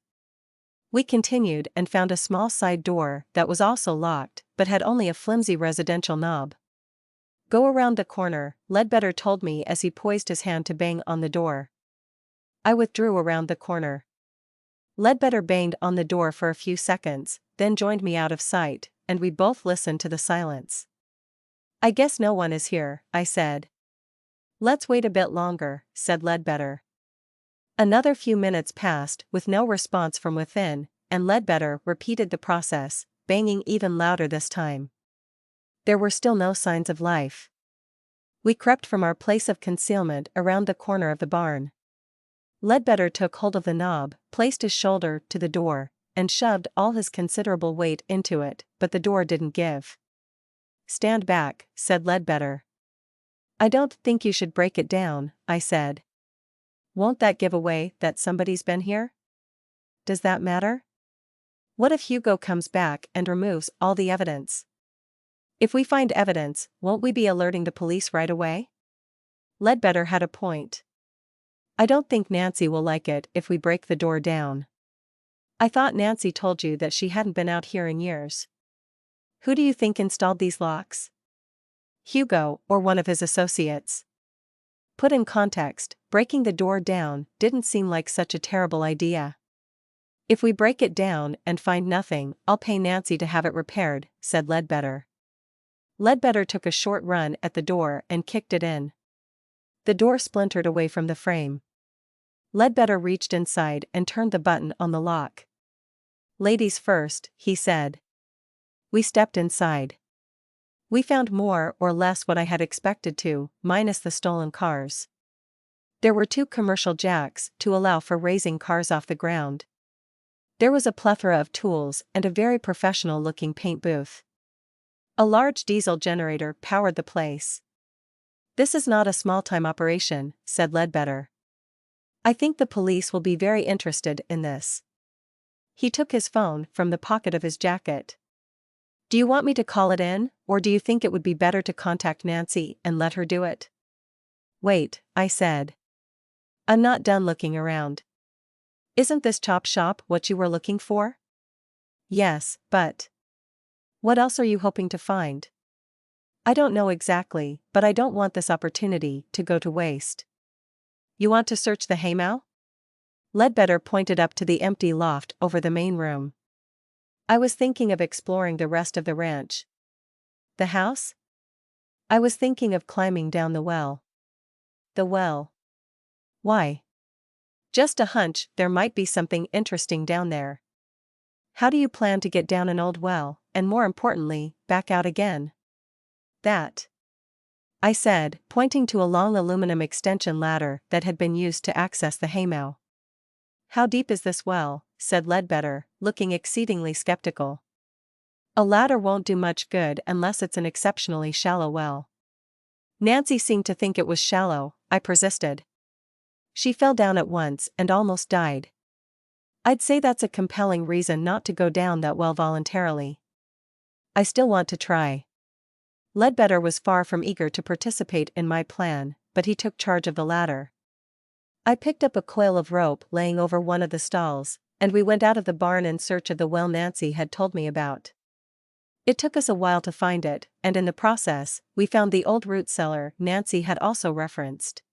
We continued and found a small side door that was also locked but had only a flimsy residential knob. "Go around the corner," Ledbetter told me as he poised his hand to bang on the door. I withdrew around the corner. Ledbetter banged on the door for a few seconds, then joined me out of sight, and we both listened to the silence. "I guess no one is here," I said. "Let's wait a bit longer," said Ledbetter. Another few minutes passed with no response from within, and Ledbetter repeated the process, banging even louder this time. There were still no signs of life. We crept from our place of concealment around the corner of the barn. Ledbetter took hold of the knob, placed his shoulder to the door, and shoved all his considerable weight into it, but the door didn't give. "Stand back," said Ledbetter. "I don't think you should break it down," I said. "Won't that give away that somebody's been here?" "Does that matter? What if Hugo comes back and removes all the evidence? If we find evidence, won't we be alerting the police right away?" Ledbetter had a point. "I don't think Nancy will like it if we break the door down." "I thought Nancy told you that she hadn't been out here in years." "Who do you think installed these locks? Hugo or one of his associates?" Put in context, breaking the door down didn't seem like such a terrible idea. "If we break it down and find nothing, I'll pay Nancy to have it repaired," said Ledbetter. Ledbetter took a short run at the door and kicked it in. The door splintered away from the frame. Ledbetter reached inside and turned the button on the lock. "Ladies first," he said. We stepped inside. We found more or less what I had expected to, minus the stolen cars. There were 2 commercial jacks to allow for raising cars off the ground. There was a plethora of tools and a very professional-looking paint booth. A large diesel generator powered the place. "This is not a small-time operation," said Ledbetter. "I think the police will be very interested in this." He took his phone from the pocket of his jacket. "Do you want me to call it in, or do you think it would be better to contact Nancy and let her do it?" "Wait," I said. "I'm not done looking around. Isn't this chop shop what you were looking for?" "Yes, but what else are you hoping to find?" "I don't know exactly, but I don't want this opportunity to go to waste." "You want to search the haymow?" Ledbetter pointed up to the empty loft over the main room. "I was thinking of exploring the rest of the ranch." "The house?" "I was thinking of climbing down the well." "The well? Why?" "Just a hunch there might be something interesting down there." "How do you plan to get down an old well, and more importantly, back out again?" "That," I said, pointing to a long aluminum extension ladder that had been used to access the haymow. "How deep is this well?" said Ledbetter, looking exceedingly skeptical. "A ladder won't do much good unless it's an exceptionally shallow well." "Nancy seemed to think it was shallow," I persisted. "She fell down at once and almost died." "I'd say that's a compelling reason not to go down that well voluntarily." "I still want to try." Ledbetter was far from eager to participate in my plan, but he took charge of the ladder. I picked up a coil of rope laying over one of the stalls, and we went out of the barn in search of the well Nancy had told me about. It took us a while to find it, and in the process, we found the old root cellar Nancy had also referenced.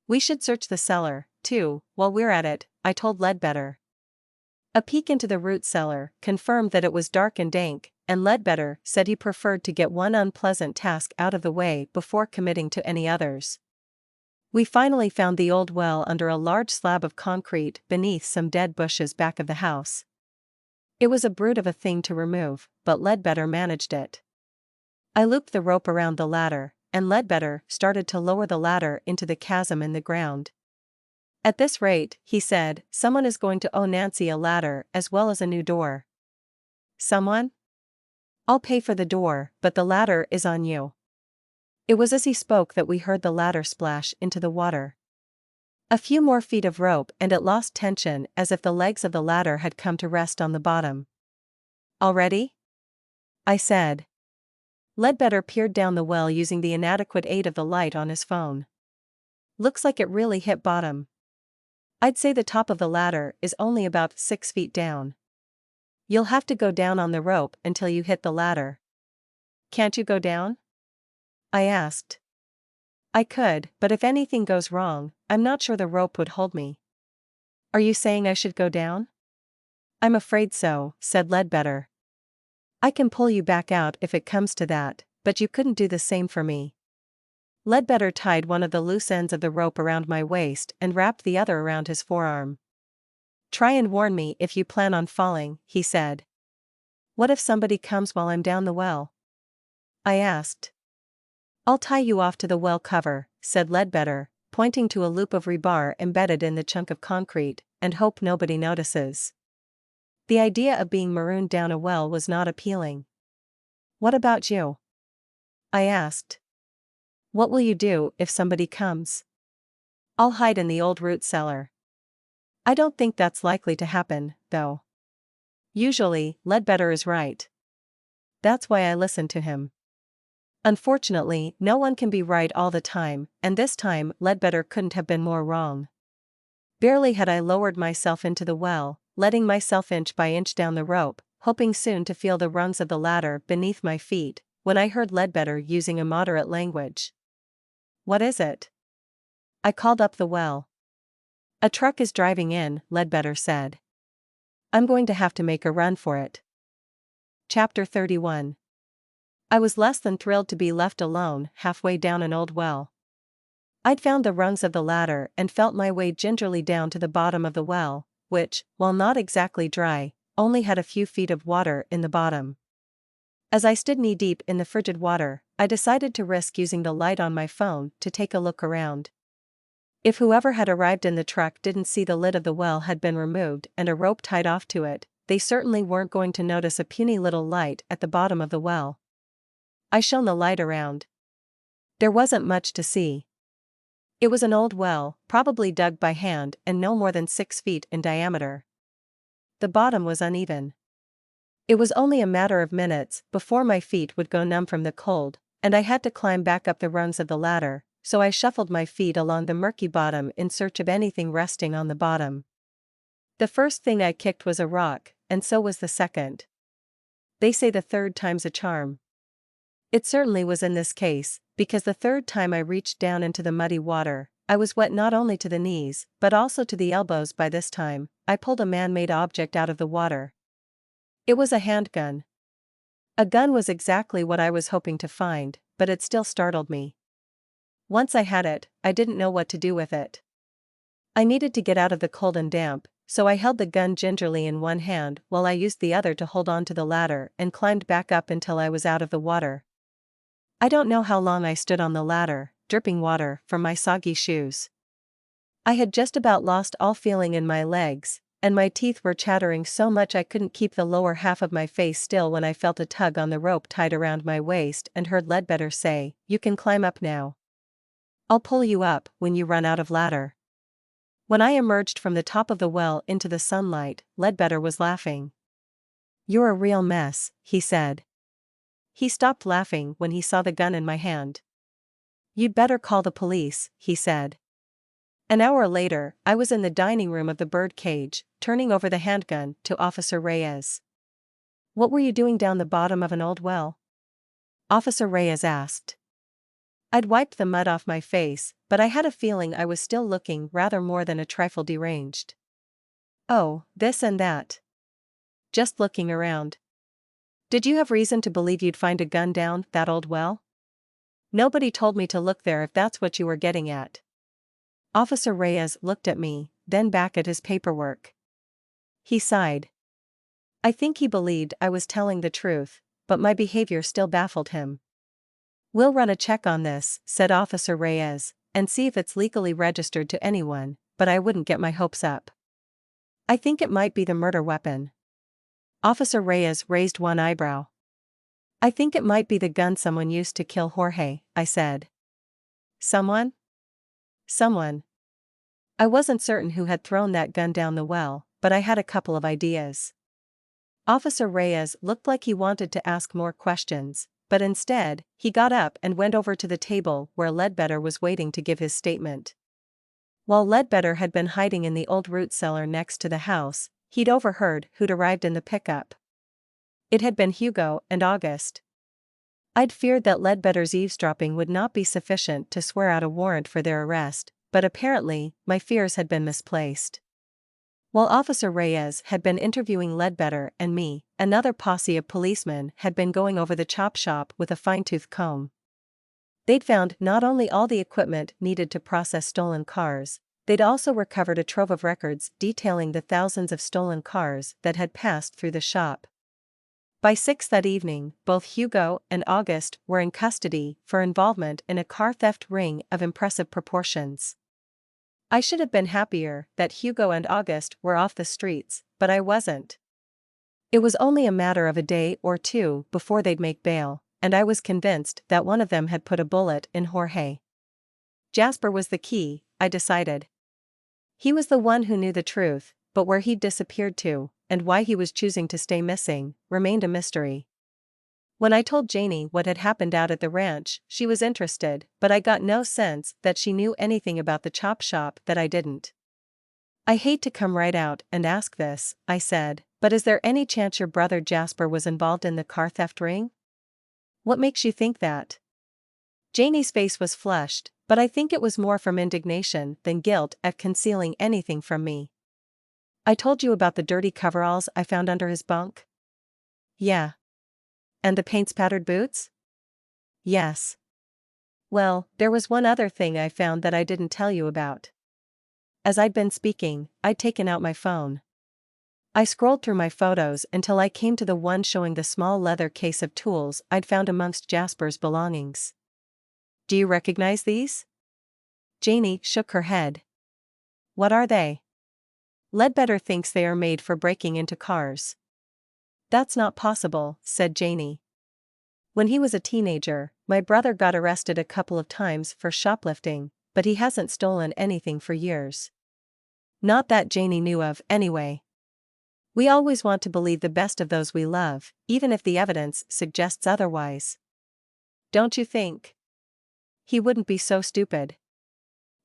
"We should search the cellar, too, while we're at it," I told Ledbetter. A peek into the root cellar confirmed that it was dark and dank, and Ledbetter said he preferred to get one unpleasant task out of the way before committing to any others. We finally found the old well under a large slab of concrete beneath some dead bushes back of the house. It was a brute of a thing to remove, but Ledbetter managed it. I looped the rope around the ladder, and Ledbetter started to lower the ladder into the chasm in the ground. At this rate, he said, someone is going to owe Nancy a ladder as well as a new door. Someone? I'll pay for the door, but the ladder is on you. It was as he spoke that we heard the ladder splash into the water. A few more feet of rope and it lost tension as if the legs of the ladder had come to rest on the bottom. Already? I said. Ledbetter peered down the well using the inadequate aid of the light on his phone. Looks like it really hit bottom. I'd say the top of the ladder is only about 6 feet down. You'll have to go down on the rope until you hit the ladder. Can't you go down? I asked. I could, but if anything goes wrong, I'm not sure the rope would hold me. Are you saying I should go down? I'm afraid so, said Ledbetter. I can pull you back out if it comes to that, but you couldn't do the same for me. Ledbetter tied one of the loose ends of the rope around my waist and wrapped the other around his forearm. Try and warn me if you plan on falling, he said. What if somebody comes while I'm down the well? I asked. I'll tie you off to the well cover, said Ledbetter, pointing to a loop of rebar embedded in the chunk of concrete, and hope nobody notices. The idea of being marooned down a well was not appealing. What about you? I asked. What will you do if somebody comes? I'll hide in the old root cellar. I don't think that's likely to happen, though. Usually, Ledbetter is right. That's why I listen to him. Unfortunately, no one can be right all the time, and this time Ledbetter couldn't have been more wrong. Barely had I lowered myself into the well, letting myself inch by inch down the rope, hoping soon to feel the rungs of the ladder beneath my feet, when I heard Ledbetter using immoderate language. What is it? I called up the well. A truck is driving in, Ledbetter said. I'm going to have to make a run for it. Chapter 31. I was less than thrilled to be left alone halfway down an old well. I'd found the rungs of the ladder and felt my way gingerly down to the bottom of the well, which, while not exactly dry, only had a few feet of water in the bottom. As I stood knee-deep in the frigid water, I decided to risk using the light on my phone to take a look around. If whoever had arrived in the truck didn't see the lid of the well had been removed and a rope tied off to it, they certainly weren't going to notice a puny little light at the bottom of the well. I shone the light around. There wasn't much to see. It was an old well, probably dug by hand and no more than 6 feet in diameter. The bottom was uneven. It was only a matter of minutes before my feet would go numb from the cold, and I had to climb back up the rungs of the ladder, so I shuffled my feet along the murky bottom in search of anything resting on the bottom. The first thing I kicked was a rock, and so was the second. They say the third time's a charm. It certainly was in this case, because the third time I reached down into the muddy water, I was wet not only to the knees, but also to the elbows. By this time, I pulled a man-made object out of the water. It was a handgun. A gun was exactly what I was hoping to find, but it still startled me. Once I had it, I didn't know what to do with it. I needed to get out of the cold and damp, so I held the gun gingerly in one hand while I used the other to hold on to the ladder and climbed back up until I was out of the water. I don't know how long I stood on the ladder, dripping water from my soggy shoes. I had just about lost all feeling in my legs, and my teeth were chattering so much I couldn't keep the lower half of my face still when I felt a tug on the rope tied around my waist and heard Ledbetter say, "You can climb up now. I'll pull you up when you run out of ladder." When I emerged from the top of the well into the sunlight, Ledbetter was laughing. "You're a real mess," he said. He stopped laughing when he saw the gun in my hand. "You'd better call the police," he said. An hour later, I was in the dining room of the bird cage, turning over the handgun to Officer Reyes. "What were you doing down the bottom of an old well?" Officer Reyes asked. I'd wiped the mud off my face, but I had a feeling I was still looking rather more than a trifle deranged. "Oh, this and that. Just looking around." "Did you have reason to believe you'd find a gun down that old well?" "Nobody told me to look there if that's what you were getting at." Officer Reyes looked at me, then back at his paperwork. He sighed. I think he believed I was telling the truth, but my behavior still baffled him. "We'll run a check on this," said Officer Reyes, "and see if it's legally registered to anyone," but I wouldn't get my hopes up. "I think it might be the murder weapon." Officer Reyes raised one eyebrow. "I think it might be the gun someone used to kill Jorge," I said. "Someone?" "Someone." I wasn't certain who had thrown that gun down the well, but I had a couple of ideas. Officer Reyes looked like he wanted to ask more questions, but instead, he got up and went over to the table where Ledbetter was waiting to give his statement. While Ledbetter had been hiding in the old root cellar next to the house, he'd overheard who'd arrived in the pickup. It had been Hugo and August. I'd feared that Ledbetter's eavesdropping would not be sufficient to swear out a warrant for their arrest, but apparently, my fears had been misplaced. While Officer Reyes had been interviewing Ledbetter and me, another posse of policemen had been going over the chop shop with a fine-tooth comb. They'd found not only all the equipment needed to process stolen cars, they'd also recovered a trove of records detailing the thousands of stolen cars that had passed through the shop. By 6 that evening, both Hugo and August were in custody for involvement in a car theft ring of impressive proportions. I should have been happier that Hugo and August were off the streets, but I wasn't. It was only a matter of a day or two before they'd make bail, and I was convinced that one of them had put a bullet in Jorge. Jasper was the key, I decided. He was the one who knew the truth, but where he'd disappeared to, and why he was choosing to stay missing, remained a mystery. When I told Janie what had happened out at the ranch, she was interested, but I got no sense that she knew anything about the chop shop that I didn't. "I hate to come right out and ask this," I said, "but is there any chance your brother Jasper was involved in the car theft ring?" "What makes you think that?" Janie's face was flushed, but I think it was more from indignation than guilt at concealing anything from me. "I told you about the dirty coveralls I found under his bunk?" "Yeah." "And the paint-spattered boots?" "Yes." "Well, there was one other thing I found that I didn't tell you about." As I'd been speaking, I'd taken out my phone. I scrolled through my photos until I came to the one showing the small leather case of tools I'd found amongst Jasper's belongings. "Do you recognize these?" Janie shook her head. "What are they?" "Ledbetter thinks they are made for breaking into cars." "That's not possible," said Janie. "When he was a teenager, my brother got arrested a couple of times for shoplifting, but he hasn't stolen anything for years. Not that Janie knew of, anyway. We always want to believe the best of those we love, even if the evidence suggests otherwise. Don't you think? He wouldn't be so stupid.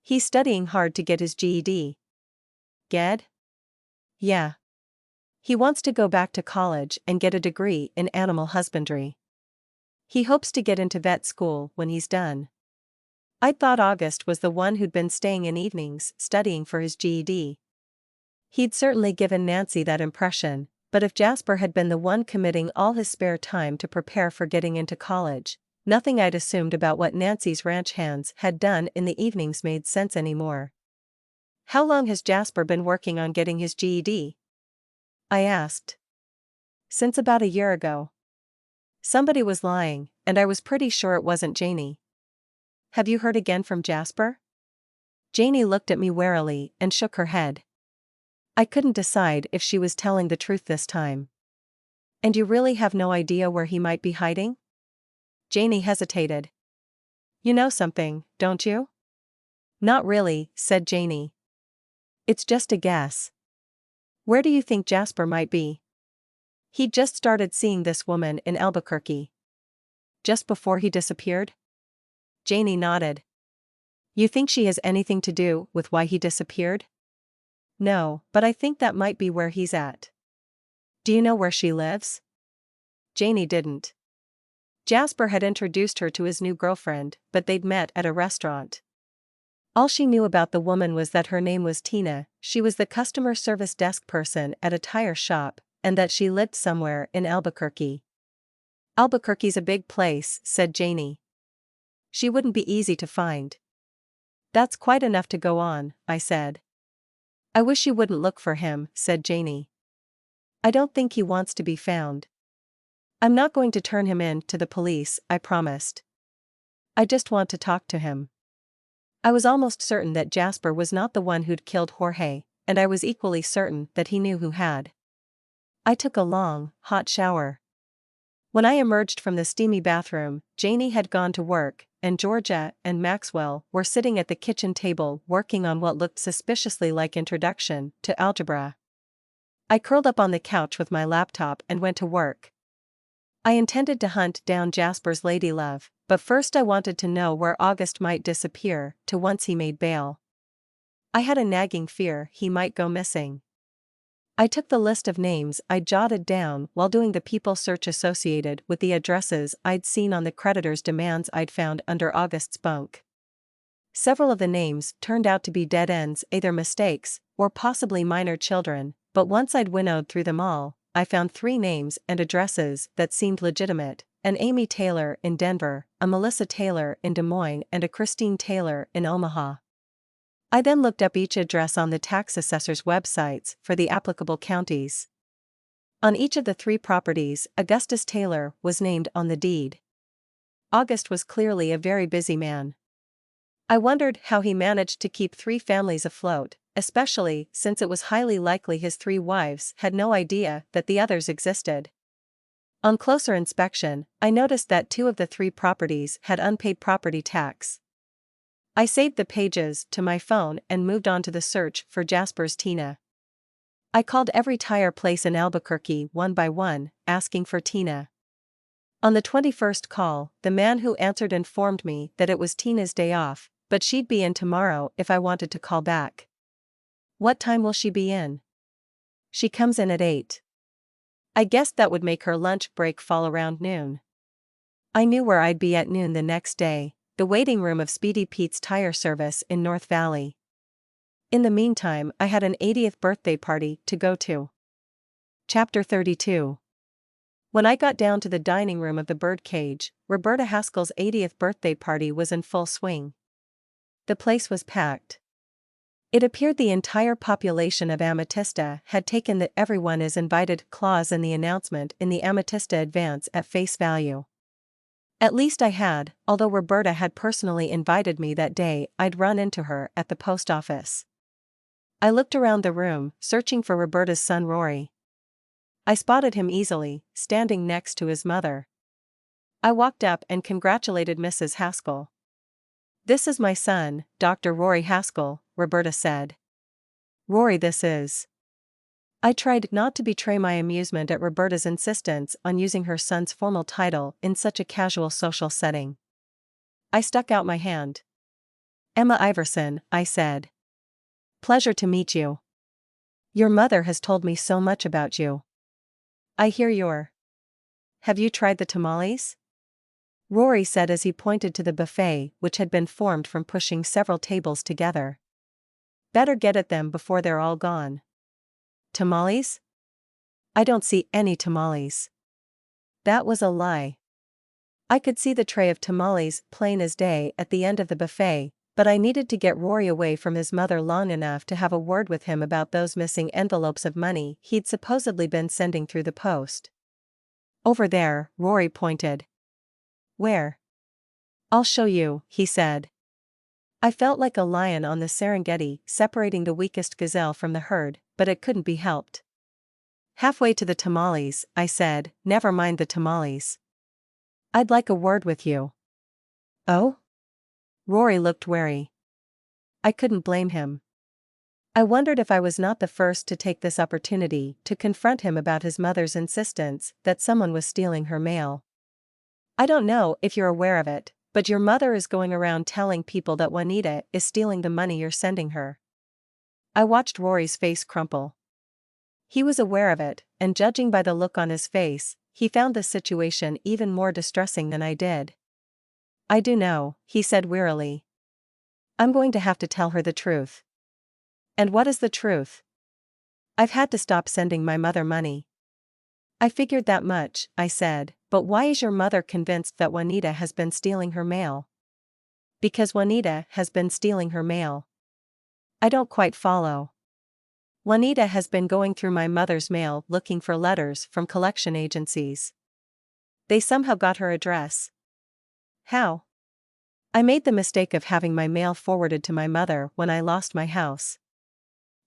He's studying hard to get his GED. Ged? Yeah. He wants to go back to college and get a degree in animal husbandry. He hopes to get into vet school when he's done. I'd thought August was the one who'd been staying in evenings studying for his GED. He'd certainly given Nancy that impression, but if Jasper had been the one committing all his spare time to prepare for getting into college, nothing I'd assumed about what Nancy's ranch hands had done in the evenings made sense anymore. "How long has Jasper been working on getting his GED?" I asked. "Since about a year ago." Somebody was lying, and I was pretty sure it wasn't Janie. "Have you heard again from Jasper?" Janie looked at me warily and shook her head. I couldn't decide if she was telling the truth this time. "And you really have no idea where he might be hiding?" Janie hesitated. "You know something, don't you?" "Not really," said Janie. "It's just a guess." "Where do you think Jasper might be?" "He'd just started seeing this woman in Albuquerque." "Just before he disappeared?" Janie nodded. "You think she has anything to do with why he disappeared?" "No, but I think that might be where he's at." "Do you know where she lives?" Janie didn't. Jasper had introduced her to his new girlfriend, but they'd met at a restaurant. All she knew about the woman was that her name was Tina, she was the customer service desk person at a tire shop, and that she lived somewhere in Albuquerque. "Albuquerque's a big place," said Janie. "She wouldn't be easy to find." "That's quite enough to go on," I said. "I wish you wouldn't look for him," said Janie. I don't think he wants to be found. I'm not going to turn him in to the police, I promised. I just want to talk to him. I was almost certain that Jasper was not the one who'd killed Jorge, and I was equally certain that he knew who had. I took a long, hot shower. When I emerged from the steamy bathroom, Janie had gone to work, and Georgia and Maxwell were sitting at the kitchen table working on what looked suspiciously like Introduction to Algebra. I curled up on the couch with my laptop and went to work. I intended to hunt down Jasper's ladylove, but first I wanted to know where August might disappear to once he made bail. I had a nagging fear he might go missing. I took the list of names I'd jotted down while doing the people search associated with the addresses I'd seen on the creditor's demands I'd found under August's bunk. Several of the names turned out to be dead ends, either mistakes or possibly minor children, but once I'd winnowed through them all, I found 3 names and addresses that seemed legitimate: an Amy Taylor in Denver, a Melissa Taylor in Des Moines, and a Christine Taylor in Omaha. I then looked up each address on the tax assessor's websites for the applicable counties. On each of the 3 properties, Augustus Taylor was named on the deed. August was clearly a very busy man. I wondered how he managed to keep 3 families afloat, especially since it was highly likely his 3 wives had no idea that the others existed. On closer inspection, I noticed that 2 of the 3 properties had unpaid property tax. I saved the pages to my phone and moved on to the search for Jasper's Tina. I called every tire place in Albuquerque one by one, asking for Tina. On the 21st call, the man who answered informed me that it was Tina's day off, but she'd be in tomorrow if I wanted to call back. What time will she be in? She comes in at 8. I guessed that would make her lunch break fall around noon. I knew where I'd be at noon the next day: the waiting room of Speedy Pete's tire service in North Valley. In the meantime, I had an 80th birthday party to go to. Chapter 32. When I got down to the dining room of the Birdcage, Roberta Haskell's 80th birthday party was in full swing. The place was packed. It appeared the entire population of Amatista had taken the "everyone is invited" clause in the announcement in the Amatista Advance at face value. At least I had, although Roberta had personally invited me that day. I'd run into her at the post office. I looked around the room, searching for Roberta's son Rory. I spotted him easily, standing next to his mother. I walked up and congratulated Mrs. Haskell. "This is my son, Dr. Rory Haskell," Roberta said. "Rory, this is." I tried not to betray my amusement at Roberta's insistence on using her son's formal title in such a casual social setting. I stuck out my hand. "Emma Iverson," I said. "Pleasure to meet you. Your mother has told me so much about you. I hear you're. Have you tried the tamales?" Rory said as he pointed to the buffet, which had been formed from pushing several tables together. "Better get at them before they're all gone." "Tamales? I don't see any tamales." That was a lie. I could see the tray of tamales plain as day at the end of the buffet, but I needed to get Rory away from his mother long enough to have a word with him about those missing envelopes of money he'd supposedly been sending through the post. "Over there," Rory pointed. "Where?" "I'll show you," he said. I felt like a lion on the Serengeti separating the weakest gazelle from the herd, but it couldn't be helped. "Halfway to the tamales," I said. "Never mind the tamales. I'd like a word with you." "Oh?" Rory looked wary. I couldn't blame him. I wondered if I was not the first to take this opportunity to confront him about his mother's insistence that someone was stealing her mail. "I don't know if you're aware of it, but your mother is going around telling people that Juanita is stealing the money you're sending her." I watched Rory's face crumple. He was aware of it, and judging by the look on his face, he found the situation even more distressing than I did. "I do know," he said wearily. "I'm going to have to tell her the truth." "And what is the truth?" "I've had to stop sending my mother money." "I figured that much," I said, "but why is your mother convinced that Juanita has been stealing her mail?" "Because Juanita has been stealing her mail." "I don't quite follow." Juanita has been going through my mother's mail looking for letters from collection agencies. They somehow got her address. How? I made the mistake of having my mail forwarded to my mother when I lost my house.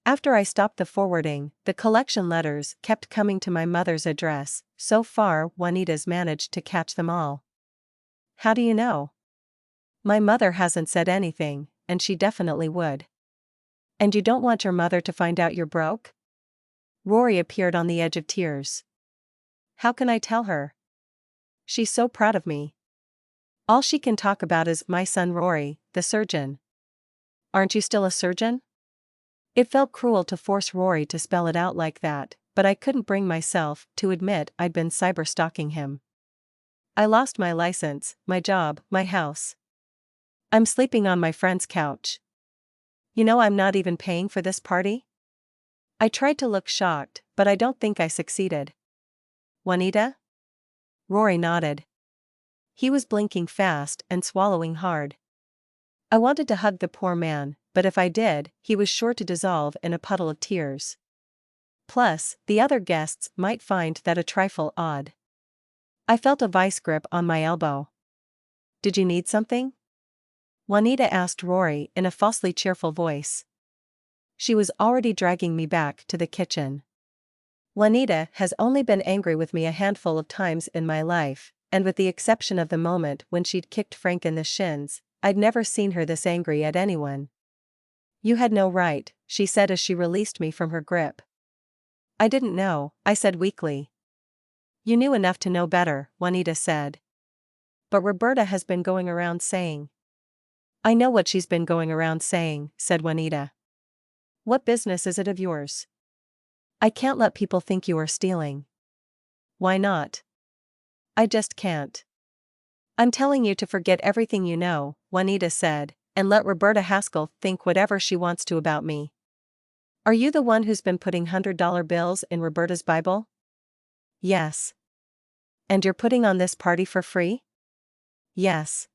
After I stopped the forwarding, the collection letters kept coming to my mother's address. So far, Juanita's managed to catch them all. How do you know? My mother hasn't said anything, and she definitely would. And you don't want your mother to find out you're broke? Rory appeared on the edge of tears. How can I tell her? She's so proud of me. All she can talk about is my son Rory, the surgeon. Aren't you still a surgeon? It felt cruel to force Rory to spell it out like that, but I couldn't bring myself to admit I'd been cyber-stalking him. I lost my license, my job, my house. I'm sleeping on my friend's couch. You know I'm not even paying for this party? I tried to look shocked, but I don't think I succeeded. Juanita? Rory nodded. He was blinking fast and swallowing hard. I wanted to hug the poor man, but if I did, he was sure to dissolve in a puddle of tears. Plus, the other guests might find that a trifle odd. I felt a vice grip on my elbow. Did you need something? Juanita asked Rory in a falsely cheerful voice. She was already dragging me back to the kitchen. Juanita has only been angry with me a handful of times in my life, and with the exception of the moment when she'd kicked Frank in the shins, I'd never seen her this angry at anyone. You had no right, she said as she released me from her grip. I didn't know, I said weakly. You knew enough to know better, Juanita said. But Roberta has been going around saying. I know what she's been going around saying, said Juanita. What business is it of yours? I can't let people think you are stealing. Why not? I just can't. I'm telling you to forget everything you know, Juanita said, and let Roberta Haskell think whatever she wants to about me. Are you the one who's been putting $100 bills in Roberta's Bible? Yes. And you're putting on this party for free? Yes.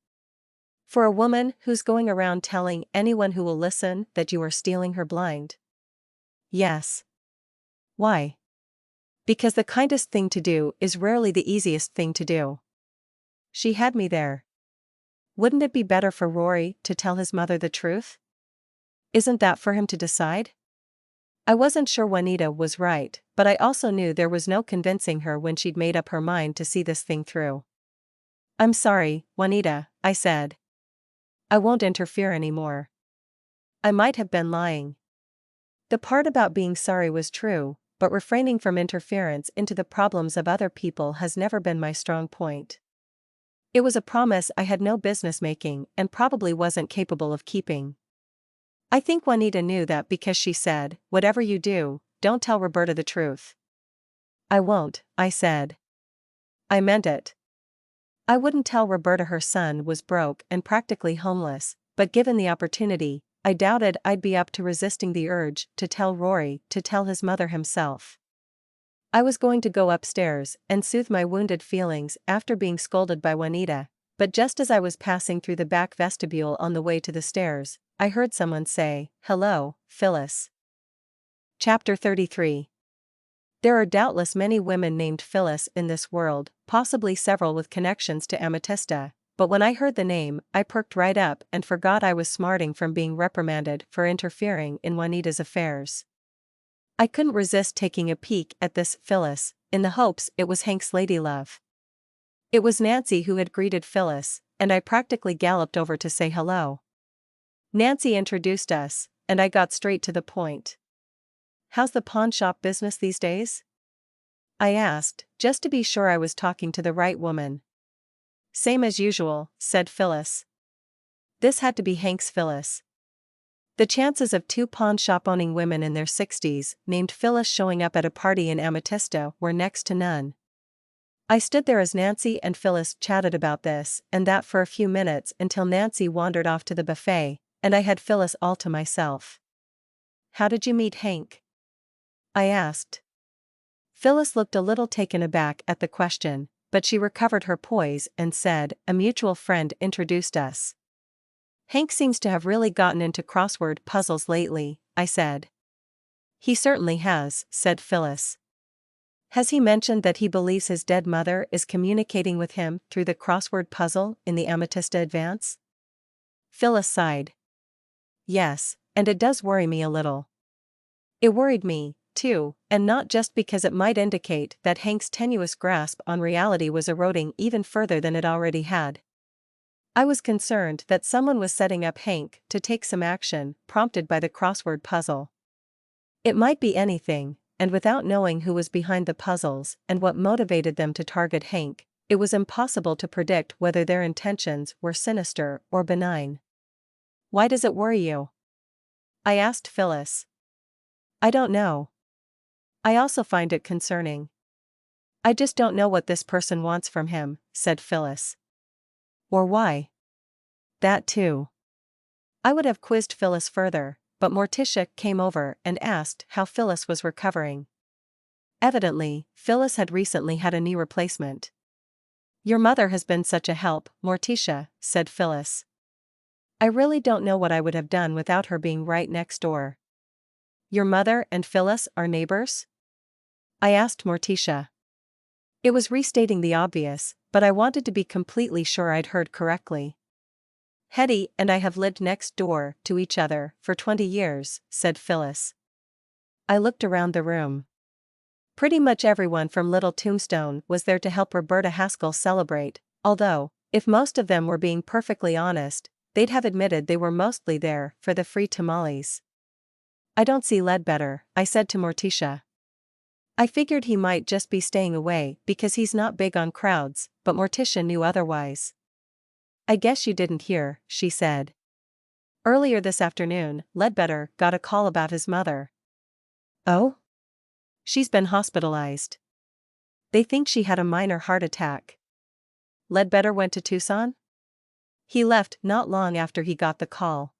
For a woman who's going around telling anyone who will listen that you are stealing her blind? Yes. Why? Because the kindest thing to do is rarely the easiest thing to do. She had me there. Wouldn't it be better for Rory to tell his mother the truth? Isn't that for him to decide? I wasn't sure Juanita was right, but I also knew there was no convincing her when she'd made up her mind to see this thing through. I'm sorry, Juanita, I said. I won't interfere anymore. I might have been lying. The part about being sorry was true, but refraining from interference into the problems of other people has never been my strong point. It was a promise I had no business making and probably wasn't capable of keeping. I think Juanita knew that because she said, whatever you do, don't tell Roberta the truth. I won't, I said. I meant it. I wouldn't tell Roberta her son was broke and practically homeless, but given the opportunity, I doubted I'd be up to resisting the urge to tell Rory to tell his mother himself. I was going to go upstairs and soothe my wounded feelings after being scolded by Juanita, but just as I was passing through the back vestibule on the way to the stairs, I heard someone say, "Hello, Phyllis." Chapter 33. There are doubtless many women named Phyllis in this world, possibly several with connections to Amatista, but when I heard the name, I perked right up and forgot I was smarting from being reprimanded for interfering in Juanita's affairs. I couldn't resist taking a peek at this Phyllis, in the hopes it was Hank's ladylove. It was Nancy who had greeted Phyllis, and I practically galloped over to say hello. Nancy introduced us, and I got straight to the point. How's the pawn shop business these days? I asked, just to be sure I was talking to the right woman. Same as usual, said Phyllis. This had to be Hank's Phyllis. The chances of two pawn shop owning women in their 60s named Phyllis showing up at a party in Amatista were next to none. I stood there as Nancy and Phyllis chatted about this and that for a few minutes until Nancy wandered off to the buffet, and I had Phyllis all to myself. How did you meet Hank? I asked. Phyllis looked a little taken aback at the question, but she recovered her poise and said, a mutual friend introduced us. Hank seems to have really gotten into crossword puzzles lately, I said. He certainly has, said Phyllis. Has he mentioned that he believes his dead mother is communicating with him through the crossword puzzle in the Amatista advance? Phyllis sighed. Yes, and it does worry me a little. It worried me, too, and not just because it might indicate that Hank's tenuous grasp on reality was eroding even further than it already had. I was concerned that someone was setting up Hank to take some action, prompted by the crossword puzzle. It might be anything, and without knowing who was behind the puzzles and what motivated them to target Hank, it was impossible to predict whether their intentions were sinister or benign. Why does it worry you? I asked Phyllis. I don't know. I also find it concerning. I just don't know what this person wants from him, said Phyllis. Or why? That too. I would have quizzed Phyllis further, but Morticia came over and asked how Phyllis was recovering. Evidently, Phyllis had recently had a knee replacement. Your mother has been such a help, Morticia, said Phyllis. I really don't know what I would have done without her being right next door. Your mother and Phyllis are neighbors? I asked Morticia. It was restating the obvious, but I wanted to be completely sure I'd heard correctly. Hetty and I have lived next door to each other for 20 years, said Phyllis. I looked around the room. Pretty much everyone from Little Tombstone was there to help Roberta Haskell celebrate, although, if most of them were being perfectly honest, they'd have admitted they were mostly there for the free tamales. I don't see Ledbetter, I said to Morticia. I figured he might just be staying away because he's not big on crowds, but Morticia knew otherwise. I guess you didn't hear, she said. Earlier this afternoon, Ledbetter got a call about his mother. Oh? She's been hospitalized. They think she had a minor heart attack. Ledbetter went to Tucson? He left not long after he got the call.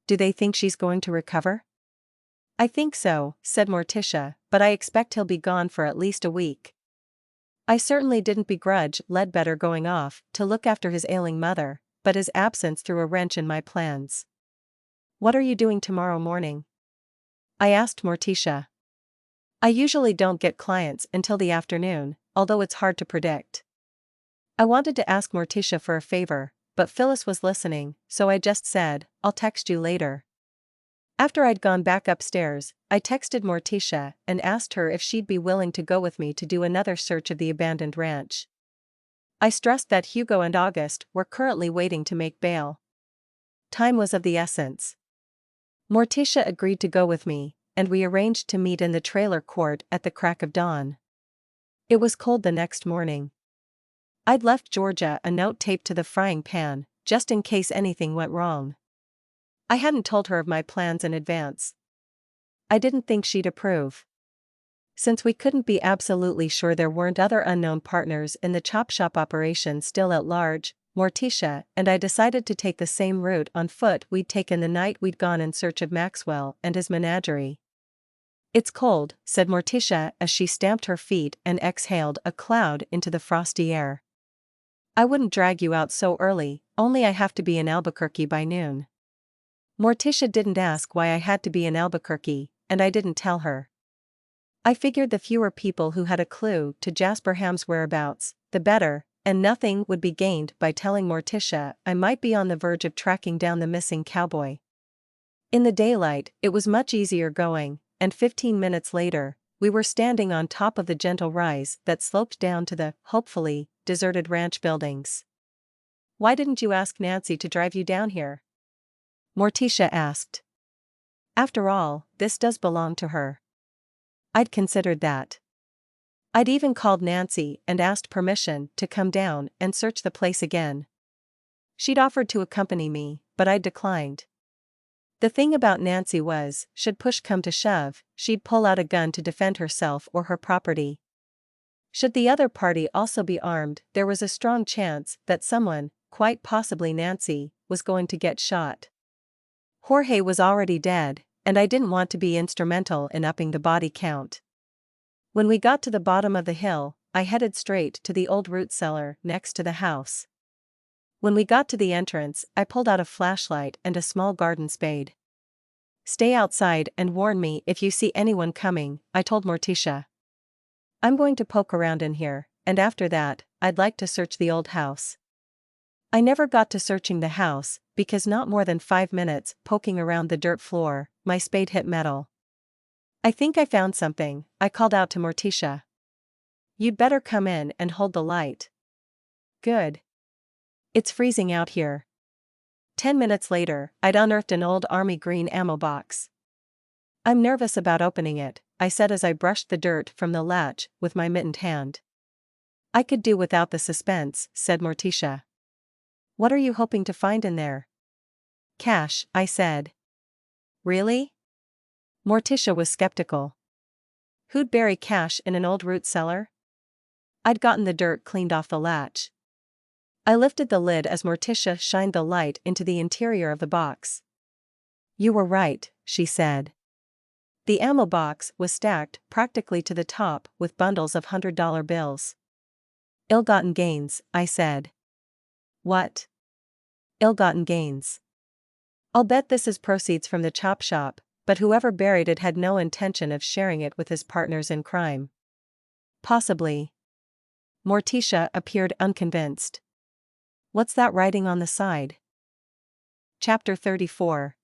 Do they think she's going to recover? I think so, said Morticia, but I expect he'll be gone for at least a week. I certainly didn't begrudge Ledbetter going off to look after his ailing mother, but his absence threw a wrench in my plans. What are you doing tomorrow morning? I asked Morticia. I usually don't get clients until the afternoon, although it's hard to predict. I wanted to ask Morticia for a favor, but Phyllis was listening, so I just said, I'll text you later. After I'd gone back upstairs, I texted Morticia and asked her if she'd be willing to go with me to do another search of the abandoned ranch. I stressed that Hugo and August were currently waiting to make bail. Time was of the essence. Morticia agreed to go with me, and we arranged to meet in the trailer court at the crack of dawn. It was cold the next morning. I'd left Georgia a note taped to the frying pan, just in case anything went wrong. I hadn't told her of my plans in advance. I didn't think she'd approve. Since we couldn't be absolutely sure there weren't other unknown partners in the chop shop operation still at large, Morticia and I decided to take the same route on foot we'd taken the night we'd gone in search of Maxwell and his menagerie. It's cold, said Morticia as she stamped her feet and exhaled a cloud into the frosty air. I wouldn't drag you out so early, only I have to be in Albuquerque by noon. Morticia didn't ask why I had to be in Albuquerque, and I didn't tell her. I figured the fewer people who had a clue to Jasper Ham's whereabouts, the better, and nothing would be gained by telling Morticia I might be on the verge of tracking down the missing cowboy. In the daylight, it was much easier going, and 15 minutes later, we were standing on top of the gentle rise that sloped down to the, hopefully, deserted ranch buildings. Why didn't you ask Nancy to drive you down here? Morticia asked. After all, this does belong to her. I'd considered that. I'd even called Nancy and asked permission to come down and search the place again. She'd offered to accompany me, but I'd declined. The thing about Nancy was, should push come to shove, she'd pull out a gun to defend herself or her property. Should the other party also be armed, there was a strong chance that someone, quite possibly Nancy, was going to get shot. Jorge was already dead, and I didn't want to be instrumental in upping the body count. When we got to the bottom of the hill, I headed straight to the old root cellar next to the house. When we got to the entrance, I pulled out a flashlight and a small garden spade. Stay outside and warn me if you see anyone coming, I told Morticia. I'm going to poke around in here, and after that, I'd like to search the old house. I never got to searching the house, because not more than 5 minutes poking around the dirt floor, my spade hit metal. I think I found something, I called out to Morticia. You'd better come in and hold the light. Good. It's freezing out here. 10 minutes later, I'd unearthed an old army green ammo box. I'm nervous about opening it, I said as I brushed the dirt from the latch with my mittened hand. I could do without the suspense, said Morticia. What are you hoping to find in there? Cash, I said. Really? Morticia was skeptical. Who'd bury cash in an old root cellar? I'd gotten the dirt cleaned off the latch. I lifted the lid as Morticia shined the light into the interior of the box. You were right, she said. The ammo box was stacked practically to the top with bundles of $100 bills. Ill-gotten gains, I said. What? Ill-gotten gains. I'll bet this is proceeds from the chop shop, but whoever buried it had no intention of sharing it with his partners in crime. Possibly. Morticia appeared unconvinced. What's that writing on the side? Chapter 34.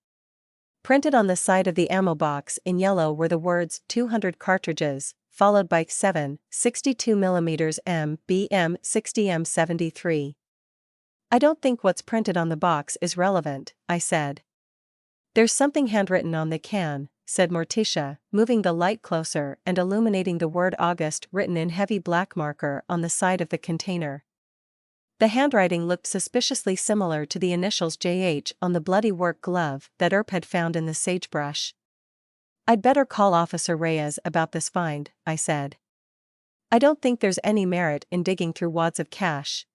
Printed on the side of the ammo box in yellow were the words 200 cartridges, followed by 7, 62mm M, BM 60M73. I don't think what's printed on the box is relevant, I said. There's something handwritten on the can, said Morticia, moving the light closer and illuminating the word August written in heavy black marker on the side of the container. The handwriting looked suspiciously similar to the initials JH on the bloody work glove that Earp had found in the sagebrush. I'd better call Officer Reyes about this find, I said. I don't think there's any merit in digging through wads of cash.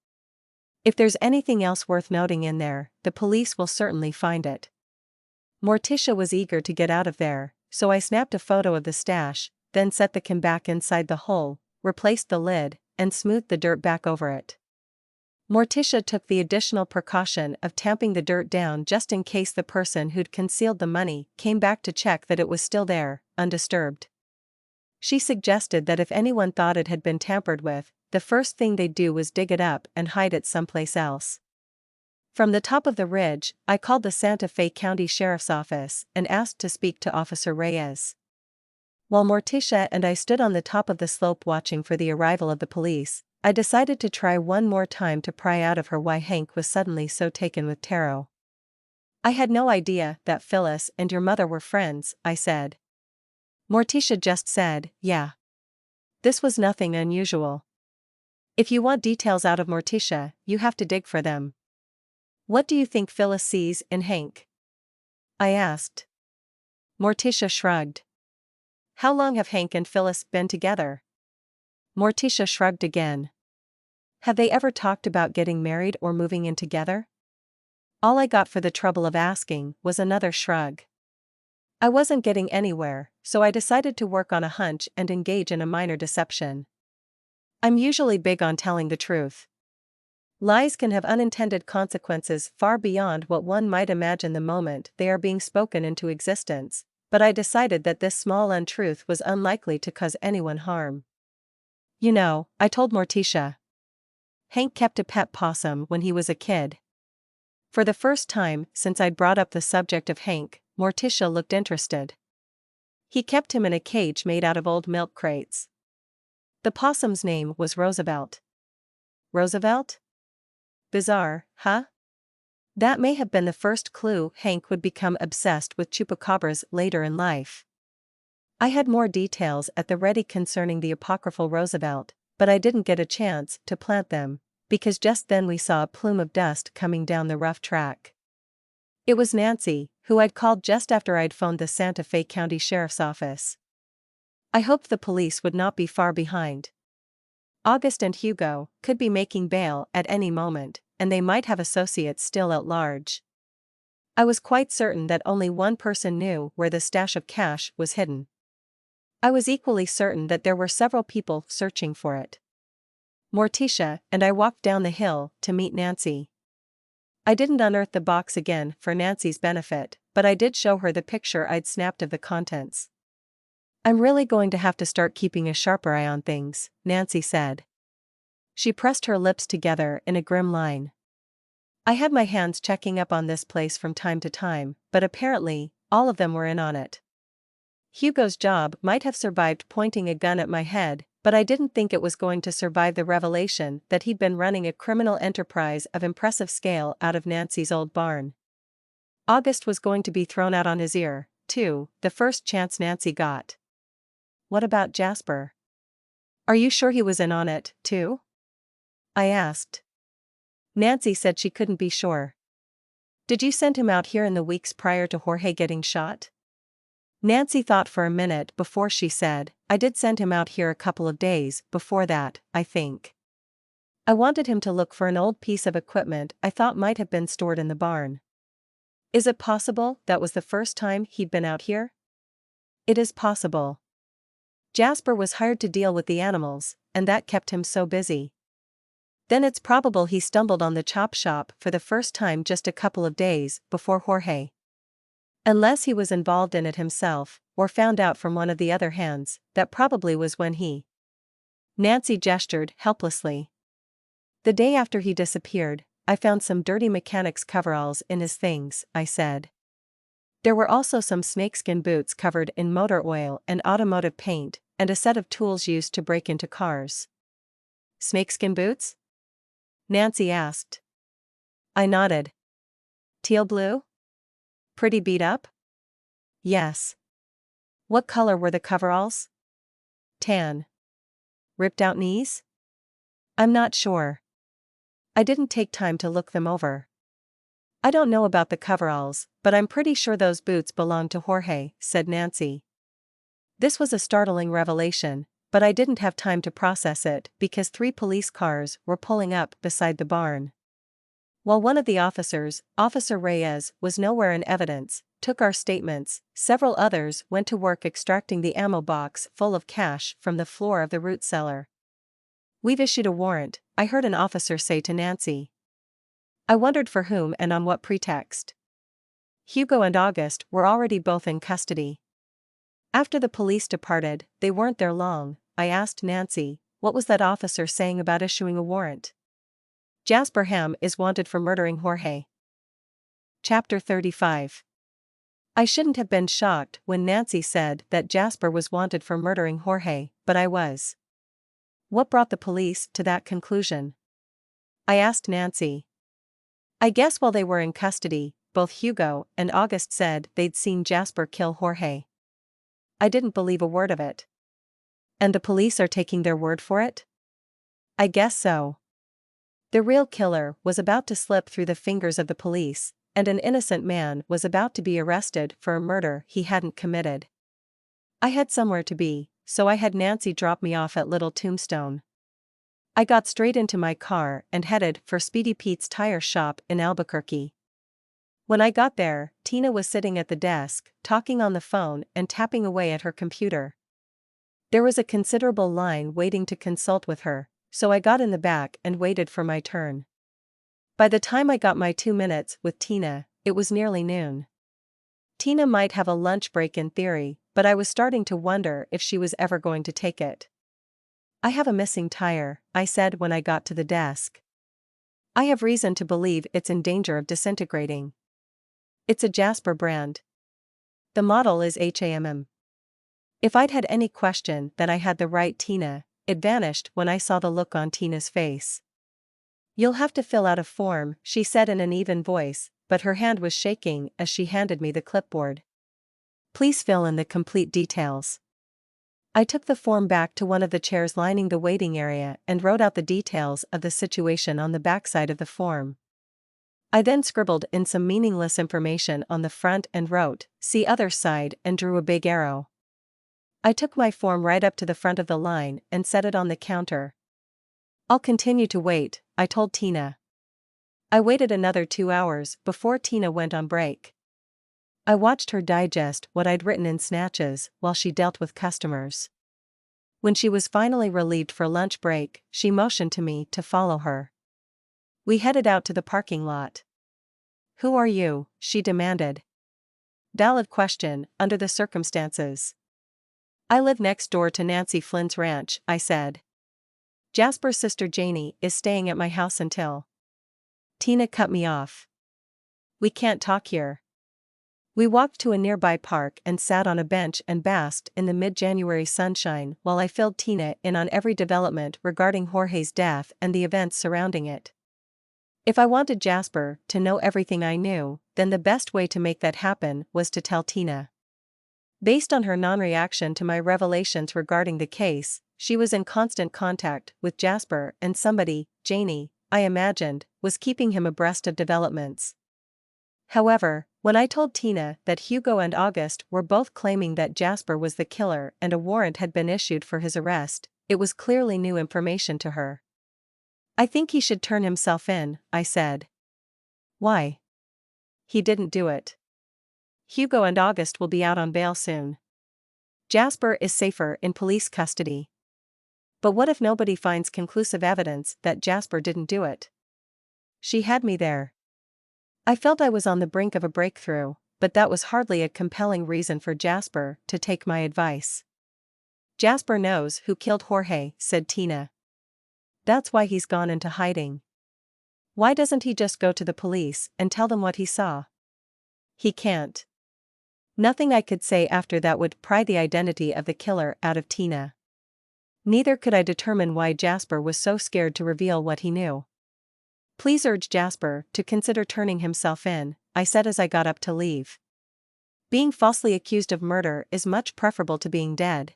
If there's anything else worth noting in there, the police will certainly find it. Morticia was eager to get out of there, so I snapped a photo of the stash, then set the can back inside the hole, replaced the lid, and smoothed the dirt back over it. Morticia took the additional precaution of tamping the dirt down just in case the person who'd concealed the money came back to check that it was still there, undisturbed. She suggested that if anyone thought it had been tampered with, the first thing they'd do was dig it up and hide it someplace else. From the top of the ridge, I called the Santa Fe County Sheriff's Office and asked to speak to Officer Reyes. While Morticia and I stood on the top of the slope watching for the arrival of the police, I decided to try one more time to pry out of her why Hank was suddenly so taken with tarot. I had no idea that Phyllis and your mother were friends, I said. Morticia just said, yeah. This was nothing unusual. If you want details out of Morticia, you have to dig for them. What do you think Phyllis sees in Hank? I asked. Morticia shrugged. How long have Hank and Phyllis been together? Morticia shrugged again. Have they ever talked about getting married or moving in together? All I got for the trouble of asking was another shrug. I wasn't getting anywhere, so I decided to work on a hunch and engage in a minor deception. I'm usually big on telling the truth. Lies can have unintended consequences far beyond what one might imagine the moment they are being spoken into existence, but I decided that this small untruth was unlikely to cause anyone harm. You know, I told Morticia. Hank kept a pet possum when he was a kid. For the first time since I'd brought up the subject of Hank, Morticia looked interested. He kept him in a cage made out of old milk crates. The possum's name was Roosevelt. Roosevelt? Bizarre, huh? That may have been the first clue Hank would become obsessed with chupacabras later in life. I had more details at the ready concerning the apocryphal Roosevelt, but I didn't get a chance to plant them, because just then we saw a plume of dust coming down the rough track. It was Nancy, who I'd called just after I'd phoned the Santa Fe County Sheriff's Office. I hoped the police would not be far behind. August and Hugo could be making bail at any moment, and they might have associates still at large. I was quite certain that only one person knew where the stash of cash was hidden. I was equally certain that there were several people searching for it. Morticia and I walked down the hill to meet Nancy. I didn't unearth the box again for Nancy's benefit, but I did show her the picture I'd snapped of the contents. "I'm really going to have to start keeping a sharper eye on things," Nancy said. She pressed her lips together in a grim line. "I had my hands checking up on this place from time to time, but apparently, all of them were in on it. Hugo's job might have survived pointing a gun at my head, but I didn't think it was going to survive the revelation that he'd been running a criminal enterprise of impressive scale out of Nancy's old barn. August was going to be thrown out on his ear, too, the first chance Nancy got." "What about Jasper? Are you sure he was in on it, too?" I asked. Nancy said she couldn't be sure. "Did you send him out here in the weeks prior to Jorge getting shot?" Nancy thought for a minute before she said, "I did send him out here a couple of days before that, I think. I wanted him to look for an old piece of equipment I thought might have been stored in the barn." "Is it possible that was the first time he'd been out here?" "It is possible. Jasper was hired to deal with the animals, and that kept him so busy. Then it's probable he stumbled on the chop shop for the first time just a couple of days before Jorge. Unless he was involved in it himself, or found out from one of the other hands, that probably was when he—" Nancy gestured helplessly. "The day after he disappeared, I found some dirty mechanic's coveralls in his things," I said. "There were also some snakeskin boots covered in motor oil and automotive paint, and a set of tools used to break into cars." "Snakeskin boots?" Nancy asked. I nodded. "Teal blue? Pretty beat up?" "Yes." "What color were the coveralls?" "Tan." "Ripped out knees?" "I'm not sure. I didn't take time to look them over." "I don't know about the coveralls, but I'm pretty sure those boots belonged to Jorge," said Nancy. This was a startling revelation, but I didn't have time to process it because 3 police cars were pulling up beside the barn. While one of the officers, Officer Reyes, was nowhere in evidence, took our statements, several others went to work extracting the ammo box full of cash from the floor of the root cellar. "We've issued a warrant," I heard an officer say to Nancy. I wondered for whom and on what pretext. Hugo and August were already both in custody. After the police departed, they weren't there long. I asked Nancy, "What was that officer saying about issuing a warrant?" "Jasper Ham is wanted for murdering Jorge." Chapter 35. I shouldn't have been shocked when Nancy said that Jasper was wanted for murdering Jorge, but I was. What brought the police to that conclusion? I asked Nancy. "I guess while they were in custody, both Hugo and August said they'd seen Jasper kill Jorge." I didn't believe a word of it. "And the police are taking their word for it?" "I guess so. The real killer was about to slip through the fingers of the police, and an innocent man was about to be arrested for a murder he hadn't committed. I had somewhere to be, so I had Nancy drop me off at Little Tombstone. I got straight into my car and headed for Speedy Pete's tire shop in Albuquerque. When I got there, Tina was sitting at the desk, talking on the phone and tapping away at her computer. There was a considerable line waiting to consult with her, so I got in the back and waited for my turn. By the time I got my 2 minutes with Tina, it was nearly noon. Tina might have a lunch break in theory, but I was starting to wonder if she was ever going to take it. "I have a missing tire," I said when I got to the desk. "I have reason to believe it's in danger of disintegrating. It's a Jasper brand. The model is HAMM." If I'd had any question that I had the right Tina, it vanished when I saw the look on Tina's face. "You'll have to fill out a form," she said in an even voice, but her hand was shaking as she handed me the clipboard. "Please fill in the complete details." I took the form back to one of the chairs lining the waiting area and wrote out the details of the situation on the backside of the form. I then scribbled in some meaningless information on the front and wrote, "See other side," and drew a big arrow. I took my form right up to the front of the line and set it on the counter. "I'll continue to wait," I told Tina. I waited another 2 hours before Tina went on break. I watched her digest what I'd written in snatches while she dealt with customers. When she was finally relieved for lunch break, she motioned to me to follow her. We headed out to the parking lot. "Who are you?" she demanded. Valid question, under the circumstances. I live next door to Nancy Flynn's ranch, I said. Jasper's sister Janie is staying at my house until. Tina cut me off. We can't talk here. We walked to a nearby park and sat on a bench and basked in the mid-January sunshine while I filled Tina in on every development regarding Jorge's death and the events surrounding it. If I wanted Jasper to know everything I knew, then the best way to make that happen was to tell Tina. Based on her non-reaction to my revelations regarding the case, she was in constant contact with Jasper and somebody, Janie, I imagined, was keeping him abreast of developments. However, when I told Tina that Hugo and August were both claiming that Jasper was the killer and a warrant had been issued for his arrest, it was clearly new information to her. I think he should turn himself in, I said. Why? He didn't do it. Hugo and August will be out on bail soon. Jasper is safer in police custody. But what if nobody finds conclusive evidence that Jasper didn't do it? She had me there. I felt I was on the brink of a breakthrough, but that was hardly a compelling reason for Jasper to take my advice. Jasper knows who killed Jorge, said Tina. That's why he's gone into hiding. Why doesn't he just go to the police and tell them what he saw? He can't. Nothing I could say after that would pry the identity of the killer out of Tina. Neither could I determine why Jasper was so scared to reveal what he knew. Please urge Jasper to consider turning himself in, I said as I got up to leave. Being falsely accused of murder is much preferable to being dead.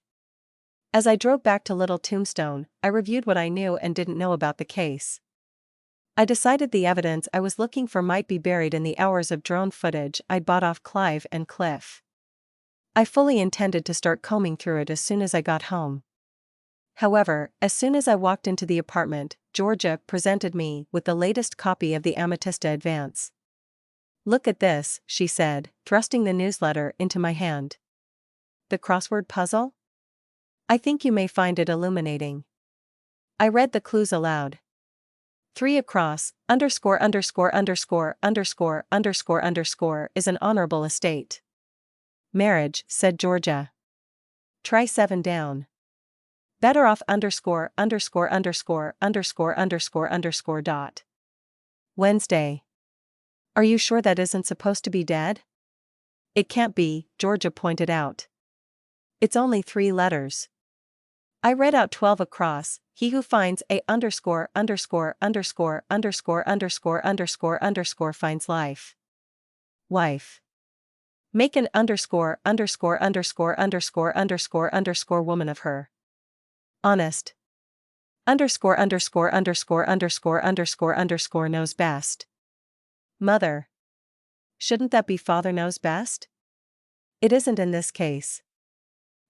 As I drove back to Little Tombstone, I reviewed what I knew and didn't know about the case. I decided the evidence I was looking for might be buried in the hours of drone footage I'd bought off Clive and Cliff. I fully intended to start combing through it as soon as I got home. However, as soon as I walked into the apartment, Georgia presented me with the latest copy of the Amatista Advance. Look at this, she said, thrusting the newsletter into my hand. The crossword puzzle? I think you may find it illuminating. I read the clues aloud. 3 across, underscore underscore underscore underscore underscore underscore is an honorable estate. Marriage, said Georgia. Try 7 down. Better off underscore underscore underscore underscore underscore underscore dot. Wednesday. Are you sure that isn't supposed to be dead? It can't be, Georgia pointed out. It's only 3 letters. I read out 12 across. He who finds a underscore underscore underscore underscore underscore underscore underscore finds life. Wife. Make an underscore underscore underscore underscore underscore underscore woman of her. Honest. Underscore underscore underscore underscore underscore underscore knows best. Mother. Shouldn't that be father knows best? It isn't in this case.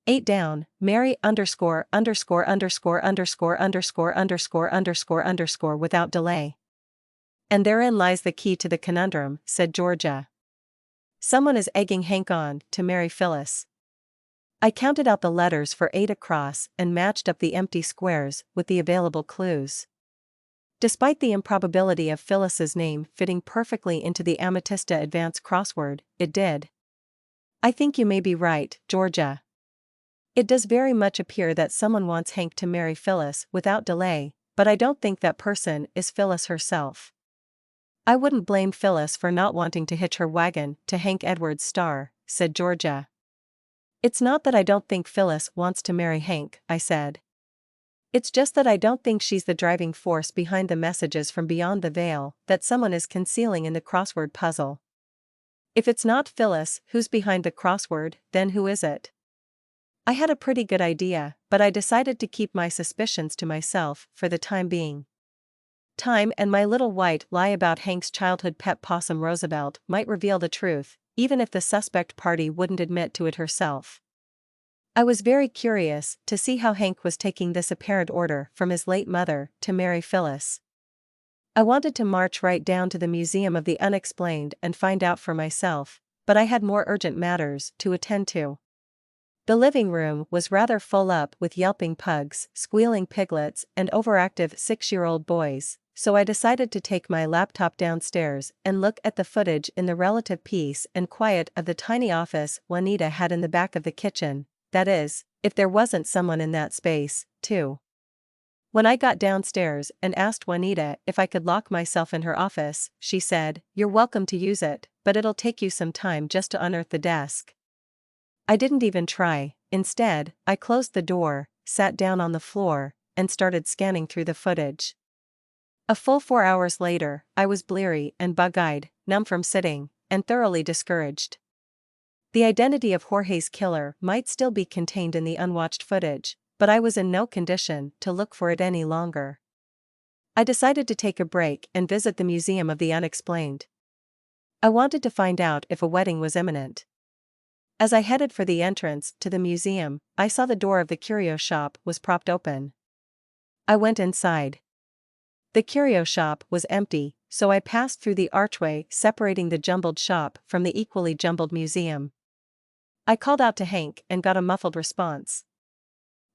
8 down, Mary underscore underscore underscore underscore underscore underscore underscore underscore without delay. And therein lies the key to the conundrum, said Georgia. Someone is egging Hank on to marry Phyllis. I counted out the letters for 8 across and matched up the empty squares with the available clues. Despite the improbability of Phyllis's name fitting perfectly into the Amatista Advance crossword, it did. I think you may be right, Georgia. It does very much appear that someone wants Hank to marry Phyllis without delay, but I don't think that person is Phyllis herself. I wouldn't blame Phyllis for not wanting to hitch her wagon to Hank Edwards' star, said Georgia. It's not that I don't think Phyllis wants to marry Hank, I said. It's just that I don't think she's the driving force behind the messages from beyond the veil that someone is concealing in the crossword puzzle. If it's not Phyllis who's behind the crossword, then who is it? I had a pretty good idea, but I decided to keep my suspicions to myself for the time being. Time and my little white lie about Hank's childhood pet possum Roosevelt might reveal the truth, even if the suspect party wouldn't admit to it herself. I was very curious to see how Hank was taking this apparent order from his late mother to marry Phyllis. I wanted to march right down to the Museum of the Unexplained and find out for myself, but I had more urgent matters to attend to. The living room was rather full up with yelping pugs, squealing piglets, and overactive 6-year-old boys, so I decided to take my laptop downstairs and look at the footage in the relative peace and quiet of the tiny office Juanita had in the back of the kitchen, that is, if there wasn't someone in that space, too. When I got downstairs and asked Juanita if I could lock myself in her office, she said, "You're welcome to use it, but it'll take you some time just to unearth the desk." I didn't even try. Instead, I closed the door, sat down on the floor, and started scanning through the footage. A full 4 hours later, I was bleary and bug-eyed, numb from sitting, and thoroughly discouraged. The identity of Jorge's killer might still be contained in the unwatched footage, but I was in no condition to look for it any longer. I decided to take a break and visit the Museum of the Unexplained. I wanted to find out if a wedding was imminent. As I headed for the entrance to the museum, I saw the door of the curio shop was propped open. I went inside. The curio shop was empty, so I passed through the archway separating the jumbled shop from the equally jumbled museum. I called out to Hank and got a muffled response.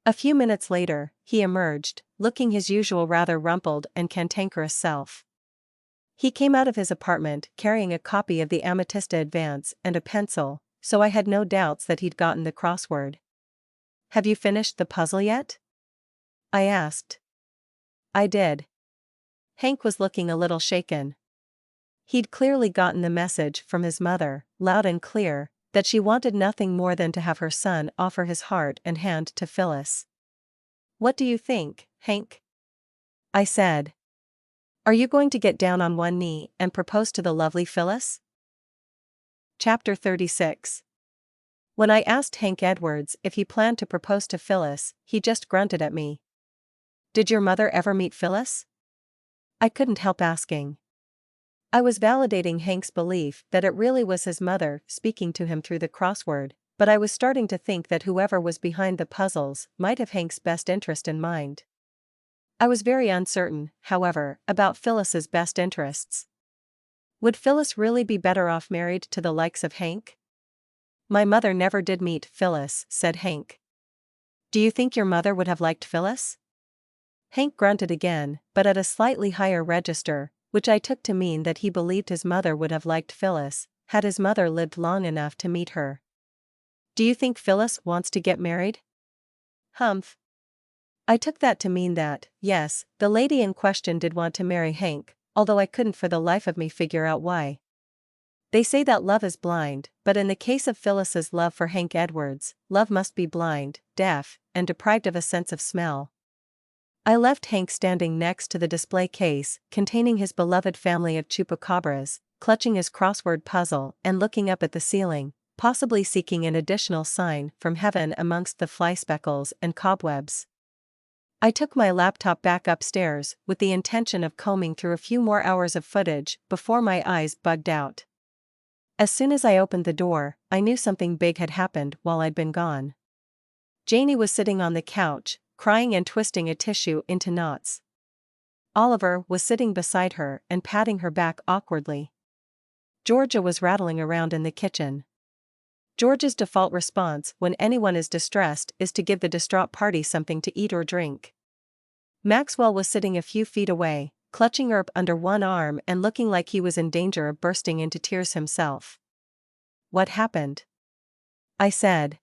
A few minutes later, he emerged, looking his usual rather rumpled and cantankerous self. He came out of his apartment carrying a copy of the Amatista Advance and a pencil, so I had no doubts that he'd gotten the crossword. "Have you finished the puzzle yet?" I asked. I did. Hank was looking a little shaken. He'd clearly gotten the message from his mother, loud and clear, that she wanted nothing more than to have her son offer his heart and hand to Phyllis. "What do you think, Hank?" I said. "Are you going to get down on one knee and propose to the lovely Phyllis?" Chapter 36. When I asked Hank Edwards if he planned to propose to Phyllis, he just grunted at me. "Did your mother ever meet Phyllis?" I couldn't help asking. I was validating Hank's belief that it really was his mother speaking to him through the crossword, but I was starting to think that whoever was behind the puzzles might have Hank's best interest in mind. I was very uncertain, however, about Phyllis's best interests. Would Phyllis really be better off married to the likes of Hank? "My mother never did meet Phyllis," said Hank. "Do you think your mother would have liked Phyllis?" Hank grunted again, but at a slightly higher register, which I took to mean that he believed his mother would have liked Phyllis, had his mother lived long enough to meet her. "Do you think Phyllis wants to get married?" "Humph." I took that to mean that, yes, the lady in question did want to marry Hank, although I couldn't for the life of me figure out why. They say that love is blind, but in the case of Phyllis's love for Hank Edwards, love must be blind, deaf, and deprived of a sense of smell. I left Hank standing next to the display case containing his beloved family of chupacabras, clutching his crossword puzzle and looking up at the ceiling, possibly seeking an additional sign from heaven amongst the fly speckles and cobwebs. I took my laptop back upstairs with the intention of combing through a few more hours of footage before my eyes bugged out. As soon as I opened the door, I knew something big had happened while I'd been gone. Janie was sitting on the couch, crying and twisting a tissue into knots. Oliver was sitting beside her and patting her back awkwardly. Georgia was rattling around in the kitchen. George's default response when anyone is distressed is to give the distraught party something to eat or drink. Maxwell was sitting a few feet away, clutching Earp under one arm and looking like he was in danger of bursting into tears himself. "What happened?" I said.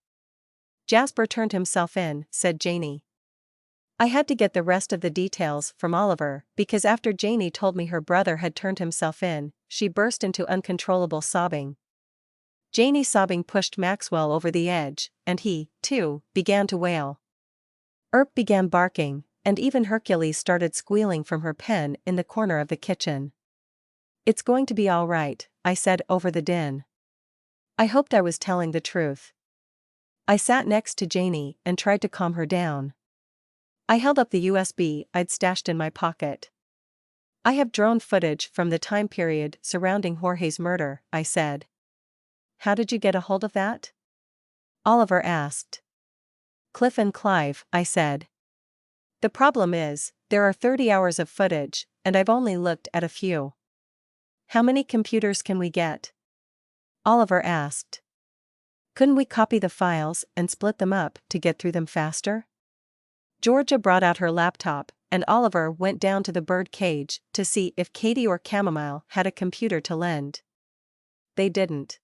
"Jasper turned himself in," said Janie. I had to get the rest of the details from Oliver, because after Janie told me her brother had turned himself in, she burst into uncontrollable sobbing. Janie's sobbing pushed Maxwell over the edge, and he, too, began to wail. Earp began barking, and even Hercules started squealing from her pen in the corner of the kitchen. "It's going to be all right," I said over the din. I hoped I was telling the truth. I sat next to Janie and tried to calm her down. I held up the USB I'd stashed in my pocket. "I have drone footage from the time period surrounding Jorge's murder," I said. "How did you get a hold of that?" Oliver asked. "Cliff and Clive," I said. "The problem is, there are 30 hours of footage, and I've only looked at a few." "How many computers can we get?" Oliver asked. "Couldn't we copy the files and split them up to get through them faster?" Georgia brought out her laptop, and Oliver went down to the bird cage to see if Katie or Chamomile had a computer to lend. They didn't.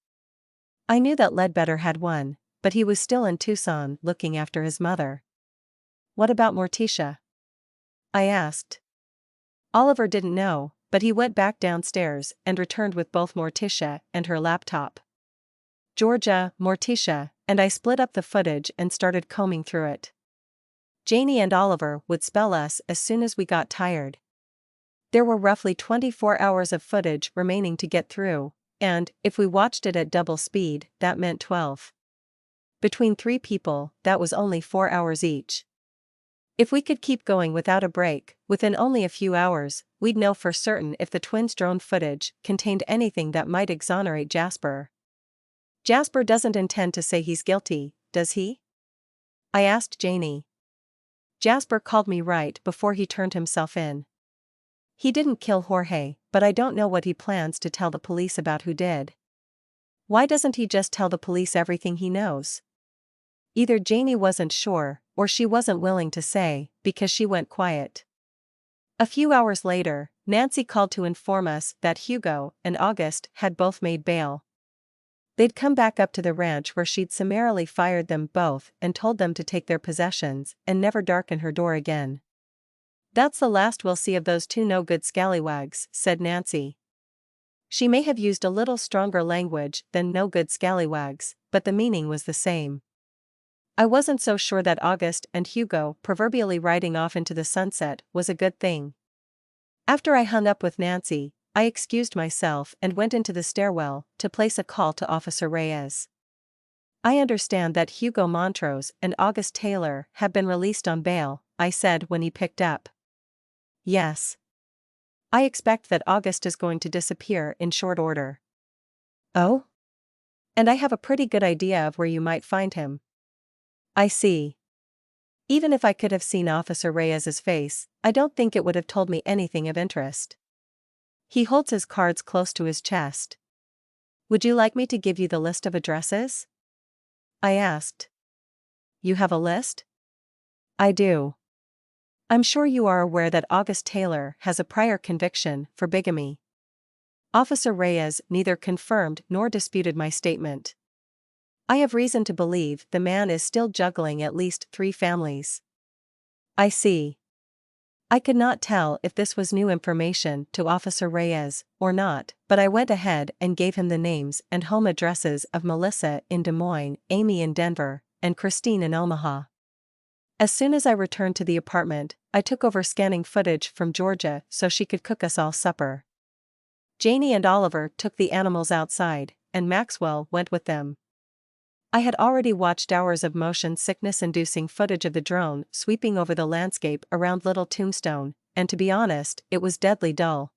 I knew that Ledbetter had one, but he was still in Tucson looking after his mother. What about Morticia? I asked. Oliver didn't know, but he went back downstairs and returned with both Morticia and her laptop. Georgia, Morticia, and I split up the footage and started combing through it. Janie and Oliver would spell us as soon as we got tired. There were roughly 24 hours of footage remaining to get through, and, if we watched it at double speed, that meant 12. Between 3 people, that was only 4 hours each. If we could keep going without a break, within only a few hours, we'd know for certain if the twins' drone footage contained anything that might exonerate Jasper. Jasper doesn't intend to say he's guilty, does he? I asked Janie. Jasper called me right before he turned himself in. He didn't kill Jorge, but I don't know what he plans to tell the police about who did. Why doesn't he just tell the police everything he knows? Either Janie wasn't sure, or she wasn't willing to say, because she went quiet. A few hours later, Nancy called to inform us that Hugo and August had both made bail. They'd come back up to the ranch where she'd summarily fired them both and told them to take their possessions and never darken her door again. That's the last we'll see of those 2 no-good scallywags, said Nancy. She may have used a little stronger language than no-good scallywags, but the meaning was the same. I wasn't so sure that August and Hugo proverbially riding off into the sunset was a good thing. After I hung up with Nancy, I excused myself and went into the stairwell to place a call to Officer Reyes. I understand that Hugo Montrose and August Taylor have been released on bail, I said when he picked up. Yes. I expect that August is going to disappear in short order. Oh? And I have a pretty good idea of where you might find him. I see. Even if I could have seen Officer Reyes's face, I don't think it would have told me anything of interest. He holds his cards close to his chest. Would you like me to give you the list of addresses? I asked. You have a list? I do. I'm sure you are aware that August Taylor has a prior conviction for bigamy. Officer Reyes neither confirmed nor disputed my statement. I have reason to believe the man is still juggling at least 3 families. I see. I could not tell if this was new information to Officer Reyes or not, but I went ahead and gave him the names and home addresses of Melissa in Des Moines, Amy in Denver, and Christine in Omaha. As soon as I returned to the apartment, I took over scanning footage from Georgia so she could cook us all supper. Janie and Oliver took the animals outside, and Maxwell went with them. I had already watched hours of motion sickness-inducing footage of the drone sweeping over the landscape around Little Tombstone, and to be honest, it was deadly dull.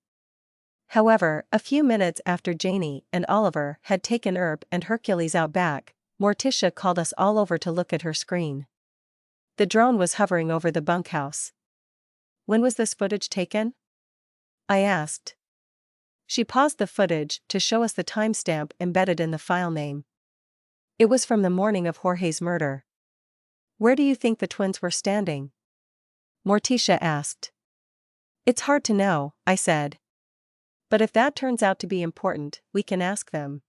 However, a few minutes after Janie and Oliver had taken Earp and Hercules out back, Morticia called us all over to look at her screen. The drone was hovering over the bunkhouse. When was this footage taken? I asked. She paused the footage to show us the timestamp embedded in the file name. It was from the morning of Jorge's murder. Where do you think the twins were standing? Morticia asked. It's hard to know, I said. But if that turns out to be important, we can ask them.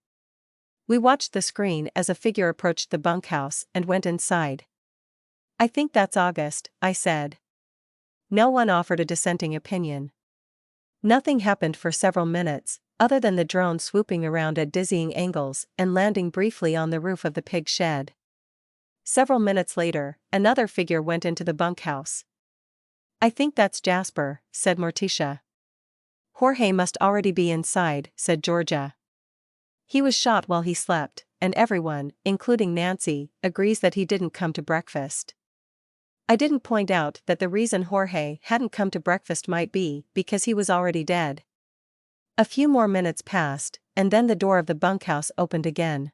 We watched the screen as a figure approached the bunkhouse and went inside. I think that's August, I said. No one offered a dissenting opinion. Nothing happened for several minutes, other than the drone swooping around at dizzying angles and landing briefly on the roof of the pig shed. Several minutes later, another figure went into the bunkhouse. I think that's Jasper, said Morticia. Jorge must already be inside, said Georgia. He was shot while he slept, and everyone, including Nancy, agrees that he didn't come to breakfast. I didn't point out that the reason Jorge hadn't come to breakfast might be because he was already dead. A few more minutes passed, and then the door of the bunkhouse opened again.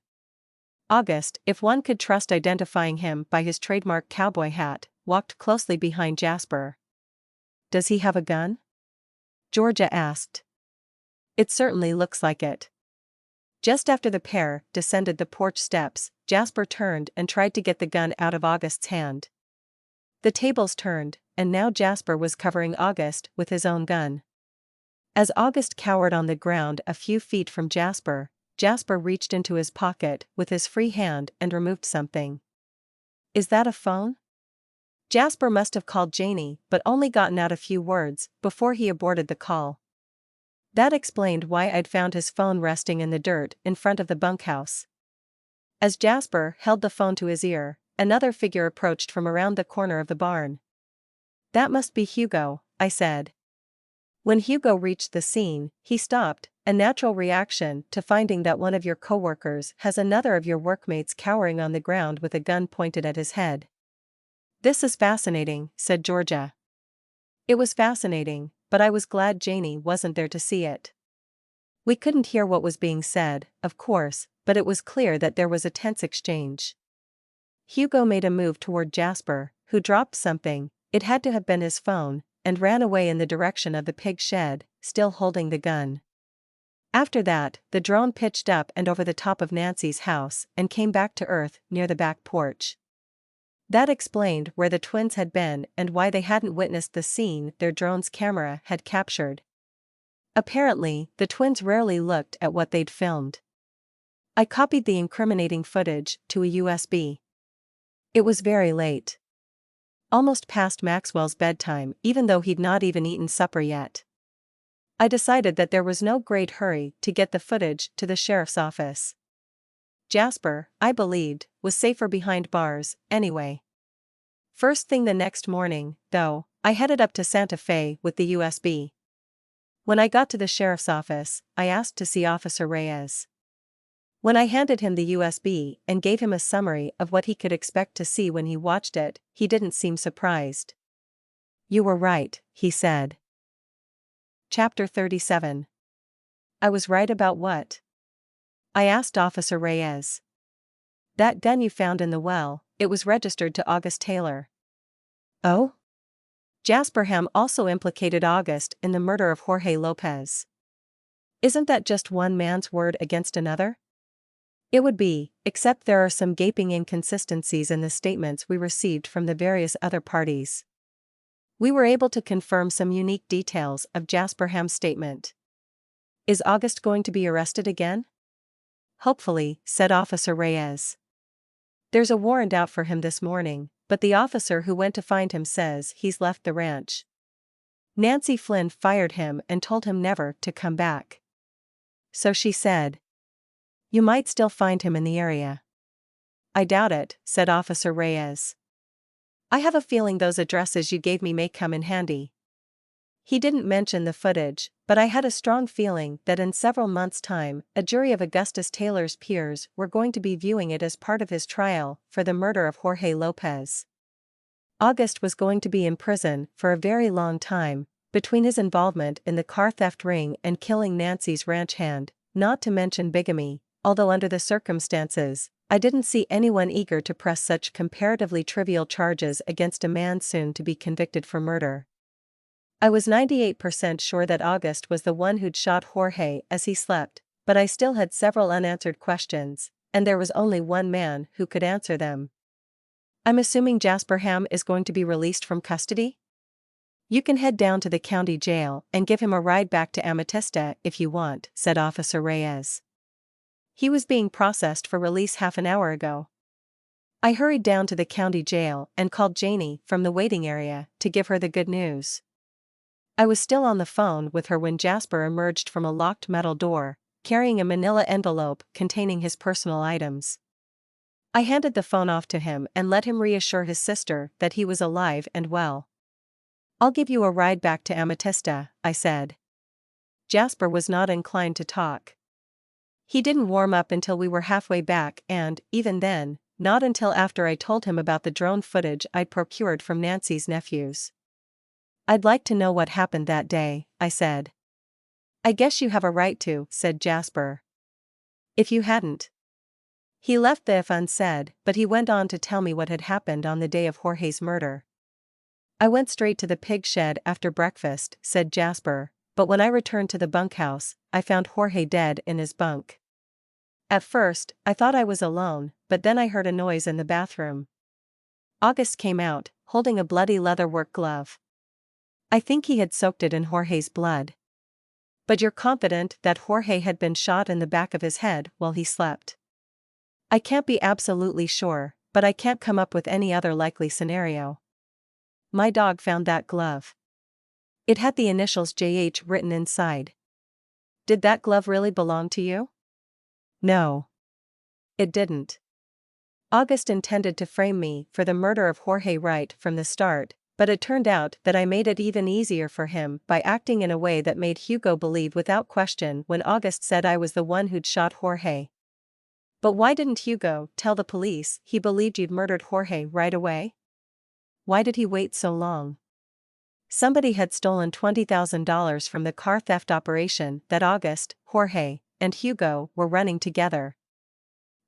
August, if one could trust identifying him by his trademark cowboy hat, walked closely behind Jasper. Does he have a gun? Georgia asked. It certainly looks like it. Just after the pair descended the porch steps, Jasper turned and tried to get the gun out of August's hand. The tables turned, and now Jasper was covering August with his own gun. As August cowered on the ground a few feet from Jasper, Jasper reached into his pocket with his free hand and removed something. "Is that a phone?" Jasper must have called Janie but only gotten out a few words before he aborted the call. That explained why I'd found his phone resting in the dirt in front of the bunkhouse. As Jasper held the phone to his ear, another figure approached from around the corner of the barn. "That must be Hugo," I said. When Hugo reached the scene, he stopped, a natural reaction to finding that one of your coworkers has another of your workmates cowering on the ground with a gun pointed at his head. "This is fascinating," said Georgia. It was fascinating, but I was glad Janie wasn't there to see it. We couldn't hear what was being said, of course, but it was clear that there was a tense exchange. Hugo made a move toward Jasper, who dropped something, it had to have been his phone, and ran away in the direction of the pig shed, still holding the gun. After that, the drone pitched up and over the top of Nancy's house and came back to earth near the back porch. That explained where the twins had been and why they hadn't witnessed the scene their drone's camera had captured. Apparently, the twins rarely looked at what they'd filmed. I copied the incriminating footage to a USB. It was very late. Almost past Maxwell's bedtime, even though he'd not even eaten supper yet. I decided that there was no great hurry to get the footage to the sheriff's office. Jasper, I believed, was safer behind bars, anyway. First thing the next morning, though, I headed up to Santa Fe with the USB. When I got to the sheriff's office, I asked to see Officer Reyes. When I handed him the USB and gave him a summary of what he could expect to see when he watched it, he didn't seem surprised. "You were right," he said. Chapter 37. I was right about what? I asked Officer Reyes. "That gun you found in the well, it was registered to August Taylor." "Oh?" Jasper Ham also implicated August in the murder of Jorge Lopez. "Isn't that just one man's word against another?" "It would be, except there are some gaping inconsistencies in the statements we received from the various other parties. We were able to confirm some unique details of Jasper Ham's statement." "Is August going to be arrested again?" "Hopefully," said Officer Reyes. "There's a warrant out for him this morning, but the officer who went to find him says he's left the ranch. Nancy Flynn fired him and told him never to come back. So she said. You might still find him in the area." "I doubt it," said Officer Reyes. "I have a feeling those addresses you gave me may come in handy." He didn't mention the footage, but I had a strong feeling that in several months' time, a jury of Augustus Taylor's peers were going to be viewing it as part of his trial for the murder of Jorge Lopez. August was going to be in prison for a very long time, between his involvement in the car theft ring and killing Nancy's ranch hand, not to mention bigamy, although under the circumstances, I didn't see anyone eager to press such comparatively trivial charges against a man soon to be convicted for murder. I was 98% sure that August was the one who'd shot Jorge as he slept, but I still had several unanswered questions, and there was only one man who could answer them. "I'm assuming Jasper Ham is going to be released from custody?" "You can head down to the county jail and give him a ride back to Amatista if you want," said Officer Reyes. "He was being processed for release half an hour ago." I hurried down to the county jail and called Janie from the waiting area to give her the good news. I was still on the phone with her when Jasper emerged from a locked metal door, carrying a manila envelope containing his personal items. I handed the phone off to him and let him reassure his sister that he was alive and well. "I'll give you a ride back to Amatista," I said. Jasper was not inclined to talk. He didn't warm up until we were halfway back and, even then, not until after I told him about the drone footage I'd procured from Nancy's nephews. "I'd like to know what happened that day," I said. "I guess you have a right to," said Jasper. "If you hadn't." He left the if unsaid, but he went on to tell me what had happened on the day of Jorge's murder. "I went straight to the pig shed after breakfast," said Jasper, "but when I returned to the bunkhouse, I found Jorge dead in his bunk. At first, I thought I was alone, but then I heard a noise in the bathroom. August came out, holding a bloody leatherwork glove. I think he had soaked it in Jorge's blood. But you're confident that Jorge had been shot in the back of his head while he slept? I can't be absolutely sure, but I can't come up with any other likely scenario. My dog found that glove. It had the initials JH written inside. Did that glove really belong to you? No. It didn't. August intended to frame me for the murder of Jorge right from the start, but it turned out that I made it even easier for him by acting in a way that made Hugo believe without question when August said I was the one who'd shot Jorge. But why didn't Hugo tell the police he believed you'd murdered Jorge right away? Why did he wait so long? Somebody had stolen $20,000 from the car theft operation that August, Jorge, and Hugo were running together.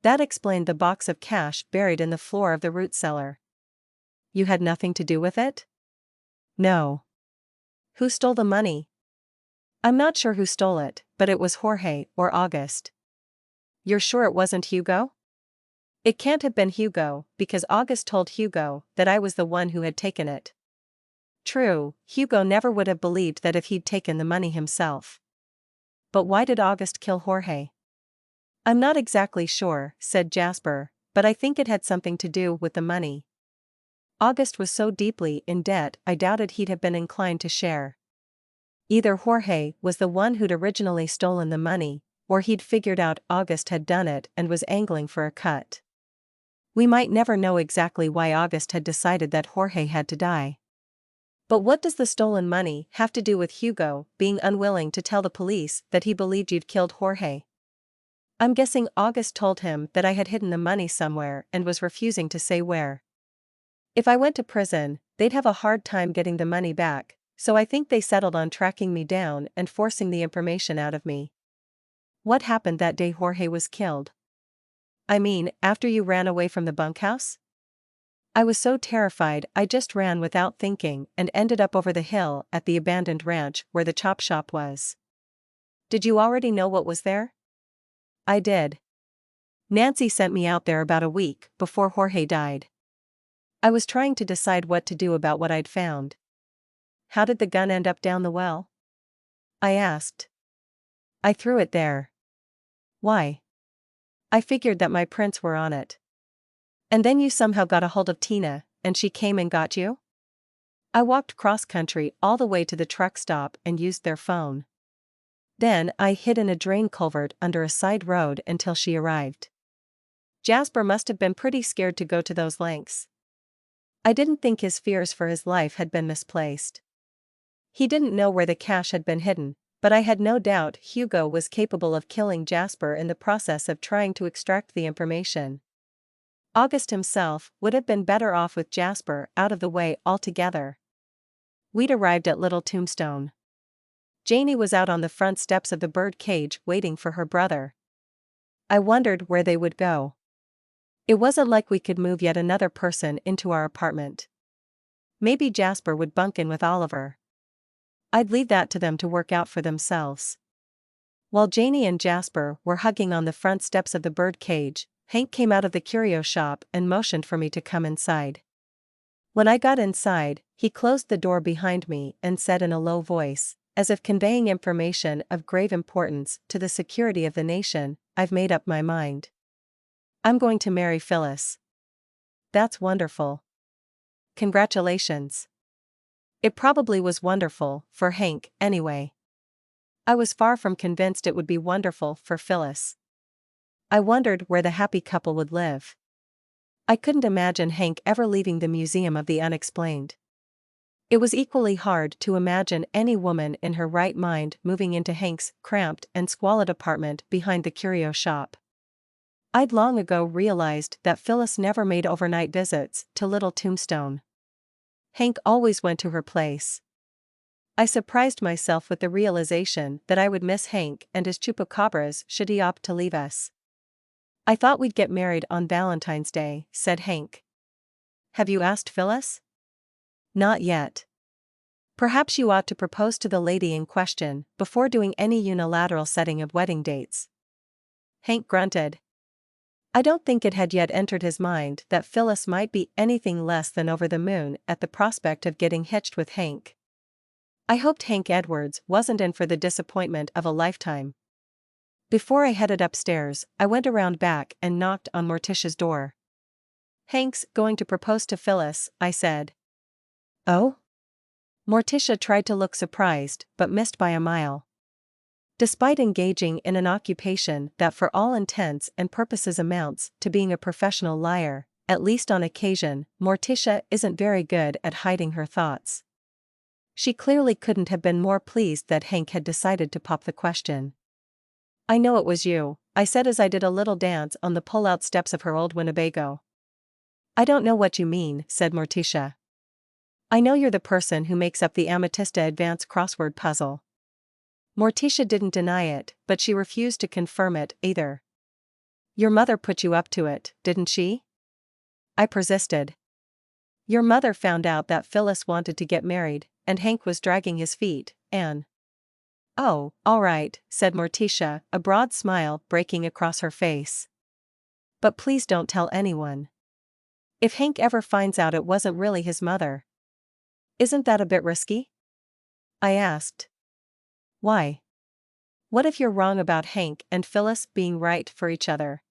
That explained the box of cash buried in the floor of the root cellar. You had nothing to do with it? No. Who stole the money? I'm not sure who stole it, but it was Jorge or August. You're sure it wasn't Hugo? It can't have been Hugo, because August told Hugo that I was the one who had taken it. True, Hugo never would have believed that if he'd taken the money himself. But why did August kill Jorge? I'm not exactly sure, said Jasper, but I think it had something to do with the money. August was so deeply in debt I doubted he'd have been inclined to share. Either Jorge was the one who'd originally stolen the money, or he'd figured out August had done it and was angling for a cut. We might never know exactly why August had decided that Jorge had to die. But what does the stolen money have to do with Hugo being unwilling to tell the police that he believed you'd killed Jorge? I'm guessing August told him that I had hidden the money somewhere and was refusing to say where. If I went to prison, they'd have a hard time getting the money back, so I think they settled on tracking me down and forcing the information out of me. What happened that day Jorge was killed? I mean, after you ran away from the bunkhouse? I was so terrified I just ran without thinking and ended up over the hill at the abandoned ranch where the chop shop was. Did you already know what was there? I did. Nancy sent me out there about a week before Jorge died. I was trying to decide what to do about what I'd found. How did the gun end up down the well? I asked. I threw it there. Why? I figured that my prints were on it. And then you somehow got a hold of Tina, and she came and got you? I walked cross-country all the way to the truck stop and used their phone. Then I hid in a drain culvert under a side road until she arrived. Jasper must have been pretty scared to go to those lengths. I didn't think his fears for his life had been misplaced. He didn't know where the cash had been hidden, but I had no doubt Hugo was capable of killing Jasper in the process of trying to extract the information. August himself would have been better off with Jasper out of the way altogether. We'd arrived at Little Tombstone. Janie was out on the front steps of the bird cage waiting for her brother. I wondered where they would go. It wasn't like we could move yet another person into our apartment. Maybe Jasper would bunk in with Oliver. I'd leave that to them to work out for themselves. While Janie and Jasper were hugging on the front steps of the bird cage, Hank came out of the curio shop and motioned for me to come inside. When I got inside, he closed the door behind me and said in a low voice, as if conveying information of grave importance to the security of the nation, "I've made up my mind. I'm going to marry Phyllis." That's wonderful. Congratulations. It probably was wonderful for Hank, anyway. I was far from convinced it would be wonderful for Phyllis. I wondered where the happy couple would live. I couldn't imagine Hank ever leaving the Museum of the Unexplained. It was equally hard to imagine any woman in her right mind moving into Hank's cramped and squalid apartment behind the curio shop. I'd long ago realized that Phyllis never made overnight visits to Little Tombstone. Hank always went to her place. I surprised myself with the realization that I would miss Hank and his chupacabras should he opt to leave us. "I thought we'd get married on Valentine's Day," said Hank. "Have you asked Phyllis?" "Not yet. Perhaps you ought to propose to the lady in question before doing any unilateral setting of wedding dates." Hank grunted. I don't think it had yet entered his mind that Phyllis might be anything less than over the moon at the prospect of getting hitched with Hank. I hoped Hank Edwards wasn't in for the disappointment of a lifetime. Before I headed upstairs, I went around back and knocked on Morticia's door. "Hank's going to propose to Phyllis," I said. "Oh?" Morticia tried to look surprised, but missed by a mile. Despite engaging in an occupation that for all intents and purposes amounts to being a professional liar, at least on occasion, Morticia isn't very good at hiding her thoughts. She clearly couldn't have been more pleased that Hank had decided to pop the question. "I know it was you," I said as I did a little dance on the pull-out steps of her old Winnebago. "I don't know what you mean," said Morticia. "I know you're the person who makes up the Amatista advanced crossword puzzle." Morticia didn't deny it, but she refused to confirm it either. "Your mother put you up to it, didn't she?" I persisted. "Your mother found out that Phyllis wanted to get married, and Hank was dragging his feet, and—" "Oh, all right," said Morticia, a broad smile breaking across her face. "But please don't tell anyone. If Hank ever finds out it wasn't really his mother." "Isn't that a bit risky?" I asked. "Why? What if you're wrong about Hank and Phyllis being right for each other?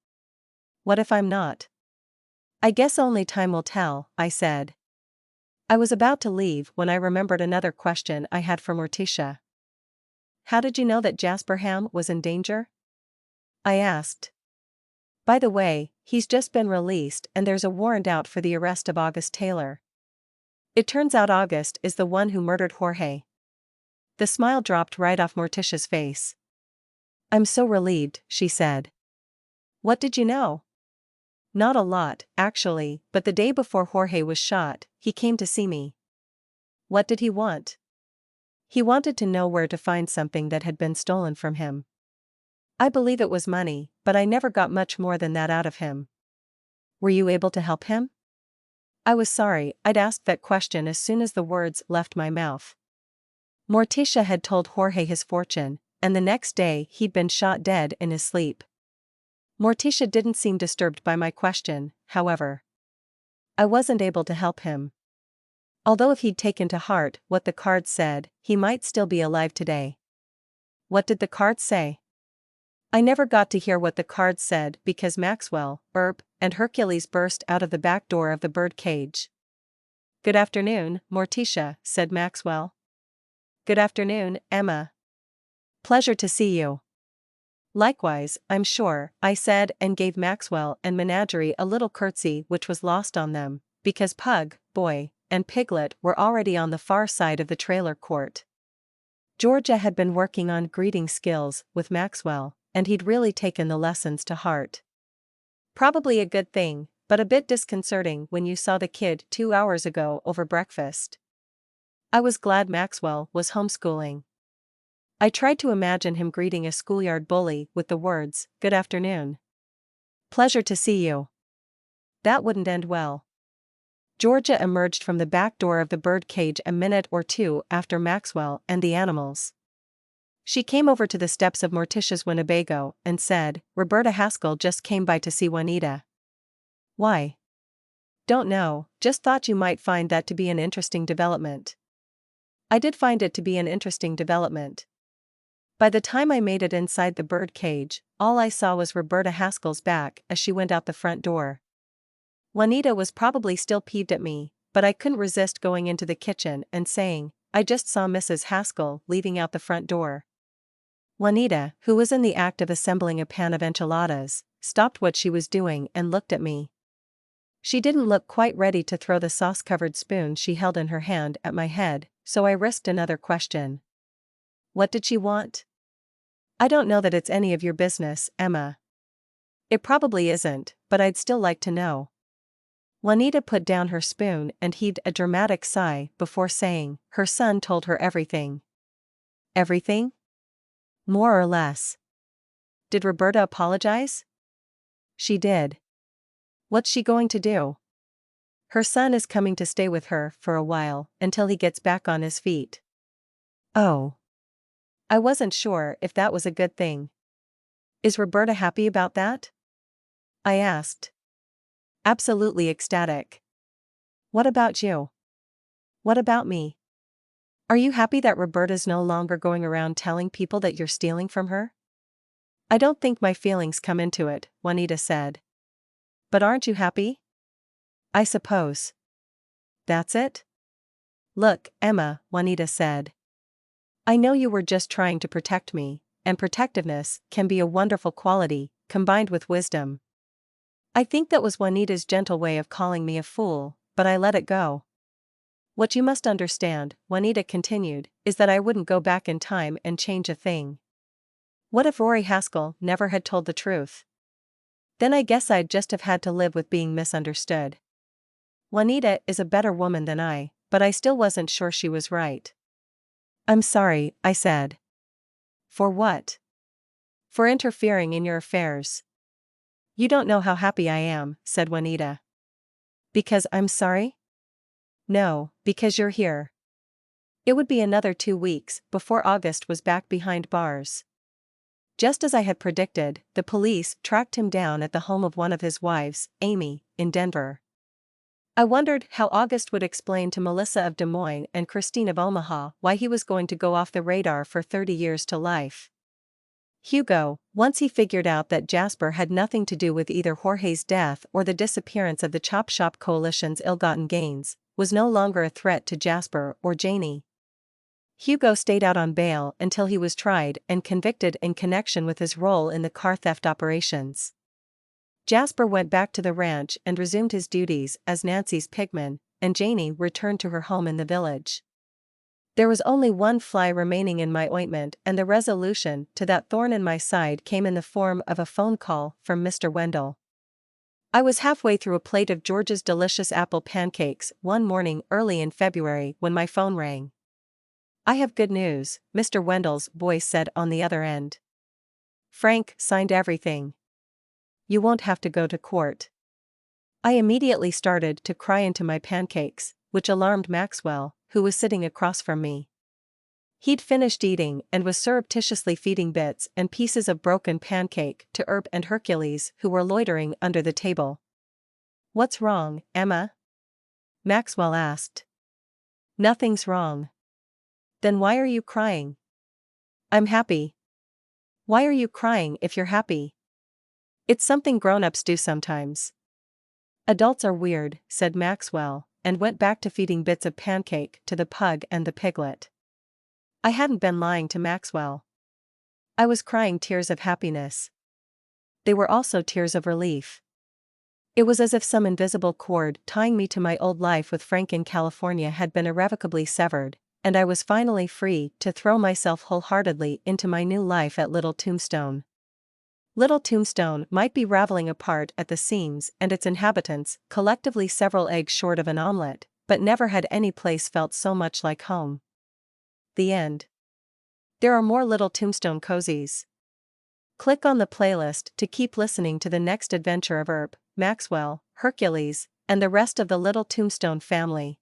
What if I'm not?" "I guess only time will tell," I said. I was about to leave when I remembered another question I had for Morticia. "How did you know that Jasper Ham was in danger?" I asked. "By the way, he's just been released and there's a warrant out for the arrest of August Taylor. It turns out August is the one who murdered Jorge." The smile dropped right off Morticia's face. "I'm so relieved," she said. "What did you know?" "Not a lot, actually, but the day before Jorge was shot, he came to see me." "What did he want?" "He wanted to know where to find something that had been stolen from him. I believe it was money, but I never got much more than that out of him." "Were you able to help him?" I was sorry I'd asked that question as soon as the words left my mouth. Morticia had told Jorge his fortune, and the next day he'd been shot dead in his sleep. Morticia didn't seem disturbed by my question, however. I wasn't able to help him. Although if he'd taken to heart what the cards said, he might still be alive today. "What did the cards say?" I never got to hear what the cards said because Maxwell, Earp, and Hercules burst out of the back door of the bird cage. "Good afternoon, Morticia," said Maxwell. "Good afternoon, Emma. Pleasure to see you." "Likewise, I'm sure," I said and gave Maxwell and Menagerie a little curtsy which was lost on them, because Pug, Boy, and Piglet were already on the far side of the trailer court. Georgia had been working on greeting skills with Maxwell, and he'd really taken the lessons to heart. Probably a good thing, but a bit disconcerting when you saw the kid 2 hours ago over breakfast. I was glad Maxwell was homeschooling. I tried to imagine him greeting a schoolyard bully with the words, "Good afternoon. Pleasure to see you." That wouldn't end well. Georgia emerged from the back door of the bird cage a minute or two after Maxwell and the animals. She came over to the steps of Morticia's Winnebago and said, "Roberta Haskell just came by to see Juanita." "Why?" "Don't know, just thought you might find that to be an interesting development." I did find it to be an interesting development. By the time I made it inside the bird cage, all I saw was Roberta Haskell's back as she went out the front door. Juanita was probably still peeved at me, but I couldn't resist going into the kitchen and saying, "I just saw Mrs. Haskell leaving out the front door." Juanita, who was in the act of assembling a pan of enchiladas, stopped what she was doing and looked at me. She didn't look quite ready to throw the sauce-covered spoon she held in her hand at my head, so I risked another question. "What did she want?" "I don't know that it's any of your business, Emma." "It probably isn't, but I'd still like to know." Juanita put down her spoon and heaved a dramatic sigh before saying, "Her son told her everything." "Everything?" "More or less." "Did Roberta apologize?" "She did." "What's she going to do?" "Her son is coming to stay with her for a while, until he gets back on his feet." "Oh." I wasn't sure if that was a good thing. "Is Roberta happy about that?" I asked. Absolutely ecstatic. What about you? What about me? Are you happy that Roberta's no longer going around telling people that you're stealing from her? I don't think my feelings come into it, Juanita said. But aren't you happy? I suppose. That's it? Look, Emma, Juanita said. I know you were just trying to protect me, and protectiveness can be a wonderful quality, combined with wisdom. I think that was Juanita's gentle way of calling me a fool, but I let it go. What you must understand, Juanita continued, is that I wouldn't go back in time and change a thing. What if Rory Haskell never had told the truth? Then I guess I'd just have had to live with being misunderstood. Juanita is a better woman than I, but I still wasn't sure she was right. I'm sorry, I said. For what? For interfering in your affairs. You don't know how happy I am, said Juanita. Because I'm sorry? No, because you're here. It would be another 2 weeks before August was back behind bars. Just as I had predicted, the police tracked him down at the home of one of his wives, Amy, in Denver. I wondered how August would explain to Melissa of Des Moines and Christine of Omaha why he was going to go off the radar for 30 years to life. Hugo, once he figured out that Jasper had nothing to do with either Jorge's death or the disappearance of the Chop Shop Coalition's ill-gotten gains, was no longer a threat to Jasper or Janie. Hugo stayed out on bail until he was tried and convicted in connection with his role in the car theft operations. Jasper went back to the ranch and resumed his duties as Nancy's pigman, and Janie returned to her home in the village. There was only one fly remaining in my ointment, and the resolution to that thorn in my side came in the form of a phone call from Mr. Wendell. I was halfway through a plate of George's delicious apple pancakes one morning early in February when my phone rang. I have good news, Mr. Wendell's voice said on the other end. Frank signed everything. You won't have to go to court. I immediately started to cry into my pancakes, which alarmed Maxwell, who was sitting across from me. He'd finished eating and was surreptitiously feeding bits and pieces of broken pancake to Earp and Hercules, who were loitering under the table. What's wrong, Emma? Maxwell asked. Nothing's wrong. Then why are you crying? I'm happy. Why are you crying if you're happy? It's something grown-ups do sometimes. Adults are weird, said Maxwell, and went back to feeding bits of pancake to the pug and the piglet. I hadn't been lying to Maxwell. I was crying tears of happiness. They were also tears of relief. It was as if some invisible cord tying me to my old life with Frank in California had been irrevocably severed, and I was finally free to throw myself wholeheartedly into my new life at Little Tombstone. Little Tombstone might be raveling apart at the seams and its inhabitants collectively several eggs short of an omelette, but never had any place felt so much like home. The end. There are more Little Tombstone cozies. Click on the playlist to keep listening to the next adventure of Earp, Maxwell, Hercules, and the rest of the Little Tombstone family.